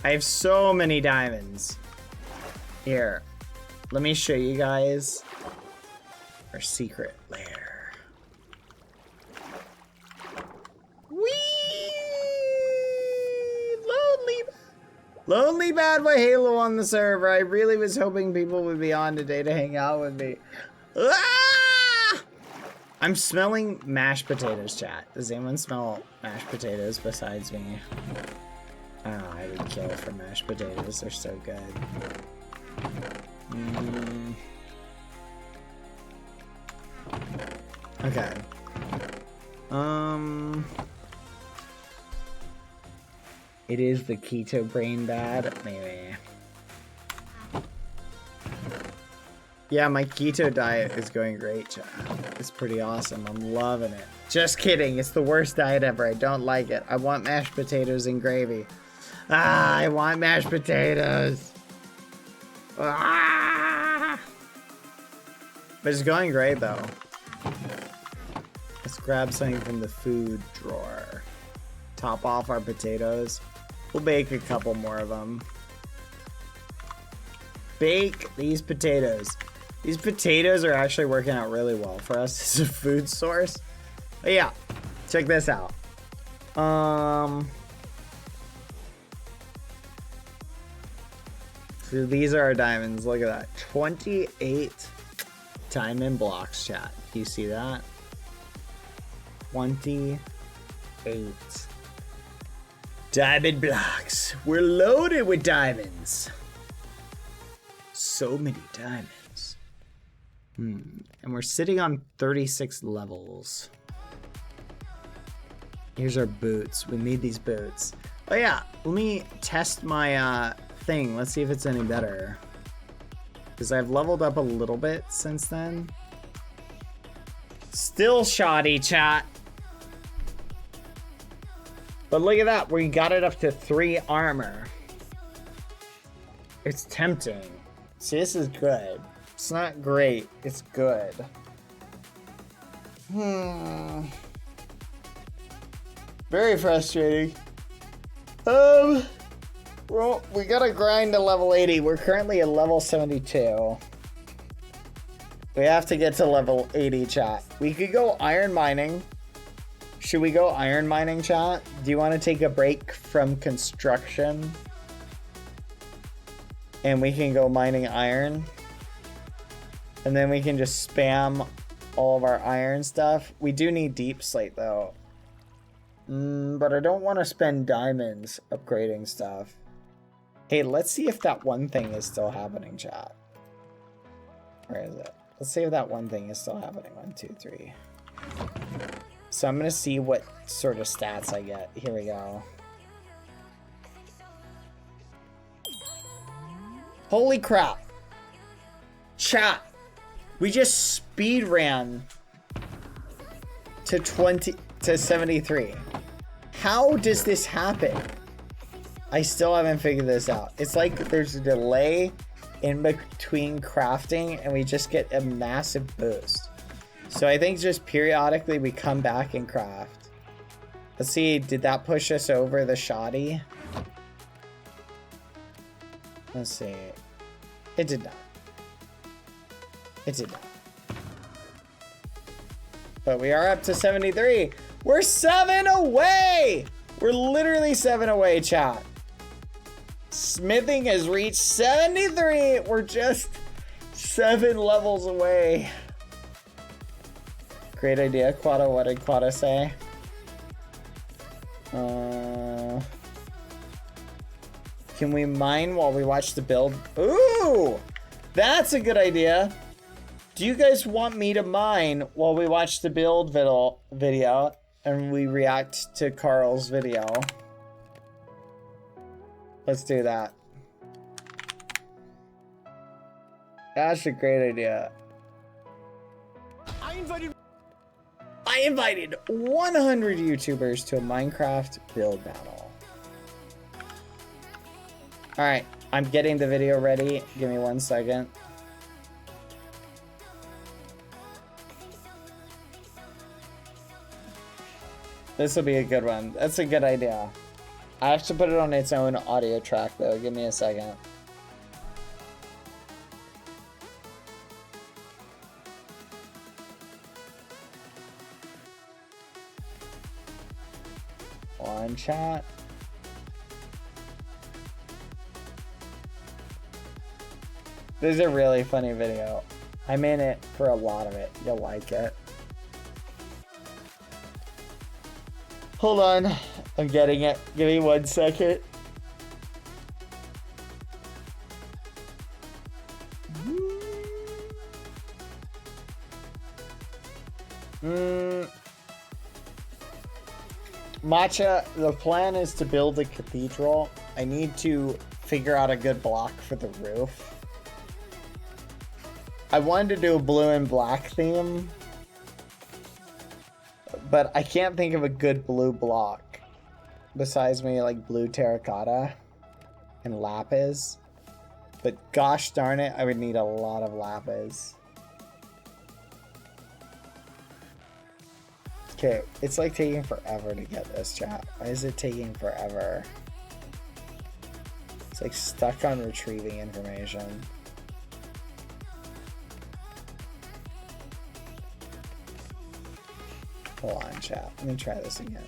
I have so many diamonds. Here, let me show you guys our secret lair. Whee! Lonely bad boy Halo on the server. I really was hoping people would be on today to hang out with me. Ah! I'm smelling mashed potatoes, chat. Does anyone smell mashed potatoes besides me? Oh, I would kill for mashed potatoes. They're so good. Okay. It is the keto brain bad? Maybe. Yeah, my keto diet is going great, chat. It's pretty awesome. I'm loving it. Just kidding. It's the worst diet ever. I don't like it. I want mashed potatoes and gravy. Ah, I want mashed potatoes. Ah! But it's going great, though. Let's grab something from the food drawer. Top off our potatoes. We'll bake a couple more of them. Bake these potatoes. These potatoes are actually working out really well for us as a food source. But yeah, check this out. So these are our diamonds. Look at that. 28 diamond blocks, chat. Do you see that? 28 diamond blocks. We're loaded with diamonds. So many diamonds. And we're sitting on 36 levels. Here's our boots. We need these boots. Oh yeah, let me test my thing. Let's see if it's any better. Because I've leveled up a little bit since then. Still shoddy, chat. But look at that. We got it up to 3 armor. It's tempting. See, this is good. It's not great. It's good. Very frustrating. Well, we gotta grind to level 80. We're currently at level 72. We have to get to level 80, chat. We could go iron mining. Should we go iron mining, chat? Do you want to take a break from construction? And we can go mining iron. And then we can just spam all of our iron stuff. We do need deep slate, though. But I don't want to spend diamonds upgrading stuff. Hey, let's see if that one thing is still happening, chat. Where is it? Let's see if that one thing is still happening. 1, 2, 3. So I'm going to see what sort of stats I get. Here we go. Holy crap. Chat. We just speed ran to 73. How does this happen? I still haven't figured this out. It's like there's a delay in between crafting and we just get a massive boost. So I think just periodically we come back and craft. Let's see, did that push us over the shoddy? Let's see. It did not. It did not. But we are up to 73. We're 7 away! We're literally 7 away, chat. Smithing has reached 73. We're just 7 levels away. Great idea, Quada. What did Quada say? Can we mine while we watch the build? Ooh! That's a good idea. Do you guys want me to mine while we watch the build video and we react to Carl's video? Let's do that. That's a great idea. I invited 100 YouTubers to a Minecraft build battle. Alright, I'm getting the video ready. Give me 1 second. This will be a good one. That's a good idea. I have to put it on its own audio track though. Give me a second. On chat. This is a really funny video. I'm in it for a lot of it. You'll like it. Hold on. I'm getting it. Give me 1 second. Matcha, the plan is to build a cathedral. I need to figure out a good block for the roof. I wanted to do a blue and black theme, but I can't think of a good blue block besides me like blue terracotta and lapis. But gosh darn it, I would need a lot of lapis. Okay, it's like taking forever to get this, chat. Why is it taking forever? It's like stuck on retrieving information. Hold on, chat. Let me try this again.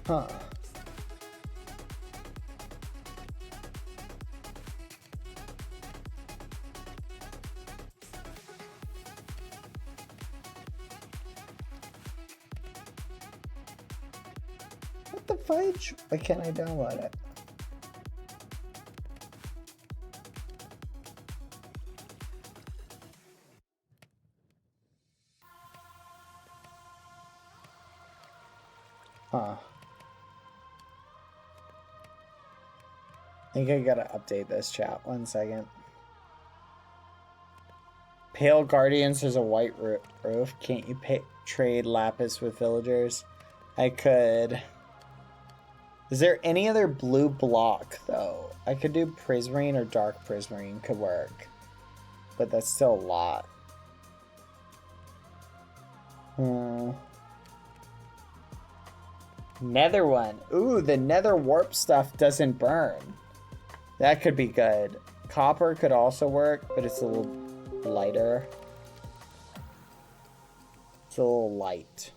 Huh. What the fudge? Why can't I download it? Huh. I think I gotta update this, chat. 1 second. Pale Guardians has a white roof. Can't you trade lapis with villagers? I could. Is there any other blue block, though? I could do Prismarine or Dark Prismarine could work. But that's still a lot. Nether one. Ooh, the nether warp stuff doesn't burn. That could be good. Copper could also work, but it's a little lighter. It's a little light.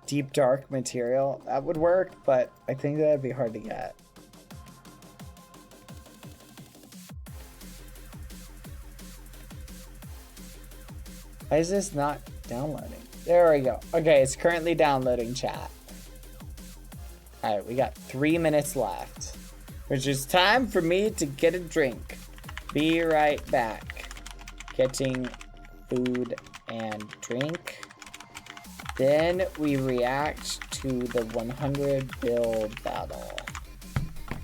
Deep dark material. That would work, but I think that'd be hard to get. Why is this not downloading? There we go. Okay, it's currently downloading, chat. Alright, we got 3 minutes left. Which is time for me to get a drink. Be right back. Getting food and drink. Then we react to the 100 build battle.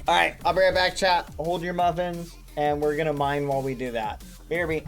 Alright, I'll be right back, chat. Hold your muffins, and we're gonna mine while we do that. BRB.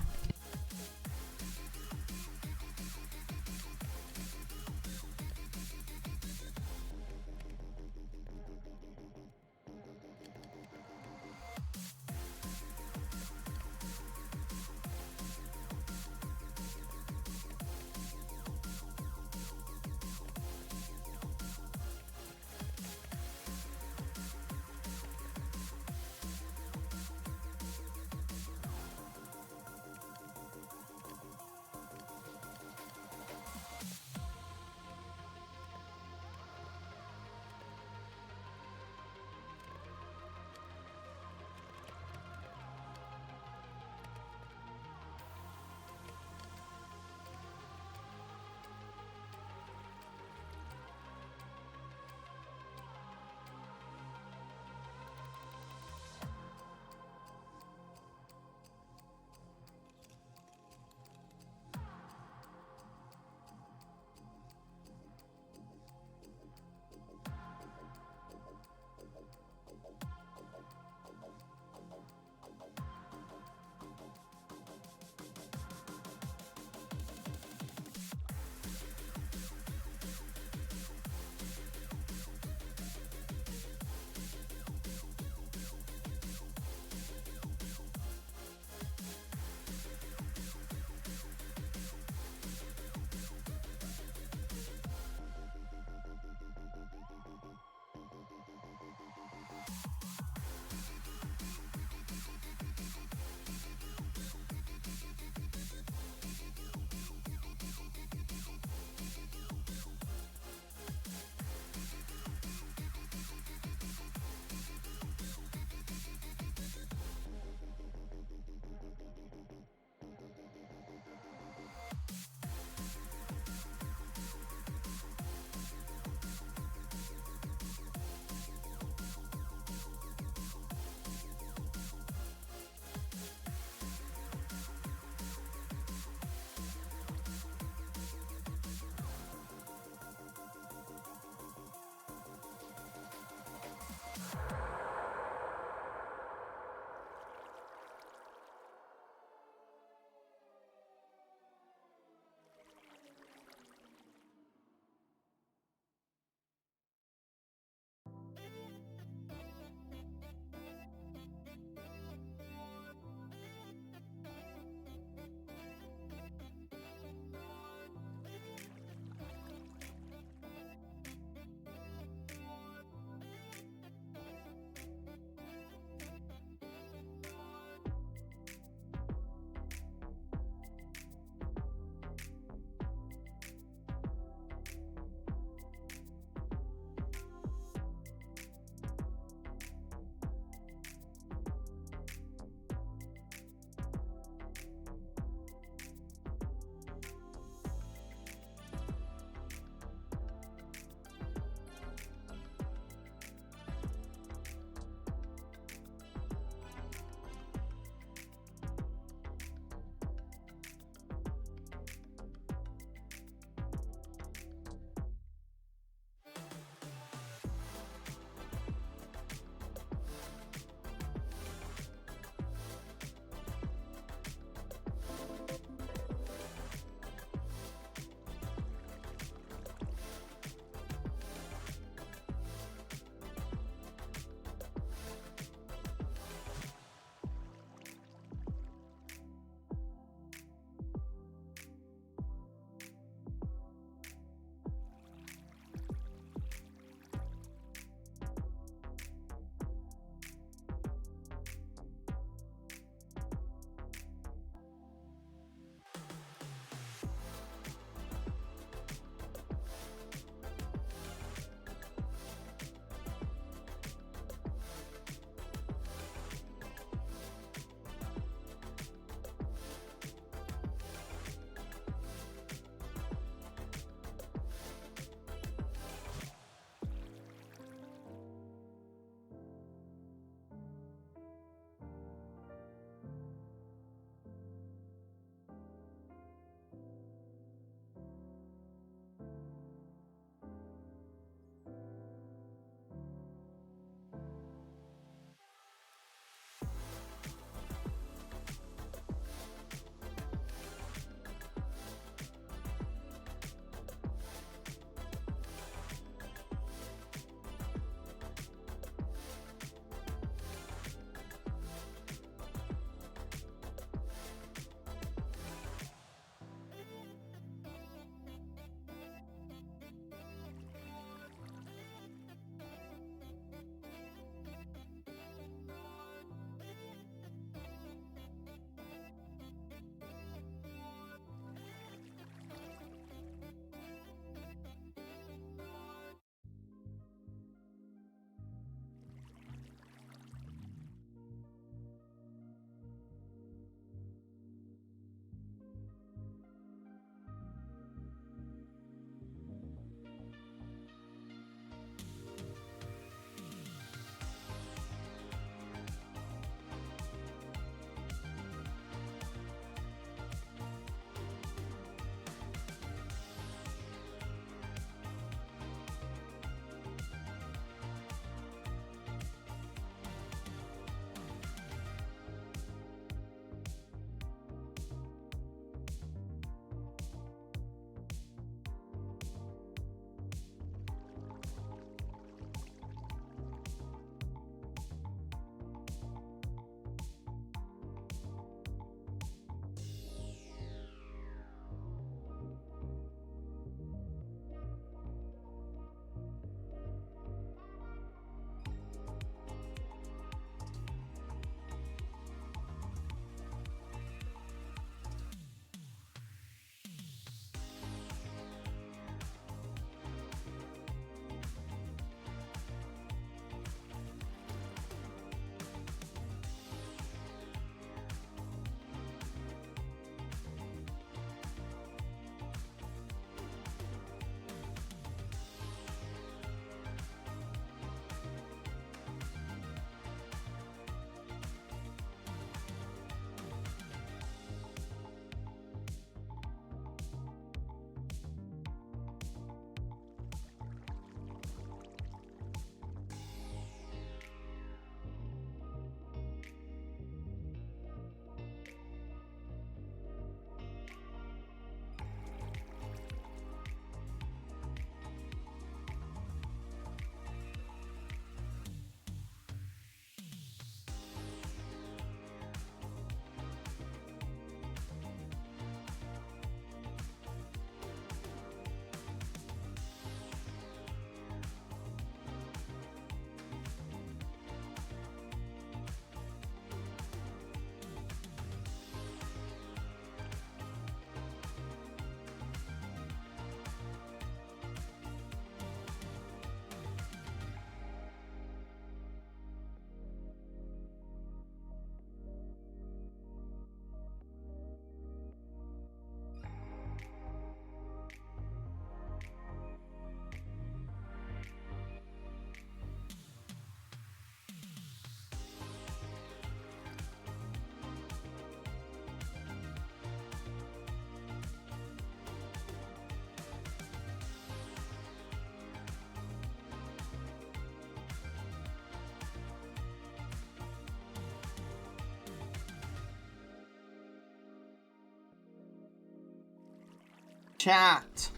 Chat.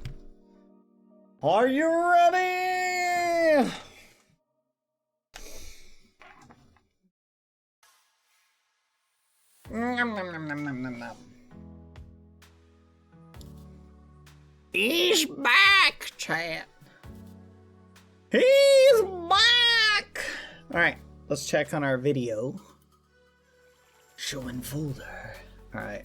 Are you ready? Nom, nom, nom, nom, nom, nom, nom. He's back, chat. He's back. All right, let's check on our video. Showing folder. All right.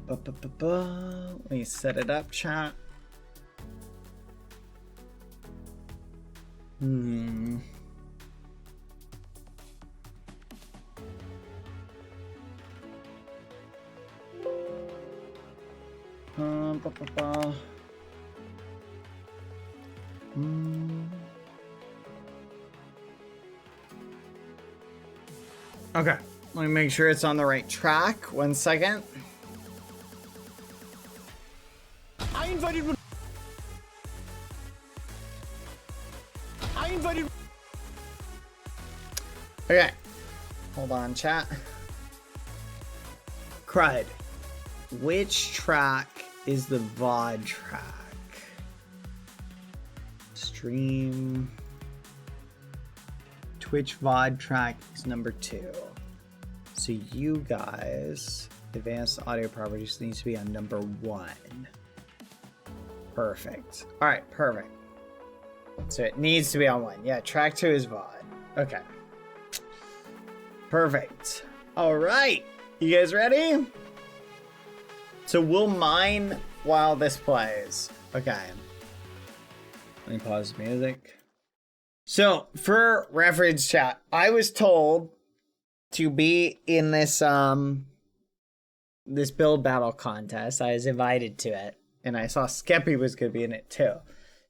Let me set it up, chat. Okay, let me make sure it's on the right track. 1 second. I invited. Okay, hold on, chat. Crud. Which track is the VOD track? Stream. Twitch VOD track is number 2. So you guys, advanced audio properties needs to be on number 1. Perfect. All right, perfect. So it needs to be on 1. Yeah, track 2 is VOD. Okay. Perfect. All right. You guys ready? So we'll mine while this plays. Okay. Let me pause the music. So for reference, chat, I was told to be in this this build battle contest. I was invited to it, and I saw Skeppy was gonna be in it too.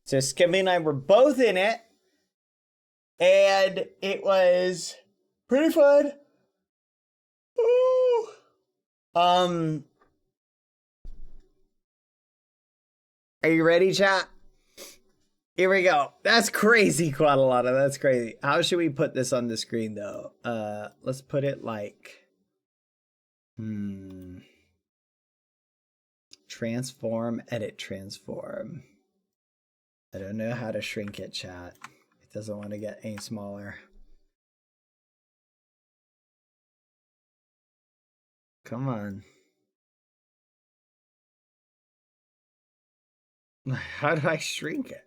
So Skeppy and I were both in it, and it was pretty fun. Ooh. Are you ready, chat? Here we go. That's crazy, Quadalata. That's crazy. How should we put this on the screen, though? Let's put it like... Transform, edit, transform. I don't know how to shrink it, chat. It doesn't want to get any smaller. Come on. How do I shrink it?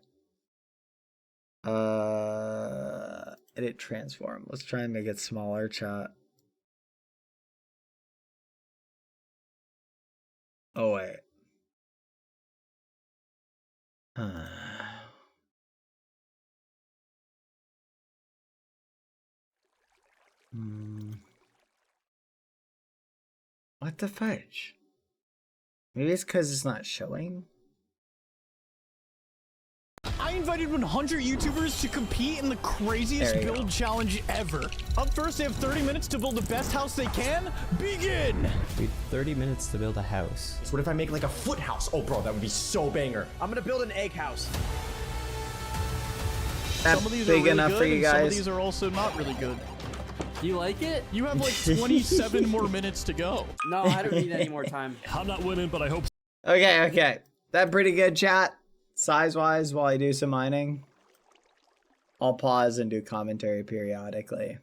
Edit transform. Let's try and make it smaller, chat. Oh wait. What the fudge? Maybe it's because it's not showing. I invited 100 YouTubers to compete in the craziest build challenge ever. Up first, they have 30 minutes to build the best house they can. Begin! Wait, 30 minutes to build a house. So what if I make like a foot house? Oh, bro, that would be so banger. I'm gonna build an egg house. That's some of these big are really enough good, for you and guys. some of these are also not really good. You like it? You have like 27 more minutes to go. No, I don't need any more time. I'm not winning, but I hope. Okay. That pretty good, chat. Size-wise, while I do some mining, I'll pause and do commentary periodically.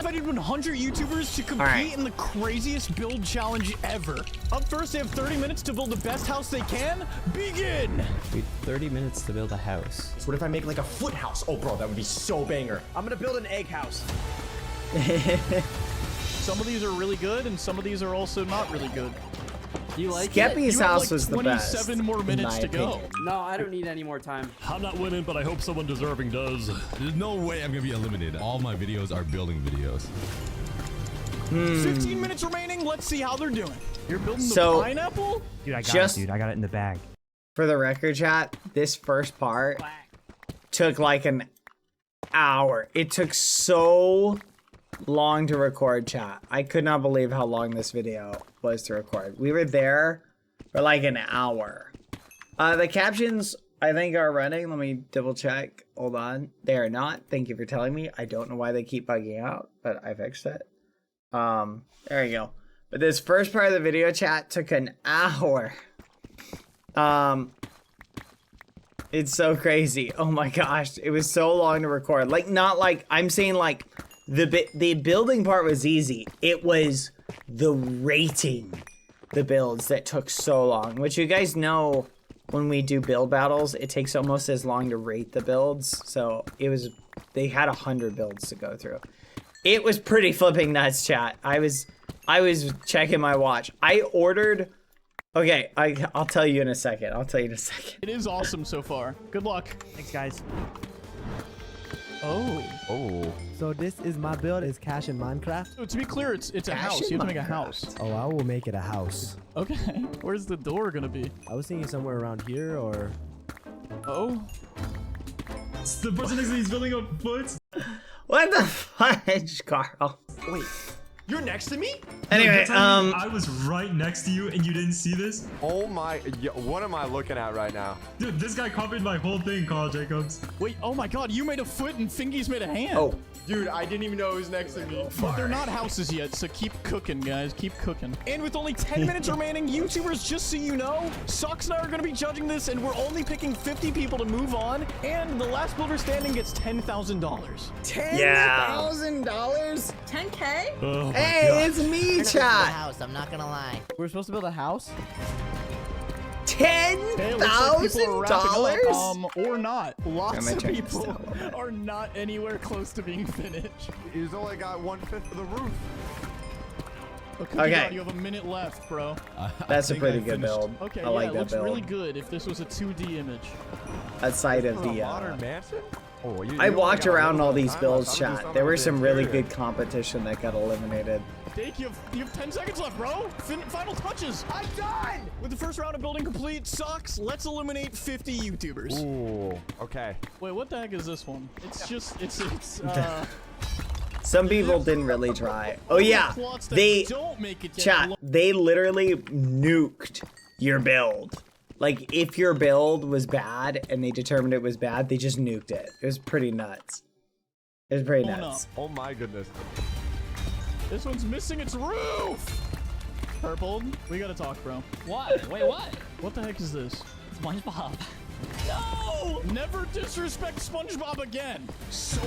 I invited 100 YouTubers to compete in the craziest build challenge ever. Up first, they have 30 minutes to build the best house they can. Begin! Wait, 30 minutes to build a house. So what if I make like a foot house? Oh, bro, that would be so banger. I'm gonna build an egg house. Some of these are really good, and some of these are also not really good. You like Skeppy's You have house like was the best. 27 more minutes to go. No, I don't need any more time. I'm not winning, but I hope someone deserving does. There's no way I'm gonna be eliminated. All my videos are building videos. 15 minutes remaining. Let's see how they're doing. You're building the pineapple? Dude, I got it, dude. I got it in the bag. For the record, chat, this first part took like an hour. It took so long to record, chat. I could not believe how long this video was to record. We were there for like an hour. The captions, I think, are running. Let me double check. Hold on. They are not. Thank you for telling me. I don't know why they keep bugging out, but I fixed it. There you go. But this first part of the video chat took an hour. It's so crazy. Oh my gosh, it was so long to record. Like, not like, I'm saying like, the building part was easy. It was the rating the builds that took so long, which you guys know when we do build battles, it takes almost as long to rate the builds. So it was, they had 100 builds to go through. It was pretty flipping nuts, chat. I was checking my watch. I ordered, okay, I'll tell you in a second. I'll tell you in a second. It is awesome so far. Good luck. Thanks, guys. Oh. So this is my build. Is cash in Minecraft? So to be clear, it's a house. You have to make a house. Oh, I will make it a house. Okay. Where's the door gonna be? I was thinking somewhere around here or... Oh. It's the person next to me is building a foot. What the fudge, Carl? Wait, you're next to me? Anyway, I was right next to you and you didn't see this? Oh my, what am I looking at right now? Dude, this guy copied my whole thing, Carl Jacobs. Wait, oh my god, you made a foot and Fingy's made a hand. Oh. Dude, I didn't even know it was next to me. But they're not houses yet, so keep cooking, guys. Keep cooking. And with only 10 minutes remaining, YouTubers, just so you know, Socks and I are going to be judging this, and we're only picking 50 people to move on, and the last builder standing gets $10,000. $10,000? $10K? Oh my Hey, God. it's me, chat. House, I'm not gonna lie. We're supposed to build a house? $10,000? Or not. Lots of turn people are not anywhere close to being finished. He's only got 1/5 of the roof. Okay. God, you have a minute left, bro. That's a pretty good build. Okay, I like it that looks build. really good if this was a 2D image. Outside of the, Modern mansion? Oh, I walked around all these builds, chat. There was some really good competition that got eliminated. Dake, you have 10 seconds left, bro. Final touches. I'm done. With the first round of building complete, Socks, let's eliminate 50 YouTubers. Ooh, okay. Wait, what the heck is this one? It's just, Some people didn't really try. Oh yeah, they literally nuked your build. Like, if your build was bad and they determined it was bad, they just nuked it. It was pretty nuts. It was pretty nuts. Oh my goodness. This one's missing its roof! Purple, we gotta talk, bro. What? Wait, what? What the heck is this? SpongeBob. No! Never disrespect SpongeBob again! So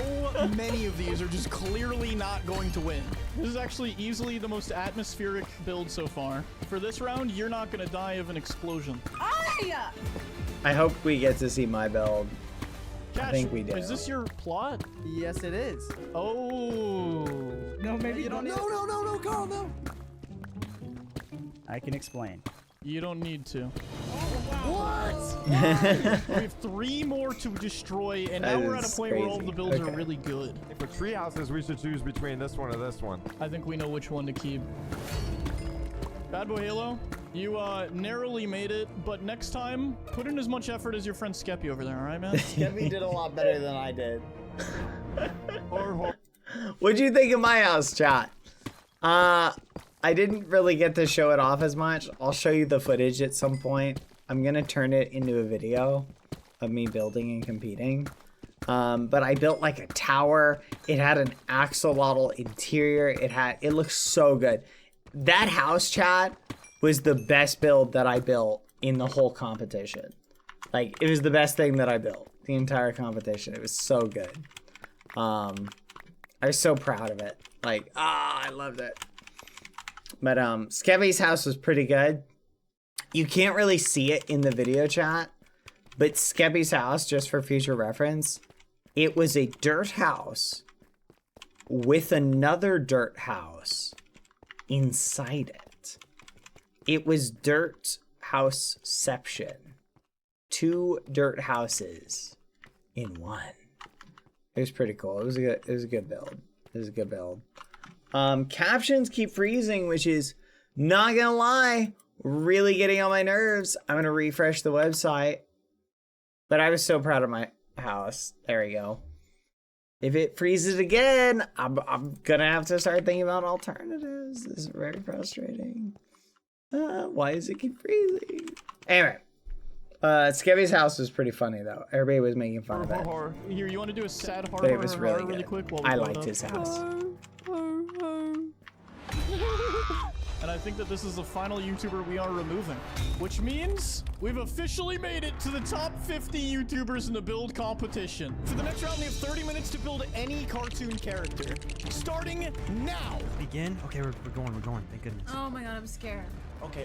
many of these are just clearly not going to win. This is actually easily the most atmospheric build so far. For this round, you're not gonna die of an explosion. I hope we get to see my build. Cash, I think we do. Is this your plot? Yes, it is. Oh. No, maybe you don't need No, Carl, no. I can explain. You don't need to. What? We have 3 more to destroy, and now we're at a point where all the builds are really good. For tree houses, we should choose between this one or this one. I think we know which one to keep. BadBoyHalo, you narrowly made it, but next time, put in as much effort as your friend Skeppy over there, alright, man? Skeppy did a lot better than I did. What'd you think of my house, chat? I didn't really get to show it off as much. I'll show you the footage at some point. I'm gonna turn it into a video of me building and competing. But I built like a tower. It had an axolotl interior. It looks so good. That house, chat, was the best build that I built in the whole competition. Like, it was the best thing that I built the entire competition. It was so good. I was so proud of it. Like, I loved it. But Skevy's house was pretty good. You can't really see it in the video chat, but Skevy's house, just for future reference, it was a dirt house with another dirt house inside it. It was dirt houseception. 2 dirt houses in one. It was pretty cool. It was a good build. It was a good build. Captions keep freezing, which is, not gonna lie, really getting on my nerves. I'm gonna refresh the website. But I was so proud of my house. There we go. If it freezes again, I'm gonna have to start thinking about alternatives. This is very frustrating. Why does it keep freezing? Anyway, Skevy's house was pretty funny though. Everybody was making fun of it. Here, you want to do a sad But it was really good. quick? I liked his house. And I think that this is the final YouTuber we are removing, which means we've officially made it to the top 50 YouTubers in the build competition. For the next round, we have 30 minutes to build any cartoon character, starting now. Begin? Okay, we're going, thank goodness. Oh my god, I'm scared. Okay.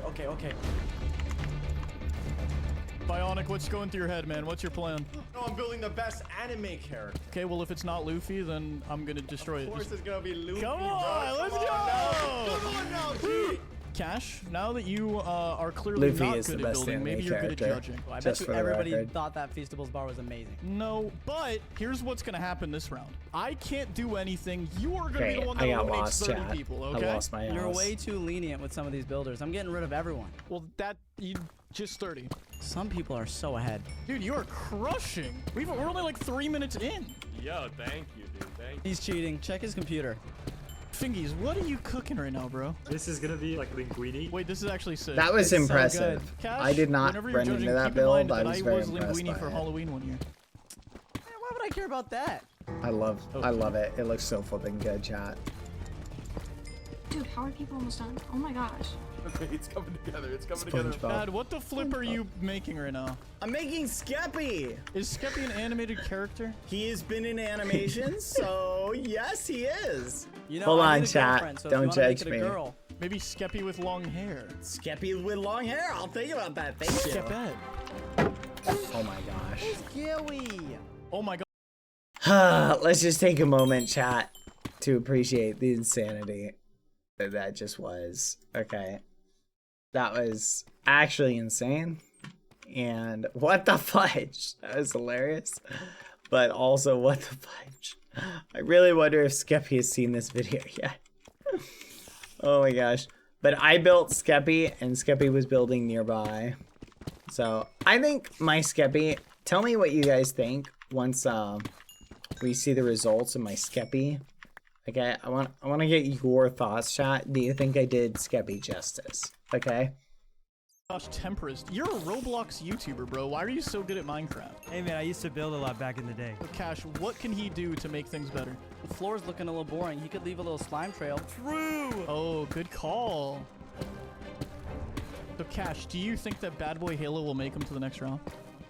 Bionic, what's going through your head, man? What's your plan? No, I'm building the best anime character. Okay, well, if it's not Luffy, then I'm gonna destroy it. Of course it's gonna be Luffy, Come bro. on, let's go! Come on now, G! Cash, now that you are clearly Luffy not is the good at best building, maybe anime you're good at character. judging. Well, I bet Just you for the everybody record. thought that Feastables bar was amazing. No, but here's what's gonna happen this round. I can't do anything. You are gonna be Okay, the one that I got eliminates lost, 30 chat. people, I okay? lost my You're house. way too lenient with some of these builders. I'm getting rid of everyone. Well, just 30. Some people are so ahead. Dude, you are crushing. We're only like 3 minutes in. Yo, thank you, dude. Thank you. He's cheating. Check his computer. Fingies, what are you cooking right now, bro? This is gonna be like linguine. Wait, this is actually sick. That was It's so impressive. good. Cash, I did not whenever you're run judging, into that keep in mind build. I that was very was impressed linguine by for it. Halloween one year. Man, why would I care about that? I love it. It looks so flipping good, chat. Dude, how are people almost done? Oh my gosh. Okay, it's coming together. It's coming together. SpongeBob. Dad, what the flip are you making right now? I'm making Skeppy. Is Skeppy an animated character? He has been in animations, so yes, he is. You know, Hold I on, need a chat. girlfriend, so if Don't you wanna make judge it a me. girl, Maybe Skeppy with long hair. Skeppy with long hair. I'll think about that. Thank you. Skeppette. Oh my gosh. Scary. Oh my god. Let's just take a moment, chat, to appreciate the insanity that just was. Okay. That was actually insane. And what the fudge? That was hilarious. But also, what the fudge? I really wonder if Skeppy has seen this video yet. Oh my gosh. But I built Skeppy, and Skeppy was building nearby. So, I think my Skeppy... Tell me what you guys think once we see the results of my Skeppy. Okay, I want to get your thoughts, chat. Do you think I did Skeppy justice? Okay. Gosh, Temperist, you're a Roblox YouTuber, bro. Why are you so good at Minecraft? Hey man, I used to build a lot back in the day. Cash, what can he do to make things better? The floor's looking a little boring. He could leave a little slime trail. True. Oh, good call. So, Cash, do you think that BadBoyHalo will make him to the next round?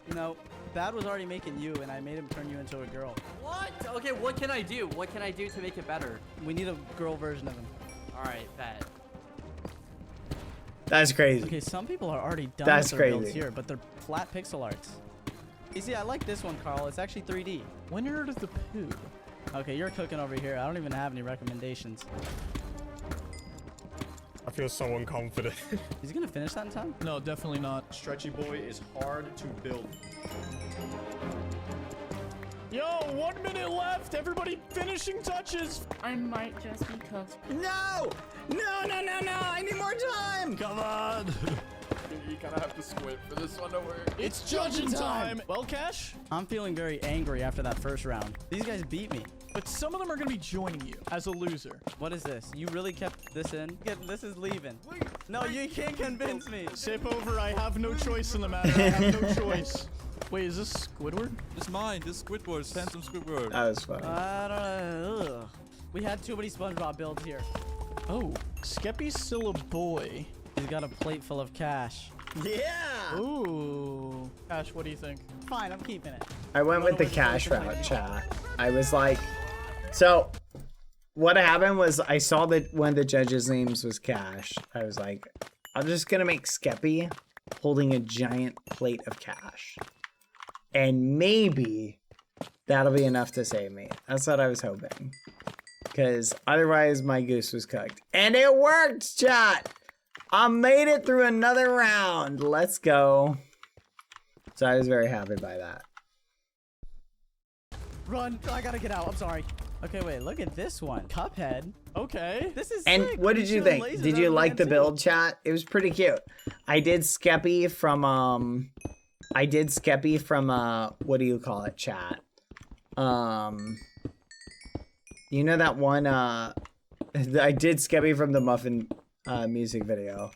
You know, Bad was already making you, and I made him turn you into a girl. What? Okay, what can I do? What can I do to make it better? We need a girl version of him. All right, bet. That's crazy. Okay, some people are already done That's with their builds crazy. here, but they're flat pixel arts. You see, I like this one, Carl. It's actually 3D. Winner of the poo. Okay, you're cooking over here. I don't even have any recommendations. I feel so unconfident. He's gonna finish that in time? No, definitely not. Stretchy boy is hard to build. Yo, 1 minute left. Everybody finishing touches. I might just be cooked. No! I need more time! Come on. You kind of have to squint for this one to work. It's judging time. Well, Cash, I'm feeling very angry after that first round. These guys beat me. but some of them are going to be joining you as a loser. What is this? You really kept this in? This is leaving. No, you can't convince me. Sip over. I have no choice in the matter. I have no choice. Wait, is this Squidward? It's mine. This Squidward. Phantom Squidward. That was funny. I don't know. Ugh. We had too many SpongeBob builds here. Oh, Skeppy's still a boy. He's got a plate full of cash. Yeah! Ooh. Cash, what do you think? Fine, I'm keeping it. I went with the cash route, chat. I was like, so what happened was I saw that one of the judges' names was Cash. I was like, I'm just gonna make Skeppy holding a giant plate of cash. And maybe that'll be enough to save me. That's what I was hoping. Because otherwise my goose was cooked. And it worked, chat! I made it through another round. Let's go. So I was very happy by that. Run! I gotta get out. I'm sorry. Okay, wait. Look at this one. Cuphead. Okay. This is And sick. what We did you shoot think? lasers Did out you of like man the too. build, chat? It was pretty cute. I did Skeppy from what do you call it, chat? You know that one I did Skeppy from the Muffin music video.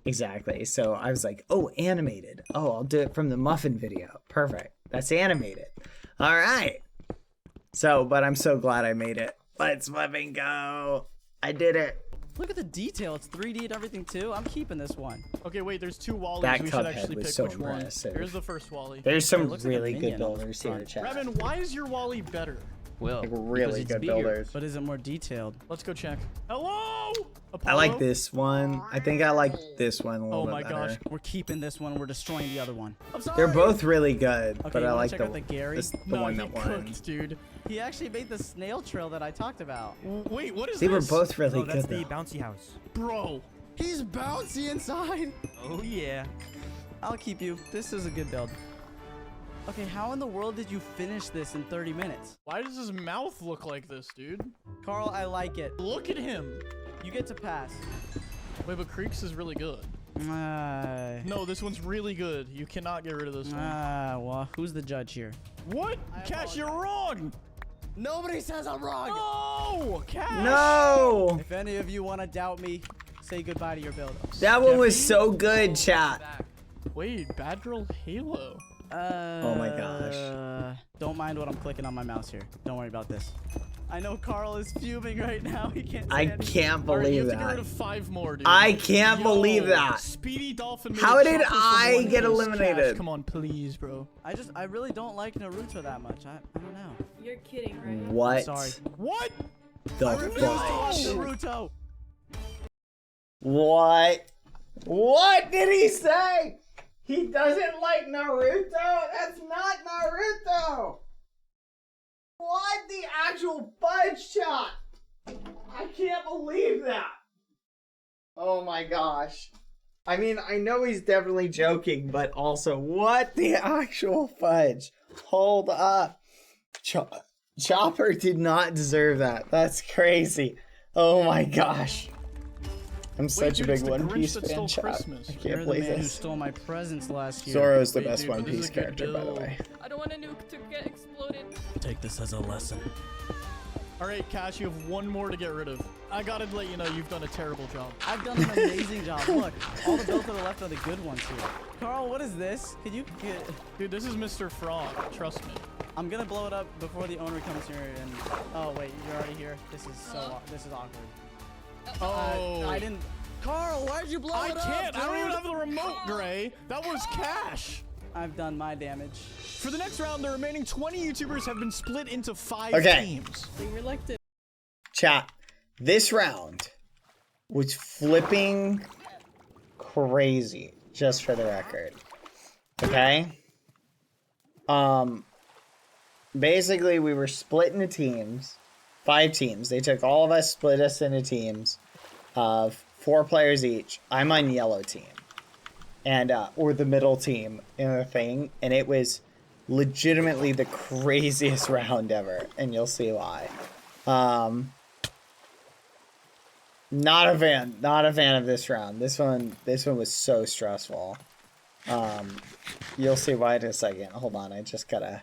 Exactly. So I was like, oh, animated. Oh, I'll do it from the Muffin video. Perfect. That's animated. All right. So, but I'm so glad I made it. Let's fucking go. I did it. Look at the detail. It's 3D and everything too. I'm keeping this one. Okay, wait. There's 2 Wallies. That We should Cuphead actually was pick so which one. impressive. Here's the first Wally. There's some looks like a really good minion on the builders here, front. chat. Revan, why is your Wally better? Well, Like really good builders. but is it more detailed? Let's go check. Hello? I like Apollo? this one. I think I like this one a little Oh bit my better. gosh. We're keeping this one. We're destroying the other one. I'm sorry. They're both really good, Okay, but you I wanna like check out the Gary? the No, one he that won. cooked, dude. He actually made the snail trail that I talked about. Wait, what is They were this? both really Oh, that's good the though. bouncy house. Bro. He's bouncy inside. Oh yeah. I'll keep you. This is a good build. Okay, how in the world did you finish this in 30 minutes? Why does his mouth look like this, dude? Carl, I like it. Look at him. You get to pass. Wait, but Creeks is really good. No, this one's really good. You cannot get rid of this one. Well, who's the judge here? What? Cash, you're wrong. Nobody says I'm wrong. No, Cash. No! If any of you want to doubt me, say goodbye to your build. That one was so good, chat. Wait, Bad Girl Halo. Oh my gosh. Don't mind what I'm clicking on my mouse here. Don't worry about this. I know Carl is fuming right now. He can't. I can't believe you have to that. get rid of 5 more, dude. I can't Yo, believe that. Speedy Dolphin. How did chocolate from I One get Piece. eliminated? Cash, come on, please, bro. I really don't like Naruto that much. I don't know. You're kidding, right? What? Sorry. What? The I refuse to watch fuck? Naruto. What? What did he say? He doesn't like Naruto? That's not Naruto! What the actual fudge shot? I can't believe that. Oh my gosh. I mean, I know he's definitely joking, but also, what the actual fudge? Hold up. Chopper did not deserve that. That's crazy. Oh my gosh. I'm such dude, a it's big the One Grinch Piece that fan, stole chat. Christmas. I can't You're the believe man who this. stole my presents last year. Zoro's the Wait, best dude, One this is Piece a good character, by the build. way. I don't want a nuke to get exploded. Take this as a lesson. All right, Cash, you have 1 more to get rid of. I gotta let you know you've done a terrible job. I've done an amazing job. Look, all the builds to the left are the good ones here. Carl, what is this? Could you get... Dude, this is Mr. Frog. Trust me. I'm gonna blow it up before the owner comes here and... Oh, wait, you're already here. This is this is awkward. Oh. I didn't... Carl, why'd you blow I it up, can't. I don't even dude? have the remote, Gray. That was Cash. I've done my damage. For the next round, the remaining 20 YouTubers have been split into 5 Okay. teams. Being reluctant. Chat, this round was flipping crazy, just for the record. Okay? Basically, we were split into teams. 5 teams. They took all of us, split us into teams of 4 players each. I'm on yellow team. And, or the middle team in the thing. And it was legitimately the craziest round ever. And you'll see why. Not a fan of this round. This one was so stressful. You'll see why in a second. Hold on, I just gotta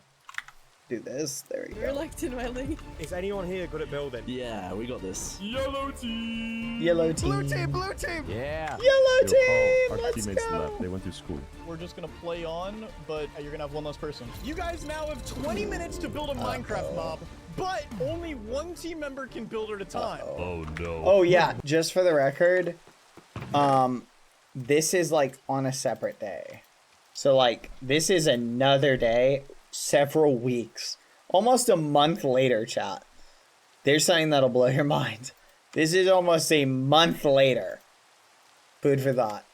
do this. There we go. Reluctant, my lady. Is anyone here good at building? Yeah, we got this. Yellow team. Yellow team. Blue team, blue team. Yeah. Yellow team. Our Let's teammates go. left. They went to school. We're just gonna play on, but you're gonna have 1 less person. You guys now have 20 minutes to build a Minecraft mob, but only 1 team member can build at a time. Oh no. Oh yeah, just for the record, this is like on a separate day. So like this is another day, several weeks, almost a month later, chat. There's something that'll blow your mind. This is almost a month later. Food for thought.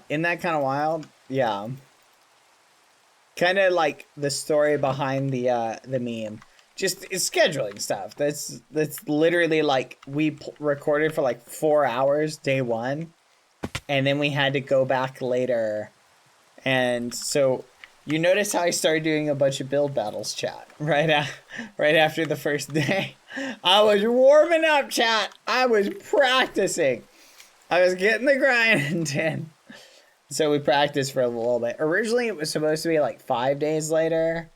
Isn't that kind of wild? Yeah. Kind of like the story behind the meme. Just it's scheduling stuff. That's literally like we recorded for like 4 hours day 1, and then we had to go back later. And so you notice how I started doing a bunch of build battles, chat, right after the first day. I was warming up, chat. I was practicing. I was getting the grind in. So we practiced for a little bit. Originally, it was supposed to be like 5 days later,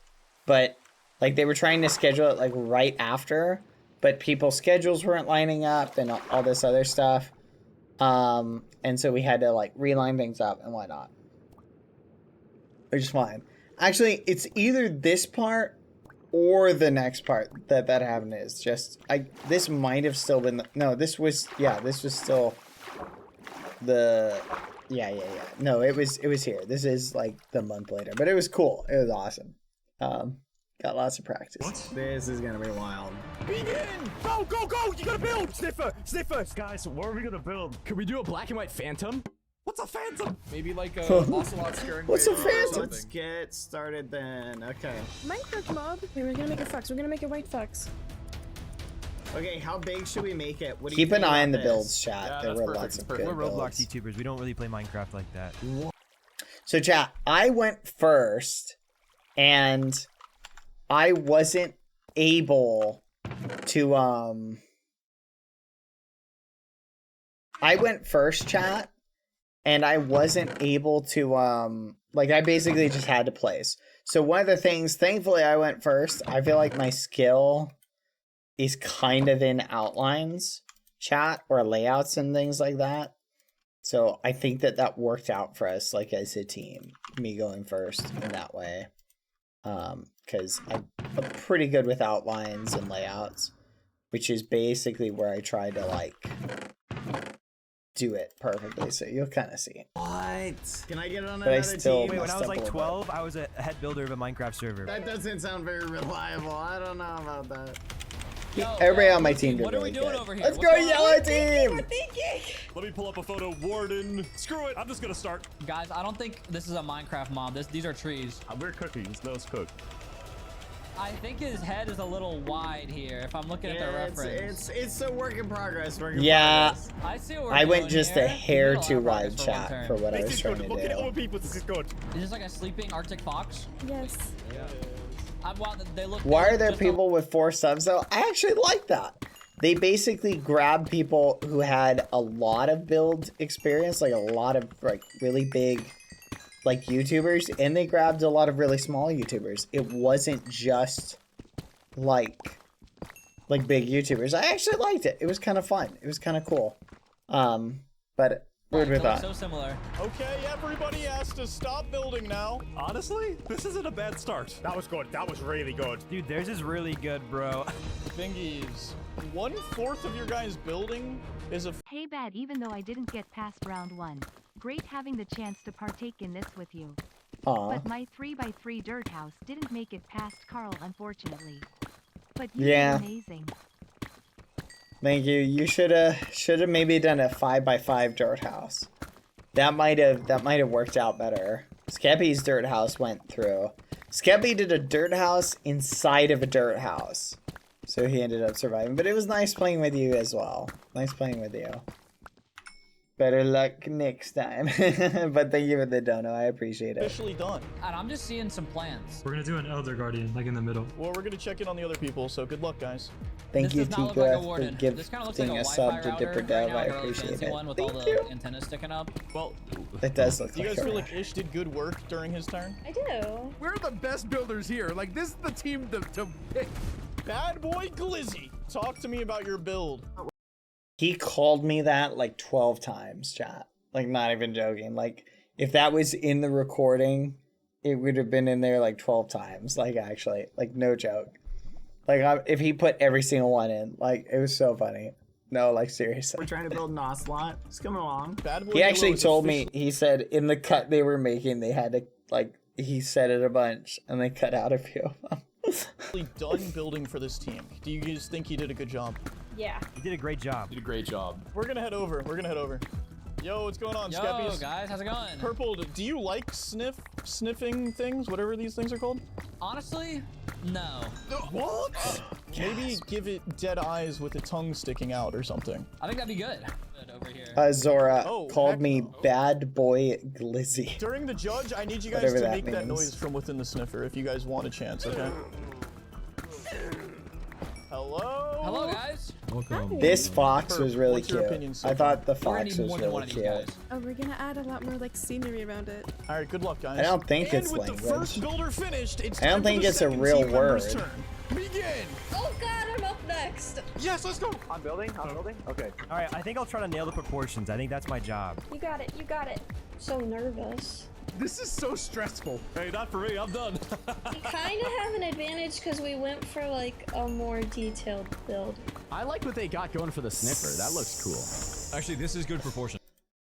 but like they were trying to schedule it like right after, but people's schedules weren't lining up and all this other stuff. And so we had to like reline things up and whatnot. Which is fine. Actually, it's either this part or the next part that happened is just this might have still been this was still the no, it was here. This is like the month later, but it was cool. It was awesome. Got lots of practice. What? This is gonna be wild. Begin! Go, go, go! You gotta build! Sniffer! Sniffer! Guys, what are we gonna build? Can we do a black and white phantom? What's a phantom? Maybe like a ocelot scaring. What's a Vader or phantom? something. Let's get started then. Okay. Minecraft mob. Okay, we're gonna make a fox. We're gonna make a white fox. Okay, how big should we make it? What do you Keep an think eye about on the this? builds, chat. Yeah, There that's were perfect, lots of perfect. good We're Roblox builds. YouTubers. We don't really play Minecraft like that. So chat, I went first, and I wasn't able to I went first, chat, and I wasn't able to like I basically just had to place. So one of the things, thankfully I went first. I feel like my skill is kind of in outlines, chat, or layouts and things like that. So I think that worked out for us, like as a team, me going first in that way. Because I'm pretty good with outlines and layouts, which is basically where I tried to like do it perfectly. So you'll kind of see. What? Can I get on But I another still team? Wait, when I was messed up like a little 12, I was a head builder of a Minecraft server. That doesn't sound very reliable. I don't know about that. Yo, Everybody yo, on my Lucy, team did what are we really doing good. over here? Let's What's go, going on? yellow team! Let me pull up a photo. Warden. Screw it. I'm just gonna start. Guys, I don't think this is a Minecraft mob. These are trees. We're cooking. Let's cook. I think his head is a little wide here. If I'm looking at the reference. It's a work in progress. Yeah, I see what we're I went doing just here. a hair We did a too lot of wide, progress for one chat, turn. for what I This was is trying good. to Look at do. all the people. This is good. Is this like a sleeping Arctic fox? Yes. Wow, they look. Why they are there look just people with 4 subs though? I actually like that. They basically grab people who had a lot of build experience, like a lot of like really big like YouTubers, and they grabbed a lot of really small YouTubers. It wasn't just like big YouTubers. I actually liked it. It was kind of fun. It was kind of cool. But word with that. so similar. Okay, everybody has to stop building now. Honestly, this isn't a bad start. That was good. That was really good. Dude, theirs is really good, bro. Thingies. 1/4 of your guys' building is a. Hey Bad, even though I didn't get past round 1, great having the chance to partake in this with you. Aw. But my 3x3 dirt house didn't make it past Carl, unfortunately. But you Yeah. did amazing. Thank you. You should have maybe done a 5x5 dirt house. That might have worked out better. Skeppy's dirt house went through. Skeppy did a dirt house inside of a dirt house, so he ended up surviving. But it was nice playing with you as well. Nice playing with you. Better luck next time. But thank you for the dono. I appreciate it. Officially done. And I'm just seeing some plants. We're gonna do an Elder Guardian, like in the middle. Well, we're gonna check in on the other people, so good luck, guys. Thank This you, does not look like a Tika, for warden. This kind of looks like giving a a Wi-Fi sub to router Dipper right Dev. now, I like a really appreciate fancy it. one with Thank all you. the antennas sticking up. Well, It does look do you like guys a feel like Ish did good work during his turn? I do. We're the best builders here. Like, this is the team to pick. Bad boy Glizzy, talk to me about your build. He called me that like 12 times, chat. Like, not even joking. Like, if that was in the recording, it would have been in there like 12 times. Like, actually, like, no joke. Like, if he put every single one in, like, it was so funny. No, like, seriously. We're trying to build an ocelot. It's coming along. Bad boy He actually Halo is told me, he said in the cut they were making, they had to, like, he said it a bunch, and they cut out a few of them. officially done building for this team. Do you guys think he did a good job? Yeah. You did a great job. Did a great job. We're gonna head over. We're gonna head over. Yo, what's going on, Yo, Skeppies? guys, how's it going? Purple, do you like sniffing things, whatever these things are called? Honestly, no. What? Maybe give it dead eyes with a tongue sticking out or something. I think that'd be good. Good over here. Zora Oh, called heck me Bad Boy Glizzy. During the judge, I need you guys Whatever to that make that means. noise from within the sniffer if you guys want a chance, okay? Hello? Hello, guys. Welcome. This fox was really What's your cute. opinion so I thought the We're gonna fox need was more than one really of these cute. guys. Oh, we're gonna add a lot more like scenery around it. All right, good luck, guys. I don't think and it's with the language. first builder finished, it's I don't time for think the it's a second real team member's word. turn. Begin. Oh god, I'm up next. Yes, let's go. I'm building. Okay. All right, I think I'll try to nail the proportions. I think that's my job. You got it. You got it. So nervous. This is so stressful. Hey, not for me. I'm done. We kind of have an advantage because we went for like a more detailed build. I like what they got going for the sniffer. That looks cool. Actually, this is good proportion.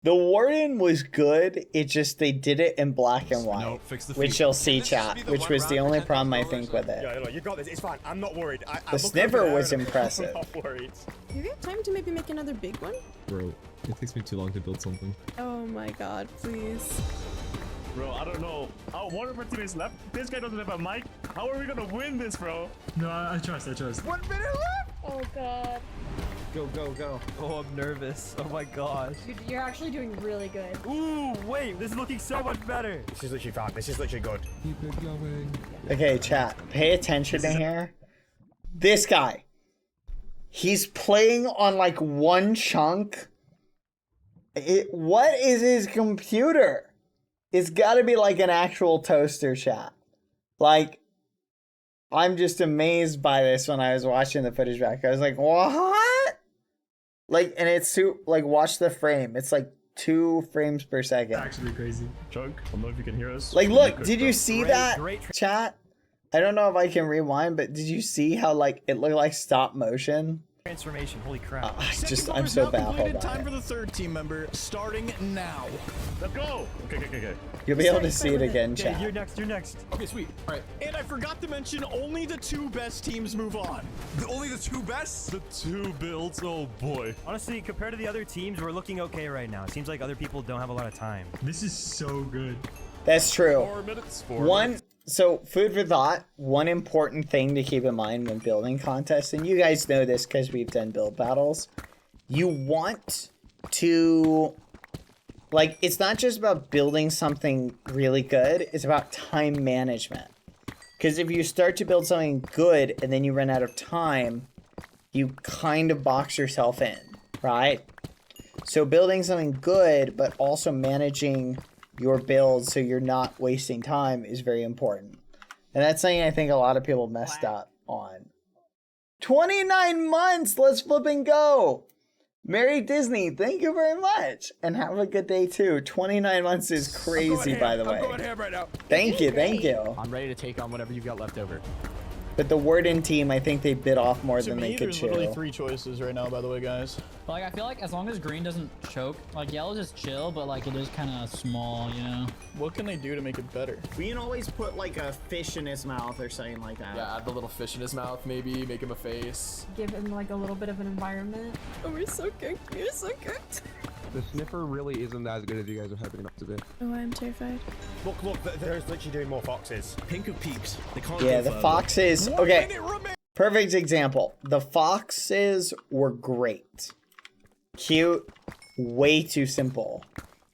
The Warden was good. It just they did it in black and white, No, fix the which feet. you'll see, chat. Which was the only problem I think with it. Yeah, you got this. It's fine. I'm not worried. The sniffer was impressive. I'm not worried. Do you have time to maybe make another big one? Bro, it takes me too long to build something. Oh my god, please. Bro, I don't know. One of our teammates left. This guy doesn't have a mic. How are we gonna win this, bro? No, I trust. 1 minute left. Oh god. Go, go, go. Oh, I'm nervous. Oh my gosh. You're actually doing really good. Ooh, wait, this is looking so much better. This is literally fine. This is literally good. Keep it going. Okay, chat. Pay attention to here. This guy. He's playing on like one chunk. What is his computer? It's got to be like an actual toaster, chat. Like, I'm just amazed by this when I was watching the footage back. I was like, what? Like, and it's like, watch the frame. It's like 2 frames per second. It's actually crazy. Chunk, I don't know if you can hear us. Like, look, did you see that, chat? I don't know if I can rewind, but did you see how, like, it looked like stop motion? Transformation, holy crap. I'm so baffled by Time it. for the third team member, starting now. Let's go. Okay. You'll be able to see it again, Okay, chat. you're next. Okay, sweet. All right. And I forgot to mention, only the 2 best teams move on. Only the 2 best? The 2 builds. Oh boy. Honestly, compared to the other teams, we're looking okay right now. It seems like other people don't have a lot of time. This is so good. That's true. 4 minutes. 4 minutes. So, food for thought, one important thing to keep in mind when building contests, and you guys know this because we've done build battles, you want to, like, it's not just about building something really good, it's about time management. Because if you start to build something good and then you run out of time, you kind of box yourself in, right? So building something good, but also managing your build so you're not wasting time is very important. And that's something I think a lot of people messed up on. 29 months! Let's flip and go! Merry Disney, thank you very much! And have a good day too. 29 months is crazy, by the way. I'm going ham right now. Thank you. I'm ready to take on whatever you've got left over. But the Warden team, I think they bit off more than they could there's chew. literally 3 choices right now, by the way, guys. But, like, I feel like as long as green doesn't choke, like yellow just chill, but like it is kind of small, you know. What can they do to make it better? We can always put like a fish in his mouth or something like that. Yeah, add the little fish in his mouth, maybe make him a face. Give him like a little bit of an environment. Oh, we're so good. You're so good. The sniffer really isn't as good as you guys are hyping it up to be. Oh, I'm terrified. Look, there's literally doing more foxes. Pink of peeps. They can't Yeah, the foxes. Okay, perfect example. The foxes were great. Cute, way too simple.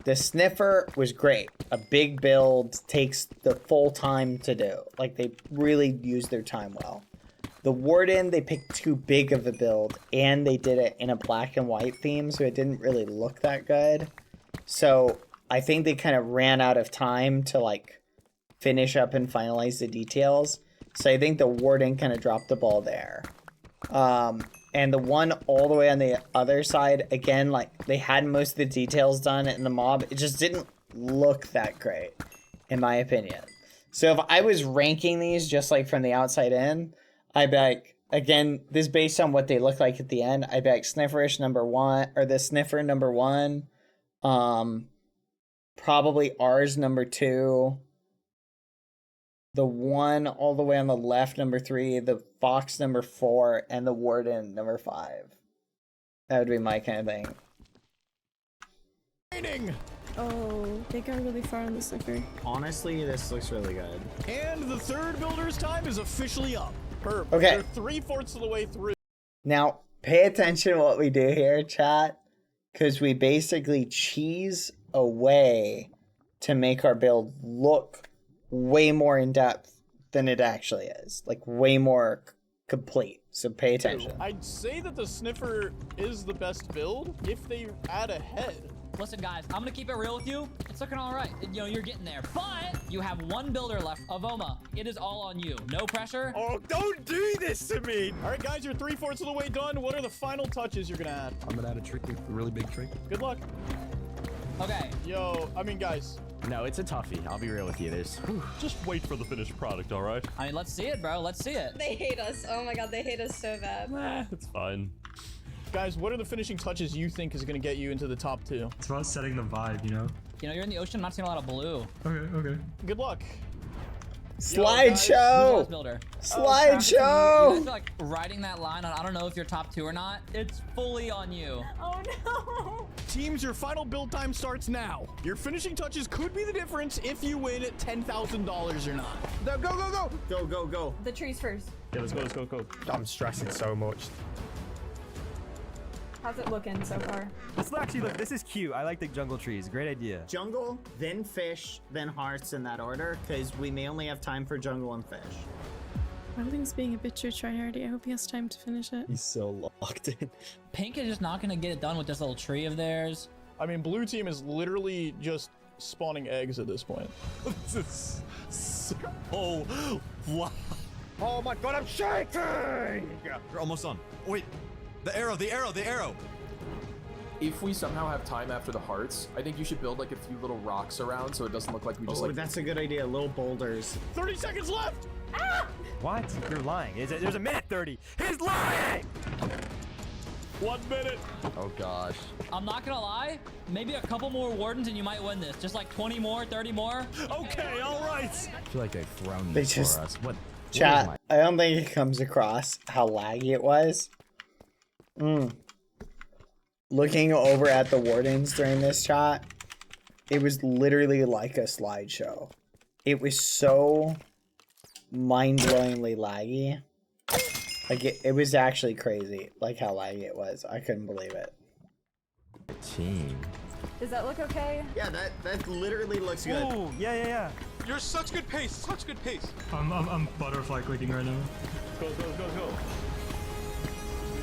The sniffer was great. A big build takes the full time to do. Like, they really used their time well. The Warden, they picked too big of a build, and they did it in a black and white theme, so it didn't really look that good. So I think they kind of ran out of time to, like, finish up and finalize the details. So I think the Warden kind of dropped the ball there. And the one all the way on the other side, again, like, they had most of the details done in the mob. It just didn't look that great, in my opinion. So if I was ranking these just, like, from the outside in, I'd be like, again, this is based on what they look like at the end. I'd be like Snifferish #1, or the Sniffer #1. Probably ours #2. The one all the way on the left, #3. The Fox #4, and the Warden #5. That would be my kind of thing. Oh, they got really far on the sniffer. Honestly, this looks really good. And the third builder's time is officially up. Perfect. Okay. They're 3/4 of the way through. Now, pay attention to what we do here, chat, because we basically cheese away to make our build look way more in depth than it actually is. Like, way more complete. So pay attention. I'd say that the sniffer is the best build if they add a head. Listen, guys, I'm gonna keep it real with you. It's looking all right. You know, you're getting there, but you have one builder left. Avoma, it is all on you. No pressure. Oh, don't do this to me. All right, guys, you're 3/4 of the way done. What are the final touches you're gonna add? I'm gonna add a tree, a really big tree. Good luck. Okay. Yo, I mean, guys, No, it's a toughie. I'll be real with you. There's Just wait for the finished product, all right? I mean, let's see it, bro. Let's see it. They hate us. Oh my god, they hate us so bad. It's fine. Guys, what are the finishing touches you think is going to get you into the top 2? It's about setting the vibe, you know? You know, you're in the ocean. I'm not seeing a lot of blue. Okay. Good luck. Slideshow! Builder. Slideshow! You guys are like riding that line on, I don't know if you're top 2 or not. It's fully on you. Oh no. Teams, your final build time starts now. Your finishing touches could be the difference if you win $10,000 or not. Go. The trees first. Yeah, let's go. I'm stressing so much. How's it looking so far? This is cute. I like the jungle trees. Great idea. Jungle, then fish, then hearts in that order, because we may only have time for jungle and fish. Wilding's being a bit too tryhardy. I hope he has time to finish it. He's so locked in. Pink is just not going to get it done with this little tree of theirs. I mean, blue team is literally just spawning eggs at this point. This is so... Wow. Oh my god, I'm shaking! You're almost done. Wait, the arrow. If we somehow have time after the hearts, I think you should build like a few little rocks around so it doesn't look like we just like... that's a good idea. Little boulders. 30 seconds left! What? You're lying. There's a minute 30. He's lying! 1 minute. Oh gosh. I'm not going to lie. Maybe a couple more wardens and you might win this. Just like 20 more, 30 more. Okay, all right. I feel like they thrown They this just- for us. What? Chat, I don't think it comes across how laggy it was. Looking over at the wardens during this chat, it was literally like a slideshow. It was so mind-blowingly laggy. Like, it was actually crazy, like how laggy it was. I couldn't believe it. Team. Does that look okay? Yeah, that literally looks good. Ooh, yeah. You're such good pace. I'm butterfly clicking right now. Go.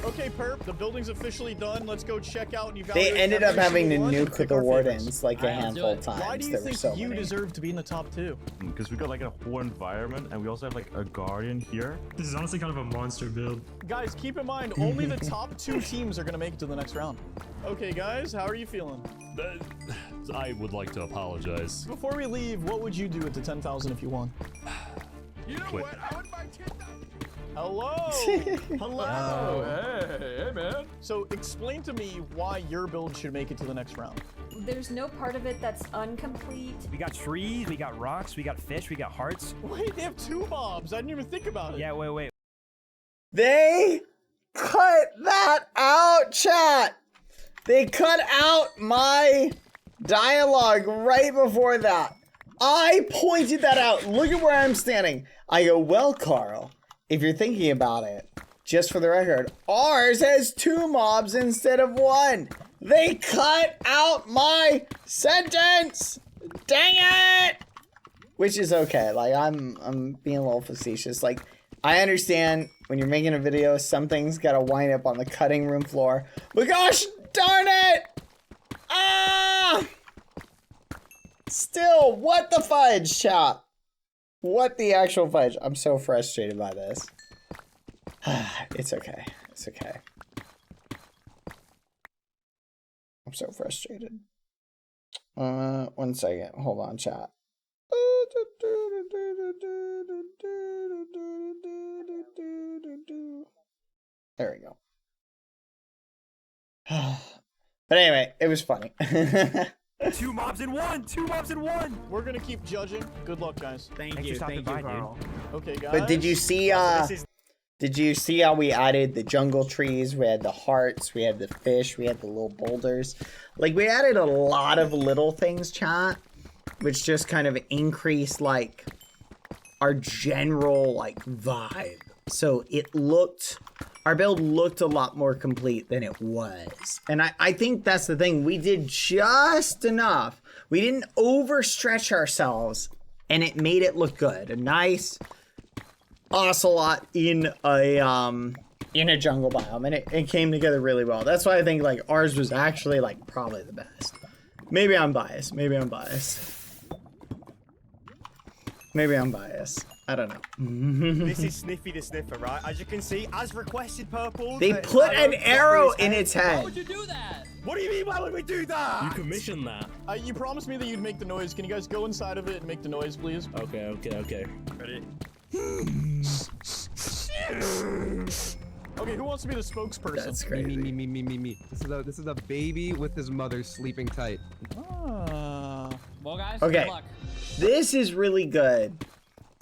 Okay, Perp, the building's officially done. Let's go check out and evaluate. They ended up every having to single one and nuke pick the our favorites. wardens like a handful of times. Why do you There were think so you many. deserve to be in the top 2? Because we got like a whole environment and we also have like a guardian here. This is honestly kind of a monster build. Guys, keep in mind, only the top 2 teams are going to make it to the next round. Okay, guys, how are you feeling? I would like to apologize. Before we leave, what would you do with the 10,000 if you won? You know Wait. what? I would buy 10,000. Hello! Oh, hey, man. So explain to me why your build should make it to the next round. There's no part of it that's incomplete. We got trees, we got rocks, we got fish, we got hearts. Wait, they have 2 mobs. I didn't even think about it. Yeah, wait. They cut that out, chat. They cut out my dialogue right before that. I pointed that out. Look at where I'm standing. I go, well, Carl, if you're thinking about it, just for the record, ours has 2 mobs instead of 1. They cut out my sentence. Dang it. Which is okay. Like, I'm being a little facetious. Like, I understand when you're making a video, some things gotta wind up on the cutting room floor. But gosh darn it! Ah! Still, what the fudge, chat? What the actual fudge? I'm so frustrated by this. It's okay. It's okay. I'm so frustrated. 1 second. Hold on, chat. There we go. But anyway, it was funny. 2 mobs in 1! 2 mobs in 1! We're gonna keep judging. Good luck, guys. Thank you, Carl. Okay, guys. But did you see, did you see how we added the jungle trees? We had the hearts, we had the fish, we had the little boulders. Like, we added a lot of little things, chat, which just kind of increased, like, our general, like, vibe. So it looked, our build looked a lot more complete than it was. And I think that's the thing. We did just enough. We didn't overstretch ourselves, and it made it look good. A nice ocelot in a jungle biome, and it came together really well. That's why I think, like, ours was actually, like, probably the best. Maybe I'm biased. Maybe I'm biased. Maybe I'm biased. I don't know. This is Sniffy the Sniffer, right? As you can see, as requested, Purple. They put an arrow in its head. Why would you do that? What do you mean? Why would we do that? You commissioned that. You promised me that you'd make the noise. Can you guys go inside of it and make the noise, please? Okay. Ready? Okay, who wants to be the spokesperson? That's crazy. Me. This is a baby with his mother sleeping tight. Ah. Well, guys, Okay. good luck. This is really good.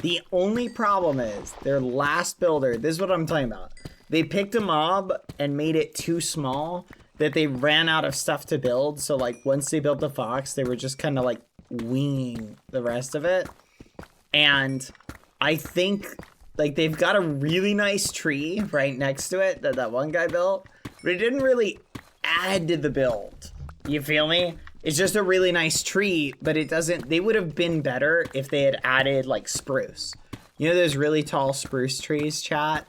The only problem is their last builder. This is what I'm talking about. They picked a mob and made it too small that they ran out of stuff to build. So like once they built the fox, they were just kind of like winging the rest of it. And I think like they've got a really nice tree right next to it that one guy built, but it didn't really add to the build. You feel me? It's just a really nice tree, but it doesn't, they would have been better if they had added like spruce. You know those really tall spruce trees, chat?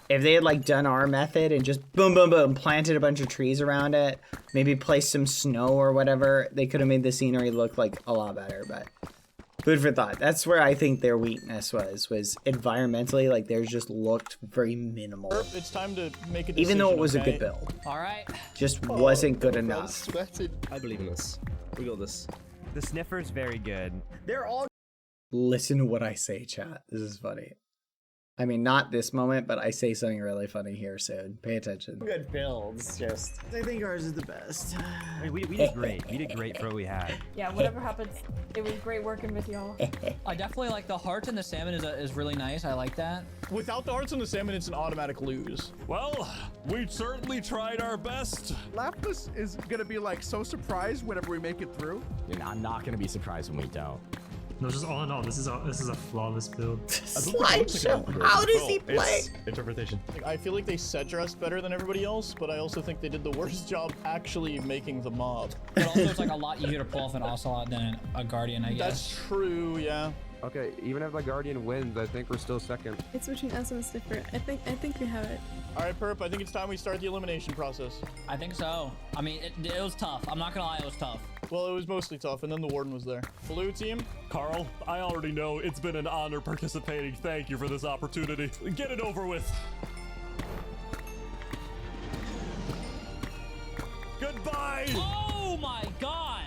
If they had like done our method and just boom, boom, boom, planted a bunch of trees around it, maybe placed some snow or whatever, they could have made the scenery look like a lot better, but food for thought. That's where I think their weakness was environmentally, like theirs just looked very minimal. It's time to make a decision, even though it was okay? a good build. All right. Just wasn't good enough. I believe in this. We got this. The sniffer's very good. They're all. Listen to what I say, chat. This is funny. I mean, not this moment, but I say something really funny here soon. Pay attention. Good builds, just. I think ours is the best. I mean, we did great. We did great for what we had. Yeah, whatever happens, it was great working with y'all. I definitely like the heart and the salmon is really nice. I like that. Without the hearts and the salmon, it's an automatic lose. Well, we certainly tried our best. Lapis is gonna be like so surprised whenever we make it through. And I'm not gonna be surprised when we don't. No, just all in all, this is a flawless build. Slideshow. How does he play? Interpretation. I feel like they set dressed better than everybody else, but I also think they did the worst job actually making the mob. But also, it's like a lot easier to pull off an ocelot than a guardian, I guess. That's true, yeah. Okay, even if the Guardian wins, I think we're still second. It's between us and Sniffer. I think we have it. All right, Perp, I think it's time we start the elimination process. I think so. I mean, it was tough. I'm not gonna lie, it was tough. Well, it was mostly tough, and then the warden was there. Blue team? Carl, I already know it's been an honor participating. Thank you for this opportunity. Get it over with. Goodbye. Oh my gosh.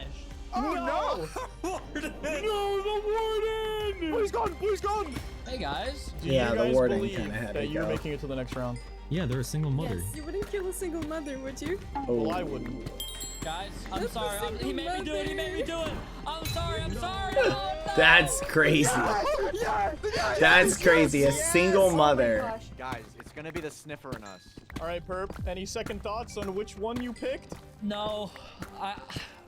Oh no! No, the warden! Boy's gone! Boy's gone! Hey guys. Do Yeah, you the guys warden believe kinda had that to you're go. making it to the next round? Yeah, they're a single mother. Yes, you wouldn't kill a single mother, would you? Well, I wouldn't. Guys, I'm That's a sorry. He made me do it. He made me do it. I'm sorry. I'm sorry. That's crazy. That's crazy. A single mother. Guys, it's gonna be the sniffer in us. All right, Perp. Any second thoughts on which one you picked? No,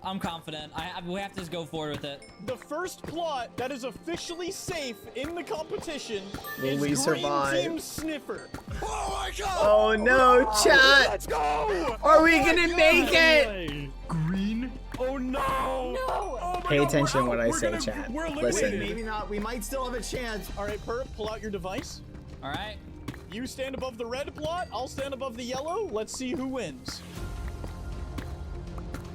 I'm confident. We have to just go forward with it. The first plot that is officially safe in the competition Will is we Green survive? Team Sniffer. Oh my god! Oh no, chat! Let's go! Are we gonna make it? Green? Oh no! No! Oh my Pay God, attention we're what I out. say, We're chat. We're Listen. eliminated. Maybe not. We might still have a chance. All right, Perp, pull out your device. All right. You stand above the red plot. I'll stand above the yellow. Let's see who wins.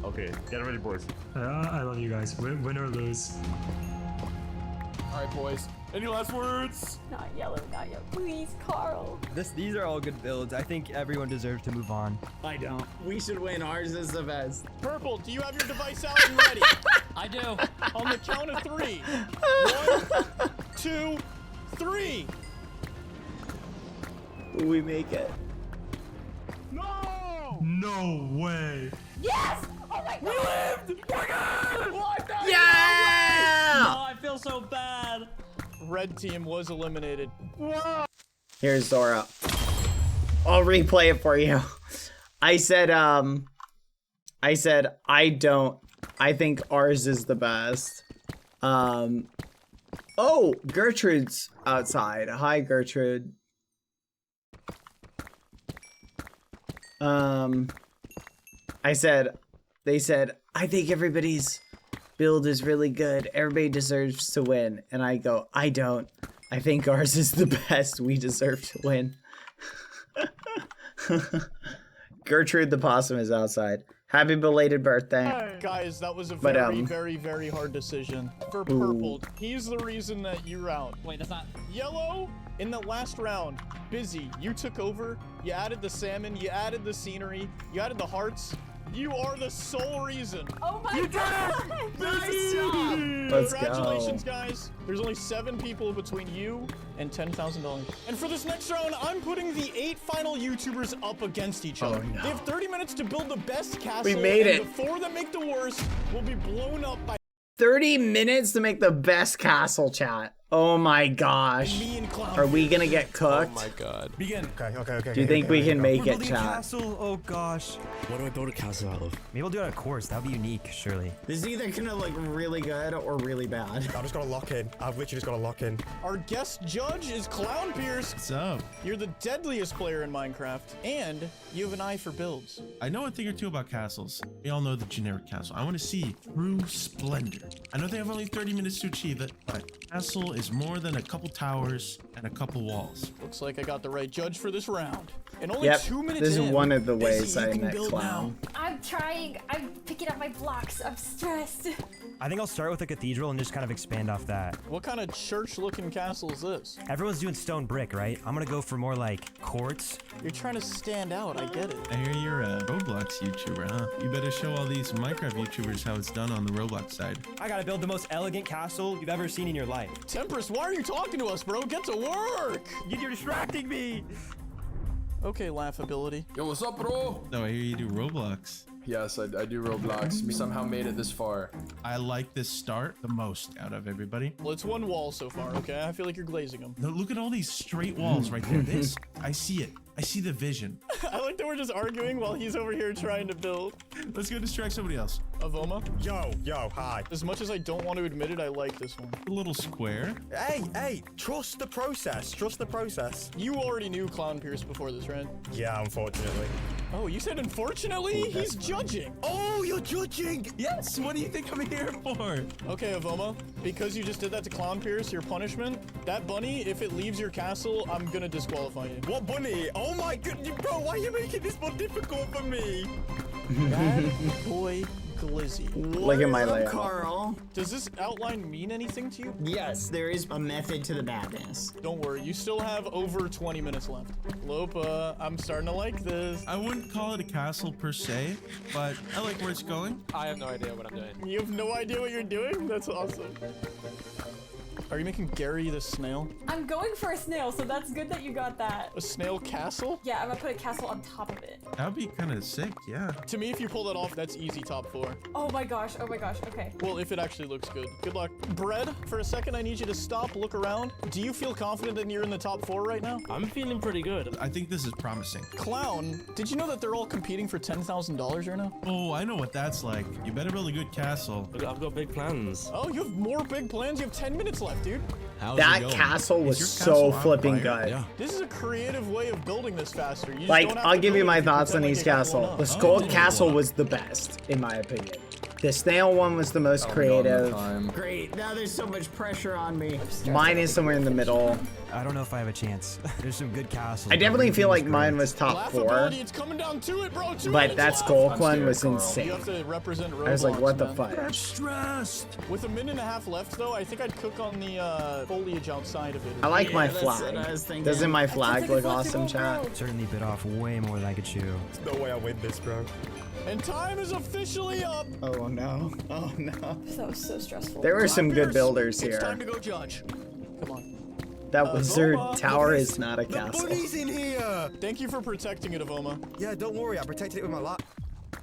Okay, get ready, boys. I love you guys. Win or lose. All right, boys. Any last words? Not yellow, not yellow. Please, Carl. These are all good builds. I think everyone deserves to move on. I don't. We should win. Ours is the best. Purple, do you have your device out and ready? I do. On the count of 3. 1, 2, 3. Will we make it? No! No way. Yes! Oh my god! We lived! We're good! What the Yeah! Oh, I feel so bad. Red team was eliminated. Here's Zora. I'll replay it for you. I said, I don't. I think ours is the best. Oh, Gertrude's outside. Hi, Gertrude. They said, I think everybody's build is really good. Everybody deserves to win. And I go, I don't. I think ours is the best. We deserve to win. Gertrude the possum is outside. Happy belated birthday. Guys, that was a But, very hard decision. For purple, he's the reason that you're out. Wait, that's not... Yellow, in the last round, busy. You took over, you added the salmon, you added the scenery, you added the hearts. You are the sole reason. Oh my god! Nice job! Let's Congratulations, go. guys. There's only 7 people between you and $10,000. And for this next round, I'm putting the 8 final YouTubers up against each other. no. They have 30 minutes to build the best castle. We made and it. the 4 that make the worst will be blown up by 30 minutes to make the best castle, chat. Oh my gosh. me and Clown. Are we gonna get cooked? Oh my god. Begin. Do you think we can make We're it, building a chat? castle. Oh gosh. What do I build a castle out of? Maybe we'll do it on a course. That would be unique, surely. This is either gonna look really good or really bad. I've just got to lock in. I've literally just got to lock in. Our guest judge is Clown Pierce. What's up? You're the deadliest player in Minecraft, and you have an eye for builds. I know a thing or two about castles. We all know the generic castle. I want to see true splendor. I know they have only 30 minutes to achieve it, but castle is more than a couple towers and a couple walls. Looks like I got the right judge for this round. And only Yep, 2 minutes this is in, one of the Busy, ways you I can met build Clown. I'm trying. I'm picking up my blocks. I'm stressed. I think I'll start with a cathedral and just kind of expand off that. What kind of church-looking castle is this? Everyone's doing stone brick, right? I'm gonna go for more like courts. You're trying to stand out, I get it. I hear you're a Roblox YouTuber, huh? You better show all these Minecraft YouTubers how it's done on the Roblox side. I gotta build the most elegant castle you've ever seen in your life. Tempest, why are you talking to us, bro? Get to work! You're distracting me! Okay, laughability. Yo, what's up, bro? No, I hear you do Roblox. Yes, I do Roblox. We somehow made it this far. I like this start the most out of everybody. Well, it's one wall so far, okay? I feel like you're glazing them. No, look at all these straight walls right there. This, I see it. I see the vision. I like that we're just arguing while he's over here trying to build. Let's go distract somebody else. Avoma? Yo, hi. As much as I don't want to admit it, I like this one. A little square. Hey, trust the process. Trust the process. You already knew Clown Pierce before this, right? Yeah, unfortunately. Oh, you said unfortunately? He's judging. Oh, you're judging. Yes, what do you think I'm here for? Okay, Avoma, because you just did that to Clown Pierce, your punishment, that bunny, if it leaves your castle, I'm gonna disqualify you. What bunny? Oh my goodness, bro, why are you making this more difficult for me? Bad boy Glizzy. Look at my layout. Carl. Does this outline mean anything to you? Yes, there is a method to the madness. Don't worry, you still have over 20 minutes left. Lopa, I'm starting to like this. I wouldn't call it a castle per se, but I like where it's going. I have no idea what I'm doing. You have no idea what you're doing? That's awesome. Are you making Gary the snail? I'm going for a snail, so that's good that you got that. A snail castle? Yeah, I'm gonna put a castle on top of it. That'd be kind of sick, yeah. To me, if you pull that off, that's easy top 4. Oh my gosh, okay. Well, if it actually looks good. Good luck. Bread, for a second, I need you to stop, look around. Do you feel confident that you're in the top 4 right now? I'm feeling pretty good. I think this is promising. Clown, did you know that they're all competing for $10,000 right now? Oh, I know what that's like. You better build a good castle. I've got big plans. Oh, you have more big plans? You have 10 minutes left, dude. That castle was so flipping good. Yeah. This is a creative way of building this faster. You just Like, don't have I'll to give you build my it if thoughts on pretend each like it got castle. blown up. The Skull Castle was the best, in my opinion. The snail one was the most creative. Great, now there's so much pressure on me. Mine is somewhere in the middle. I don't know if I have a chance. There's some good castles. I definitely feel like mine was top 4. Laughability, it's coming down to it, bro. 2 But minutes that left. Skulk one was You insane. have to represent Roblox, I was like, what the man. fuck? I'm stressed. With a minute and a half left, though, I think I'd cook on the foliage outside of it. I like my that's what I flag. was thinking. Doesn't my flag look awesome, chat? Certainly bit off way more than I could chew. There's no way I win this, bro. And time is officially up. Oh no. Oh no. That was so stressful. There were some good builders It's time here. to go judge. Come on. That wizard Avoma, tower is not a The castle. bunny's in here. Thank you for protecting it, Avoma. Yeah, don't worry, I protected it with my lap.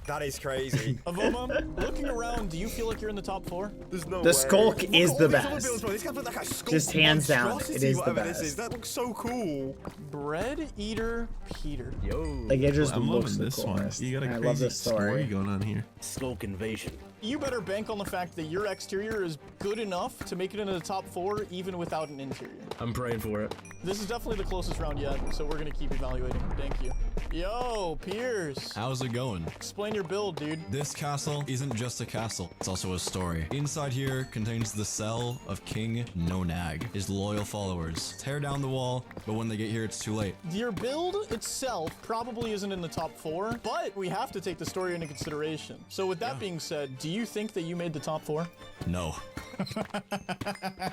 That is crazy. Avoma, looking around, do you feel like you're in the top 4? There's no The way. Skulk Look is at the all these other best. builds, bro. This guy's like a Skulk Just hands down, it monstrosity, is the whatever this best. is. That looks so cool. Bread Eater Peter. Yo. Like, it just I'm looks loving the this one. coolest. You got a I love crazy this story story. going on here. Skulk invasion. You better bank on the fact that your exterior is good enough to make it into the top 4 even without an interior. I'm praying for it. This is definitely the closest round yet, so we're gonna keep evaluating. Thank you. Yo, Pierce. How's it going? Explain your build, dude. This castle isn't just a castle, it's also a story. Inside here contains the cell of King Nonag, his loyal followers. Tear down the wall, but when they get here, it's too late. Your build itself probably isn't in the top 4, but we have to take the story into consideration. So with that being said, do you think that you made the top 4? No.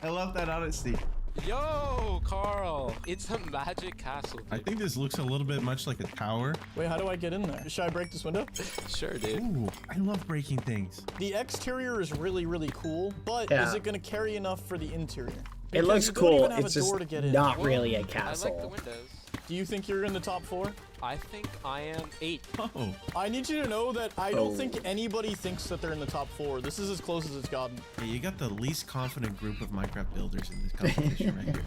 I love that honesty. Yo, Carl, it's a magic castle. I think this looks a little bit much like a tower. Wait, how do I get in there? Should I break this window? Sure, dude. Ooh, I love breaking things. The exterior is really, really cool, but Yeah. is it going to carry enough for the interior? It Because looks you don't cool. even have It's a just door to get in. not really a I like the castle. windows. Do you think you're in the top 4? I think I am 8. Oh. I need you to know that I don't think anybody thinks that they're in the top 4. This is as close as it's gotten. Yeah, you got the least confident group of Minecraft builders in this competition right here.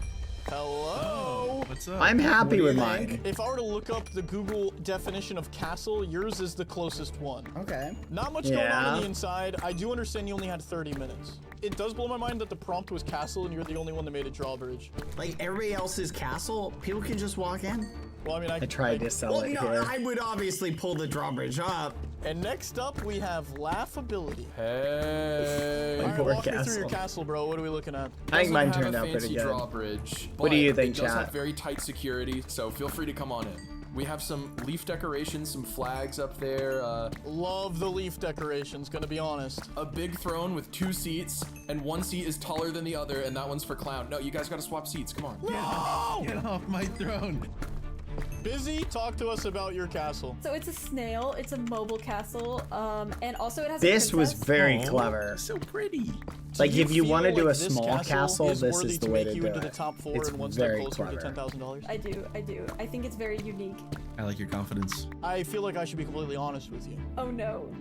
Hello? What's up? I'm happy What do you with think? mine. If I were to look up the Google definition of castle, yours is the closest one. Okay. Not much going on the inside. I do understand you only had 30 minutes. It does blow my mind that the prompt was castle and you're the only one that made a drawbridge. Like everybody else's castle, people can just walk in. Well, I mean, I tried to sell it here. I would obviously pull the drawbridge up. And next up, we have laughability. Hey. All right, Poor walk me through your castle. castle, bro. What are we looking at? I think mine Doesn't turned have out a pretty fancy good. drawbridge, What do you but think, it does chat? have very tight security, so feel free to come on in. We have some leaf decorations, some flags up there. Love the leaf decorations, gonna be honest. A big throne with 2 seats, and 1 seat is taller than the other, and that one's for Clown. No, you guys gotta swap seats. Come on. No! Get off my throne. Busy, talk to us about your castle. So it's a snail. It's a mobile castle. And also it has. This a was princess. very clever. So pretty. Like, if you feel want to do like a this small castle, is this worthy is the to way make to you do into it. the top 4 It's and one step very closer to clever. $10,000. I do. I think it's very unique. I like your confidence. I feel like I should be completely honest with you. Oh no.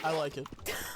I like it.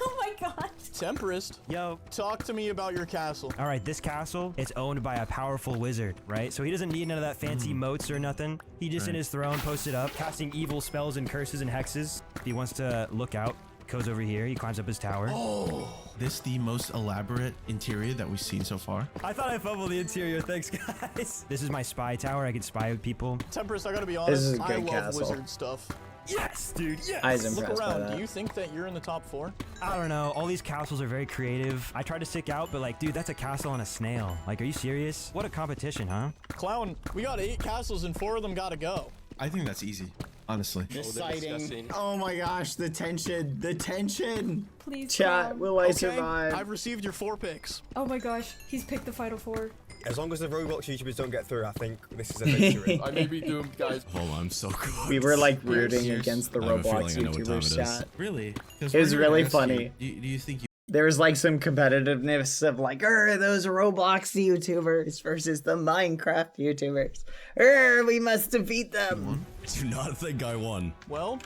Oh my god. Temperist, Yo. talk to me about your castle. All right, this castle, it's owned by a powerful wizard, right? So he doesn't need none of that fancy moats or nothing. He just in his throne, posted up, casting evil spells and curses and hexes. If he wants to look out, goes over here, he climbs up his tower. Oh, this the most elaborate interior that we've seen so far. I thought I fumbled the interior, thanks guys. This is my spy tower, I can spy with people. Temperist, I gotta be This honest, is a I great love castle. wizard stuff. Yes, dude, yes! I was Look impressed by around, that. do you think that you're in the top 4? I don't know, all these castles are very creative. I tried to stick out, but like, dude, that's a castle on a snail. Like, are you serious? What a competition, huh? Clown, we got 8 castles and 4 of them gotta go. I think that's easy, honestly. This sighting. Oh my gosh, the tension. The tension. Please. Chat, Clown. will I Okay, survive? I've received your 4 picks. Oh my gosh, he's picked the final 4. As long as the Roblox YouTubers don't get through, I think this is a victory. I may be doomed, guys. Oh, I'm so close. We were like rooting against the I have a Roblox feeling I know what time YouTubers it is. chat. Really? It was really funny. Do you think you... There was like some competitiveness of like, those Roblox YouTubers versus the Minecraft YouTubers. We must defeat them. Do not think I won. Well,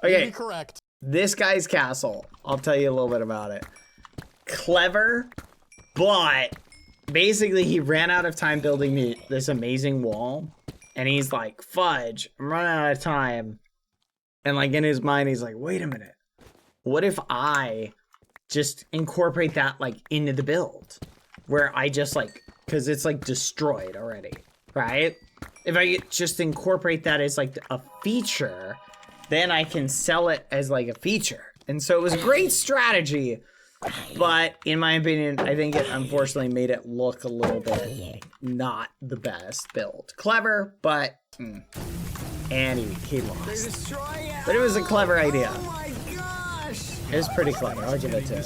Okay. you're correct. This guy's castle, I'll tell you a little bit about it. Clever, but basically he ran out of time building this amazing wall. And he's like, fudge, I'm running out of time. And like in his mind, he's like, wait a minute. What if I just incorporate that like into the build? Where I just like, because it's like destroyed already, right? If I just incorporate that as like a feature, then I can sell it as like a feature. And so it was a great strategy, but in my opinion, I think it unfortunately made it look a little bit not the best build. Clever, but and he lost. But it was a clever idea. Oh my gosh. It was pretty clever. I'll give it to him.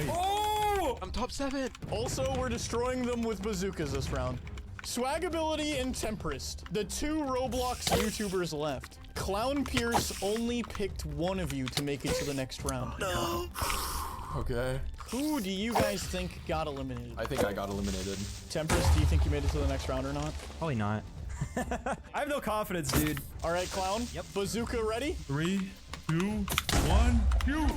Oh! I'm top 7. Also, we're destroying them with bazookas this round. Swagability and Temperist, the 2 Roblox YouTubers left. Clown Pierce only picked one of you to make it to the next round. Okay. Who do you guys think got eliminated? I think I got eliminated. Temperist, do you think you made it to the next round or not? Probably not. I have no confidence, dude. All right, Clown. Yep. Bazooka ready? 3, 2, 1, shoot!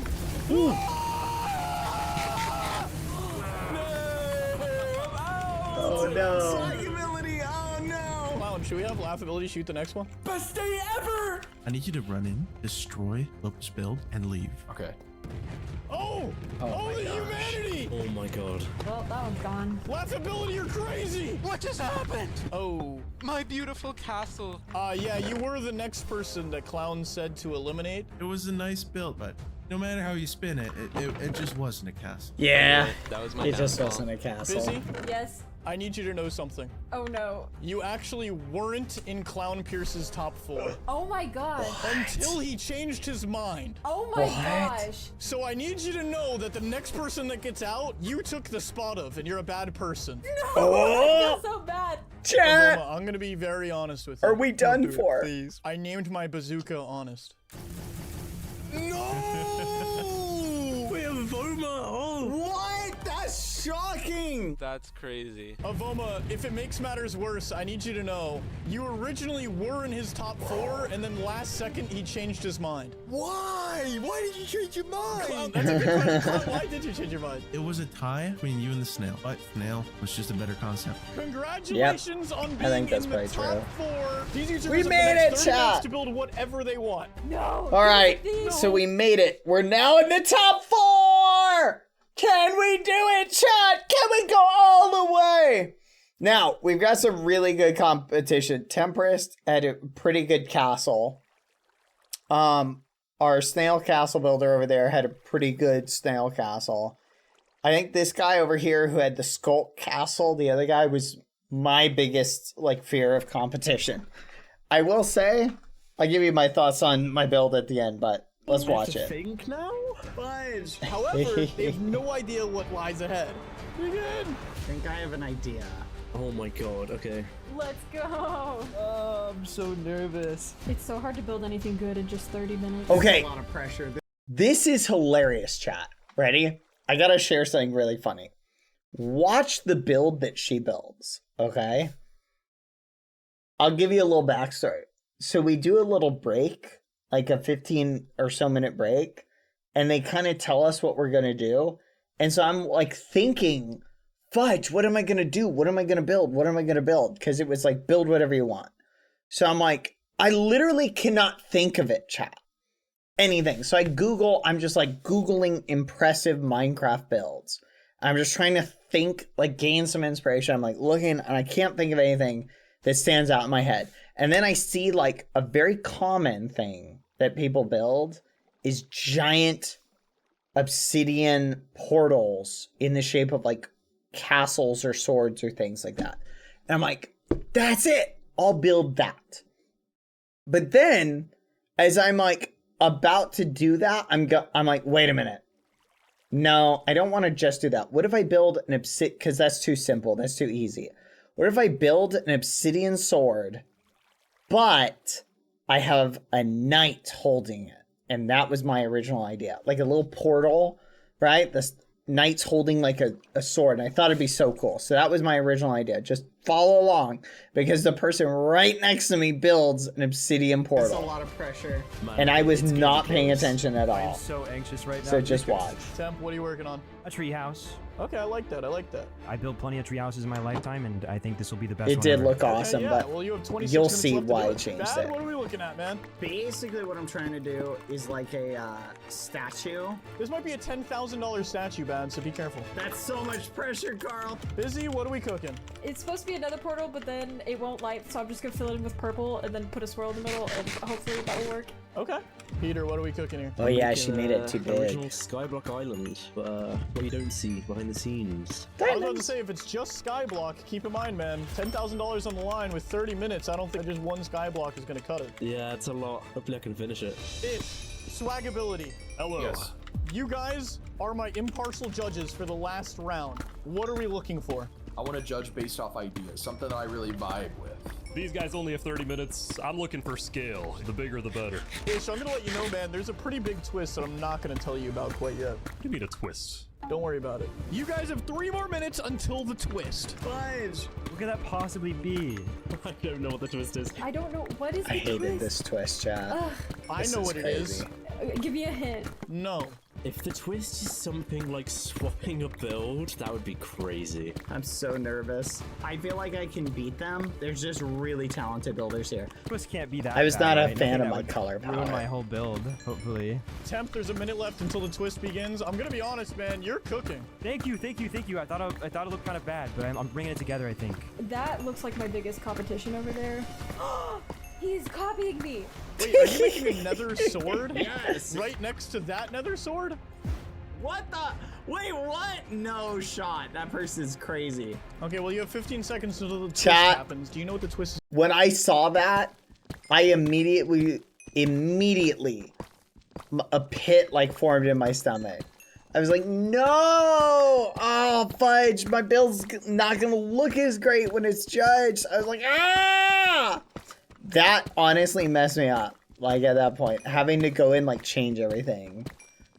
Oh no. Swagability, oh no. Clown, should we have laughability shoot the next one? Best day ever! I need you to run in, destroy Locust build, and leave. Okay. Oh! Oh, the humanity! Oh my god. Well, that one's gone. Laughability, you're crazy! What just happened? Oh. My beautiful castle. Yeah, you were the next person that Clown said to eliminate. It was a nice build, but no matter how you spin it, it just wasn't a castle. Yeah, That was my it just downfall. wasn't a castle. Busy? Yes. I need you to know something. Oh no. You actually weren't in Clown Pierce's top 4. Oh my god. Until he changed his mind. Oh my gosh. So I need you to know that the next person that gets out, you took the spot of, and you're a bad person. No, I feel so bad. Chat! Obama, I'm gonna be very honest with you. Are we done Don't do it, for? please. I named my bazooka Honest. We have Voma. Oh. What? That's shocking. That's crazy. Avoma, if it makes matters worse, I need you to know, you originally were in his top 4, and then last second he changed his mind. Why? Why did you change your mind? That's a good question. Why did you change your mind? It was a tie between you and the snail, but snail was just a better concept. Congratulations on being I think that's in the pretty top true. 4. These users We have the made next it, 30 minutes chat. to build whatever they want. No. All right, so we made it. We're now in the top 4. Can we do it, chat? Can we go all the way? Now, we've got some really good competition. Tempest had a pretty good castle. Our snail castle builder over there had a pretty good snail castle. I think this guy over here who had the Skulk castle, the other guy, was my biggest like fear of competition. I will say, I'll give you my thoughts on my build at the end, but let's watch it. Think now? Fudge. However, they have no idea what lies ahead. Pretty good. I think I have an idea. Oh my god, okay. Let's go. Oh, I'm so nervous. It's so hard to build anything good in just 30 minutes. Okay. A lot of pressure. This is hilarious, chat. Ready? I gotta share something really funny. Watch the build that she builds, okay? I'll give you a little backstory. So we do a little break, like a 15 or so minute break, and they kind of tell us what we're gonna do. And so I'm like thinking, fudge, what am I gonna do? What am I gonna build? What am I gonna build? Because it was like, build whatever you want. So I'm like, I literally cannot think of it, chat. Anything. So I'm just like Googling impressive Minecraft builds. I'm just trying to think, like gain some inspiration. I'm like looking and I can't think of anything that stands out in my head. And then I see like a very common thing that people build is giant obsidian portals in the shape of like castles or swords or things like that. And I'm like, that's it. I'll build that. But then as I'm like about to do that, I'm like, wait a minute. No, I don't want to just do that. What if I build an obsidian? Because that's too simple. That's too easy. What if I build an obsidian sword, but I have a knight holding it? And that was my original idea. Like a little portal, right? The knight's holding like a sword. And I thought it'd be so cool. So that was my original idea. Just follow along because the person right next to me builds an obsidian portal. That's a lot of pressure. And I was not paying attention at I'm all. so anxious right now. So just watch. Temp, what are you working on? A treehouse. Okay, I like that. I like that. I built plenty of tree houses in my lifetime, and I think this will be the best It one did ever. look awesome, yeah, but well, you have 26 you'll minutes see left to why do I changed Bad, it. what are we looking at, man? Basically, what I'm trying to do is like a statue. This might be a $10,000 statue, Bad, so be careful. That's so much pressure, Carl. Busy, what are we cooking? It's supposed to be another portal, but then it won't light, so I'm just gonna fill it in with purple and then put a swirl in the middle, and hopefully that will work. Okay. Peter, what are we cooking here? Oh yeah, she made it too Original big. Skyblock Island, but what you don't see behind the scenes. I was about to say, if it's just Skyblock, keep in mind, man, $10,000 on the line with 30 minutes, I don't think just one Skyblock is gonna cut it. Yeah, it's a lot. Hopefully I can finish it. Swagability. Hello. Yes. You guys are my impartial judges for the last round. What are we looking for? I want to judge based off ideas, something that I really vibe with. These guys only have 30 minutes. I'm looking for scale. The bigger, the better. Ish, I'm gonna let you know, man, there's a pretty big twist that I'm not gonna tell you about quite yet. What do you mean a twist? Don't worry about it. You guys have 3 more minutes until the twist. Fudge. What could that possibly be? I don't know what the twist is. I don't know. What is the I hated twist? this twist, chat. Ugh. I know what it is. Give me a hint. No. If the twist is something like swapping a build, that would be crazy. I'm so nervous. I feel like I can beat them. There's just really talented builders here. Twist can't be that. I was bad, not a right? fan Nothing of that my would color ruin palette. my whole build. Hopefully. Temp, there's a minute left until the twist begins. I'm gonna be honest, man. You're cooking. Thank you. I thought it looked kind of bad, but I'm bringing it together. I think. That looks like my biggest competition over there. He's copying me. Wait, are you making a nether sword? Yes. Right next to that nether sword? What the? Wait, what? No shot. That person's crazy. Okay, well, you have 15 seconds until the twist Chat. happens. Do you know what the twist is? When I saw that, I immediately, a pit like formed in my stomach. I was like, no! Oh, fudge. My build's not gonna look as great when it's judged. I was like, ah! That honestly messed me up. Like at that point, having to go in like change everything.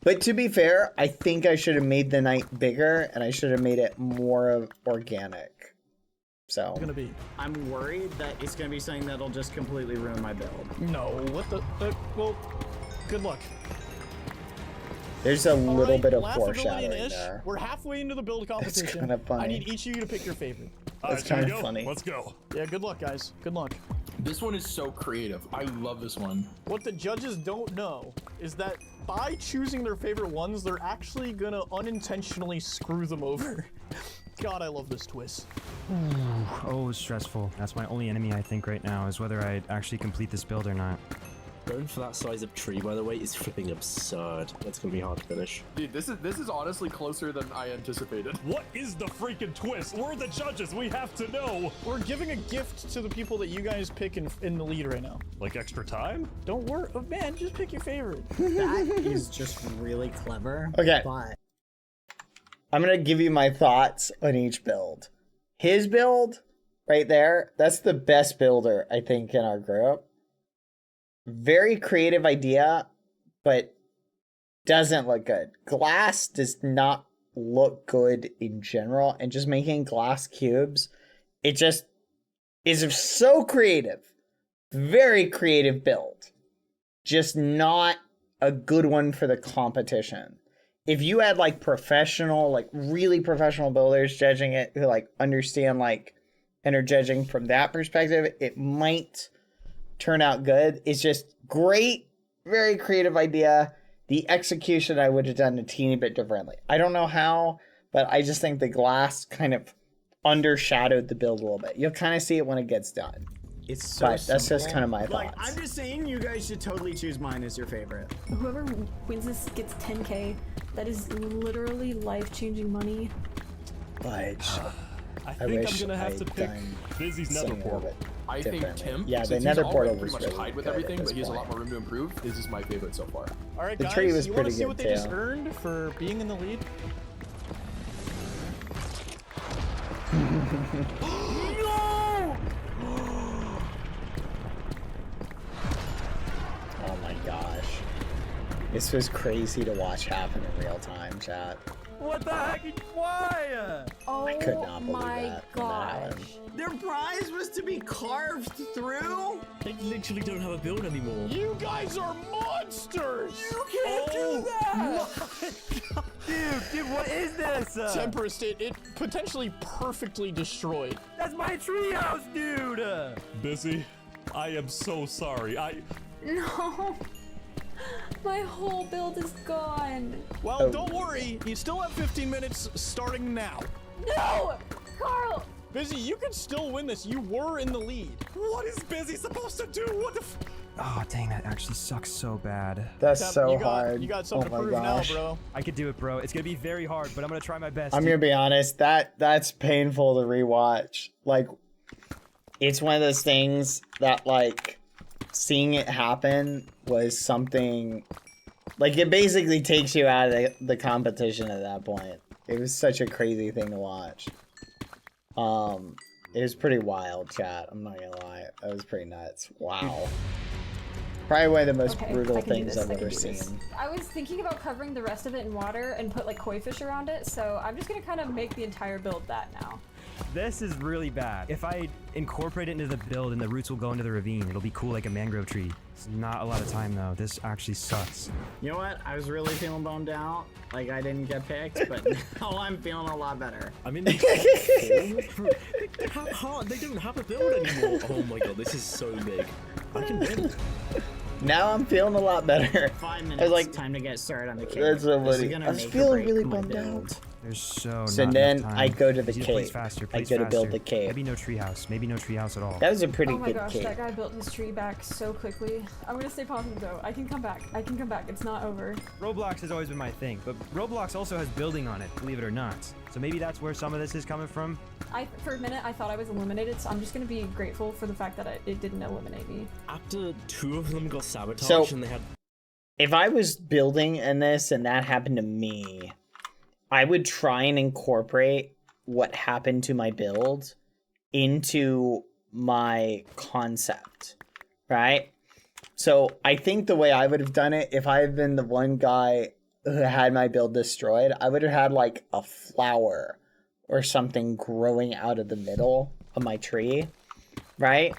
But to be fair, I think I should have made the night bigger and I should have made it more organic. So I'm worried that it's gonna be something that'll just completely ruin my build. No, what the well, good luck. There's a little bit of Laughability foreshadowing and Ish, there. we're halfway into the build competition. It's kind of funny. I need each of you to pick your favorite. That's kind of funny. Let's go. Yeah, good luck, guys. Good luck. This one is so creative. I love this one. What the judges don't know is that by choosing their favorite ones, they're actually gonna unintentionally screw them over. God, I love this twist. Oh, stressful. That's my only enemy, I think, right now, is whether I actually complete this build or not. Going for that size of tree, by the way, is flipping absurd. That's gonna be hard to finish. Dude, this is honestly closer than I anticipated. What is the freaking twist? We're the judges. We have to know. We're giving a gift to the people that you guys pick in the lead right now. Like extra time? Don't worry. Oh, man, just pick your favorite. That is just really clever. Okay. But I'm going to give you my thoughts on each build. His build right there, that's the best builder, I think, in our group. Very creative idea, but doesn't look good. Glass does not look good in general, and just making glass cubes, it just is so creative. Very creative build. Just not a good one for the competition. If you had like professional, like really professional builders judging it who like understand like and are judging from that perspective, it might turn out good. It's just great, very creative idea. The execution I would have done a teeny bit differently. I don't know how, but I just think the glass kind of undershadowed the build a little bit. You'll kind of see it when it gets done. It's so but that's just simple. kind of my Like, thoughts. I'm just saying you guys should totally choose mine as your favorite. Whoever wins this gets 10K. That is literally life-changing money. Fudge. I think I'm gonna have to pick Busy's nether portal. I think Tim, Yeah, the since nether he's portal already was pretty much really hide with good everything, at but he has a this lot more room to improve. This is my favorite so far. All right, The guys, tree was you want to pretty see good, what they just too. earned for being in the lead? No! Oh my gosh. This was crazy to watch happen in real time, chat. What the heck? Why? Oh I could not believe my that when that happened. Their prize was to be carved through? They literally don't have a build anymore. You guys are monsters! You can't do that! Dude, what is this? Tempest, it potentially perfectly destroyed. That's my treehouse, dude! Busy, I am so sorry. No. My whole build is gone. Well, don't worry. You still have 15 minutes starting now. No! Carl! Busy, you can still win this. You were in the lead. What is Busy supposed to do? What the Oh, dang, that actually sucks so bad. That's Temp, so you got, hard. You got something Oh to my prove gosh. now, bro. I could do it, bro. It's gonna be very hard, but I'm gonna try my best. I'm gonna be honest, that's painful to rewatch. Like, it's one of those things that, like, seeing it happen was something, like, it basically takes you out of the competition at that point. It was such a crazy thing to watch. It was pretty wild, chat. I'm not gonna lie. That was pretty nuts. Wow. Probably one of the most Okay, brutal I can do things this, I've I can ever do this. seen. I was thinking about covering the rest of it in water and put like koi fish around it, so I'm just gonna kind of make the entire build that now. This is really bad. If I incorporate it into the build and the roots will go into the ravine, it'll be cool like a mangrove tree. It's not a lot of time though. This actually sucks. You know what? I was really feeling bummed out. Like I didn't get picked, but now I'm feeling a lot better. I mean, they have hard. They don't have a build anymore. Oh my god, this is so big. I can build. Now I'm feeling a lot better. 5 minutes. I was like, time to get started on the cake. that's so This is funny. gonna I was make or feeling break really my bummed build. out. There's so So not then enough time. I go to the Easy to place cave. faster, I place go to build faster. the cave. Maybe no treehouse. Maybe no treehouse at all. That was a pretty Oh my good gosh, cave. that guy built his tree back so quickly. I'm gonna stay positive though. I can come back. I can come back. It's not over. Roblox has always been my thing, but Roblox also has building on it, believe it or not. So maybe that's where some of this is coming from. For a minute, I thought I was eliminated, so I'm just gonna be grateful for the fact that it didn't eliminate me. After 2 of them got sabotaged So- and they had... If I was building in this and that happened to me, I would try and incorporate what happened to my build into my concept, right? So I think the way I would have done it, if I had been the one guy who had my build destroyed, I would have had like a flower or something growing out of the middle of my tree, right?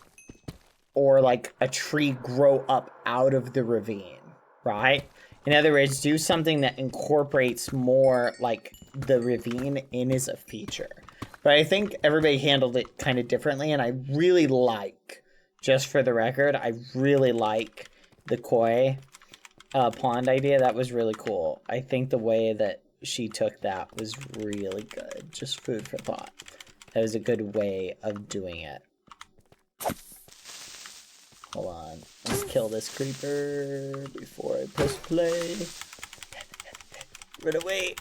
Or like a tree grow up out of the ravine, right? In other words, do something that incorporates more like the ravine in as a feature. But I think everybody handled it kind of differently, and I really like, just for the record, I really like the koi pond idea. That was really cool. I think the way that she took that was really good. Just food for thought. That was a good way of doing it. Hold on. Let's kill this creeper before I press play. Run away.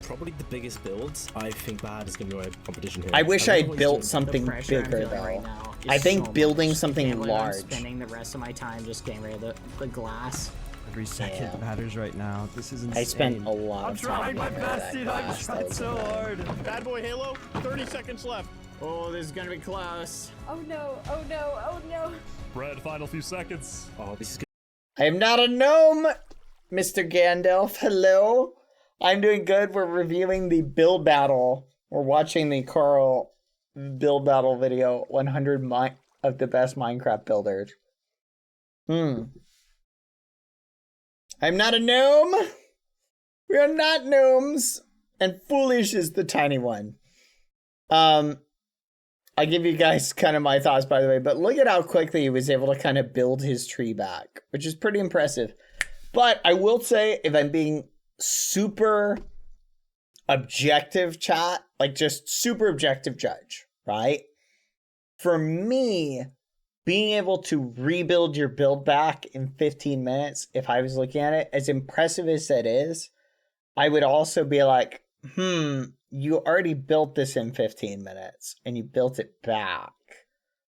Probably the biggest builds. I think Bad is going to win a competition here. I wish I don't know had what he's built doing. something The pressure I'm bigger feeling though. right now is I think so building much. something Can't believe I'm large. spending the rest of my time just getting rid of the glass. Every second Yeah. matters right now. This is insane. I spent a lot I'm of time. trying my getting rid of best, that dude. I've glass. That tried was so bad. hard. Bad Boy Halo, 30 seconds left. Oh, this is gonna be close. Oh no, oh no, oh no. Brad, final few seconds. Oh, this is good. I am not a gnome, Mr. Gandalf. Hello. I'm doing good. We're reviewing the build battle. We're watching the Carl build battle video, 100 of the best Minecraft builders. I'm not a gnome. We are not gnomes. And foolish is the tiny one. I'll give you guys kind of my thoughts, by the way, but look at how quickly he was able to kind of build his tree back, which is pretty impressive. But I will say, if I'm being super objective, chat, like just super objective judge, right? For me, being able to rebuild your build back in 15 minutes, if I was looking at it, as impressive as that is, I would also be like, you already built this in 15 minutes and you built it back,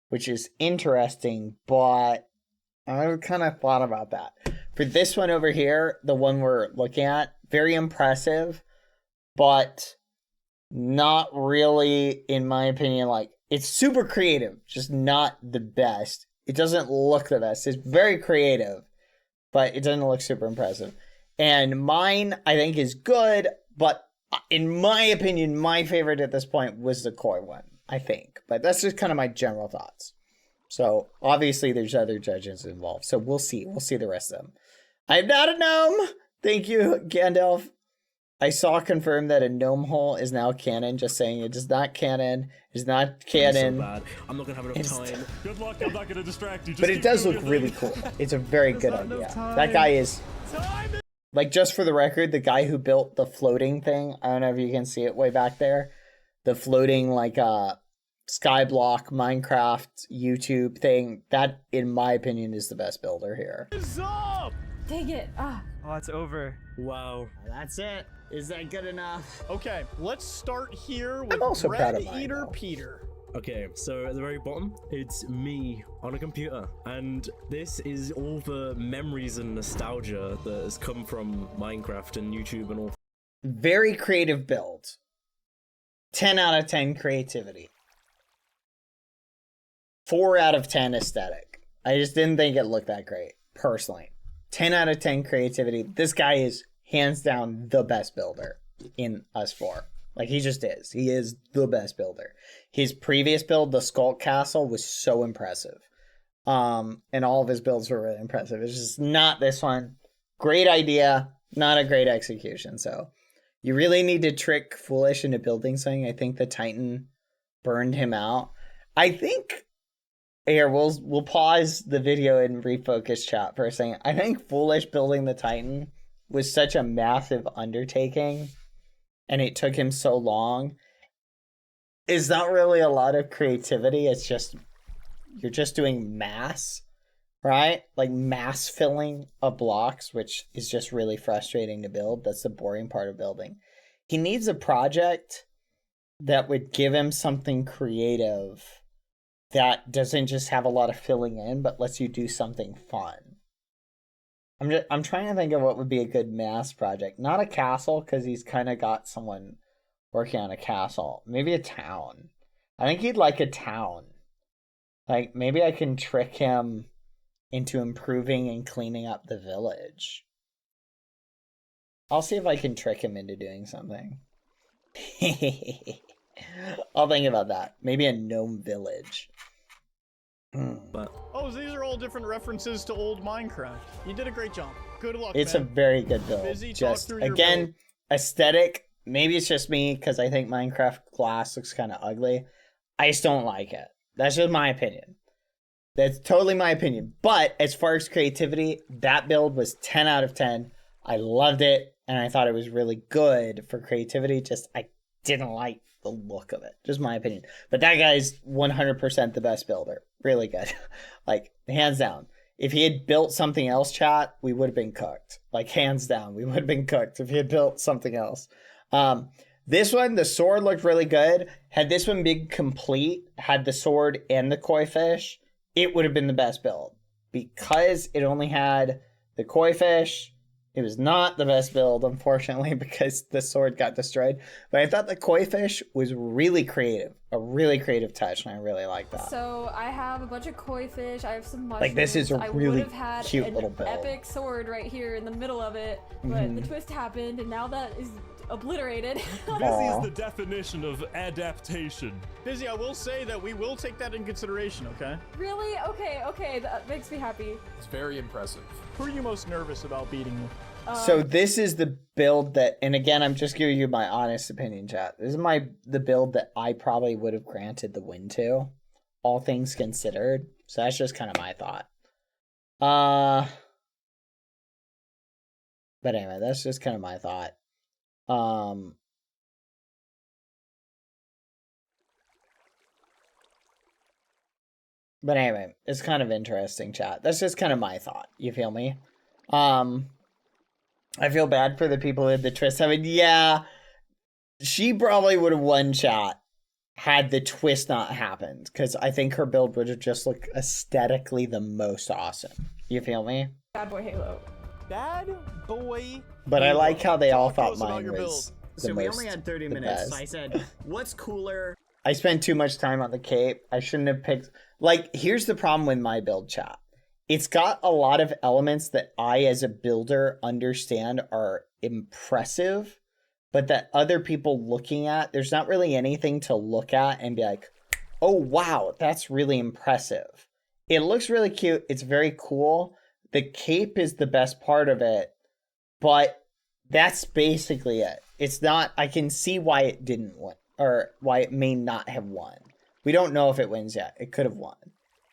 which is interesting, but I kind of thought about that. For this one over here, the one we're looking at, very impressive, but not really, in my opinion, like, it's super creative, just not the best. It doesn't look the best. It's very creative, but it doesn't look super impressive. And mine, I think, is good, but in my opinion, my favorite at this point was the koi one, I think. But that's just kind of my general thoughts. So obviously there's other judges involved. So we'll see. We'll see the rest of them. I'm not a gnome. Thank you, Gandalf. I saw confirmed that a gnome hole is now canon. Just saying, it is not canon. It is not canon. So bad. I'm not gonna have enough time. Good luck. I'm not gonna distract you. Just But it keep does doing look your really thing. cool. It's a very good idea. That guy is, like, just for the record, the guy who built the floating thing, I don't know if you can see it way back there, the floating, like, skyblock Minecraft YouTube thing, that, in my opinion, is the best builder here. Dang it. Ah. Oh, it's over. Wow. That's it. Is that good enough? Okay, let's start here with I'm also proud Red of mine, Eater though. Peter. Okay, so at the very bottom, it's me on a computer. And this is all the memories and nostalgia that has come from Minecraft and YouTube and all. Very creative build. 10 out of 10 creativity. 4 out of 10 aesthetic. I just didn't think it looked that great, personally. 10 out of 10 creativity. This guy is hands down the best builder in us four. Like, he just is. He is the best builder. His previous build, the Skulk Castle, was so impressive. And all of his builds were really impressive. It's just not this one. Great idea, not a great execution. So you really need to trick Foolish into building something. I think the Titan burned him out. I think here we'll pause the video and refocus chat for a second. I think Foolish building the Titan was such a massive undertaking, and it took him so long. It's not really a lot of creativity. It's just you're just doing mass, right? Like mass filling of blocks, which is just really frustrating to build. That's the boring part of building. He needs a project that would give him something creative that doesn't just have a lot of filling in, but lets you do something fun. I'm trying to think of what would be a good mass project. Not a castle, because he's kind of got someone working on a castle. Maybe a town. I think he'd like a town. Like, maybe I can trick him into improving and cleaning up the village. I'll see if I can trick him into doing something. I'll think about that. Maybe a gnome village. But oh, so these are all different references to old Minecraft. You did a great job. Good luck, it's man. a very good build. Busy, just, talk through your again, build. Aesthetic. Maybe it's just me, because I think Minecraft glass looks kind of ugly. I just don't like it. That's just my opinion. That's totally my opinion. But as far as creativity, that build was 10 out of 10. I loved it, and I thought it was really good for creativity. Just, I didn't like the look of it. Just my opinion. But that guy's 100% the best builder. Really good. Like, hands down. If he had built something else, chat, we would have been cooked. Like, hands down, we would have been cooked if he had built something else. This one, the sword looked really good. Had this one been complete, had the sword and the koi fish, it would have been the best build. Because it only had the koi fish, it was not the best build, unfortunately, because the sword got destroyed. But I thought the koi fish was really creative. A really creative touch, and I really like that. So I have a bunch of koi fish. I have some mushrooms. Like, this is a I really would have had cute an little build. epic sword right here in the middle of it, but the twist happened, and now that is obliterated. Busy is the definition of adaptation. Busy, I will say that we will take that in consideration, okay? Really? Okay, that makes me happy. It's very impressive. Who are you most nervous about beating you? So this is the build that, and again, I'm just giving you my honest opinion, chat. This is the build that I probably would have granted the win to, all things considered. So that's just kind of my thought. But anyway, that's just kind of my thought. But anyway, it's kind of interesting, chat. That's just kind of my thought. You feel me? I feel bad for the people who had the twist. I mean, yeah, she probably would have won, chat, had the twist not happened. Because I think her build would have just looked aesthetically the most awesome. You feel me? Bad Boy Halo. Bad Boy. But I like how they all thought about mine your was the So we most, only had 30 the minutes. best. So I said, what's cooler? I spent too much time on the cape. I shouldn't have picked... Like, here's the problem with my build, chat. It's got a lot of elements that I, as a builder, understand are impressive, but that other people looking at, there's not really anything to look at and be like, oh, wow, that's really impressive. It looks really cute. It's very cool. The cape is the best part of it, but that's basically it. It's not... I can see why it didn't win, or why it may not have won. We don't know if it wins yet. It could have won.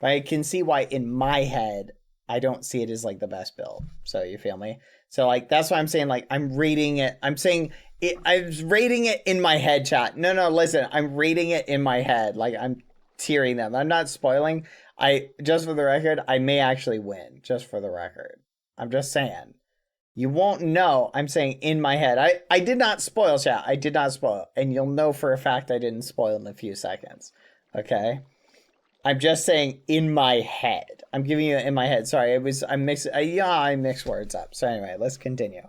But I can see why in my head, I don't see it as like the best build. So you feel me? So like, that's why I'm saying like, I'm rating it. I'm saying it, I was rating it in my head, chat. No, listen, I'm rating it in my head. Like I'm tiering them. I'm not spoiling. Just for the record, I may actually win, just for the record. I'm just saying. You won't know. I'm saying in my head. I did not spoil, chat. I did not spoil. And you'll know for a fact I didn't spoil in a few seconds. Okay? I'm just saying in my head. I'm giving you in my head. Sorry, I mixed words up. So anyway, let's continue.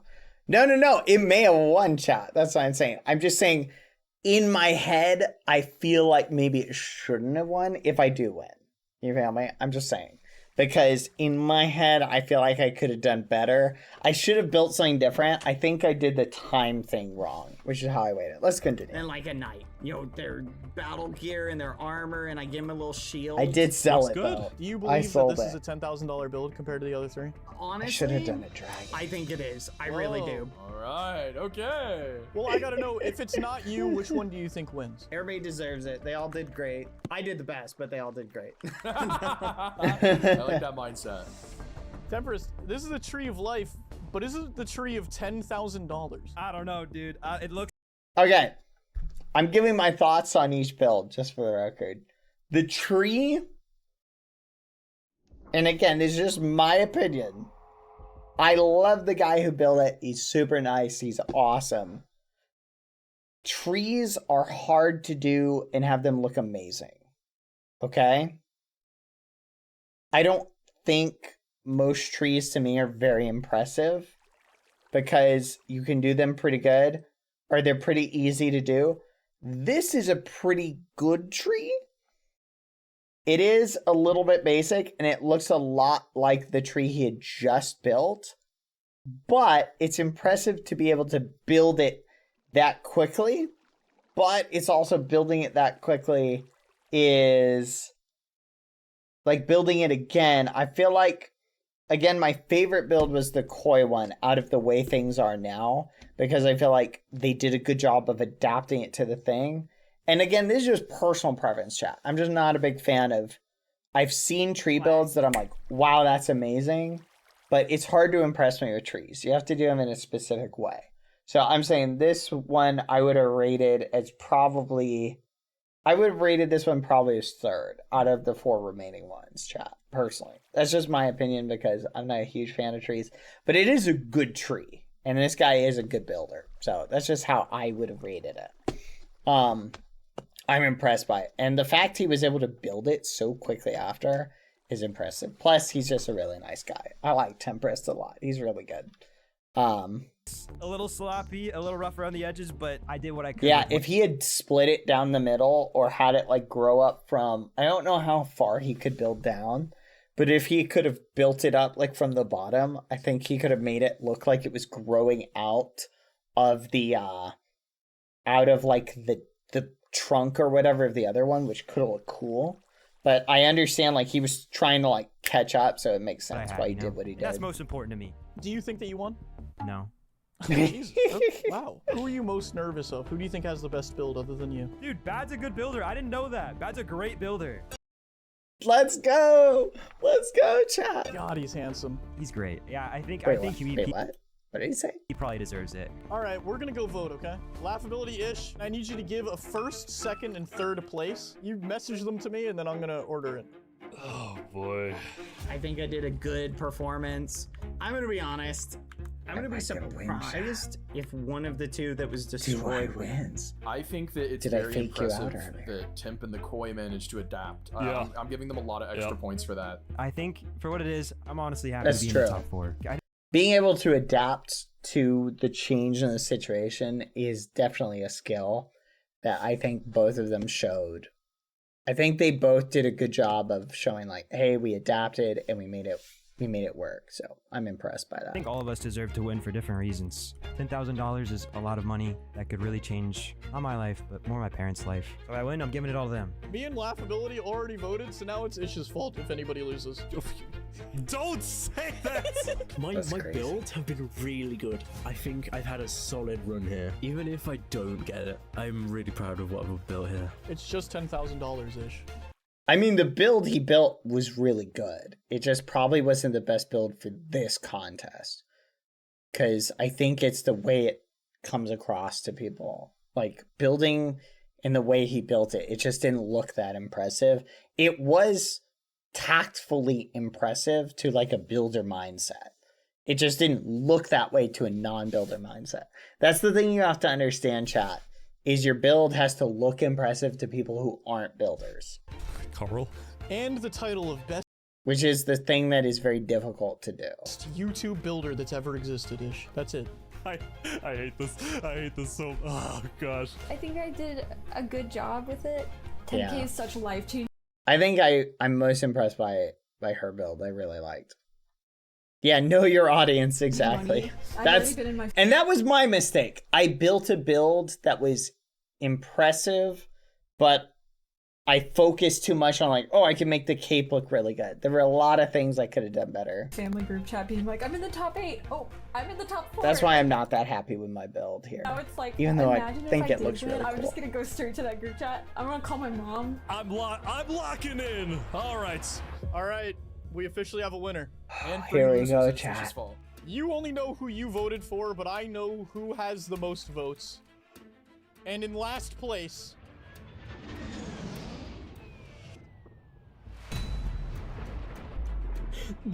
No. It may have won, chat. That's what I'm saying. I'm just saying in my head, I feel like maybe it shouldn't have won if I do win. You feel me? I'm just saying. because in my head, I feel like I could have done better. I should have built something different. I think I did the time thing wrong, which is how I waited. Let's continue. And like a knight, their battle gear and their armor, and I give them a little shield. I did sell it, though. Do you believe that this is a $10,000 build compared to the other three? Honestly, I should have done a dragon. I think it is. I really do. All right, okay. Well, I gotta know, if it's not you, which one do you think wins? Everybody deserves it. They all did great. I did the best, but they all did great. I like that mindset. Temperance, this is a tree of life, but is it the tree of $10,000? I don't know, dude. It looks. Okay. I'm giving my thoughts on each build, just for the record. The tree, and again, this is just my opinion. I love the guy who built it. He's super nice. He's awesome. Trees are hard to do and have them look amazing. Okay? I don't think most trees to me are very impressive because you can do them pretty good or they're pretty easy to do. This is a pretty good tree. It is a little bit basic and it looks a lot like the tree he had just built, but it's impressive to be able to build it that quickly. But it's also building it that quickly is like building it again. I feel like, again, my favorite build was the koi one out of the way things are now, because I feel like they did a good job of adapting it to the thing. And again, this is just personal preference, chat. I'm just not a big fan of... I've seen tree builds that I'm like, wow, that's amazing. But it's hard to impress me with trees. You have to do them in a specific way. So I'm saying this one I would have rated as probably... I would have rated this one probably as third out of the 4 remaining ones, chat, personally. That's just my opinion because I'm not a huge fan of trees. But it is a good tree. And this guy is a good builder. So that's just how I would have rated it. I'm impressed by it. And the fact he was able to build it so quickly after is impressive. Plus, he's just a really nice guy. I like Tempest a lot. He's really good. A little sloppy, a little rough around the edges, but I did what I could. Yeah, if he had split it down the middle or had it like grow up from... I don't know how far he could build down, but if he could have built it up like from the bottom, I think he could have made it look like it was growing out of the... out of like the trunk or whatever of the other one, which could have looked cool. But I understand like he was trying to like catch up, so it makes sense why he did what he did. That's most important to me. Do you think that you won? No. Jesus. Wow. Who are you most nervous of? Who do you think has the best build other than you? Dude, Bad's a good builder. I didn't know that. Bad's a great builder. Let's go. Let's go, chat. God, he's handsome. He's great. Yeah, I think Wait, what? What did he say? He probably deserves it. All right, we're gonna go vote, okay? Laughability-ish. I need you to give a first, second, and third place. You message them to me, and then I'm gonna order it. Oh boy. I think I did a good performance. I'm gonna be honest. I'm gonna be surprised if one of the two that was destroyed wins. I think that it's Did I very fake you out impressive earlier? that Temp and the Koi managed to adapt. Yeah. I'm giving them a lot of extra points for that. I think for what it is, I'm honestly happy That's to be true. in the top 4. Being able to adapt to the change in the situation is definitely a skill that I think both of them showed. I think they both did a good job of showing like, hey, we adapted and we made it work. So I'm impressed by that. I think all of us deserve to win for different reasons. $10,000 is a lot of money that could really change not my life, but more my parents' life. So I win, I'm giving it all to them. Me and Laughability already voted, so now it's Ish's fault if anybody loses. Don't say that! My builds have been really good. I think I've had a solid run here. Even if I don't get it, I'm really proud of what I've built here. It's just $10,000-ish. I mean, the build he built was really good. It just probably wasn't the best build for this contest. Because I think it's the way it comes across to people. Like, building in the way he built it, it just didn't look that impressive. It was tactfully impressive to, like, a builder mindset. It just didn't look that way to a non-builder mindset. That's the thing you have to understand, chat, is your build has to look impressive to people who aren't builders. Carl? And the title of best... Which is the thing that is very difficult to do. YouTube builder that's ever existed, Ish. That's it. I hate this. I hate this so... Oh, gosh. I think I did a good job with it. 10K Yeah. is such life-changing. I think I'm most impressed by by her build. I really liked. Yeah, know your audience, exactly. And that was my mistake. I built a build that was impressive, but I focused too much on like, oh, I can make the cape look really good. There were a lot of things I could have done better. Family group chat being like, I'm in the top 8. Oh, I'm in the top 4. That's why I'm not that happy with my build here. Now it's like, even though I imagine think if it looks really cool. I'm just gonna go straight to that group chat. I'm gonna call my mom. I'm locking in. All right. We officially have a winner. And for Here you we go, losers, it's chat. Trisha's fault. You only know who you voted for, but I know who has the most votes. And in last place...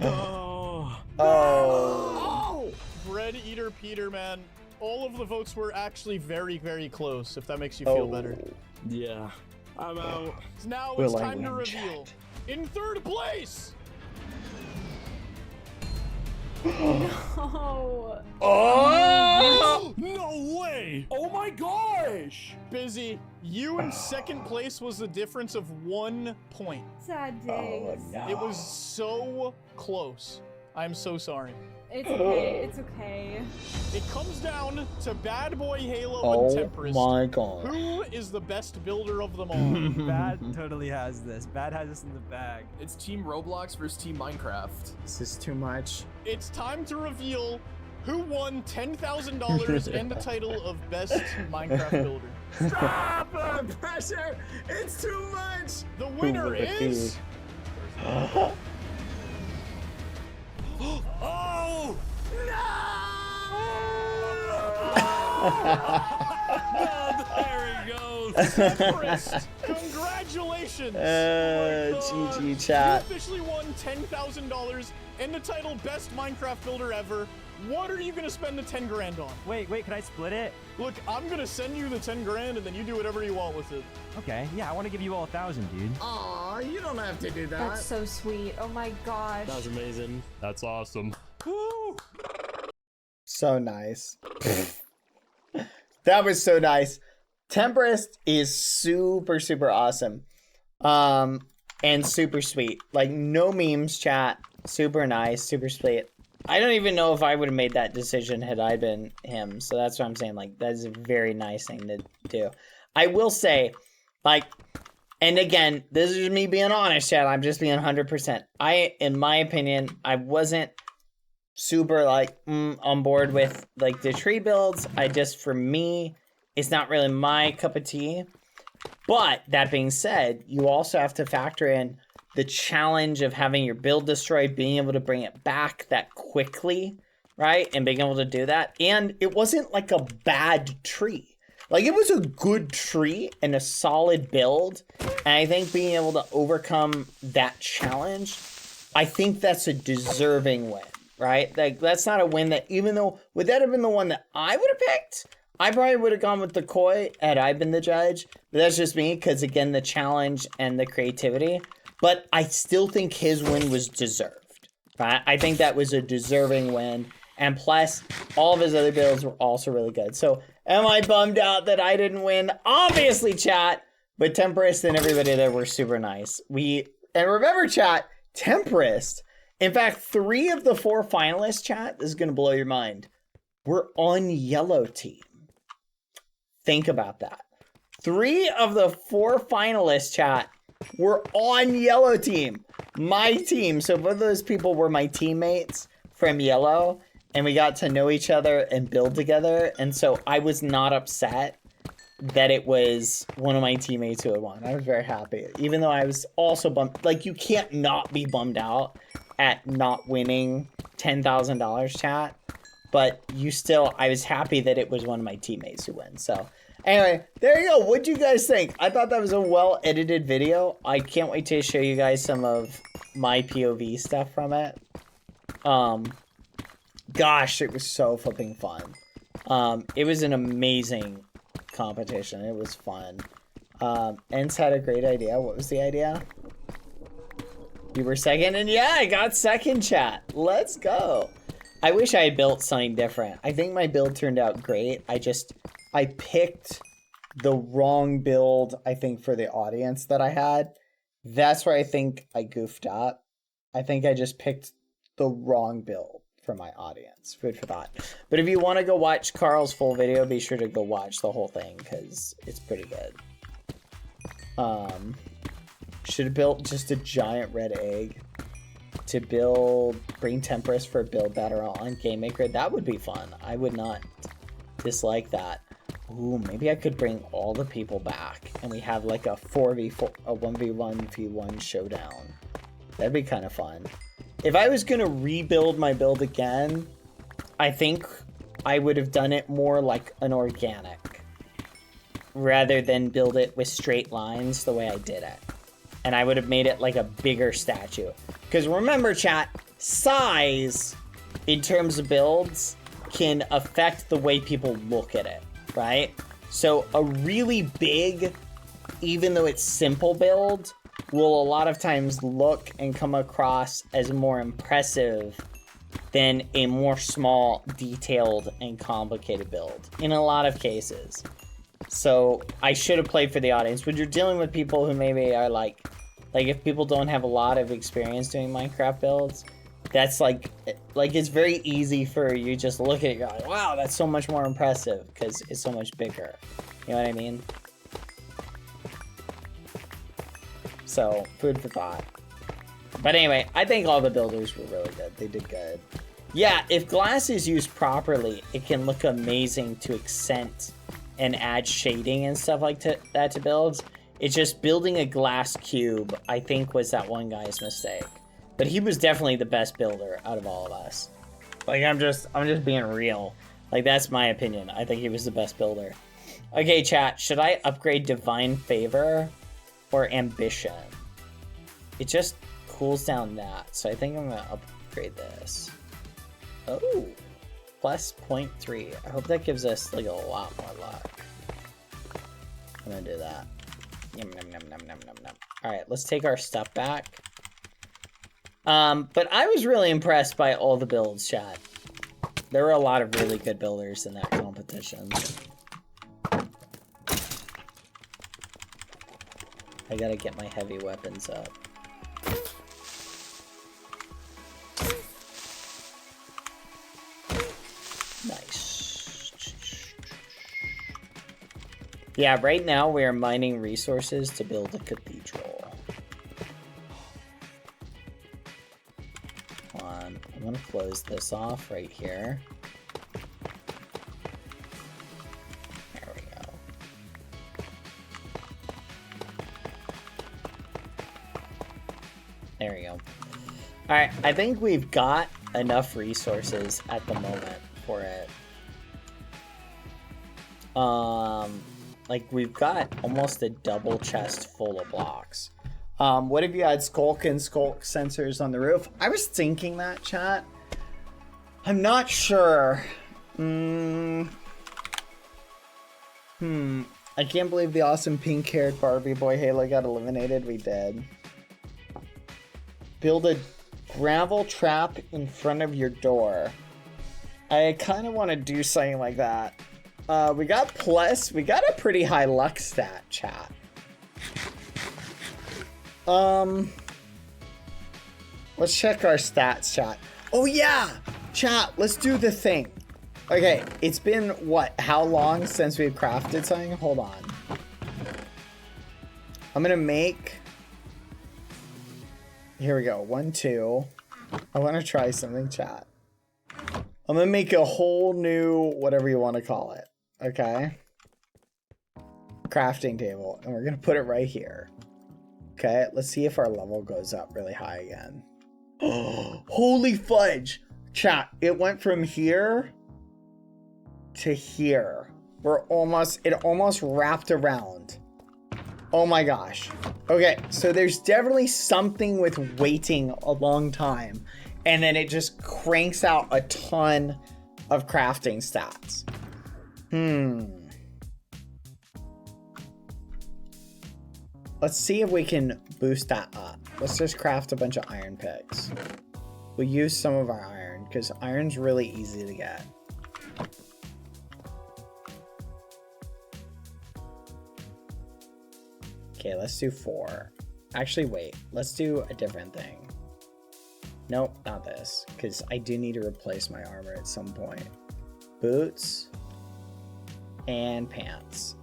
Oh. Bread Eater Peter, man. All of the votes were actually very, very close, if that makes you feel better. Yeah. I'm out. Now Will it's I time to win, reveal. In third place! No. Oh! No way! Oh my gosh! Busy, you in second place was the difference of 1 point. Sad days. It was so close. I'm so sorry. It's okay. It's okay. It comes down to BadBoyHalo Oh and Tempest. my god. Who is the best builder of them all? Bad totally has this. Bad has this in the bag. It's Team Roblox versus Team Minecraft. This is too much. It's time to reveal who won $10,000 and the title of Best Minecraft Builder. Stop! Pressure! It's too much! The winner is... Oh! There he goes. Everest, congratulations! GG chat. You officially won $10,000 and the title Best Minecraft Builder Ever. What are you gonna spend the 10 grand on? Wait, can I split it? Look, I'm gonna send you the 10 grand and then you do whatever you want with it. Okay, yeah, I want to give you all 1,000, dude. Aw, you don't have to do that. That's so sweet. Oh my gosh. That was amazing. That's awesome. So nice. That was so nice. Tempest is super, super awesome. And super sweet. Like, no memes, chat. Super nice, super sweet. I don't even know if I would have made that decision had I been him. So that's what I'm saying. Like, that is a very nice thing to do. I will say, like, and again, this is me being honest, chat. I'm just being 100%. In my opinion, I wasn't super, like, on board with, like, the tree builds. For me, it's not really my cup of tea. But, that being said, you also have to factor in the challenge of having your build destroyed, being able to bring it back that quickly, right? And being able to do that. And it wasn't like a bad tree. Like, it was a good tree and a solid build. And I think being able to overcome that challenge, I think that's a deserving win, right? Like, that's not a win that, even though, would that have been the one that I would have picked? I probably would have gone with the koi had I been the judge. But that's just me, because again, the challenge and the creativity. But I still think his win was deserved. Right? I think that was a deserving win. And plus, all of his other builds were also really good. So, am I bummed out that I didn't win? Obviously, chat. But Tempest and everybody there were super nice. And remember, chat, Tempest, in fact, 3 of the 4 finalists, chat, this is going to blow your mind, were on yellow team. Think about that. 3 of the 4 finalists, chat, were on yellow team. My team. So both of those people were my teammates from yellow. And we got to know each other and build together. And so I was not upset that it was one of my teammates who had won. I was very happy. Even though I was also bummed. Like, you can't not be bummed out at not winning $10,000, chat. But I was happy that it was one of my teammates who won. So anyway, there you go. What'd you guys think? I thought that was a well-edited video. I can't wait to show you guys some of my POV stuff from it. Gosh, it was so flipping fun. It was an amazing competition. It was fun. Ents had a great idea. What was the idea? You were second, and yeah, I got second, chat. Let's go. I wish I had built something different. I think my build turned out great. I picked the wrong build, I think, for the audience that I had. That's where I think I goofed up. I think I just picked the wrong build for my audience. Food for thought. But if you want to go watch Carl's full video, be sure to go watch the whole thing because it's pretty good. Should have built just a giant red egg to bring Temperance for a build battle on Game Maker. That would be fun. I would not dislike that. Ooh, maybe I could bring all the people back and we have like a 4v4, a 1v1v1 showdown. That'd be kind of fun. If I was gonna rebuild my build again, I think I would have done it more like an organic rather than build it with straight lines the way I did it. And I would have made it like a bigger statue. Because remember, chat, size in terms of builds can affect the way people look at it, right? So a really big, even though it's simple build, will a lot of times look and come across as more impressive than a more small, detailed, and complicated build in a lot of cases. So I should have played for the audience. When you're dealing with people who maybe are like if people don't have a lot of experience doing Minecraft builds, that's like it's very easy for you just to look at it, you're like, wow, that's so much more impressive because it's so much bigger. You know what I mean? So, food for thought. But anyway, I think all the builders were really good. They did good. Yeah, if glass is used properly, it can look amazing to accent and add shading and stuff like that to builds. It's just building a glass cube, I think, was that one guy's mistake. But he was definitely the best builder out of all of us. Like, I'm just being real. Like, that's my opinion. I think he was the best builder. Okay, chat, should I upgrade Divine Favor or Ambition? It just cools down that, so I think I'm gonna upgrade this. Oh, plus 0.3. I hope that gives us like a lot more luck. I'm gonna do that. Yum, yum, yum, yum, yum, yum, yum. All right, let's take our stuff back. But I was really impressed by all the builds, chat. There were a lot of really good builders in that competition. I gotta get my heavy weapons up. Nice. Yeah, right now we are mining resources to build a cathedral. Hold on, I'm gonna close this off right here. There we go. There we go. Alright, I think we've got enough resources at the moment for it. Like, we've got almost a double chest full of blocks. What if you had skulk and skulk sensors on the roof? I was thinking that, chat. I'm not sure. I can't believe the awesome pink-haired Barbie boy Halo got eliminated. We did. Build a gravel trap in front of your door. I kind of want to do something like that. We got a pretty high luck stat, chat. Let's check our stats, chat. Oh yeah, chat, let's do the thing. Okay, it's been what, how long since we've crafted something? Hold on. I'm gonna make, here we go, 1, 2. I want to try something, chat. I'm gonna make a whole new, whatever you want to call it. Okay. Crafting table. And we're gonna put it right here. Okay, let's see if our level goes up really high again. Oh, holy fudge! Chat, it went from here to here. It almost wrapped around. Oh my gosh. Okay, so there's definitely something with waiting a long time. And then it just cranks out a ton of crafting stats. Let's see if we can boost that up. Let's just craft a bunch of iron picks. We'll use some of our iron because iron's really easy to get. Okay, let's do 4. Actually, wait. Let's do a different thing. Nope, not this, because I do need to replace my armor at some point. Boots and pants.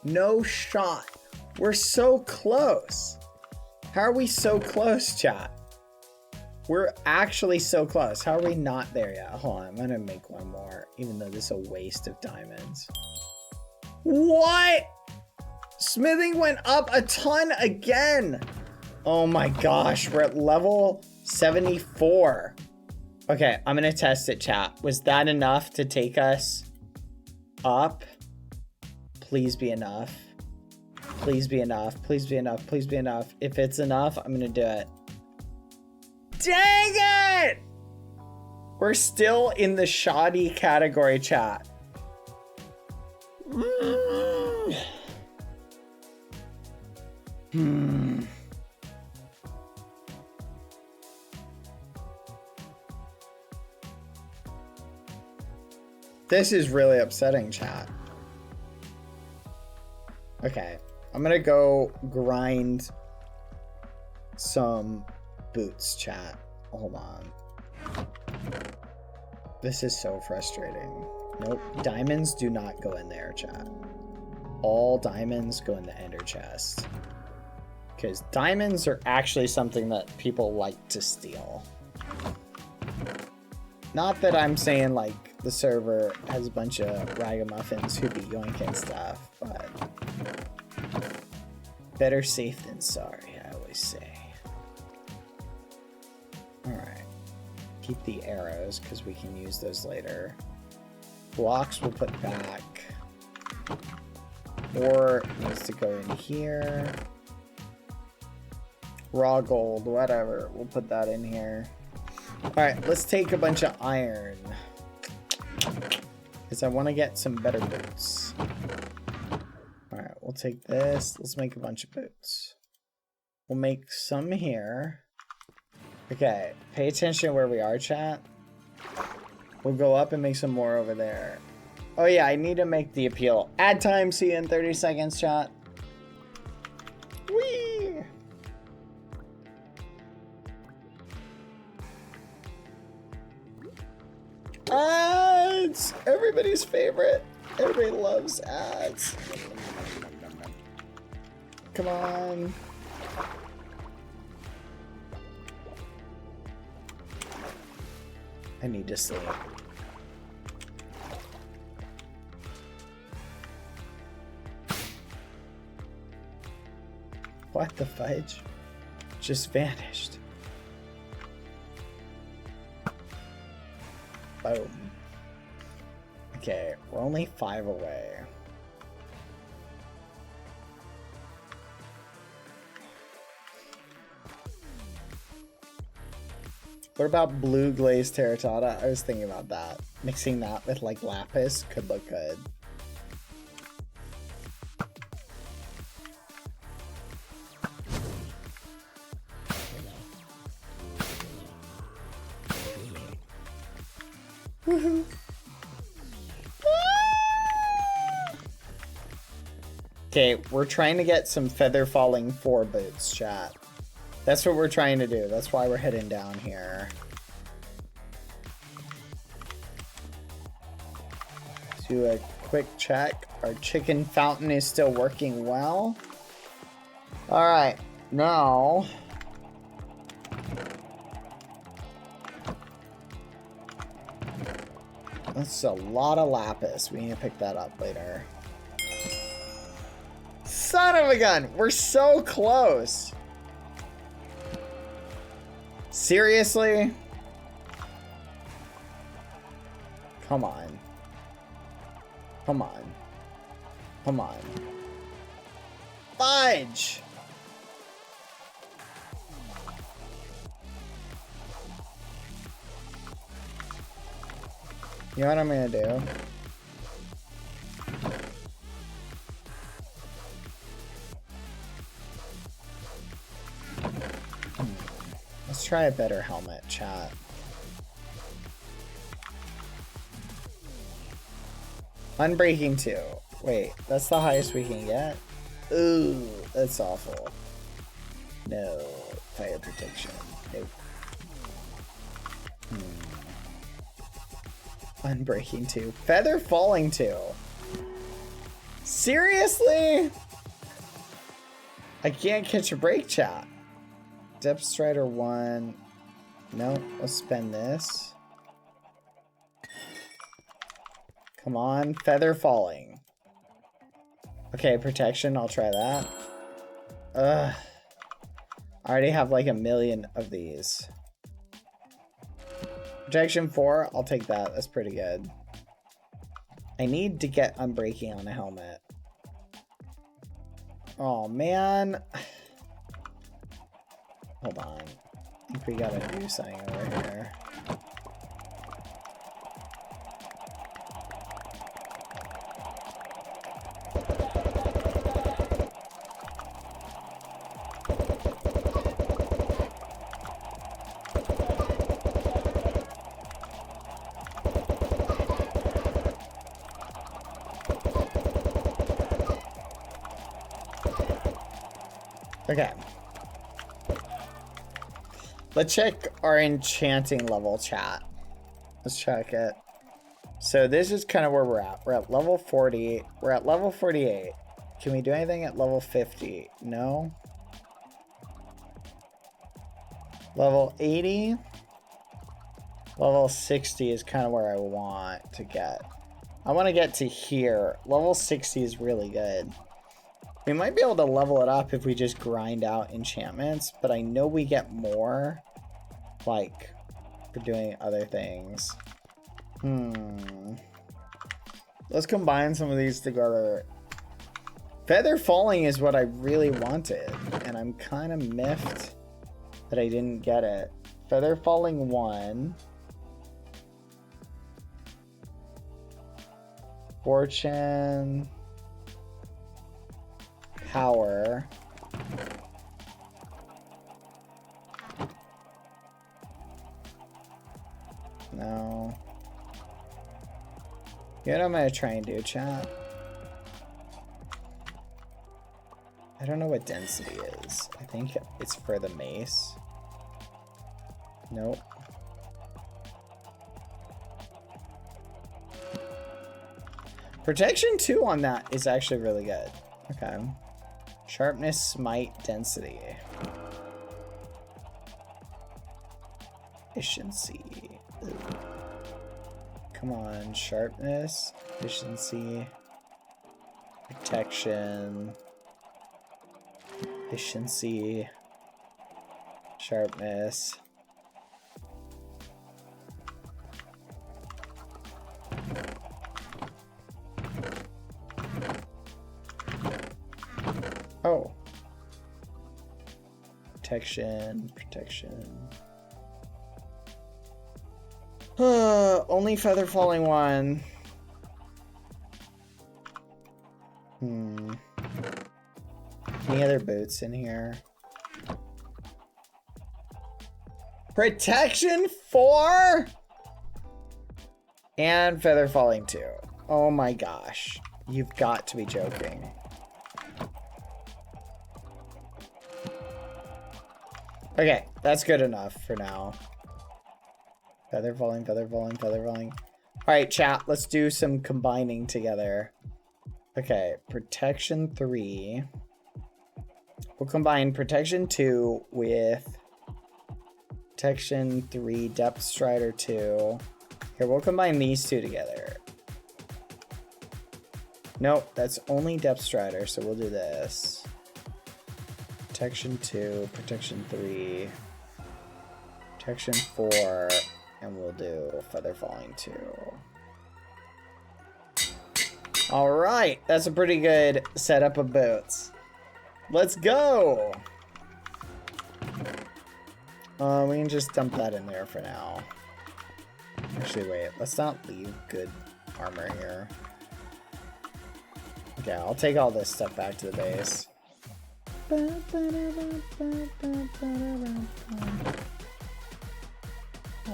No shot. We're so close. How are we so close, chat? We're actually so close. How are we not there yet? Hold on, I'm gonna make one more, even though this is a waste of diamonds. What? Smithing went up a ton again. Oh my gosh, we're at level 74. Okay, I'm gonna test it, chat. Was that enough to take us up? Please be enough. Please be enough. Please be enough. Please be enough. If it's enough, I'm gonna do it. Dang it! We're still in the shoddy category, chat. This is really upsetting, chat. Okay, I'm gonna go grind some boots, chat. Hold on. This is so frustrating. Nope, diamonds do not go in there, chat. All diamonds go in the ender chest. Because diamonds are actually something that people like to steal. Not that I'm saying like the server has a bunch of ragamuffins who be yoinking stuff, but better safe than sorry, I always say. Alright. Keep the arrows because we can use those later. Blocks we'll put back. Or needs to go in here. Raw gold, whatever. We'll put that in here. Alright, let's take a bunch of iron. Because I want to get some better boots. Alright, we'll take this. Let's make a bunch of boots. We'll make some here. Okay, pay attention to where we are, chat. We'll go up and make some more over there. Oh yeah, I need to make the appeal. Add time, see you in 30 seconds, chat. Whee! Ads! Everybody's favorite. Everybody loves ads. Come on. I need to sleep. What the fudge? Just vanished. Boom. Okay, we're only 5 away. What about blue glazed terracotta? I was thinking about that. Mixing that with like lapis could look good. Woohoo. Okay, we're trying to get some feather falling 4 boots, chat. That's what we're trying to do. That's why we're heading down here. Do a quick check. Our chicken fountain is still working well. Alright, now... That's a lot of lapis. We need to pick that up later. Son of a gun! We're so close! Seriously? Come on. Come on. Come on. Fudge! You know what I'm gonna do? Let's try a better helmet, chat. Unbreaking 2. Wait, that's the highest we can get? Ooh, that's awful. No. Fire protection. Nope. Unbreaking 2. Feather falling 2. Seriously? I can't catch a break, chat. Depth Strider 1. No, let's spend this. Come on, feather falling. Okay, protection, I'll try that. Ugh. I already have like 1,000,000 of these. Protection 4, I'll take that. That's pretty good. I need to get unbreaking on a helmet. Oh, man. Hold on. I think we gotta do something over here. Okay. Let's check our enchanting level, chat. Let's check it. So this is kind of where we're at. We're at level 40. We're at level 48. Can we do anything at level 50? No. Level 80. Level 60 is kind of where I want to get. I want to get to here. Level 60 is really good. We might be able to level it up if we just grind out enchantments, but I know we get more, like, for doing other things. Let's combine some of these together. Feather falling is what I really wanted, and I'm kind of miffed that I didn't get it. Feather falling 1. Fortune. Power. No. You know what I'm gonna try and do, chat? I don't know what density is. I think it's for the mace. Nope. Protection 2 on that is actually really good. Okay. Sharpness, smite, density. Efficiency. Ooh. Come on, sharpness, efficiency, protection, efficiency, sharpness. Oh. Protection, protection. Only feather falling 1. Any other boots in here? Protection 4? And feather falling 2. Oh my gosh. You've got to be joking. Okay, that's good enough for now. Feather falling, feather falling, feather falling. Alright, chat, let's do some combining together. Okay, protection 3. We'll combine protection 2 with protection 3, depth strider 2. Here, we'll combine these two together. Nope, that's only depth strider, so we'll do this. Protection 2, protection 3, protection 4, and we'll do feather falling 2. Alright, that's a pretty good setup of boots. Let's go! We can just dump that in there for now. Actually, wait, let's not leave good armor here. Okay, I'll take all this stuff back to the base. I'll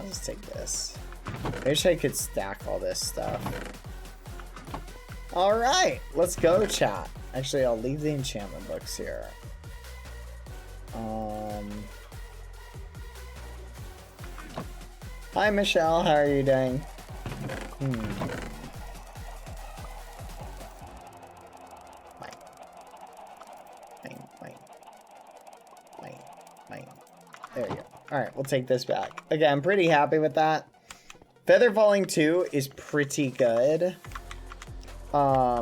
just take this. I wish I could stack all this stuff. Alright, let's go, chat. Actually, I'll leave the enchantment books here. Hi, Michelle. How are you doing? There you go. Alright, we'll take this back. Okay, I'm pretty happy with that. Feather Falling 2 is pretty good. Yeah,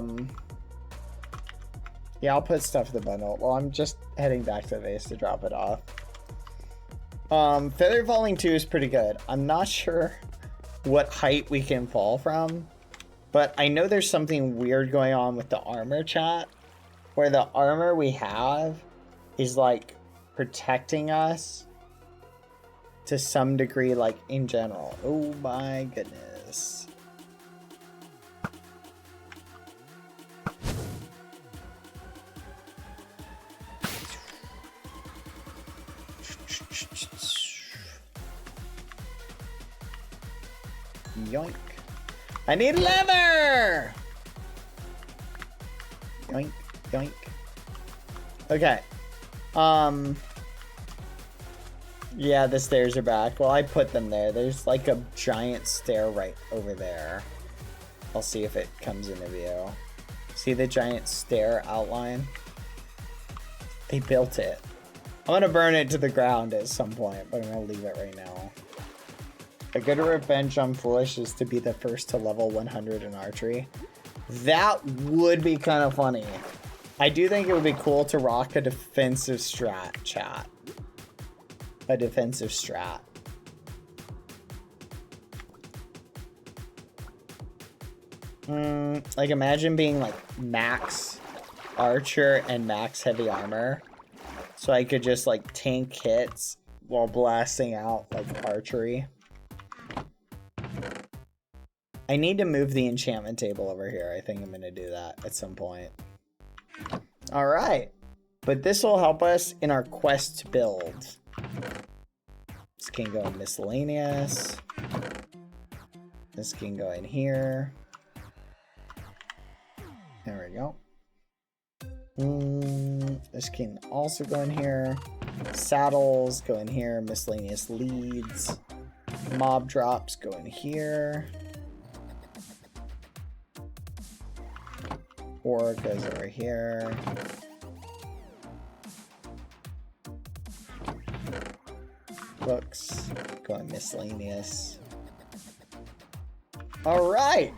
I'll put stuff in the bundle. Well, I'm just heading back to the base to drop it off. Feather Falling 2 is pretty good. I'm not sure what height we can fall from, but I know there's something weird going on with the armor, chat, where the armor we have is like protecting us to some degree, like in general. Oh my goodness. Yoink. I need leather! Yoink, yoink. Okay. Yeah, the stairs are back. Well, I put them there. There's like a giant stair right over there. I'll see if it comes into view. See the giant stair outline? They built it. I'm gonna burn it to the ground at some point, but I'm gonna leave it right now. A good revenge on Foolish is to be the first to level 100 in archery. That would be kind of funny. I do think it would be cool to rock a defensive strat, chat. A defensive strat. Like imagine being like max archer and max heavy armor. So I could just like tank hits while blasting out like archery. I need to move the enchantment table over here. I think I'm gonna do that at some point. All right, but this will help us in our quest build. This can go in miscellaneous. This can go in here. There we go. This can also go in here. Saddles go in here. Miscellaneous leads. Mob drops go in here. Ore goes over here. Books go in miscellaneous. All right,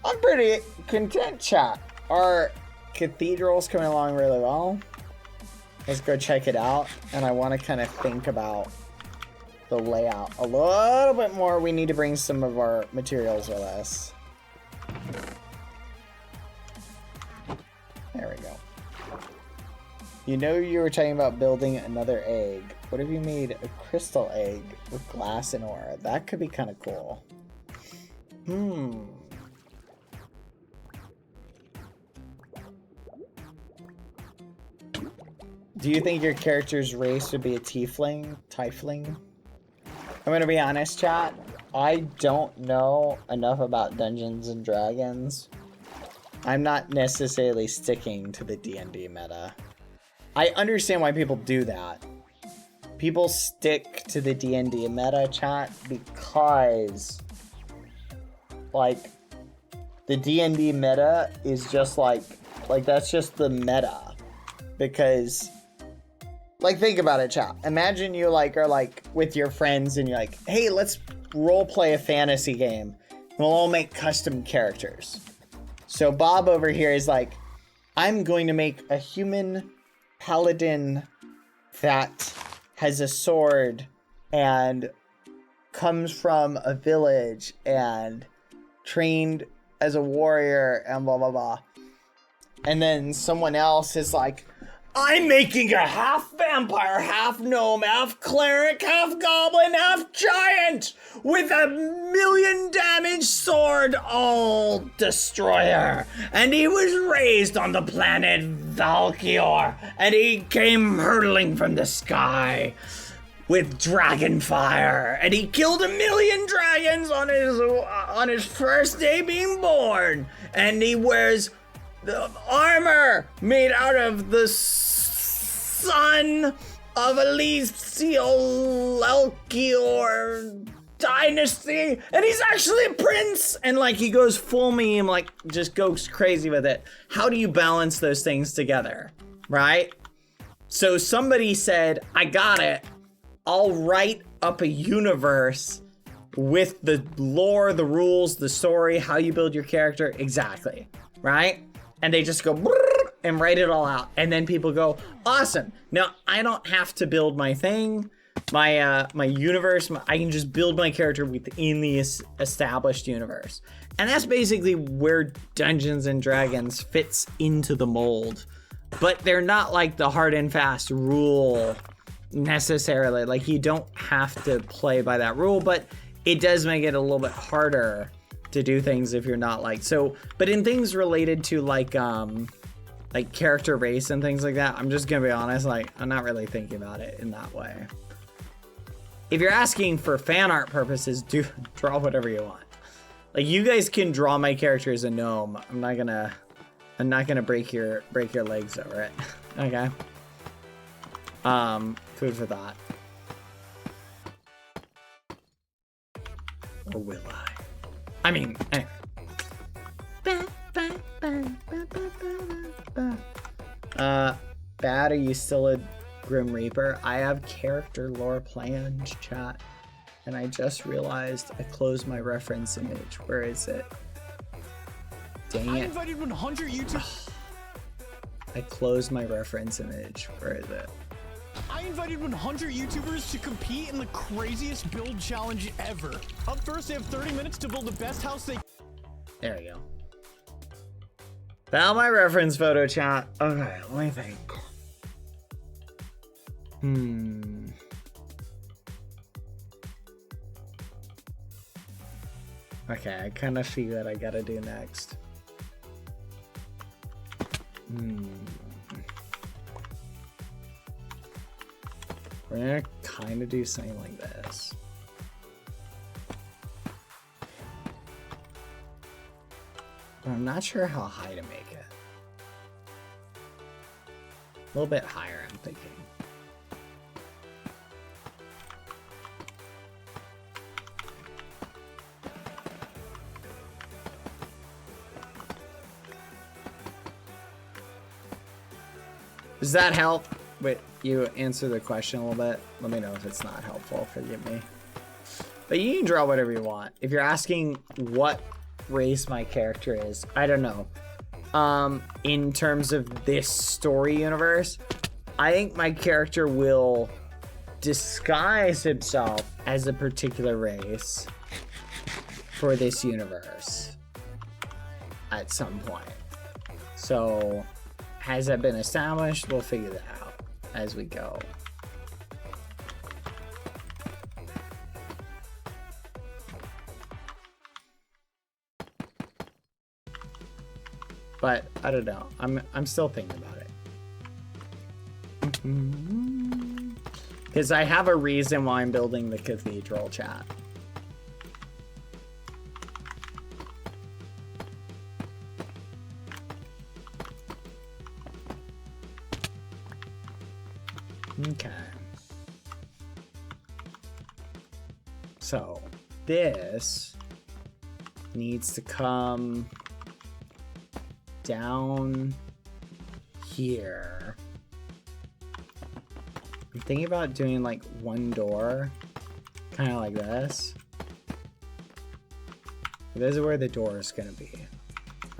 I'm pretty content, chat. Our cathedral's coming along really well. Let's go check it out. And I want to kind of think about the layout a little bit more. We need to bring some of our materials with us. There we go. You know, you were talking about building another egg. What if you made a crystal egg with glass and ore? That could be kind of cool. Do you think your character's race would be a tiefling? I'm gonna be honest, chat. I don't know enough about Dungeons and Dragons. I'm not necessarily sticking to the D&D meta. I understand why people do that. People stick to the D&D meta, chat, because like the D&D meta is just like that's just the meta. Because like think about it, chat. Imagine you like are like with your friends and you're like, hey, let's role play a fantasy game. We'll all make custom characters. So Bob over here is like, I'm going to make a human paladin that has a sword and comes from a village and trained as a warrior and blah, blah, blah. And then someone else is like, I'm making a half vampire, half gnome, half cleric, half goblin, half giant with a 1,000,000 damage sword, all destroyer. And he was raised on the planet Valkyr, and he came hurtling from the sky with dragon fire, and he killed 1,000,000 dragons on his first day being born. And he wears the armor made out of the son of Elysial Elkior dynasty, and he's actually a prince, and like he goes full meme, like just goes crazy with it. How do you balance those things together, right? So somebody said, I got it. I'll write up a universe with the lore, the rules, the story, how you build your character, exactly, right? And they just go and write it all out, and then people go, awesome. Now I don't have to build my thing. My universe, I can just build my character within the established universe. And that's basically where Dungeons and Dragons fits into the mold. But they're not like the hard and fast rule necessarily. Like you don't have to play by that rule, but it does make it a little bit harder to do things if you're not like, so, but in things related to like character race and things like that, I'm just gonna be honest, like I'm not really thinking about it in that way. If you're asking for fan art purposes, draw whatever you want. Like you guys can draw my character as a gnome. I'm not gonna break your legs over it. Okay. Food for thought. Or will I mean, anyway. Bad, are you still a Grim Reaper? I have character lore planned, chat. And I just realized I closed my reference image. Where is it? Dang it. I invited 100 YouTubers. I closed my reference image. Where is it? I invited 100 YouTubers to compete in the craziest build challenge ever. Up first, they have 30 minutes to build the best house they... There we go. Found my reference photo, chat. Okay, let me think. Okay, I kind of see what I gotta do next. We're gonna kind of do something like this. But I'm not sure how high to make it. A little bit higher, I'm thinking. Does that help? Wait, you answer the question a little bit. Let me know if it's not helpful, forgive me. But you can draw whatever you want. If you're asking what race my character is, I don't know. In terms of this story universe, I think my character will disguise himself as a particular race for this universe at some point. So, has that been established? We'll figure that out as we go. But I don't know. I'm still thinking about it. Because I have a reason why I'm building the cathedral, chat. Okay. So this needs to come down here. I'm thinking about doing like one door, kind of like this. This is where the door is gonna be,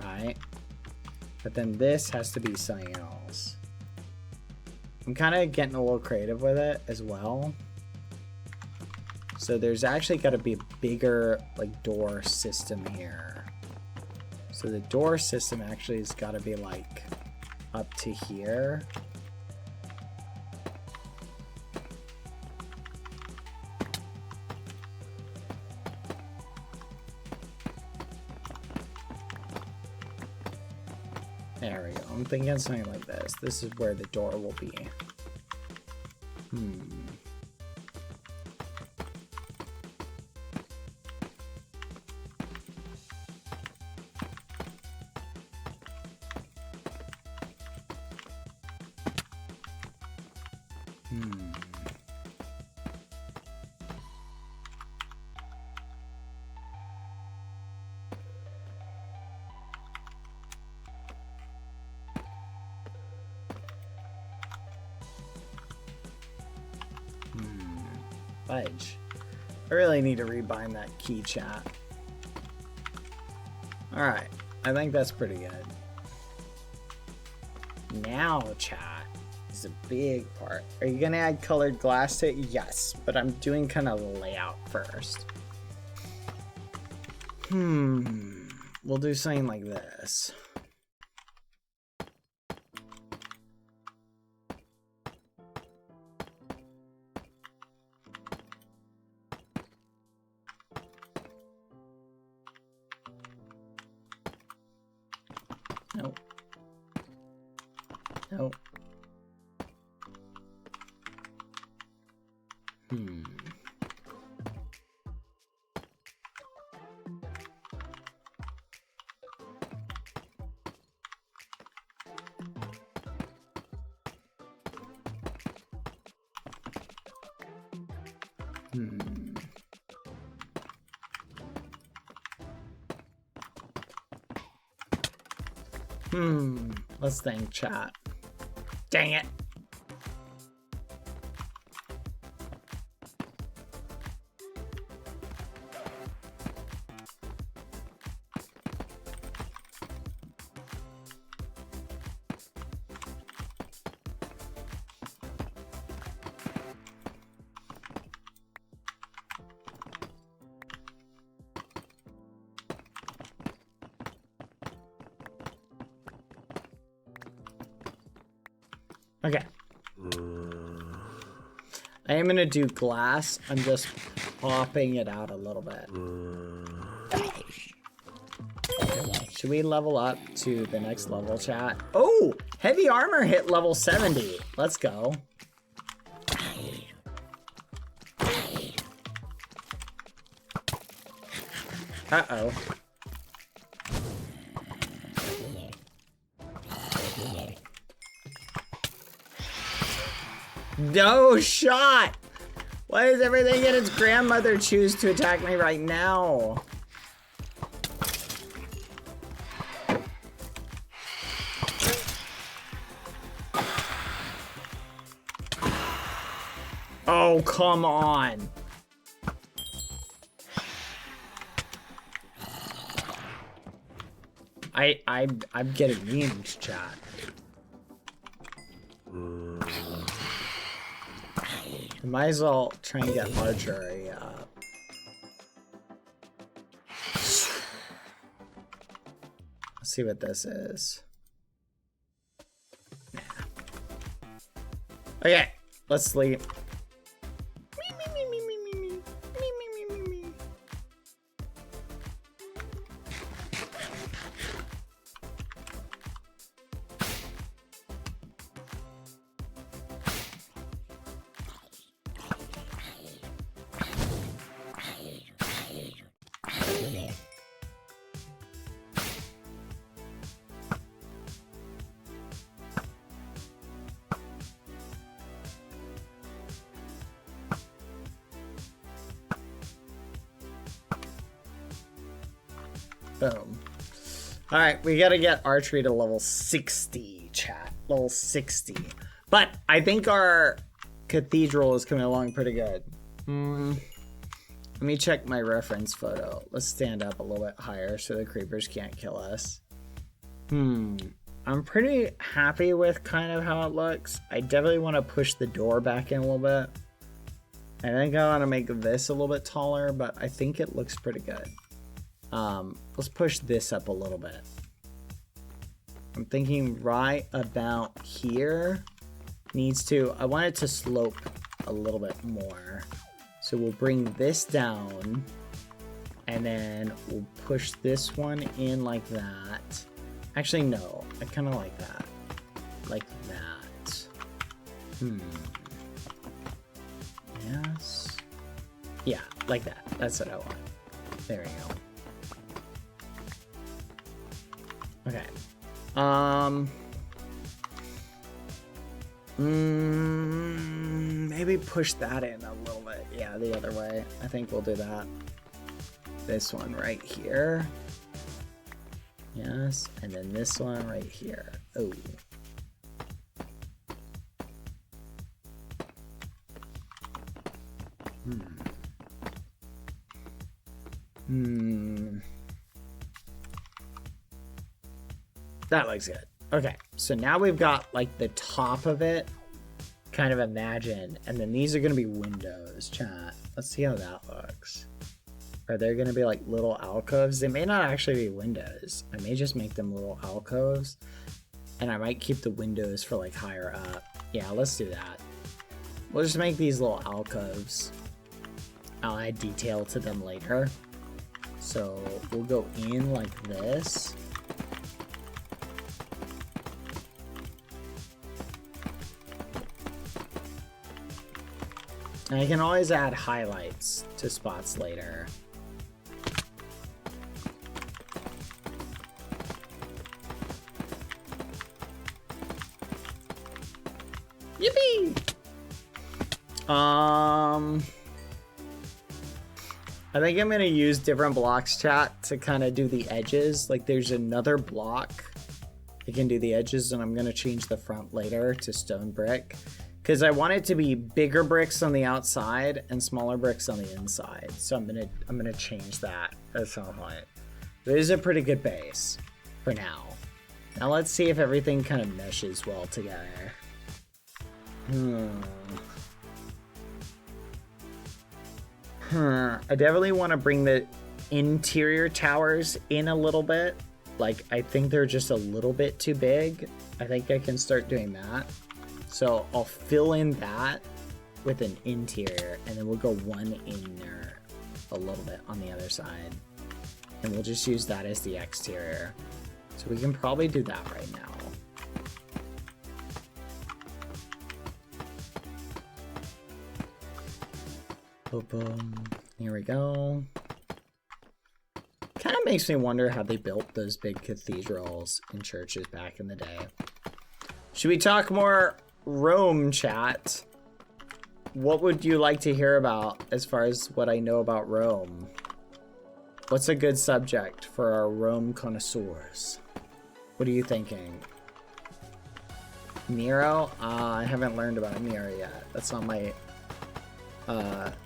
right? But then this has to be something else. I'm kind of getting a little creative with it as well. So there's actually got to be a bigger like door system here. So the door system actually has got to be like up to here. There we go. I'm thinking something like this. This is where the door will be. Fudge. I really need to rebind that key, chat. Alright, I think that's pretty good. Now, chat, is a big part. Are you gonna add colored glass to it? Yes, but I'm doing kind of the layout first. We'll do something like this. Nope. Nope. Let's think, chat. Dang it. Okay. I am gonna do glass. I'm just popping it out a little bit. Should we level up to the next level, chat? Oh! Heavy armor hit level 70. Let's go. Uh-oh. No shot! Why does everything and its grandmother choose to attack me right now? Oh, come on. I'm getting memes, chat. Might as well try and get archery up. Let's see what this is. Nah. Okay, let's sleep. Boom. Alright, we gotta get archery to level 60, chat. Level 60. But I think our cathedral is coming along pretty good. Let me check my reference photo. Let's stand up a little bit higher so the creepers can't kill us. I'm pretty happy with kind of how it looks. I definitely want to push the door back in a little bit. I think I want to make this a little bit taller, but I think it looks pretty good. Let's push this up a little bit. I'm thinking right about here needs to, I want it to slope a little bit more. So we'll bring this down and then we'll push this one in like that. Actually, no, I kind of like that. Like that. Yes. Yeah, like that. That's what I want. There we go. Okay. Maybe push that in a little bit. Yeah, the other way. I think we'll do that. This one right here. Yes, and then this one right here. Oh. That looks good. Okay, so now we've got like the top of it kind of imagined, and then these are gonna be windows, chat. Let's see how that looks. Are there gonna be like little alcoves? They may not actually be windows. I may just make them little alcoves, and I might keep the windows for like higher up. Yeah, let's do that. We'll just make these little alcoves. I'll add detail to them later. So we'll go in like this. And I can always add highlights to spots later. Yippee! I think I'm gonna use different blocks, chat, to kind of do the edges. Like there's another block that can do the edges, and I'm gonna change the front later to stone brick. Because I want it to be bigger bricks on the outside and smaller bricks on the inside. So I'm gonna change that at some point. But it is a pretty good base for now. Now let's see if everything kind of meshes well together. I definitely want to bring the interior towers in a little bit. Like, I think they're just a little bit too big. I think I can start doing that. So I'll fill in that with an interior, and then we'll go one inner a little bit on the other side. And we'll just use that as the exterior. So we can probably do that right now. Boom. Here we go. Kind of makes me wonder how they built those big cathedrals and churches back in the day. Should we talk more Rome, chat? What would you like to hear about as far as what I know about Rome? What's a good subject for our Rome connoisseurs? What are you thinking? Nero? I haven't learned about Nero yet. That's on my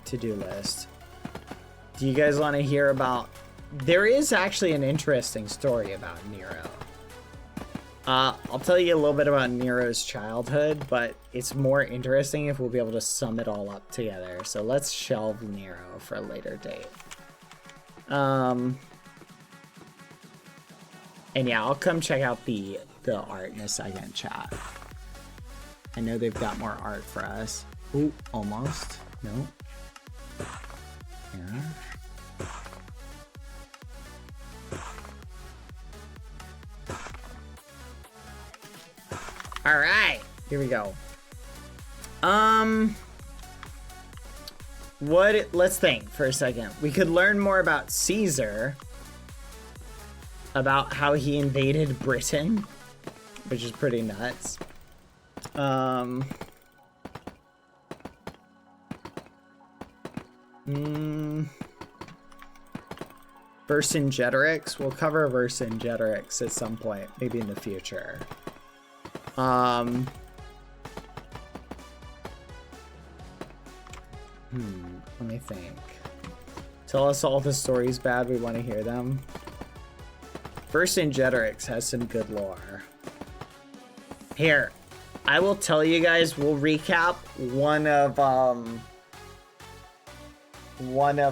to-do list. Do you guys want to hear about... There is actually an interesting story about Nero. I'll tell you a little bit about Nero's childhood, but it's more interesting if we'll be able to sum it all up together. So let's shelve Nero for a later date. And yeah, I'll come check out the art in a second, chat. I know they've got more art for us. Ooh, almost. No. Yeah. All right, here we go. Let's think for a second. We could learn more about Caesar, about how he invaded Britain, which is pretty nuts. Vercingetorix. We'll cover Vercingetorix at some point, maybe in the future. Let me think. Tell us all the stories bad, we want to hear them. Vercingetorix has some good lore. Here, I will tell you guys, we'll recap one of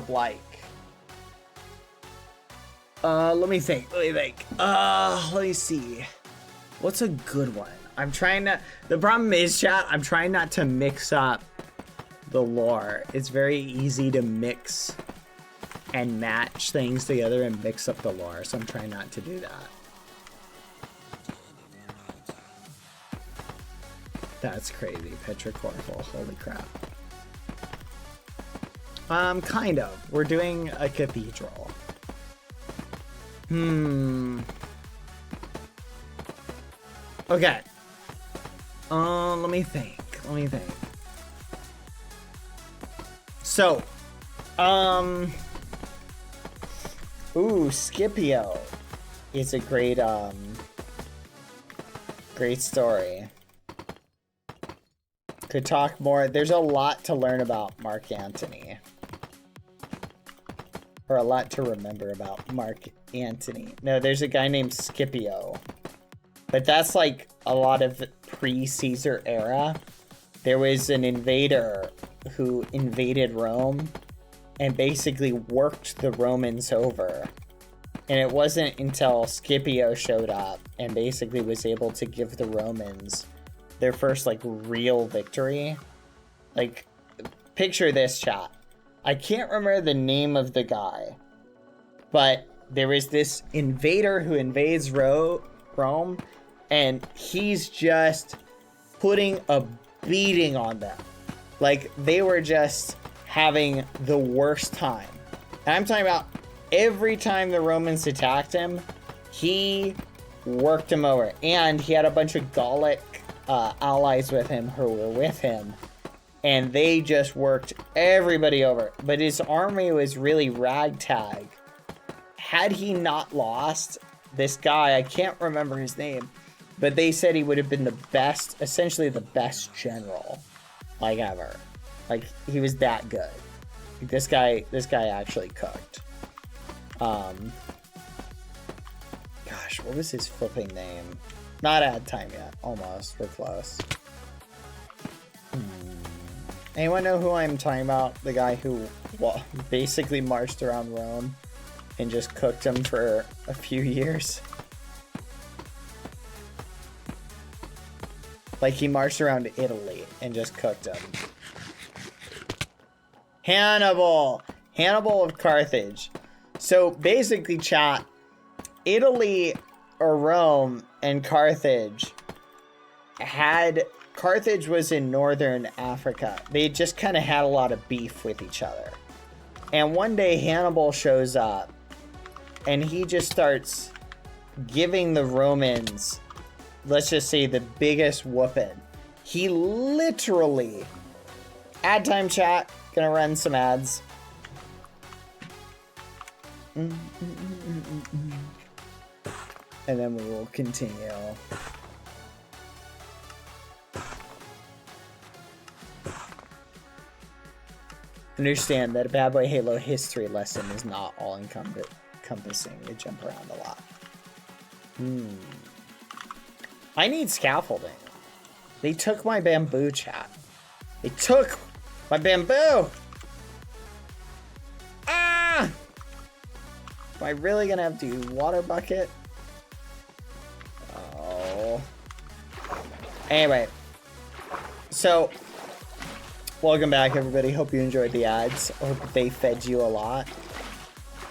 like, let me think. Let me see. What's a good one? I'm trying to, the problem is, chat, I'm trying not to mix up the lore. It's very easy to mix and match things together and mix up the lore, so I'm trying not to do that. That's crazy. Petricorval, holy crap. Kind of. We're doing a cathedral. Okay. Let me think. So, Scipio is a great, great story. Could talk more. There's a lot to learn about Mark Antony. or a lot to remember about Mark Antony. No, there's a guy named Scipio. But that's like a lot of pre-Caesar era. There was an invader who invaded Rome and basically worked the Romans over. And it wasn't until Scipio showed up and basically was able to give the Romans their first like real victory. Like, picture this, chat. I can't remember the name of the guy, but there is this invader who invades Rome, and he's just putting a beating on them. Like, they were just having the worst time. And I'm talking about every time the Romans attacked him, he worked him over. And he had a bunch of Gallic allies with him who were with him. And they just worked everybody over. But his army was really ragtag. Had he not lost, this guy, I can't remember his name, but they said he would have been the best, essentially the best general, like, ever. Like, he was that good. Like, this guy actually cooked. Gosh, what was his flipping name? Not ad time yet. Almost. We're close. Anyone know who I'm talking about? The guy who basically marched around Rome and just cooked him for a few years? Like, he marched around Italy and just cooked him. Hannibal! Hannibal of Carthage. So, basically, chat, Italy or Rome and Carthage Carthage was in northern Africa. They just kind of had a lot of beef with each other. And one day Hannibal shows up and he just starts giving the Romans, let's just say, the biggest whooping. He literally, ad time, chat, gonna run some ads. And then we will continue. Understand that a Bad Boy Halo history lesson is not all encompassing. They jump around a lot. I need scaffolding. They took my bamboo, chat. They took my bamboo! Ah! Am I really gonna have to use water bucket? Oh. Anyway. So, welcome back, everybody. Hope you enjoyed the ads. Hope they fed you a lot.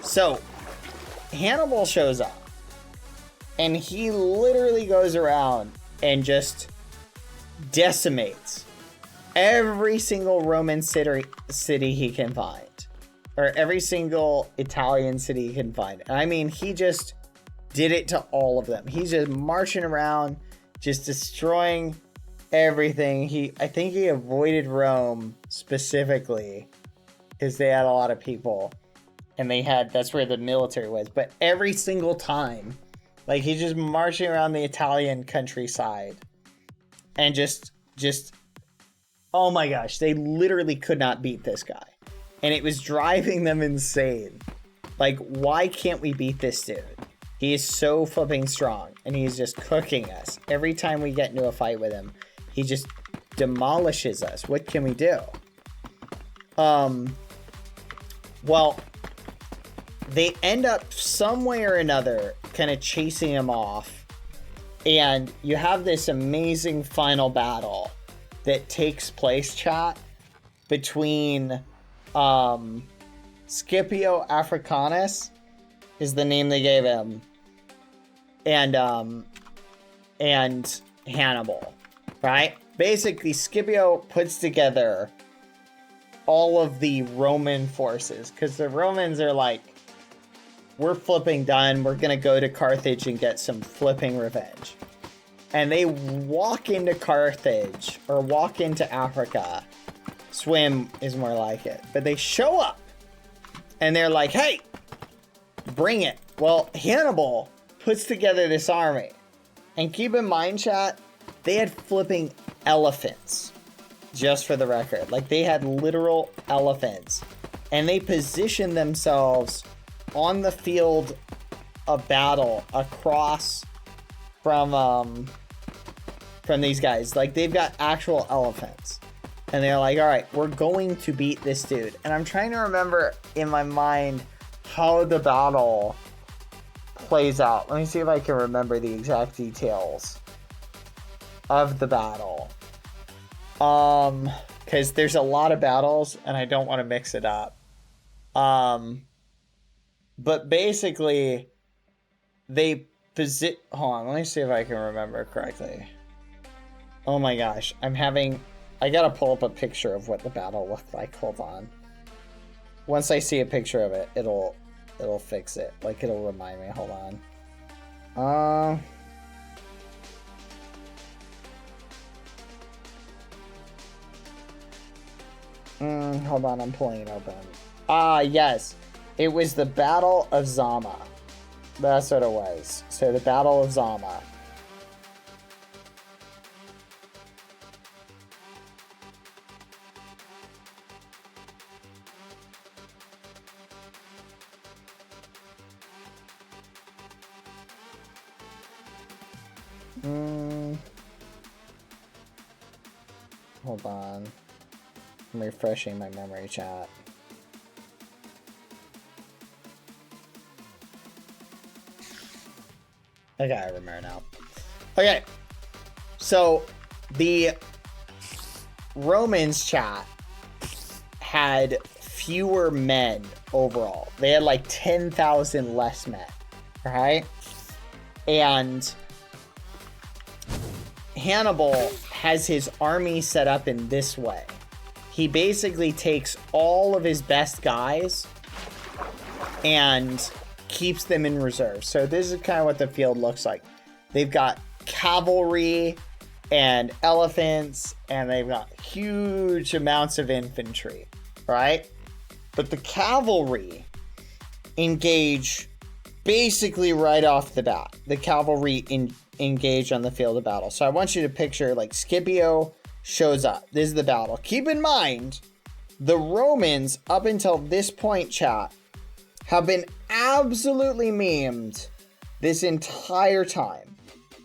So, Hannibal shows up. And he literally goes around and just decimates every single Roman city he can find. Or every single Italian city he can find. I mean, he just did it to all of them. He's just marching around, just destroying everything. I think he avoided Rome specifically because they had a lot of people. And that's where the military was. But every single time, like, he's just marching around the Italian countryside and just, oh my gosh, they literally could not beat this guy. And it was driving them insane. Like, why can't we beat this dude? He is so flipping strong and he's just cooking us. Every time we get into a fight with him, he just demolishes us. What can we do? Well, they end up some way or another kind of chasing him off, and you have this amazing final battle that takes place, chat, between Scipio Africanus is the name they gave him, and Hannibal, right? Basically, Scipio puts together all of the Roman forces because the Romans are like, we're flipping done. We're going to go to Carthage and get some flipping revenge. And they walk into Carthage, or walk into Africa. Swim is more like it. But they show up. And they're like, hey, bring it. Well, Hannibal puts together this army. And keep in mind, chat, they had flipping elephants. Just for the record. Like, they had literal elephants. and they position themselves on the field of battle across from these guys. Like, they've got actual elephants, and they're like, all right, we're going to beat this dude. And I'm trying to remember in my mind how the battle plays out. Let me see if I can remember the exact details of the battle. Because there's a lot of battles, and I don't want to mix it up. But basically, they hold on, let me see if I can remember correctly. Oh my gosh, I gotta pull up a picture of what the battle looked like. Hold on. Once I see a picture of it, it'll fix it. Like, it'll remind me. Hold on. Hold on, I'm pulling it open. Yes. It was the Battle of Zama. That's what it was. So the Battle of Zama. Hold on. I'm refreshing my memory chat. Okay, I remember now. Okay, so the Romans chat had fewer men overall. They had like 10,000 less men, right? And Hannibal has his army set up in this way. He basically takes all of his best guys and keeps them in reserve. So this is kind of what the field looks like. They've got cavalry and elephants, and they've got huge amounts of infantry, right? But the cavalry engage basically right off the bat. The cavalry engage on the field of battle. So I want you to picture, like, Scipio shows up. This is the battle. Keep in mind, the Romans, up until this point, chat, have been absolutely memed this entire time.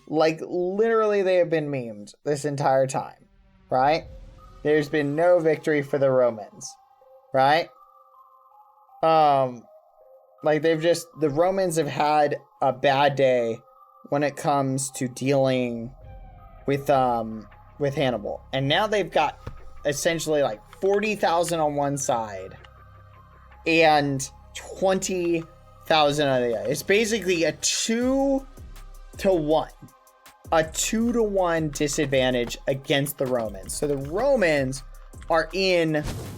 Like, literally, they have been memed this entire time, right? There's been no victory for the Romans, right? Like, the Romans have had a bad day when it comes to dealing with Hannibal. And now they've got essentially like 40,000 on one side and 20,000 on the other. It's basically a 2-to-1. A 2-to-1 disadvantage against the Romans. So the Romans are in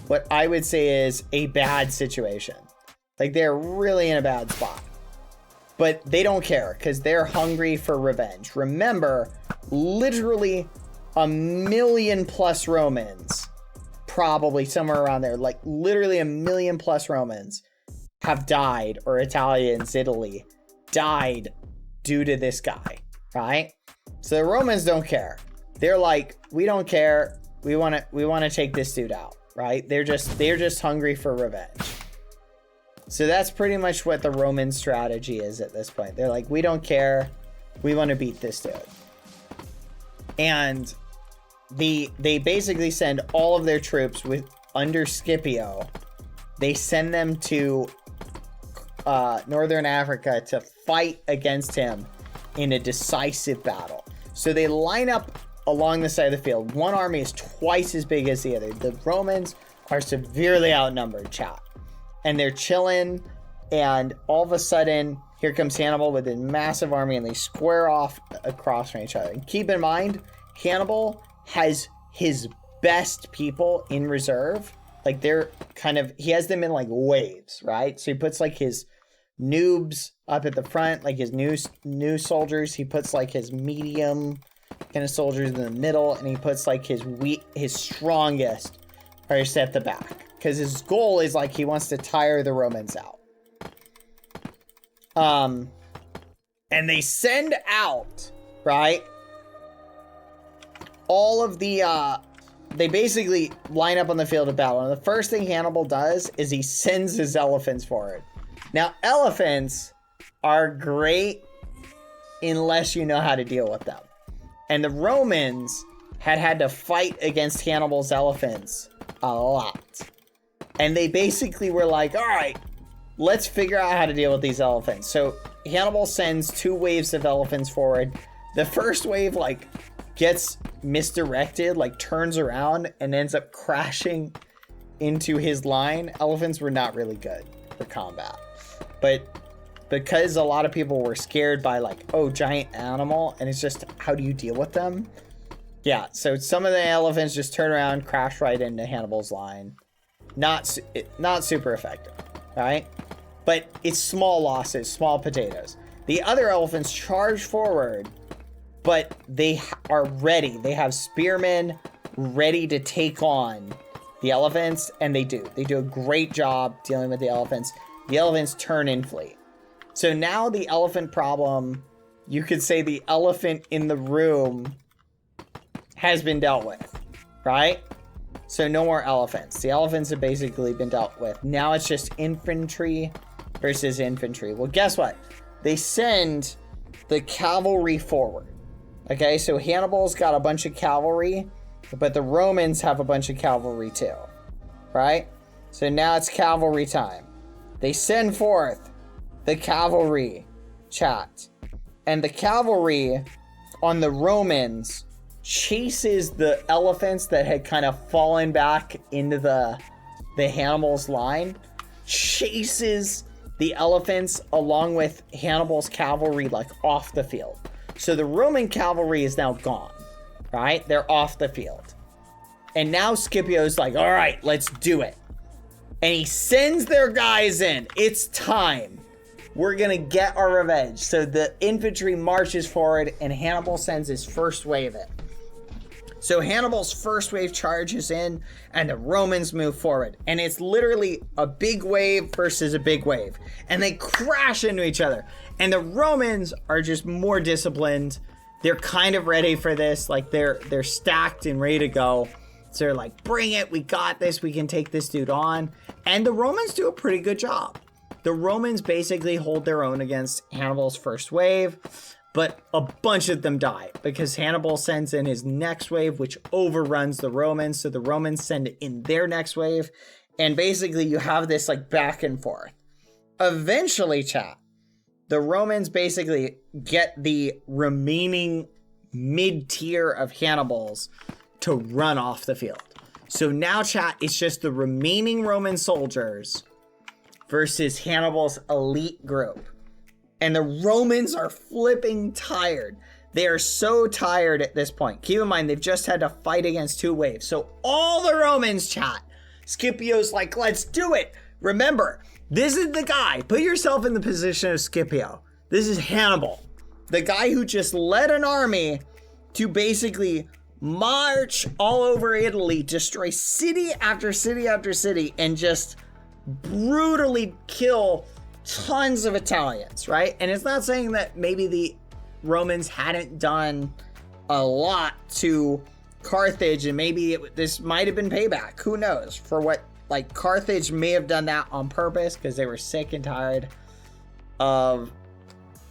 what I would say is a bad situation. Like, they're really in a bad spot. But they don't care because they're hungry for revenge. Remember, literally 1 million plus Romans, probably somewhere around there, like literally 1 million plus Romans have died, or Italians, Italy, died due to this guy, right? So the Romans don't care. They're like, we don't care. We want to take this dude out, right? They're just hungry for revenge. So that's pretty much what the Roman strategy is at this point. They're like, we don't care. We want to beat this dude. And they basically send all of their troops under Scipio. They send them to Northern Africa to fight against him in a decisive battle. So they line up along the side of the field. One army is twice as big as the other. The Romans are severely outnumbered, chat. And they're chilling, and all of a sudden, here comes Hannibal with a massive army, and they square off across from each other. And keep in mind, Hannibal has his best people in reserve. Like, they're he has them in like waves, right? So he puts like his noobs up at the front, like his new soldiers. He puts like his medium kind of soldiers in the middle, and he puts like his strongest are set at the back. Because his goal is like he wants to tire the Romans out. And they send out, right, all of the they basically line up on the field of battle. And the first thing Hannibal does is he sends his elephants forward. Now, elephants are great unless you know how to deal with them. And the Romans had to fight against Hannibal's elephants a lot. And they basically were like, all right, let's figure out how to deal with these elephants. So Hannibal sends 2 waves of elephants forward. The first wave, like, gets misdirected, like, turns around and ends up crashing into his line. Elephants were not really good for combat. But because a lot of people were scared by, like, oh, giant animal, and it's just, how do you deal with them? Yeah, so some of the elephants just turn around, crash right into Hannibal's line. Not super effective, all right? But it's small losses, small potatoes. The other elephants charge forward, but they are ready. They have spearmen ready to take on the elephants, and they do. They do a great job dealing with the elephants. The elephants turn in fleet. So now the elephant problem, you could say the elephant in the room has been dealt with, right? So no more elephants. The elephants have basically been dealt with. Now it's just infantry versus infantry. Well, guess what? They send the cavalry forward. Okay, so Hannibal's got a bunch of cavalry, but the Romans have a bunch of cavalry too, right? So now it's cavalry time. They send forth the cavalry, chat. And the cavalry on the Romans chases the elephants that had kind of fallen back into the Hannibal's line, chases the elephants along with Hannibal's cavalry like off the field. So the Roman cavalry is now gone, right? They're off the field. And now Scipio's like, all right, let's do it. And he sends their guys in. It's time. We're gonna get our revenge. So the infantry marches forward and Hannibal sends his first wave in. So Hannibal's first wave charges in and the Romans move forward. And it's literally a big wave versus a big wave. And they crash into each other. And the Romans are just more disciplined. They're kind of ready for this. Like they're stacked and ready to go. So they're like, bring it. We got this. We can take this dude on. And the Romans do a pretty good job. The Romans basically hold their own against Hannibal's first wave. But a bunch of them die because Hannibal sends in his next wave, which overruns the Romans. So the Romans send in their next wave. And basically you have this like back and forth. Eventually, chat, the Romans basically get the remaining mid-tier of Hannibals to run off the field. So now, chat, it's just the remaining Roman soldiers versus Hannibal's elite group. And the Romans are flipping tired. They are so tired at this point. Keep in mind, they've just had to fight against 2 waves. So all the Romans, chat, Scipio's like, let's do it. Remember, this is the guy. Put yourself in the position of Scipio. This is Hannibal, the guy who just led an army to basically march all over Italy, destroy city after city after city, and just brutally kill tons of Italians, right? And it's not saying that maybe the Romans hadn't done a lot to Carthage, and maybe this might have been payback. Who knows? For what, like, Carthage may have done that on purpose because they were sick and tired of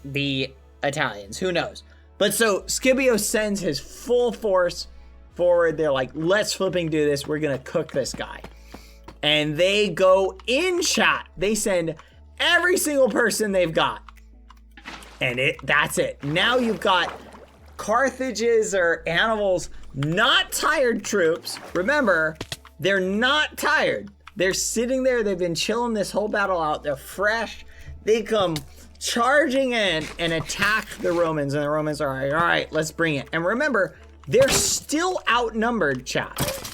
the Italians. Who knows? But so Scipio sends his full force forward. They're like, let's flipping do this. We're going to cook this guy. And they go in, chat. They send every single person they've got. And that's it. Now you've got Carthage's or Hannibal's not tired troops. Remember, they're not tired. They're sitting there. They've been chilling this whole battle out. They're fresh. They come charging in and attack the Romans, and the Romans are like, all right, let's bring it. And remember, they're still outnumbered, chat.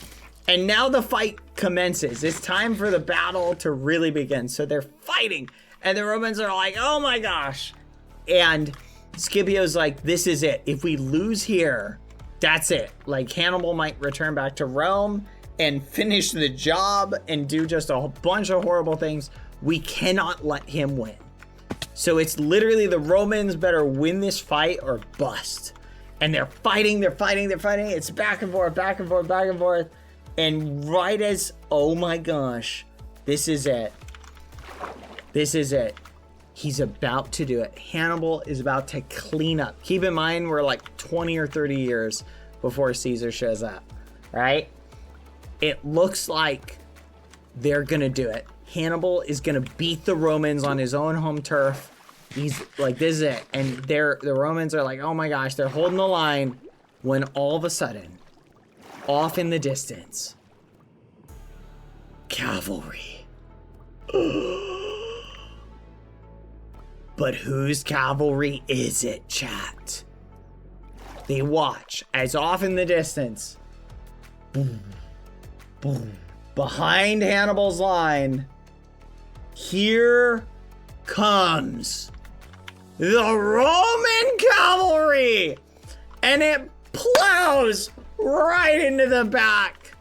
And now the fight commences. It's time for the battle to really begin. So they're fighting, and the Romans are like, oh my gosh. And Scipio's like, this is it. If we lose here, that's it. Like, Hannibal might return back to Rome and finish the job and do just a bunch of horrible things. We cannot let him win. So it's literally the Romans better win this fight or bust. And they're fighting, they're fighting, they're fighting. It's back and forth, back and forth, back and forth. And right as, oh my gosh, this is it. This is it. He's about to do it. Hannibal is about to clean up. Keep in mind, we're like 20 or 30 years before Caesar shows up, right? It looks like they're gonna do it. Hannibal is gonna beat the Romans on his own home turf. He's like, this is it. And the Romans are like, oh my gosh, they're holding the line, when all of a sudden, off in the distance, cavalry. But whose cavalry is it, chat? They watch as off in the distance, boom, boom, behind Hannibal's line, here comes the Roman cavalry, and it plows right into the back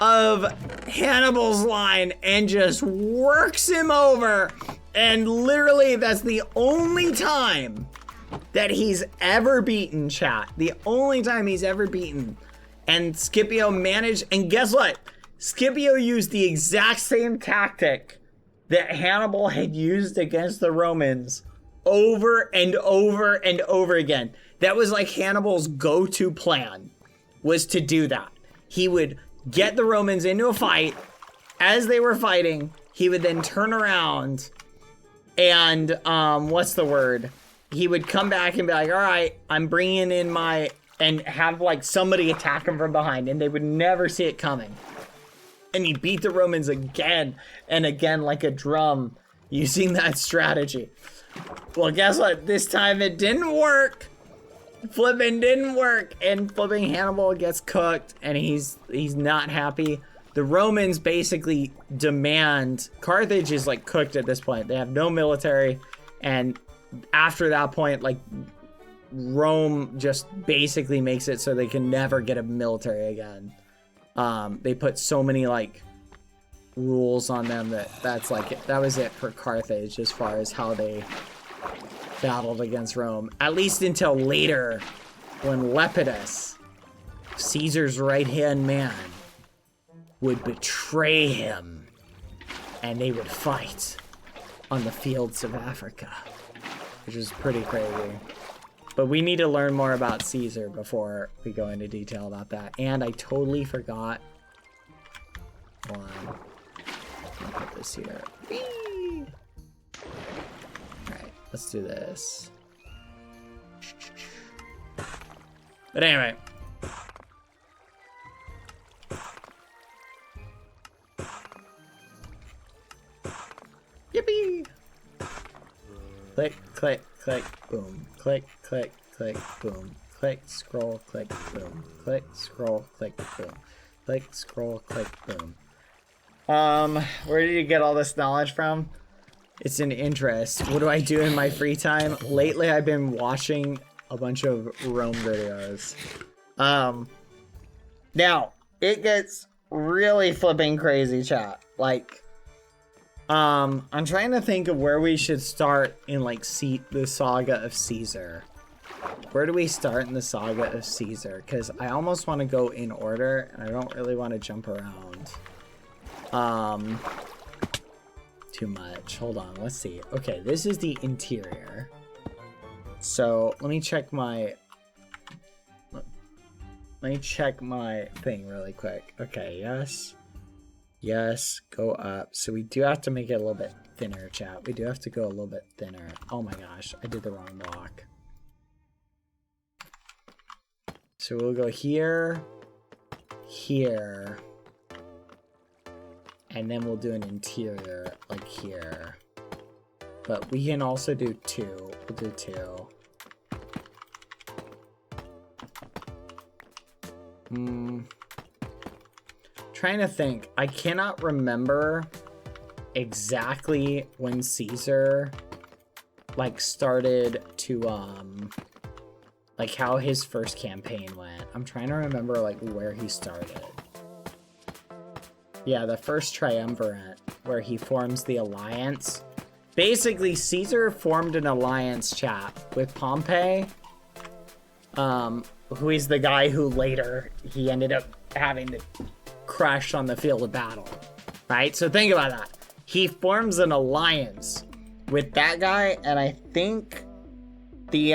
of Hannibal's line and just works him over. And literally, that's the only time that he's ever beaten, chat. The only time he's ever beaten. And Scipio managed, and guess what? Scipio used the exact same tactic that Hannibal had used against the Romans over and over and over again. That was like Hannibal's go-to plan, was to do that. He would get the Romans into a fight. As they were fighting, he would then turn around and, what's the word? He would come back and be like, all right, I'm bringing in my, and have like somebody attack him from behind, and they would never see it coming. And he beat the Romans again and again like a drum using that strategy. Well, guess what? This time it didn't work. Flipping didn't work, and flipping Hannibal gets cooked, and he's not happy. The Romans basically demand, Carthage is like cooked at this point. They have no military, and after that point, like, Rome just basically makes it so they can never get a military again. They put so many like rules on them that was it for Carthage as far as how they battled against Rome. At least until later, when Lepidus, Caesar's right-hand man, would betray him, and they would fight on the fields of Africa, which is pretty crazy. But we need to learn more about Caesar before we go into detail about that. And I totally forgot one. I'll put this here. Whee! Alright, let's do this. But anyway. Yippee! Click, click, click, boom. Click, click, click, boom. Click, scroll, click, boom. Click, scroll, click, boom. Click, scroll, click, boom. Where did you get all this knowledge from? It's an interest. What do I do in my free time? Lately, I've been watching a bunch of Rome videos. Now, it gets really flipping crazy, chat. Like, I'm trying to think of where we should start in, like, the saga of Caesar. Where do we start in the saga of Caesar? Because I almost want to go in order, and I don't really want to jump around. Too much. Hold on, let's see. Okay, this is the interior. So, let me check my thing really quick. Okay, yes. Yes, go up. So we do have to make it a little bit thinner, chat. We do have to go a little bit thinner. Oh my gosh, I did the wrong block. So we'll go here, here, and then we'll do an interior like here. But we can also do two. We'll do two. Trying to think. I cannot remember exactly when Caesar like started to like how his first campaign went. I'm trying to remember like where he started. Yeah, the first triumvirate where he forms the alliance. Basically, Caesar formed an alliance, chat, with Pompey, who is the guy who later he ended up having to crushed on the field of battle, right? So think about that. He forms an alliance with that guy, and I think the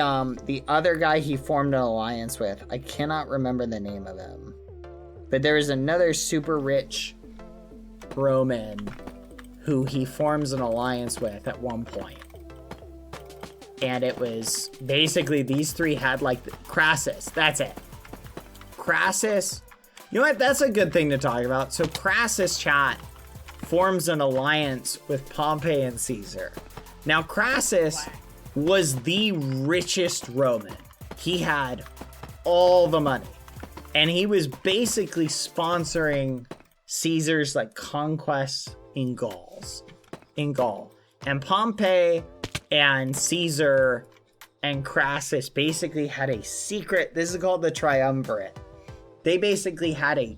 other guy he formed an alliance with, I cannot remember the name of him, but there is another super rich Roman who he forms an alliance with at one point. And it was basically these three had like Crassus. That's it. Crassus. You know what? That's a good thing to talk about. So Crassus, chat, forms an alliance with Pompey and Caesar. Now Crassus was the richest Roman. He had all the money. And he was basically sponsoring Caesar's like conquests in Gaul. And Pompey and Caesar and Crassus basically had a secret, this is called the triumvirate. They basically had a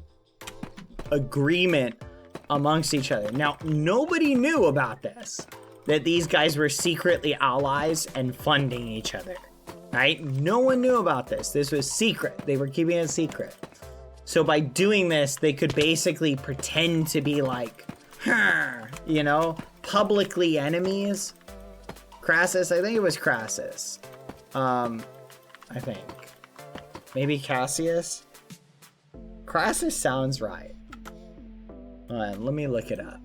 agreement amongst each other. Now, nobody knew about this, that these guys were secretly allies and funding each other, right? No one knew about this. This was secret. They were keeping it secret. So by doing this, they could basically pretend to be like, you know, publicly enemies. Crassus, I think it was Crassus. I think. Maybe Cassius? Crassus sounds right. Hold on, let me look it up.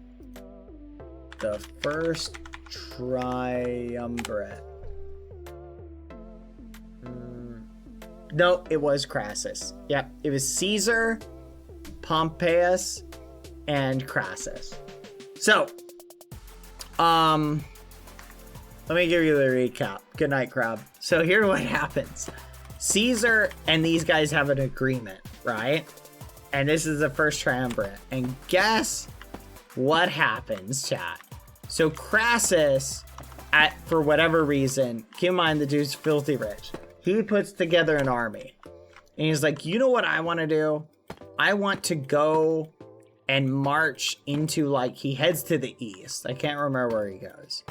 The first triumvirate. No, it was Crassus. Yep, it was Caesar, Pompeius, and Crassus. So, let me give you the recap. Good night, crowd. So here's what happens. Caesar and these guys have an agreement, right? And this is the first triumvirate. And guess what happens, chat? So Crassus, for whatever reason, keep in mind the dude's filthy rich. He puts together an army. And he's like, you know what I want to do? I want to go and march into, like, he heads to the east. I can't remember where he goes.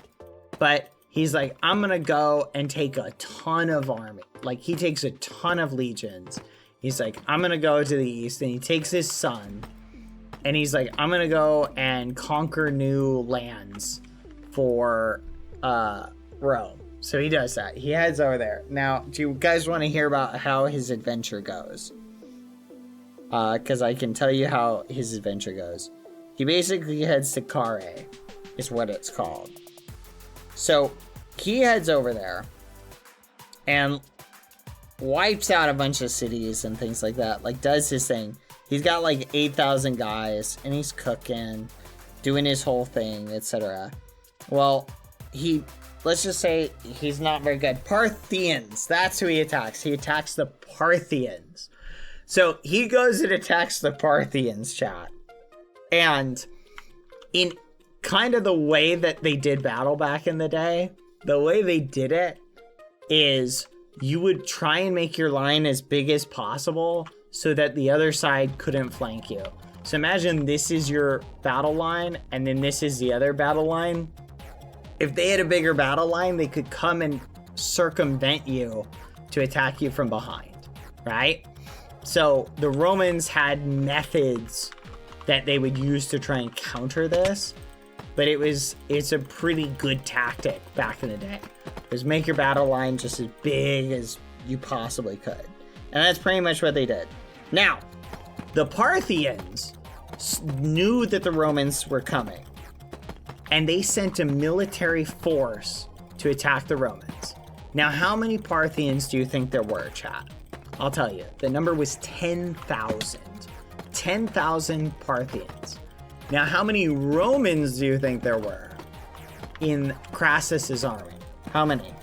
But he's like, I'm going to go and take a ton of army. Like, he takes a ton of legions. He's like, I'm going to go to the east. And he takes his son. And he's like, I'm going to go and conquer new lands for Rome. So he does that. He heads over there. Now, do you guys want to hear about how his adventure goes? Because I can tell you how his adventure goes. He basically heads to Carrhae, is what it's called. So he heads over there and wipes out a bunch of cities and things like that. Like, does his thing. He's got like 8,000 guys and he's cooking, doing his whole thing, etc. Well, let's just say he's not very good. Parthians, that's who he attacks. He attacks the Parthians. So he goes and attacks the Parthians, chat. And in kind of the way that they did battle back in the day, the way they did it is you would try and make your line as big as possible so that the other side couldn't flank you. So imagine this is your battle line and then this is the other battle line. If they had a bigger battle line, they could come and circumvent you to attack you from behind, right? So the Romans had methods that they would use to try and counter this, but it's a pretty good tactic back in the day. Is make your battle line just as big as you possibly could. And that's pretty much what they did. Now, the Parthians knew that the Romans were coming, and they sent a military force to attack the Romans. Now, how many Parthians do you think there were, chat? I'll tell you. The number was 10,000. 10,000 Parthians. Now, how many Romans do you think there were in Crassus's army? How many?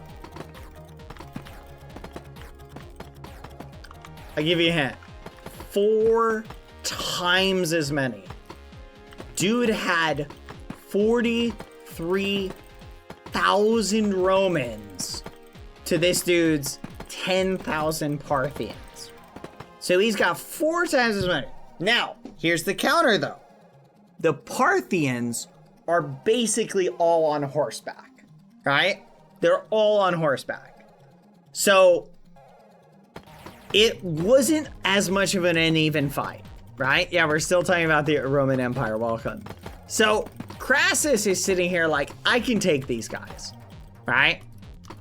I'll give you a hint. 4 times as many. Dude had 43,000 Romans to this dude's 10,000 Parthians. So he's got 4 times as many. Now, here's the counter though. The Parthians are basically all on horseback, right? They're all on horseback. So it wasn't as much of an uneven fight. right? Yeah, we're still talking about the Roman Empire. Welcome. So Crassus is sitting here like, I can take these guys, right?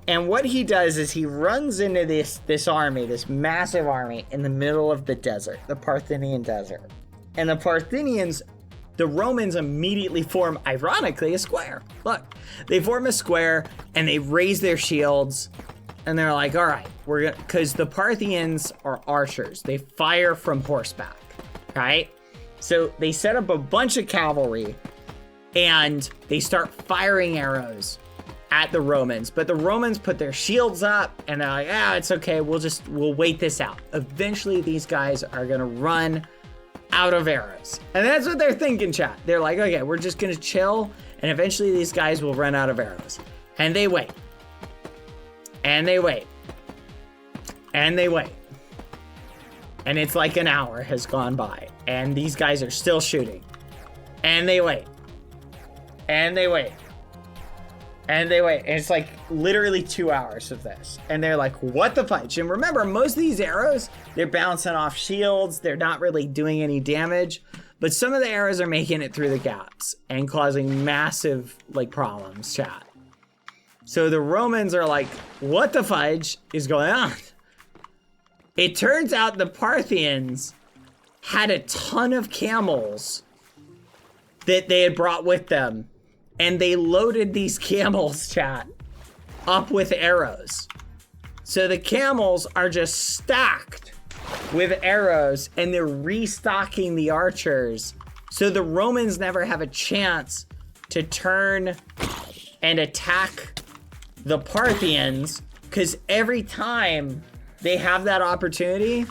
And what he does is he runs into this army, this massive army in the middle of the desert, the Parthenian desert. And the Romans immediately form, ironically, a square. Look, they form a square and they raise their shields and they're like, all right, we're gonna, because the Parthians are archers. They fire from horseback, right? So they set up a bunch of cavalry and they start firing arrows at the Romans, but the Romans put their shields up and they're like, it's okay. We'll wait this out. Eventually these guys are going to run out of arrows. And that's what they're thinking, chat. They're like, okay, we're just going to chill. And eventually these guys will run out of arrows. And they wait. And they wait. And they wait. And it's like an hour has gone by. And these guys are still shooting. And they wait. And they wait. And they wait. And it's like literally 2 hours of this. And they're like, what the fudge? And remember, most of these arrows, they're bouncing off shields. They're not really doing any damage. But some of the arrows are making it through the gaps and causing massive like problems, chat. So the Romans are like, what the fudge is going on? It turns out the Parthians had a ton of camels that they had brought with them. And they loaded these camels, chat, up with arrows. So the camels are just stacked with arrows and they're restocking the archers. So the Romans never have a chance to turn and attack the Parthians, because every time they have that opportunity,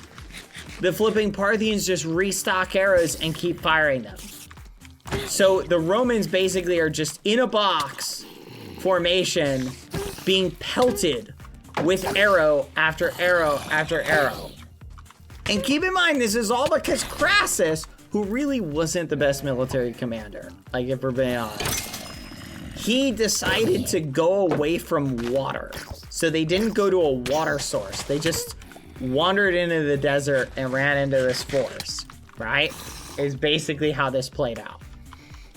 the flipping Parthians just restock arrows and keep firing them. So the Romans basically are just in a box formation being pelted with arrow after arrow after arrow. And keep in mind, this is all because Crassus, who really wasn't the best military commander, like if we're being honest, he decided to go away from water. So they didn't go to a water source. They just wandered into the desert and ran into this force, right? Is basically how this played out.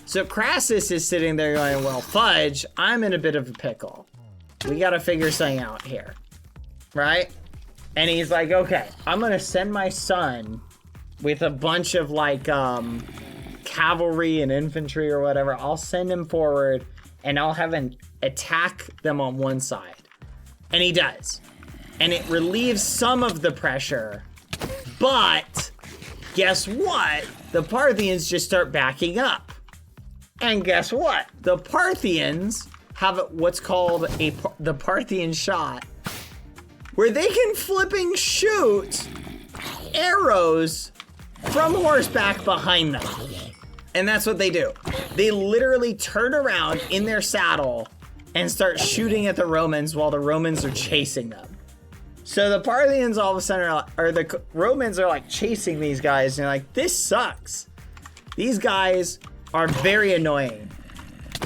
So Crassus is sitting there going, well, fudge, I'm in a bit of a pickle. We got to figure something out here, right? And he's like, okay, I'm going to send my son with a bunch of like cavalry and infantry or whatever. I'll send him forward and I'll have him attack them on one side. And he does. And it relieves some of the pressure. But guess what? The Parthians just start backing up. And guess what? The Parthians have what's called the Parthian shot, where they can flipping shoot arrows from horseback behind them. And that's what they do. They literally turn around in their saddle and start shooting at the Romans while the Romans are chasing them. So the Parthians all of a sudden are, or the Romans are like chasing these guys and they're like, this sucks. These guys are very annoying,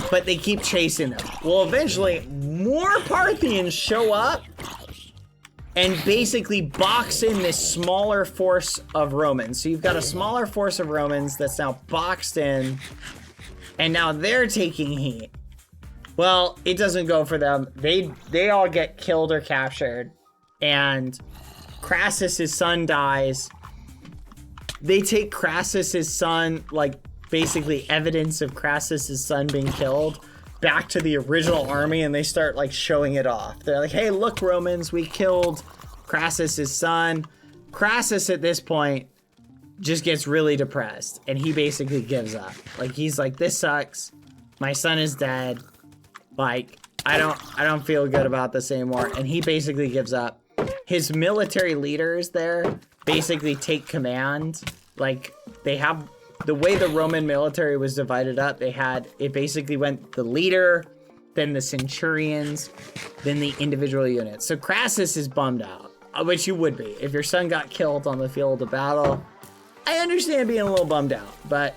but they keep chasing them. Well, eventually more Parthians show up and basically box in this smaller force of Romans. So you've got a smaller force of Romans that's now boxed in, and now they're taking heat. Well, it doesn't go for them. They all get killed or captured, and Crassus's son dies. They take Crassus's son, like basically evidence of Crassus's son being killed, back to the original army, and they start like showing it off. They're like, hey, look, Romans, we killed Crassus's son. Crassus at this point just gets really depressed and he basically gives up. Like, he's like, this sucks. My son is dead. Like, I don't feel good about this anymore. And he basically gives up. His military leaders there basically take command. Like, they have the way the Roman military was divided up, it basically went the leader, then the centurions, then the individual units. So Crassus is bummed out, which you would be. If your son got killed on the field of battle, I understand being a little bummed out, but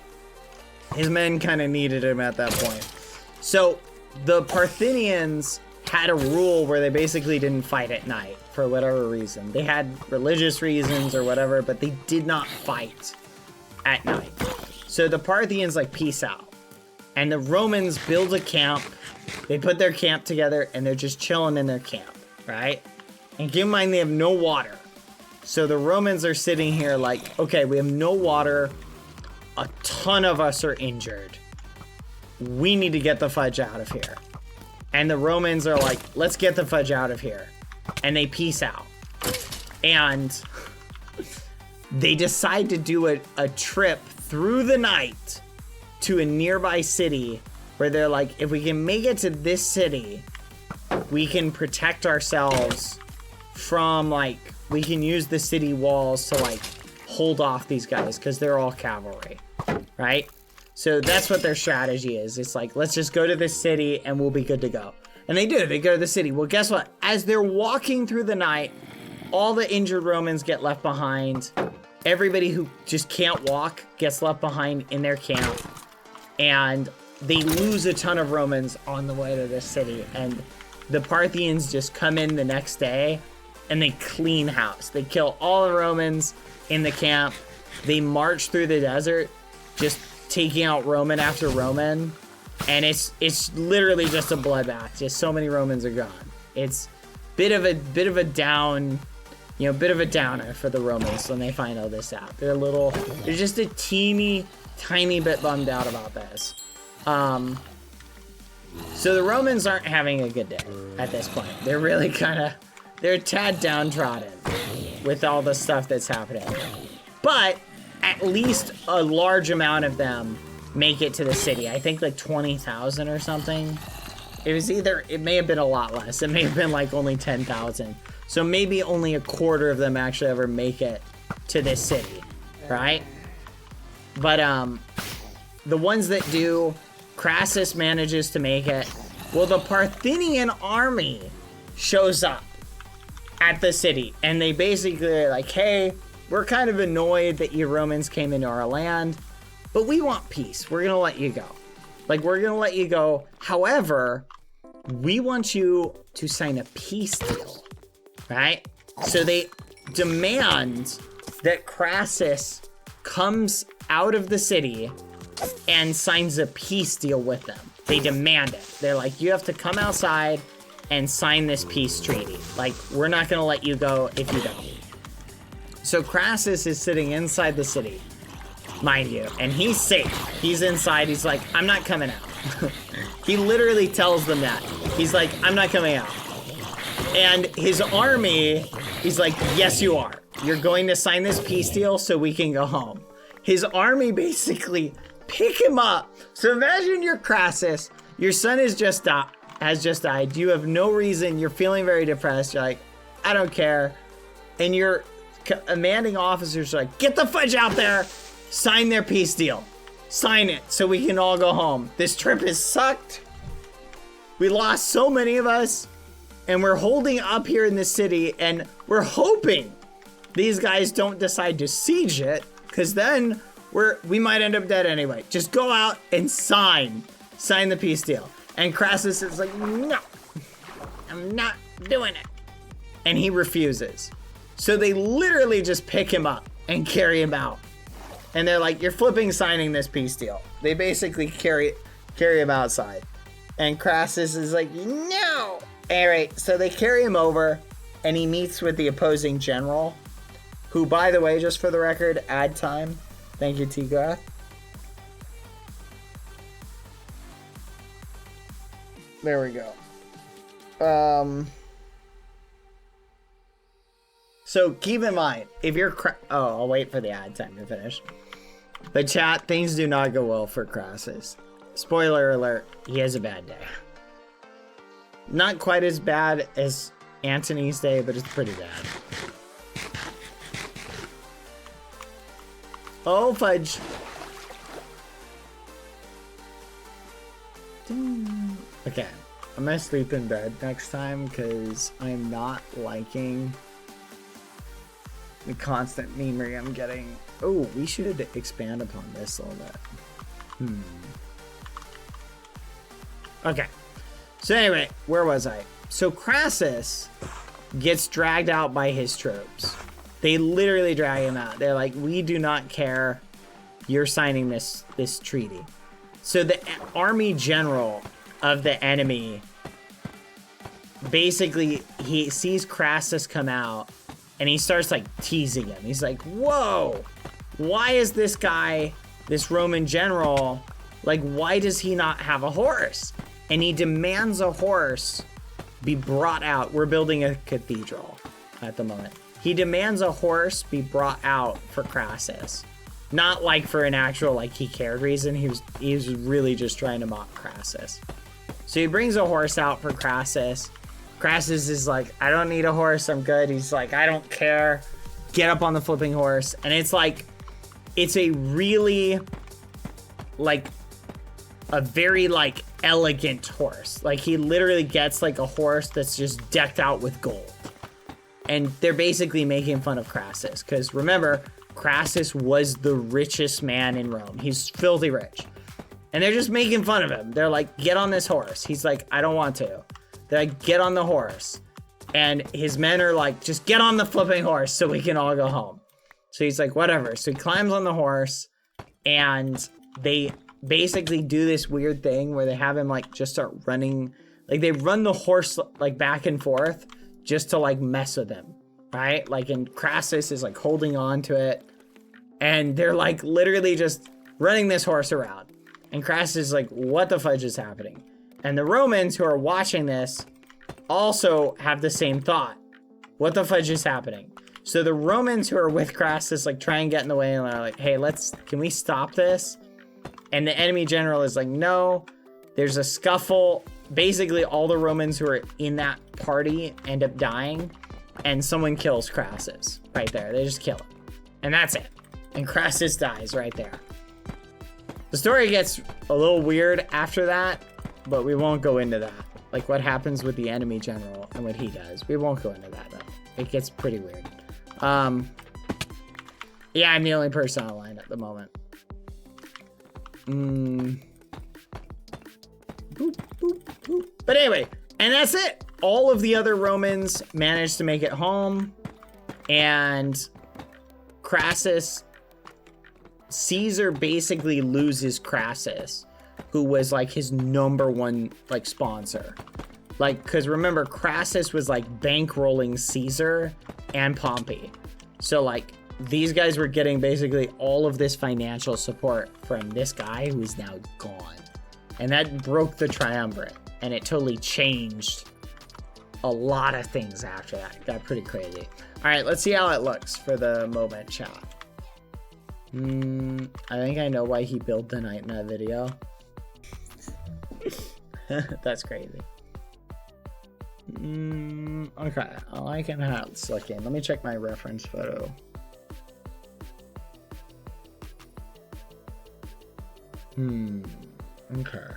his men kind of needed him at that point. So the Parthians had a rule where they basically didn't fight at night for whatever reason. They had religious reasons or whatever, but they did not fight at night. So the Parthians like peace out. And the Romans build a camp. They put their camp together and they're just chilling in their camp, right? And keep in mind they have no water. So the Romans are sitting here like, okay, we have no water. A ton of us are injured. We need to get the fudge out of here. And the Romans are like, let's get the fudge out of here. And they peace out. And they decide to do a trip through the night to a nearby city where they're like, if we can make it to this city, we can protect ourselves from like, we can use the city walls to like hold off these guys because they're all cavalry, right? So that's what their strategy is. It's like, let's just go to this city and we'll be good to go. And they do, they go to the city. Well, guess what? As they're walking through the night, all the injured Romans get left behind. Everybody who just can't walk gets left behind in their camp. And they lose a ton of Romans on the way to this city. And the Parthians just come in the next day and they clean house. They kill all the Romans in the camp. They march through the desert, just taking out Roman after Roman. And it's literally just a bloodbath. Just so many Romans are gone. It's bit of a down, you know, bit of a downer for the Romans when they find all this out. They're just a teeny tiny bit bummed out about this. So the Romans aren't having a good day at this point. They're really they're a tad downtrodden with all the stuff that's happening. But at least a large amount of them make it to the city. I think like 20,000 or something. It may have been a lot less. It may have been like only 10,000. So maybe only a quarter of them actually ever make it to this city, right? But the ones that do, Crassus manages to make it. Well, the Parthian army shows up at the city, and they basically are like, hey, we're kind of annoyed that you Romans came into our land, but we want peace. We're gonna let you go. Like, we're gonna let you go. However, we want you to sign a peace deal, right? So they demand that Crassus comes out of the city and signs a peace deal with them. They demand it. They're like, you have to come outside and sign this peace treaty. Like, we're not gonna let you go if you don't. So Crassus is sitting inside the city, mind you, and he's safe. He's inside. He's like, I'm not coming out. He literally tells them that. He's like, I'm not coming out. And his army, he's like, yes, you are. You're going to sign this peace deal so we can go home. His army basically pick him up. So imagine you're Crassus. Your son has just died. You have no reason. You're feeling very depressed. You're like, I don't care. And your commanding officers are like, get the fudge out there. Sign their peace deal. Sign it so we can all go home. This trip has sucked. We lost so many of us. And we're holding up here in the city. And we're hoping these guys don't decide to siege it. Because then we might end up dead anyway. Just go out and sign the peace deal. And Crassus is like, no, I'm not doing it. And he refuses. So they literally just pick him up and carry him out. And they're like, you're flipping signing this peace deal. They basically carry him outside. And Crassus is like, no. All right, so they carry him over and he meets with the opposing general, who, by the way, just for the record, ad time. Thank you, Tigra. There we go. So keep in mind, if you're I'll wait for the ad time to finish. But chat, things do not go well for Crassus. Spoiler alert, he has a bad day. Not quite as bad as Antony's day, but it's pretty bad. Oh, fudge. Okay, I'm gonna sleep in bed next time because I'm not liking the constant memery I'm getting. Oh, we should expand upon this a little bit. Okay. So anyway, where was I? So Crassus gets dragged out by his troops. They literally drag him out. They're like, we do not care you're signing this treaty. So the army general of the enemy, basically, he sees Crassus come out, and he starts like teasing him. He's like, whoa, why is this guy, this Roman general, like, why does he not have a horse? And he demands a horse be brought out. We're building a cathedral at the moment. He demands a horse be brought out for Crassus. Not like for an actual, like, he cared reason. He was really just trying to mock Crassus. So he brings a horse out for Crassus. Crassus is like, I don't need a horse, I'm good. He's like, I don't care. Get up on the flipping horse. And it's like, it's a really, like, a very, like, elegant horse. Like, he literally gets, like, a horse that's just decked out with gold. And they're basically making fun of Crassus. Because remember, Crassus was the richest man in Rome. He's filthy rich. And they're just making fun of him. They're like, get on this horse. He's like, I don't want to. They're like, get on the horse. And his men are like, just get on the flipping horse so we can all go home. So he's like, whatever. So he climbs on the horse, and they basically do this weird thing where they have him like just start running. Like they run the horse like back and forth just to like mess with him, right? Like, and Crassus is like holding on to it, and they're like literally just running this horse around. And Crassus is like, what the fudge is happening? And the Romans who are watching this also have the same thought. What the fudge is happening? So the Romans who are with Crassus like try and get in the way, and they're like, hey, can we stop this? And the enemy general is like, no, there's a scuffle. Basically all the Romans who are in that party end up dying, and someone kills Crassus right there. They just kill him. And that's it. And Crassus dies right there. The story gets a little weird after that, but we won't go into that. Like what happens with the enemy general and what he does. We won't go into that though. It gets pretty weird. Yeah, I'm the only person online at the moment. Boop, boop, boop. But anyway, and that's it. All of the other Romans managed to make it home, and Crassus, Caesar basically loses Crassus, who was like his #1 like sponsor. Like, cause remember, Crassus was like bankrolling Caesar and Pompey. So like these guys were getting basically all of this financial support from this guy who is now gone. And that broke the triumvirate, and it totally changed a lot of things after that. It got pretty crazy. All right, let's see how it looks for the moment chat. I think I know why he built the night in that video. That's crazy. Okay, I like how it's looking. Let me check my reference photo. Okay.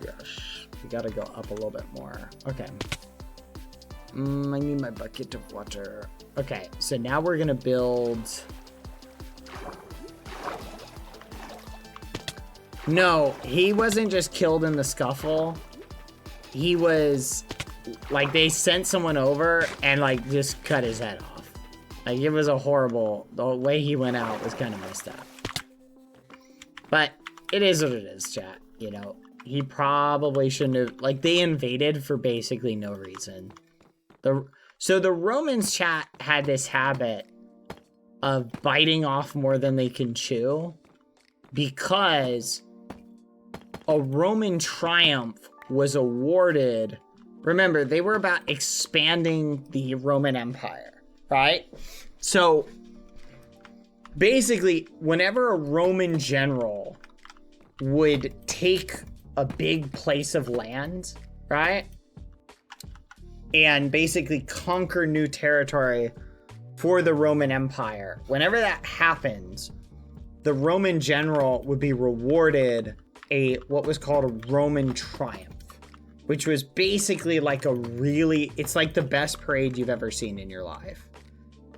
Yes, we gotta go up a little bit more. Okay. I need my bucket of water. Okay, so now we're gonna build. No, he wasn't just killed in the scuffle. He was like, they sent someone over and like just cut his head off. Like it was a horrible, the way he went out was kind of messed up. But it is what it is, chat. You know, he probably shouldn't have, like they invaded for basically no reason. So the Romans, chat, had this habit of biting off more than they can chew, because a Roman triumph was awarded. Remember, they were about expanding the Roman Empire, right? So basically, whenever a Roman general would take a big place of land, right? And basically conquer new territory for the Roman Empire, whenever that happened, the Roman general would be rewarded what was called a Roman triumph, which was basically like it's like the best parade you've ever seen in your life,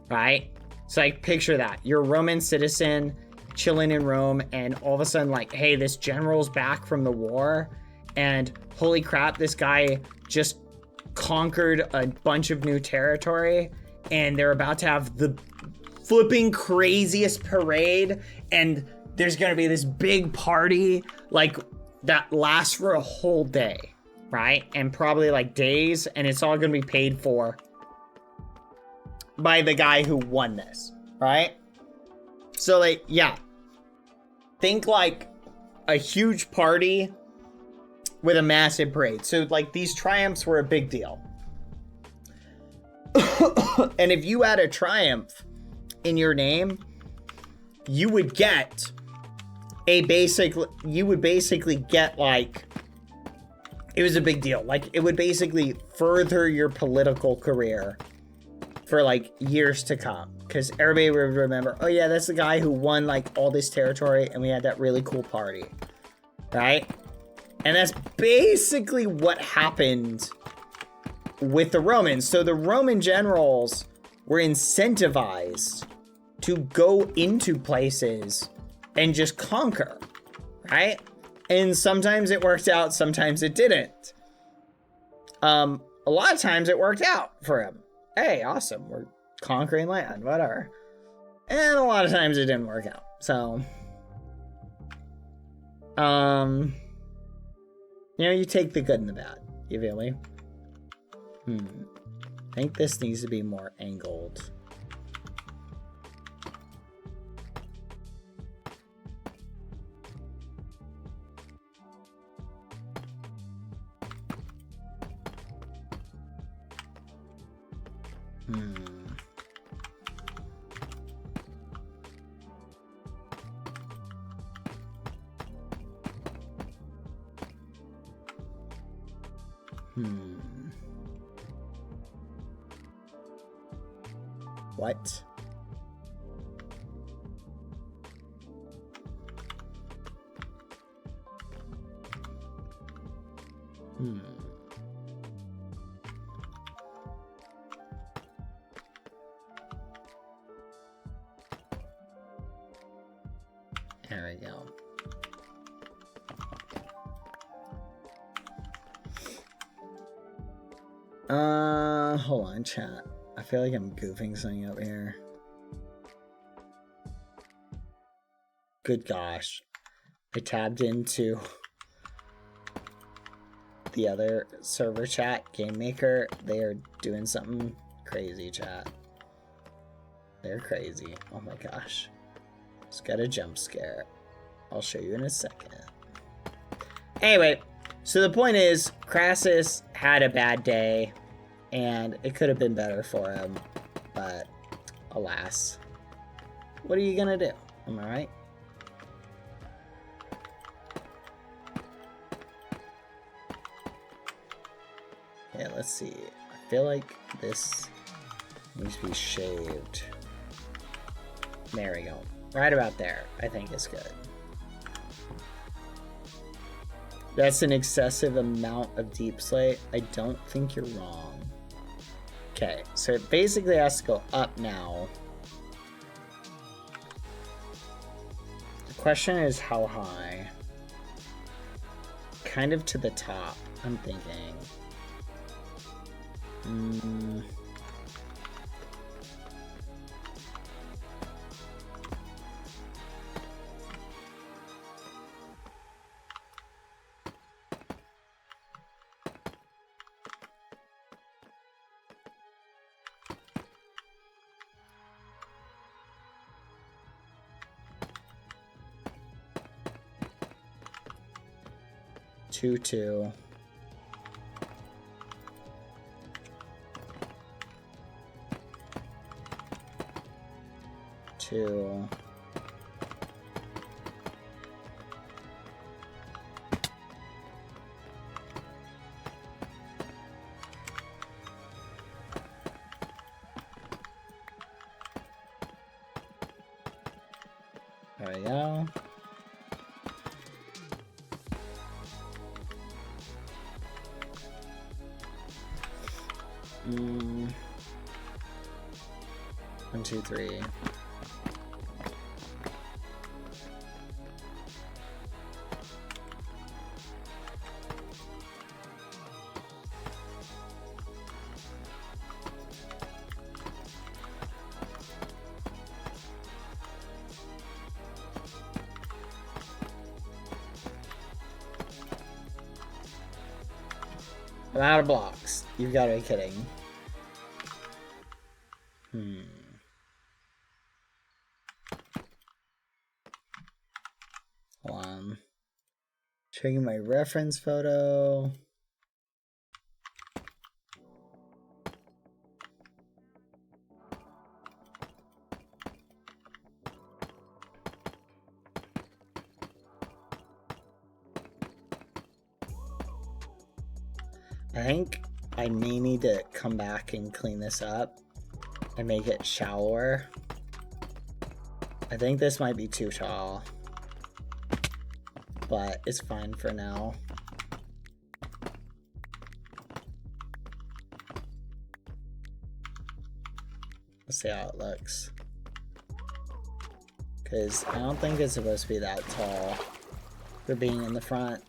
right? So like picture that, you're a Roman citizen chilling in Rome, and all of a sudden like, hey, this general's back from the war, and holy crap, this guy just conquered a bunch of new territory, and they're about to have the flipping craziest parade, and there's gonna be this big party like that lasts for a whole day, right? And probably like days, and it's all gonna be paid for by the guy who won this, right? So like, yeah, think like a huge party with a massive parade. So like these triumphs were a big deal. And if you had a triumph in your name, you would get basically get like, it was a big deal. Like it would basically further your political career for like years to come. Because everybody would remember, oh yeah, that's the guy who won like all this territory and we had that really cool party, right? And that's basically what happened with the Romans. So the Roman generals were incentivized to go into places and just conquer, right? And sometimes it worked out, sometimes it didn't. A lot of times it worked out for him. Hey, awesome, we're conquering land, whatever. And a lot of times it didn't work out. So, you know, you take the good and the bad. You feel me? I think this needs to be more angled. What? There we go. Hold on, chat. I feel like I'm goofing something up here. Good gosh. I tabbed into the other server chat, Game Maker. They are doing something crazy, chat. They're crazy. Oh my gosh. Just got a jump scare. I'll show you in a second. Anyway, so the point is, Crassus had a bad day, and it could have been better for him, but alas. What are you gonna do? Am I right? Yeah, let's see. I feel like this needs to be shaved. There we go. Right about there, I think is good. That's an excessive amount of deep slate. I don't think you're wrong. Okay, so it basically has to go up now. The question is how high? Kind of to the top, I'm thinking. 2-2. Two. There we go. One, two, three. I'm out of blocks. You've got to be kidding. Hold on. Checking my reference photo. I think I may need to come back and clean this up and make it shallower. I think this might be too tall, but it's fine for now. Let's see how it looks. Because I don't think it's supposed to be that tall for being in the front.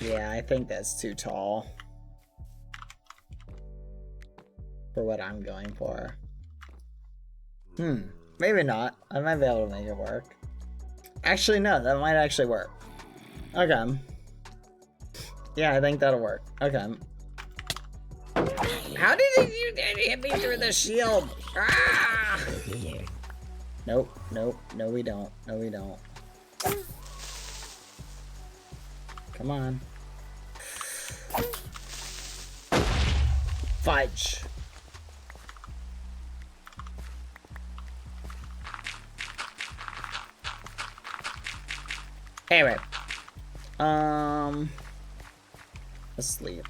Yeah, I think that's too tall for what I'm going for. Maybe not. I might be able to make it work. Actually, no, that might actually work. Okay. Yeah, I think that'll work. Okay. How did you hit me through the shield? Ah! Nope, nope, no we don't. No we don't. Come on. Fudge. Anyway. Asleep.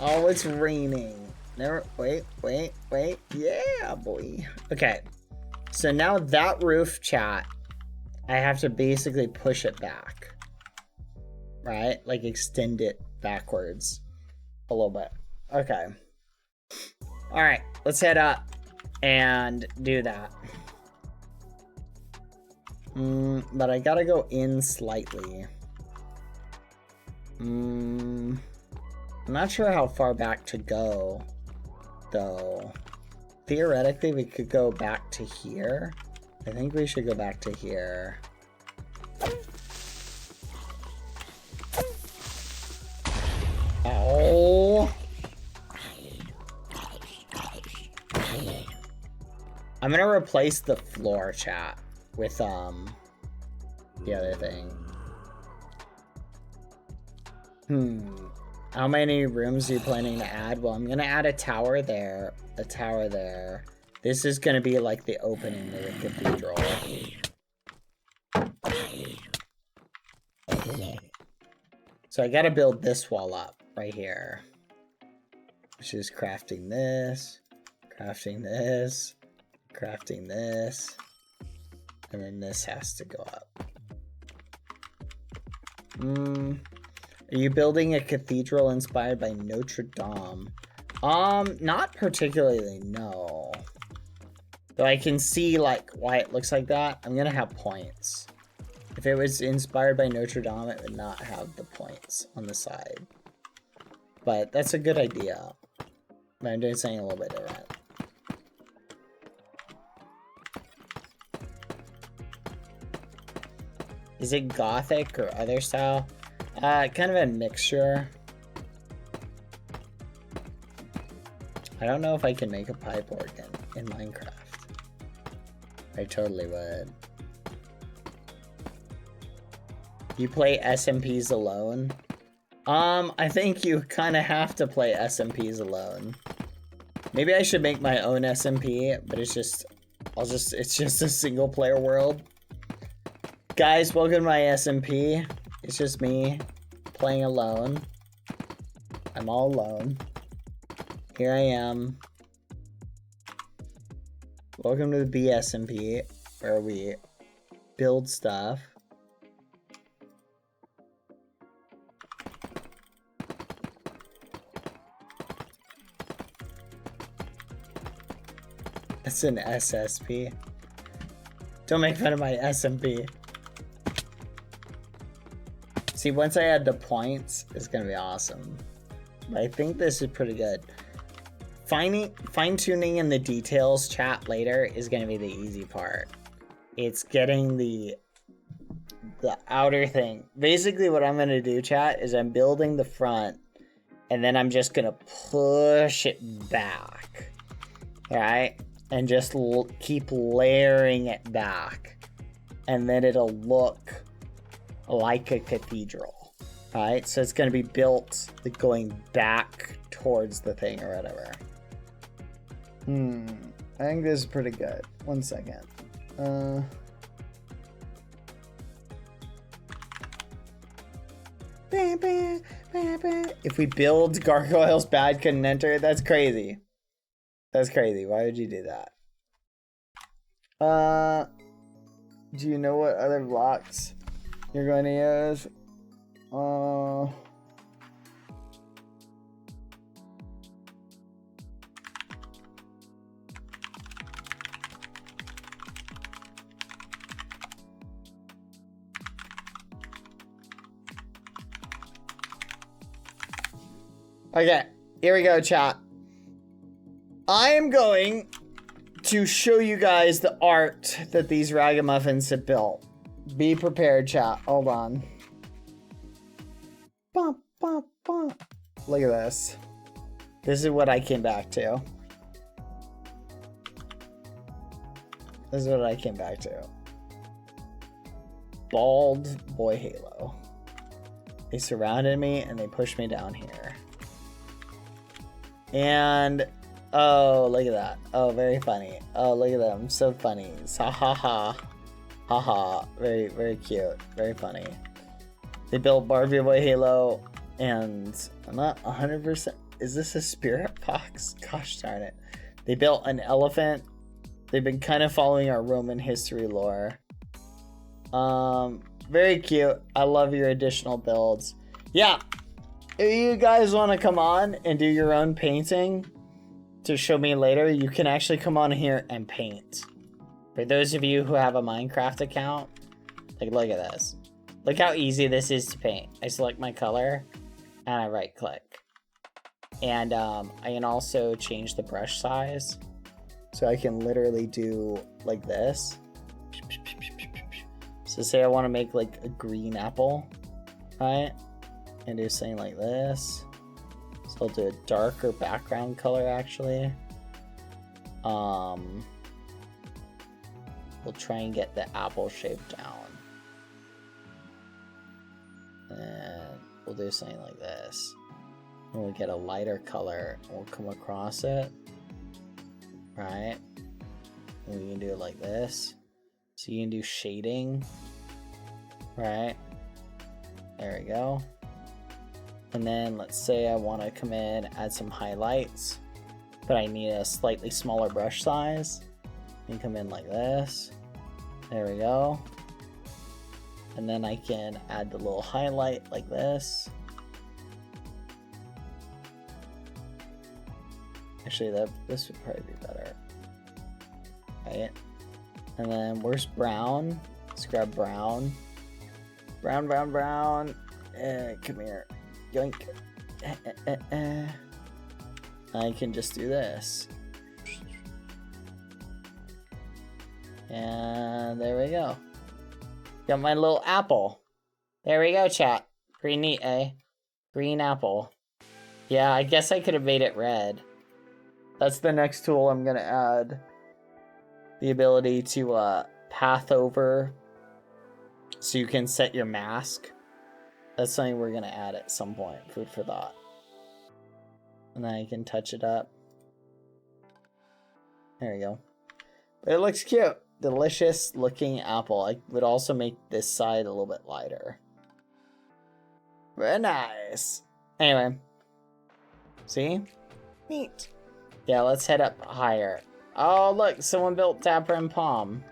Oh, it's raining. Never, wait. Yeah, boy. Okay. So now that roof, chat, I have to basically push it back. Right? Like extend it backwards a little bit. Okay. Alright, let's head up and do that. But I gotta go in slightly. I'm not sure how far back to go, though. Theoretically, we could go back to here. I think we should go back to here. Oh! I'm gonna replace the floor, chat, with, the other thing. How many rooms are you planning to add? Well, I'm gonna add a tower there, a tower there. This is gonna be like the opening to the cathedral. So I gotta build this wall up right here. Which is crafting this, crafting this, crafting this, and then this has to go up. Are you building a cathedral inspired by Notre Dame? Not particularly, no. But I can see like why it looks like that. I'm gonna have points. If it was inspired by Notre Dame, it would not have the points on the side. But that's a good idea. But I'm doing something a little bit different. Is it Gothic or other style? Kind of a mixture. I don't know if I can make a pipe organ in Minecraft. I totally would. You play SMPs alone? I think you kind of have to play SMPs alone. Maybe I should make my own SMP, but it's just a single player world. Guys, welcome to my SMP. It's just me playing alone. I'm all alone. Here I am. Welcome to the BSMP, where we build stuff. That's an SSP. Don't make fun of my SMP. See, once I add the points, it's gonna be awesome. I think this is pretty good. Fine-tuning in the details, chat, later is going to be the easy part. It's getting the outer thing. Basically what I'm going to do, chat, is I'm building the front, and then I'm just going to push it back. Right? And just keep layering it back. And then it'll look like a cathedral. Right? So it's going to be built going back towards the thing or whatever. I think this is pretty good. 1 second. If we build gargoyles, bad couldn't enter. That's crazy. That's crazy. Why would you do that? Do you know what other blocks you're going to use? Okay, here we go, chat. I am going to show you guys the art that these ragamuffins have built. Be prepared, chat. Hold on. Bump, bump, bump. Look at this. This is what I came back to. This is what I came back to. BadBoyHalo. They surrounded me and they pushed me down here. And oh, look at that. Oh, very funny. Oh, look at them. So funny. Ha ha ha. Ha ha. Very, very cute. Very funny. They built BadBoyHalo, and I'm not 100%. Is this a spirit box? Gosh darn it. They built an elephant. They've been kind of following our Roman history lore. Very cute. I love your additional builds. Yeah. If you guys want to come on and do your own painting to show me later, you can actually come on here and paint. For those of you who have a Minecraft account, like, look at this. Look how easy this is to paint. I select my color and I right click. And I can also change the brush size. So I can literally do like this. So say I want to make like a green apple, right? And do something like this. So I'll do a darker background color actually. We'll try and get the apple shape down. And we'll do something like this. And we'll get a lighter color and we'll come across it. Right? And we can do it like this. So you can do shading. Right? There we go. And then let's say I want to come in, add some highlights, but I need a slightly smaller brush size. You can come in like this. There we go. And then I can add the little highlight like this. Actually, this would probably be better. Right? And then where's brown? Let's grab brown. Brown, brown, brown. Come here. Yoink. I can just do this. And there we go. Got my little apple. There we go, chat. Pretty neat, eh? Green apple. Yeah, I guess I could have made it red. That's the next tool I'm gonna add. The ability to path over so you can set your mask. That's something we're gonna add at some point. Food for thought. And then I can touch it up. There you go. It looks cute. Delicious looking apple. I would also make this side a little bit lighter. Very nice. Anyway. See? Neat. Yeah, let's head up higher. Oh, look, someone built Tapper and Palm.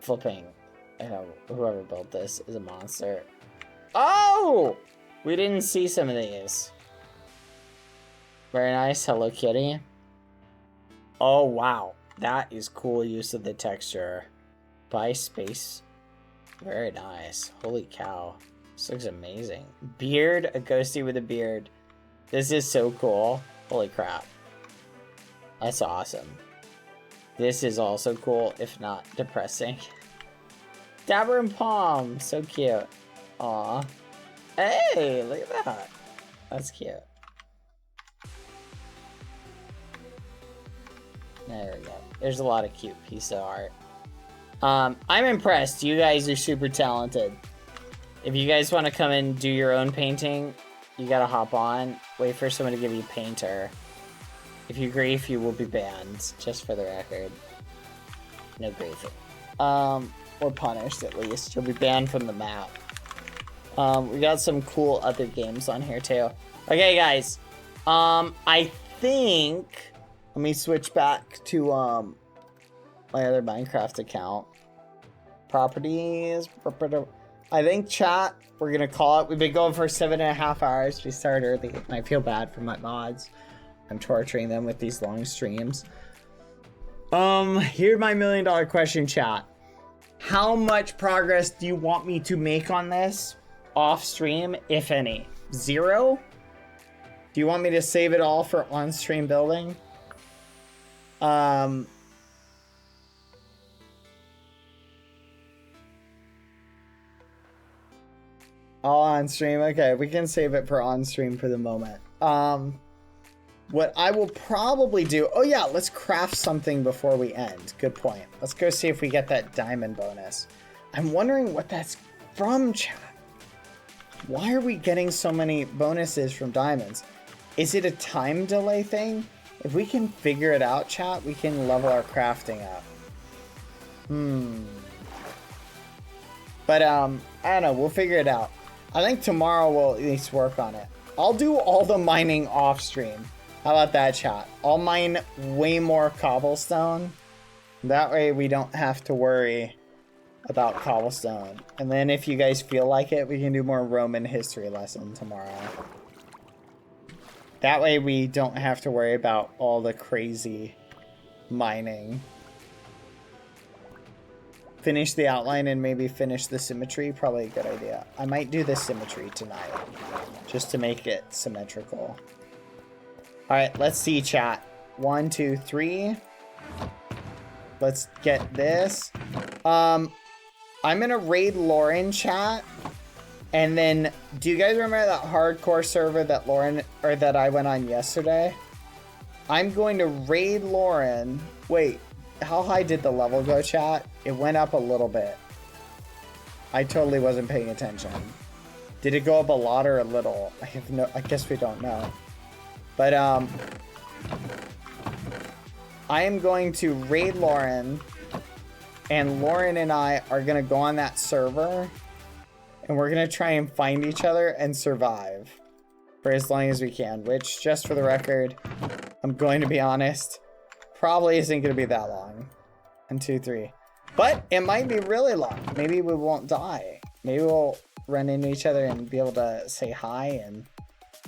Flipping. Whoever built this is a monster. Oh! We didn't see some of these. Very nice. Hello Kitty. Oh, wow. That is cool use of the texture. By space. Very nice. Holy cow. This looks amazing. Beard, a ghosty with a beard. This is so cool. Holy crap. That's awesome. This is also cool, if not depressing. Dabber and Palm, so cute. Aw. Hey, look at that. That's cute. There we go. There's a lot of cute pieces of art. I'm impressed. You guys are super talented. If you guys want to come and do your own painting, you gotta hop on. Wait for someone to give you painter. If you grief, you will be banned, just for the record. No griefing. Or punished, at least. You'll be banned from the map. We got some cool other games on here, too. Okay, guys. I think... Let me switch back to, my other Minecraft account. Properties. I think, chat, we're gonna call it. We've been going for 7.5 hours. We started early, and I feel bad for my mods. I'm torturing them with these long streams. Here's my $1 million question, chat. How much progress do you want me to make on this off stream, if any? 0? Do you want me to save it all for on-stream building? All on stream. Okay, we can save it for on stream for the moment. What I will probably do... Oh yeah, let's craft something before we end. Good point. Let's go see if we get that diamond bonus. I'm wondering what that's from, chat. Why are we getting so many bonuses from diamonds? Is it a time delay thing? If we can figure it out, chat, we can level our crafting up. But, I don't know. We'll figure it out. I think tomorrow we'll at least work on it. I'll do all the mining off stream. How about that, chat? I'll mine way more cobblestone. That way we don't have to worry about cobblestone. And then if you guys feel like it, we can do more Roman history lesson tomorrow. That way we don't have to worry about all the crazy mining. Finish the outline and maybe finish the symmetry. Probably a good idea. I might do the symmetry tonight. Just to make it symmetrical. Alright, let's see, chat. 1, 2, 3. Let's get this. I'm gonna raid Lauren, chat. And then, do you guys remember that hardcore server that Lauren, or that I went on yesterday? I'm going to raid Lauren. Wait, how high did the level go, chat? It went up a little bit. I totally wasn't paying attention. Did it go up a lot or a little? I guess we don't know. But, I am going to raid Lauren, and Lauren and I are gonna go on that server, and we're gonna try and find each other and survive for as long as we can, which, just for the record, I'm going to be honest, probably isn't gonna be that long. 1, 2, 3. But it might be really long. Maybe we won't die. Maybe we'll run into each other and be able to say hi,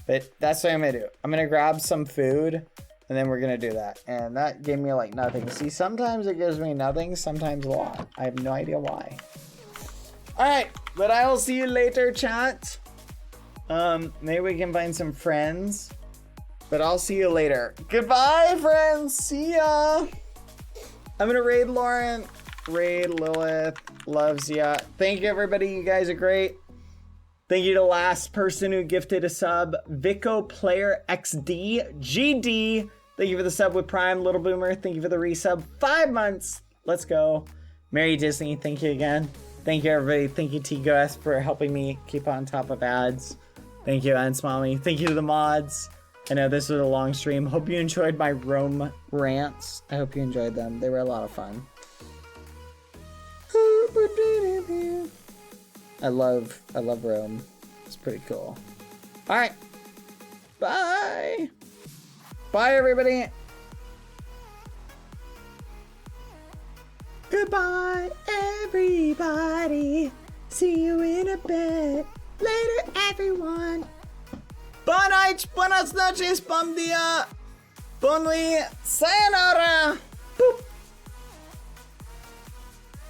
but that's what I'm gonna do. I'm gonna grab some food, and then we're gonna do that. And that gave me like nothing. See, sometimes it gives me nothing, sometimes a lot. I have no idea why. Alright, but I will see you later, chat. Maybe we can find some friends. But I'll see you later. Goodbye, friends. See ya. I'm gonna raid Lauren. Raid Lilith. Loves ya. Thank you, everybody. You guys are great. Thank you to the last person who gifted a sub. Vico Player XD. GD. Thank you for the sub with Prime. Little Boomer. Thank you for the resub. 5 months. Let's go. Merry Disney. Thank you again. Thank you, everybody. Thank you, TGOS, for helping me keep on top of ads. Thank you, Ants Mommy. Thank you to the mods. I know this was a long stream. Hope you enjoyed my Rome rants. I hope you enjoyed them. They were a lot of fun. I love Rome. It's pretty cool. All right. Bye. Bye, everybody. Goodbye, everybody. See you in a bit. Later, everyone. Buenas noches, bom dia. Bonly, sayonara. Boop.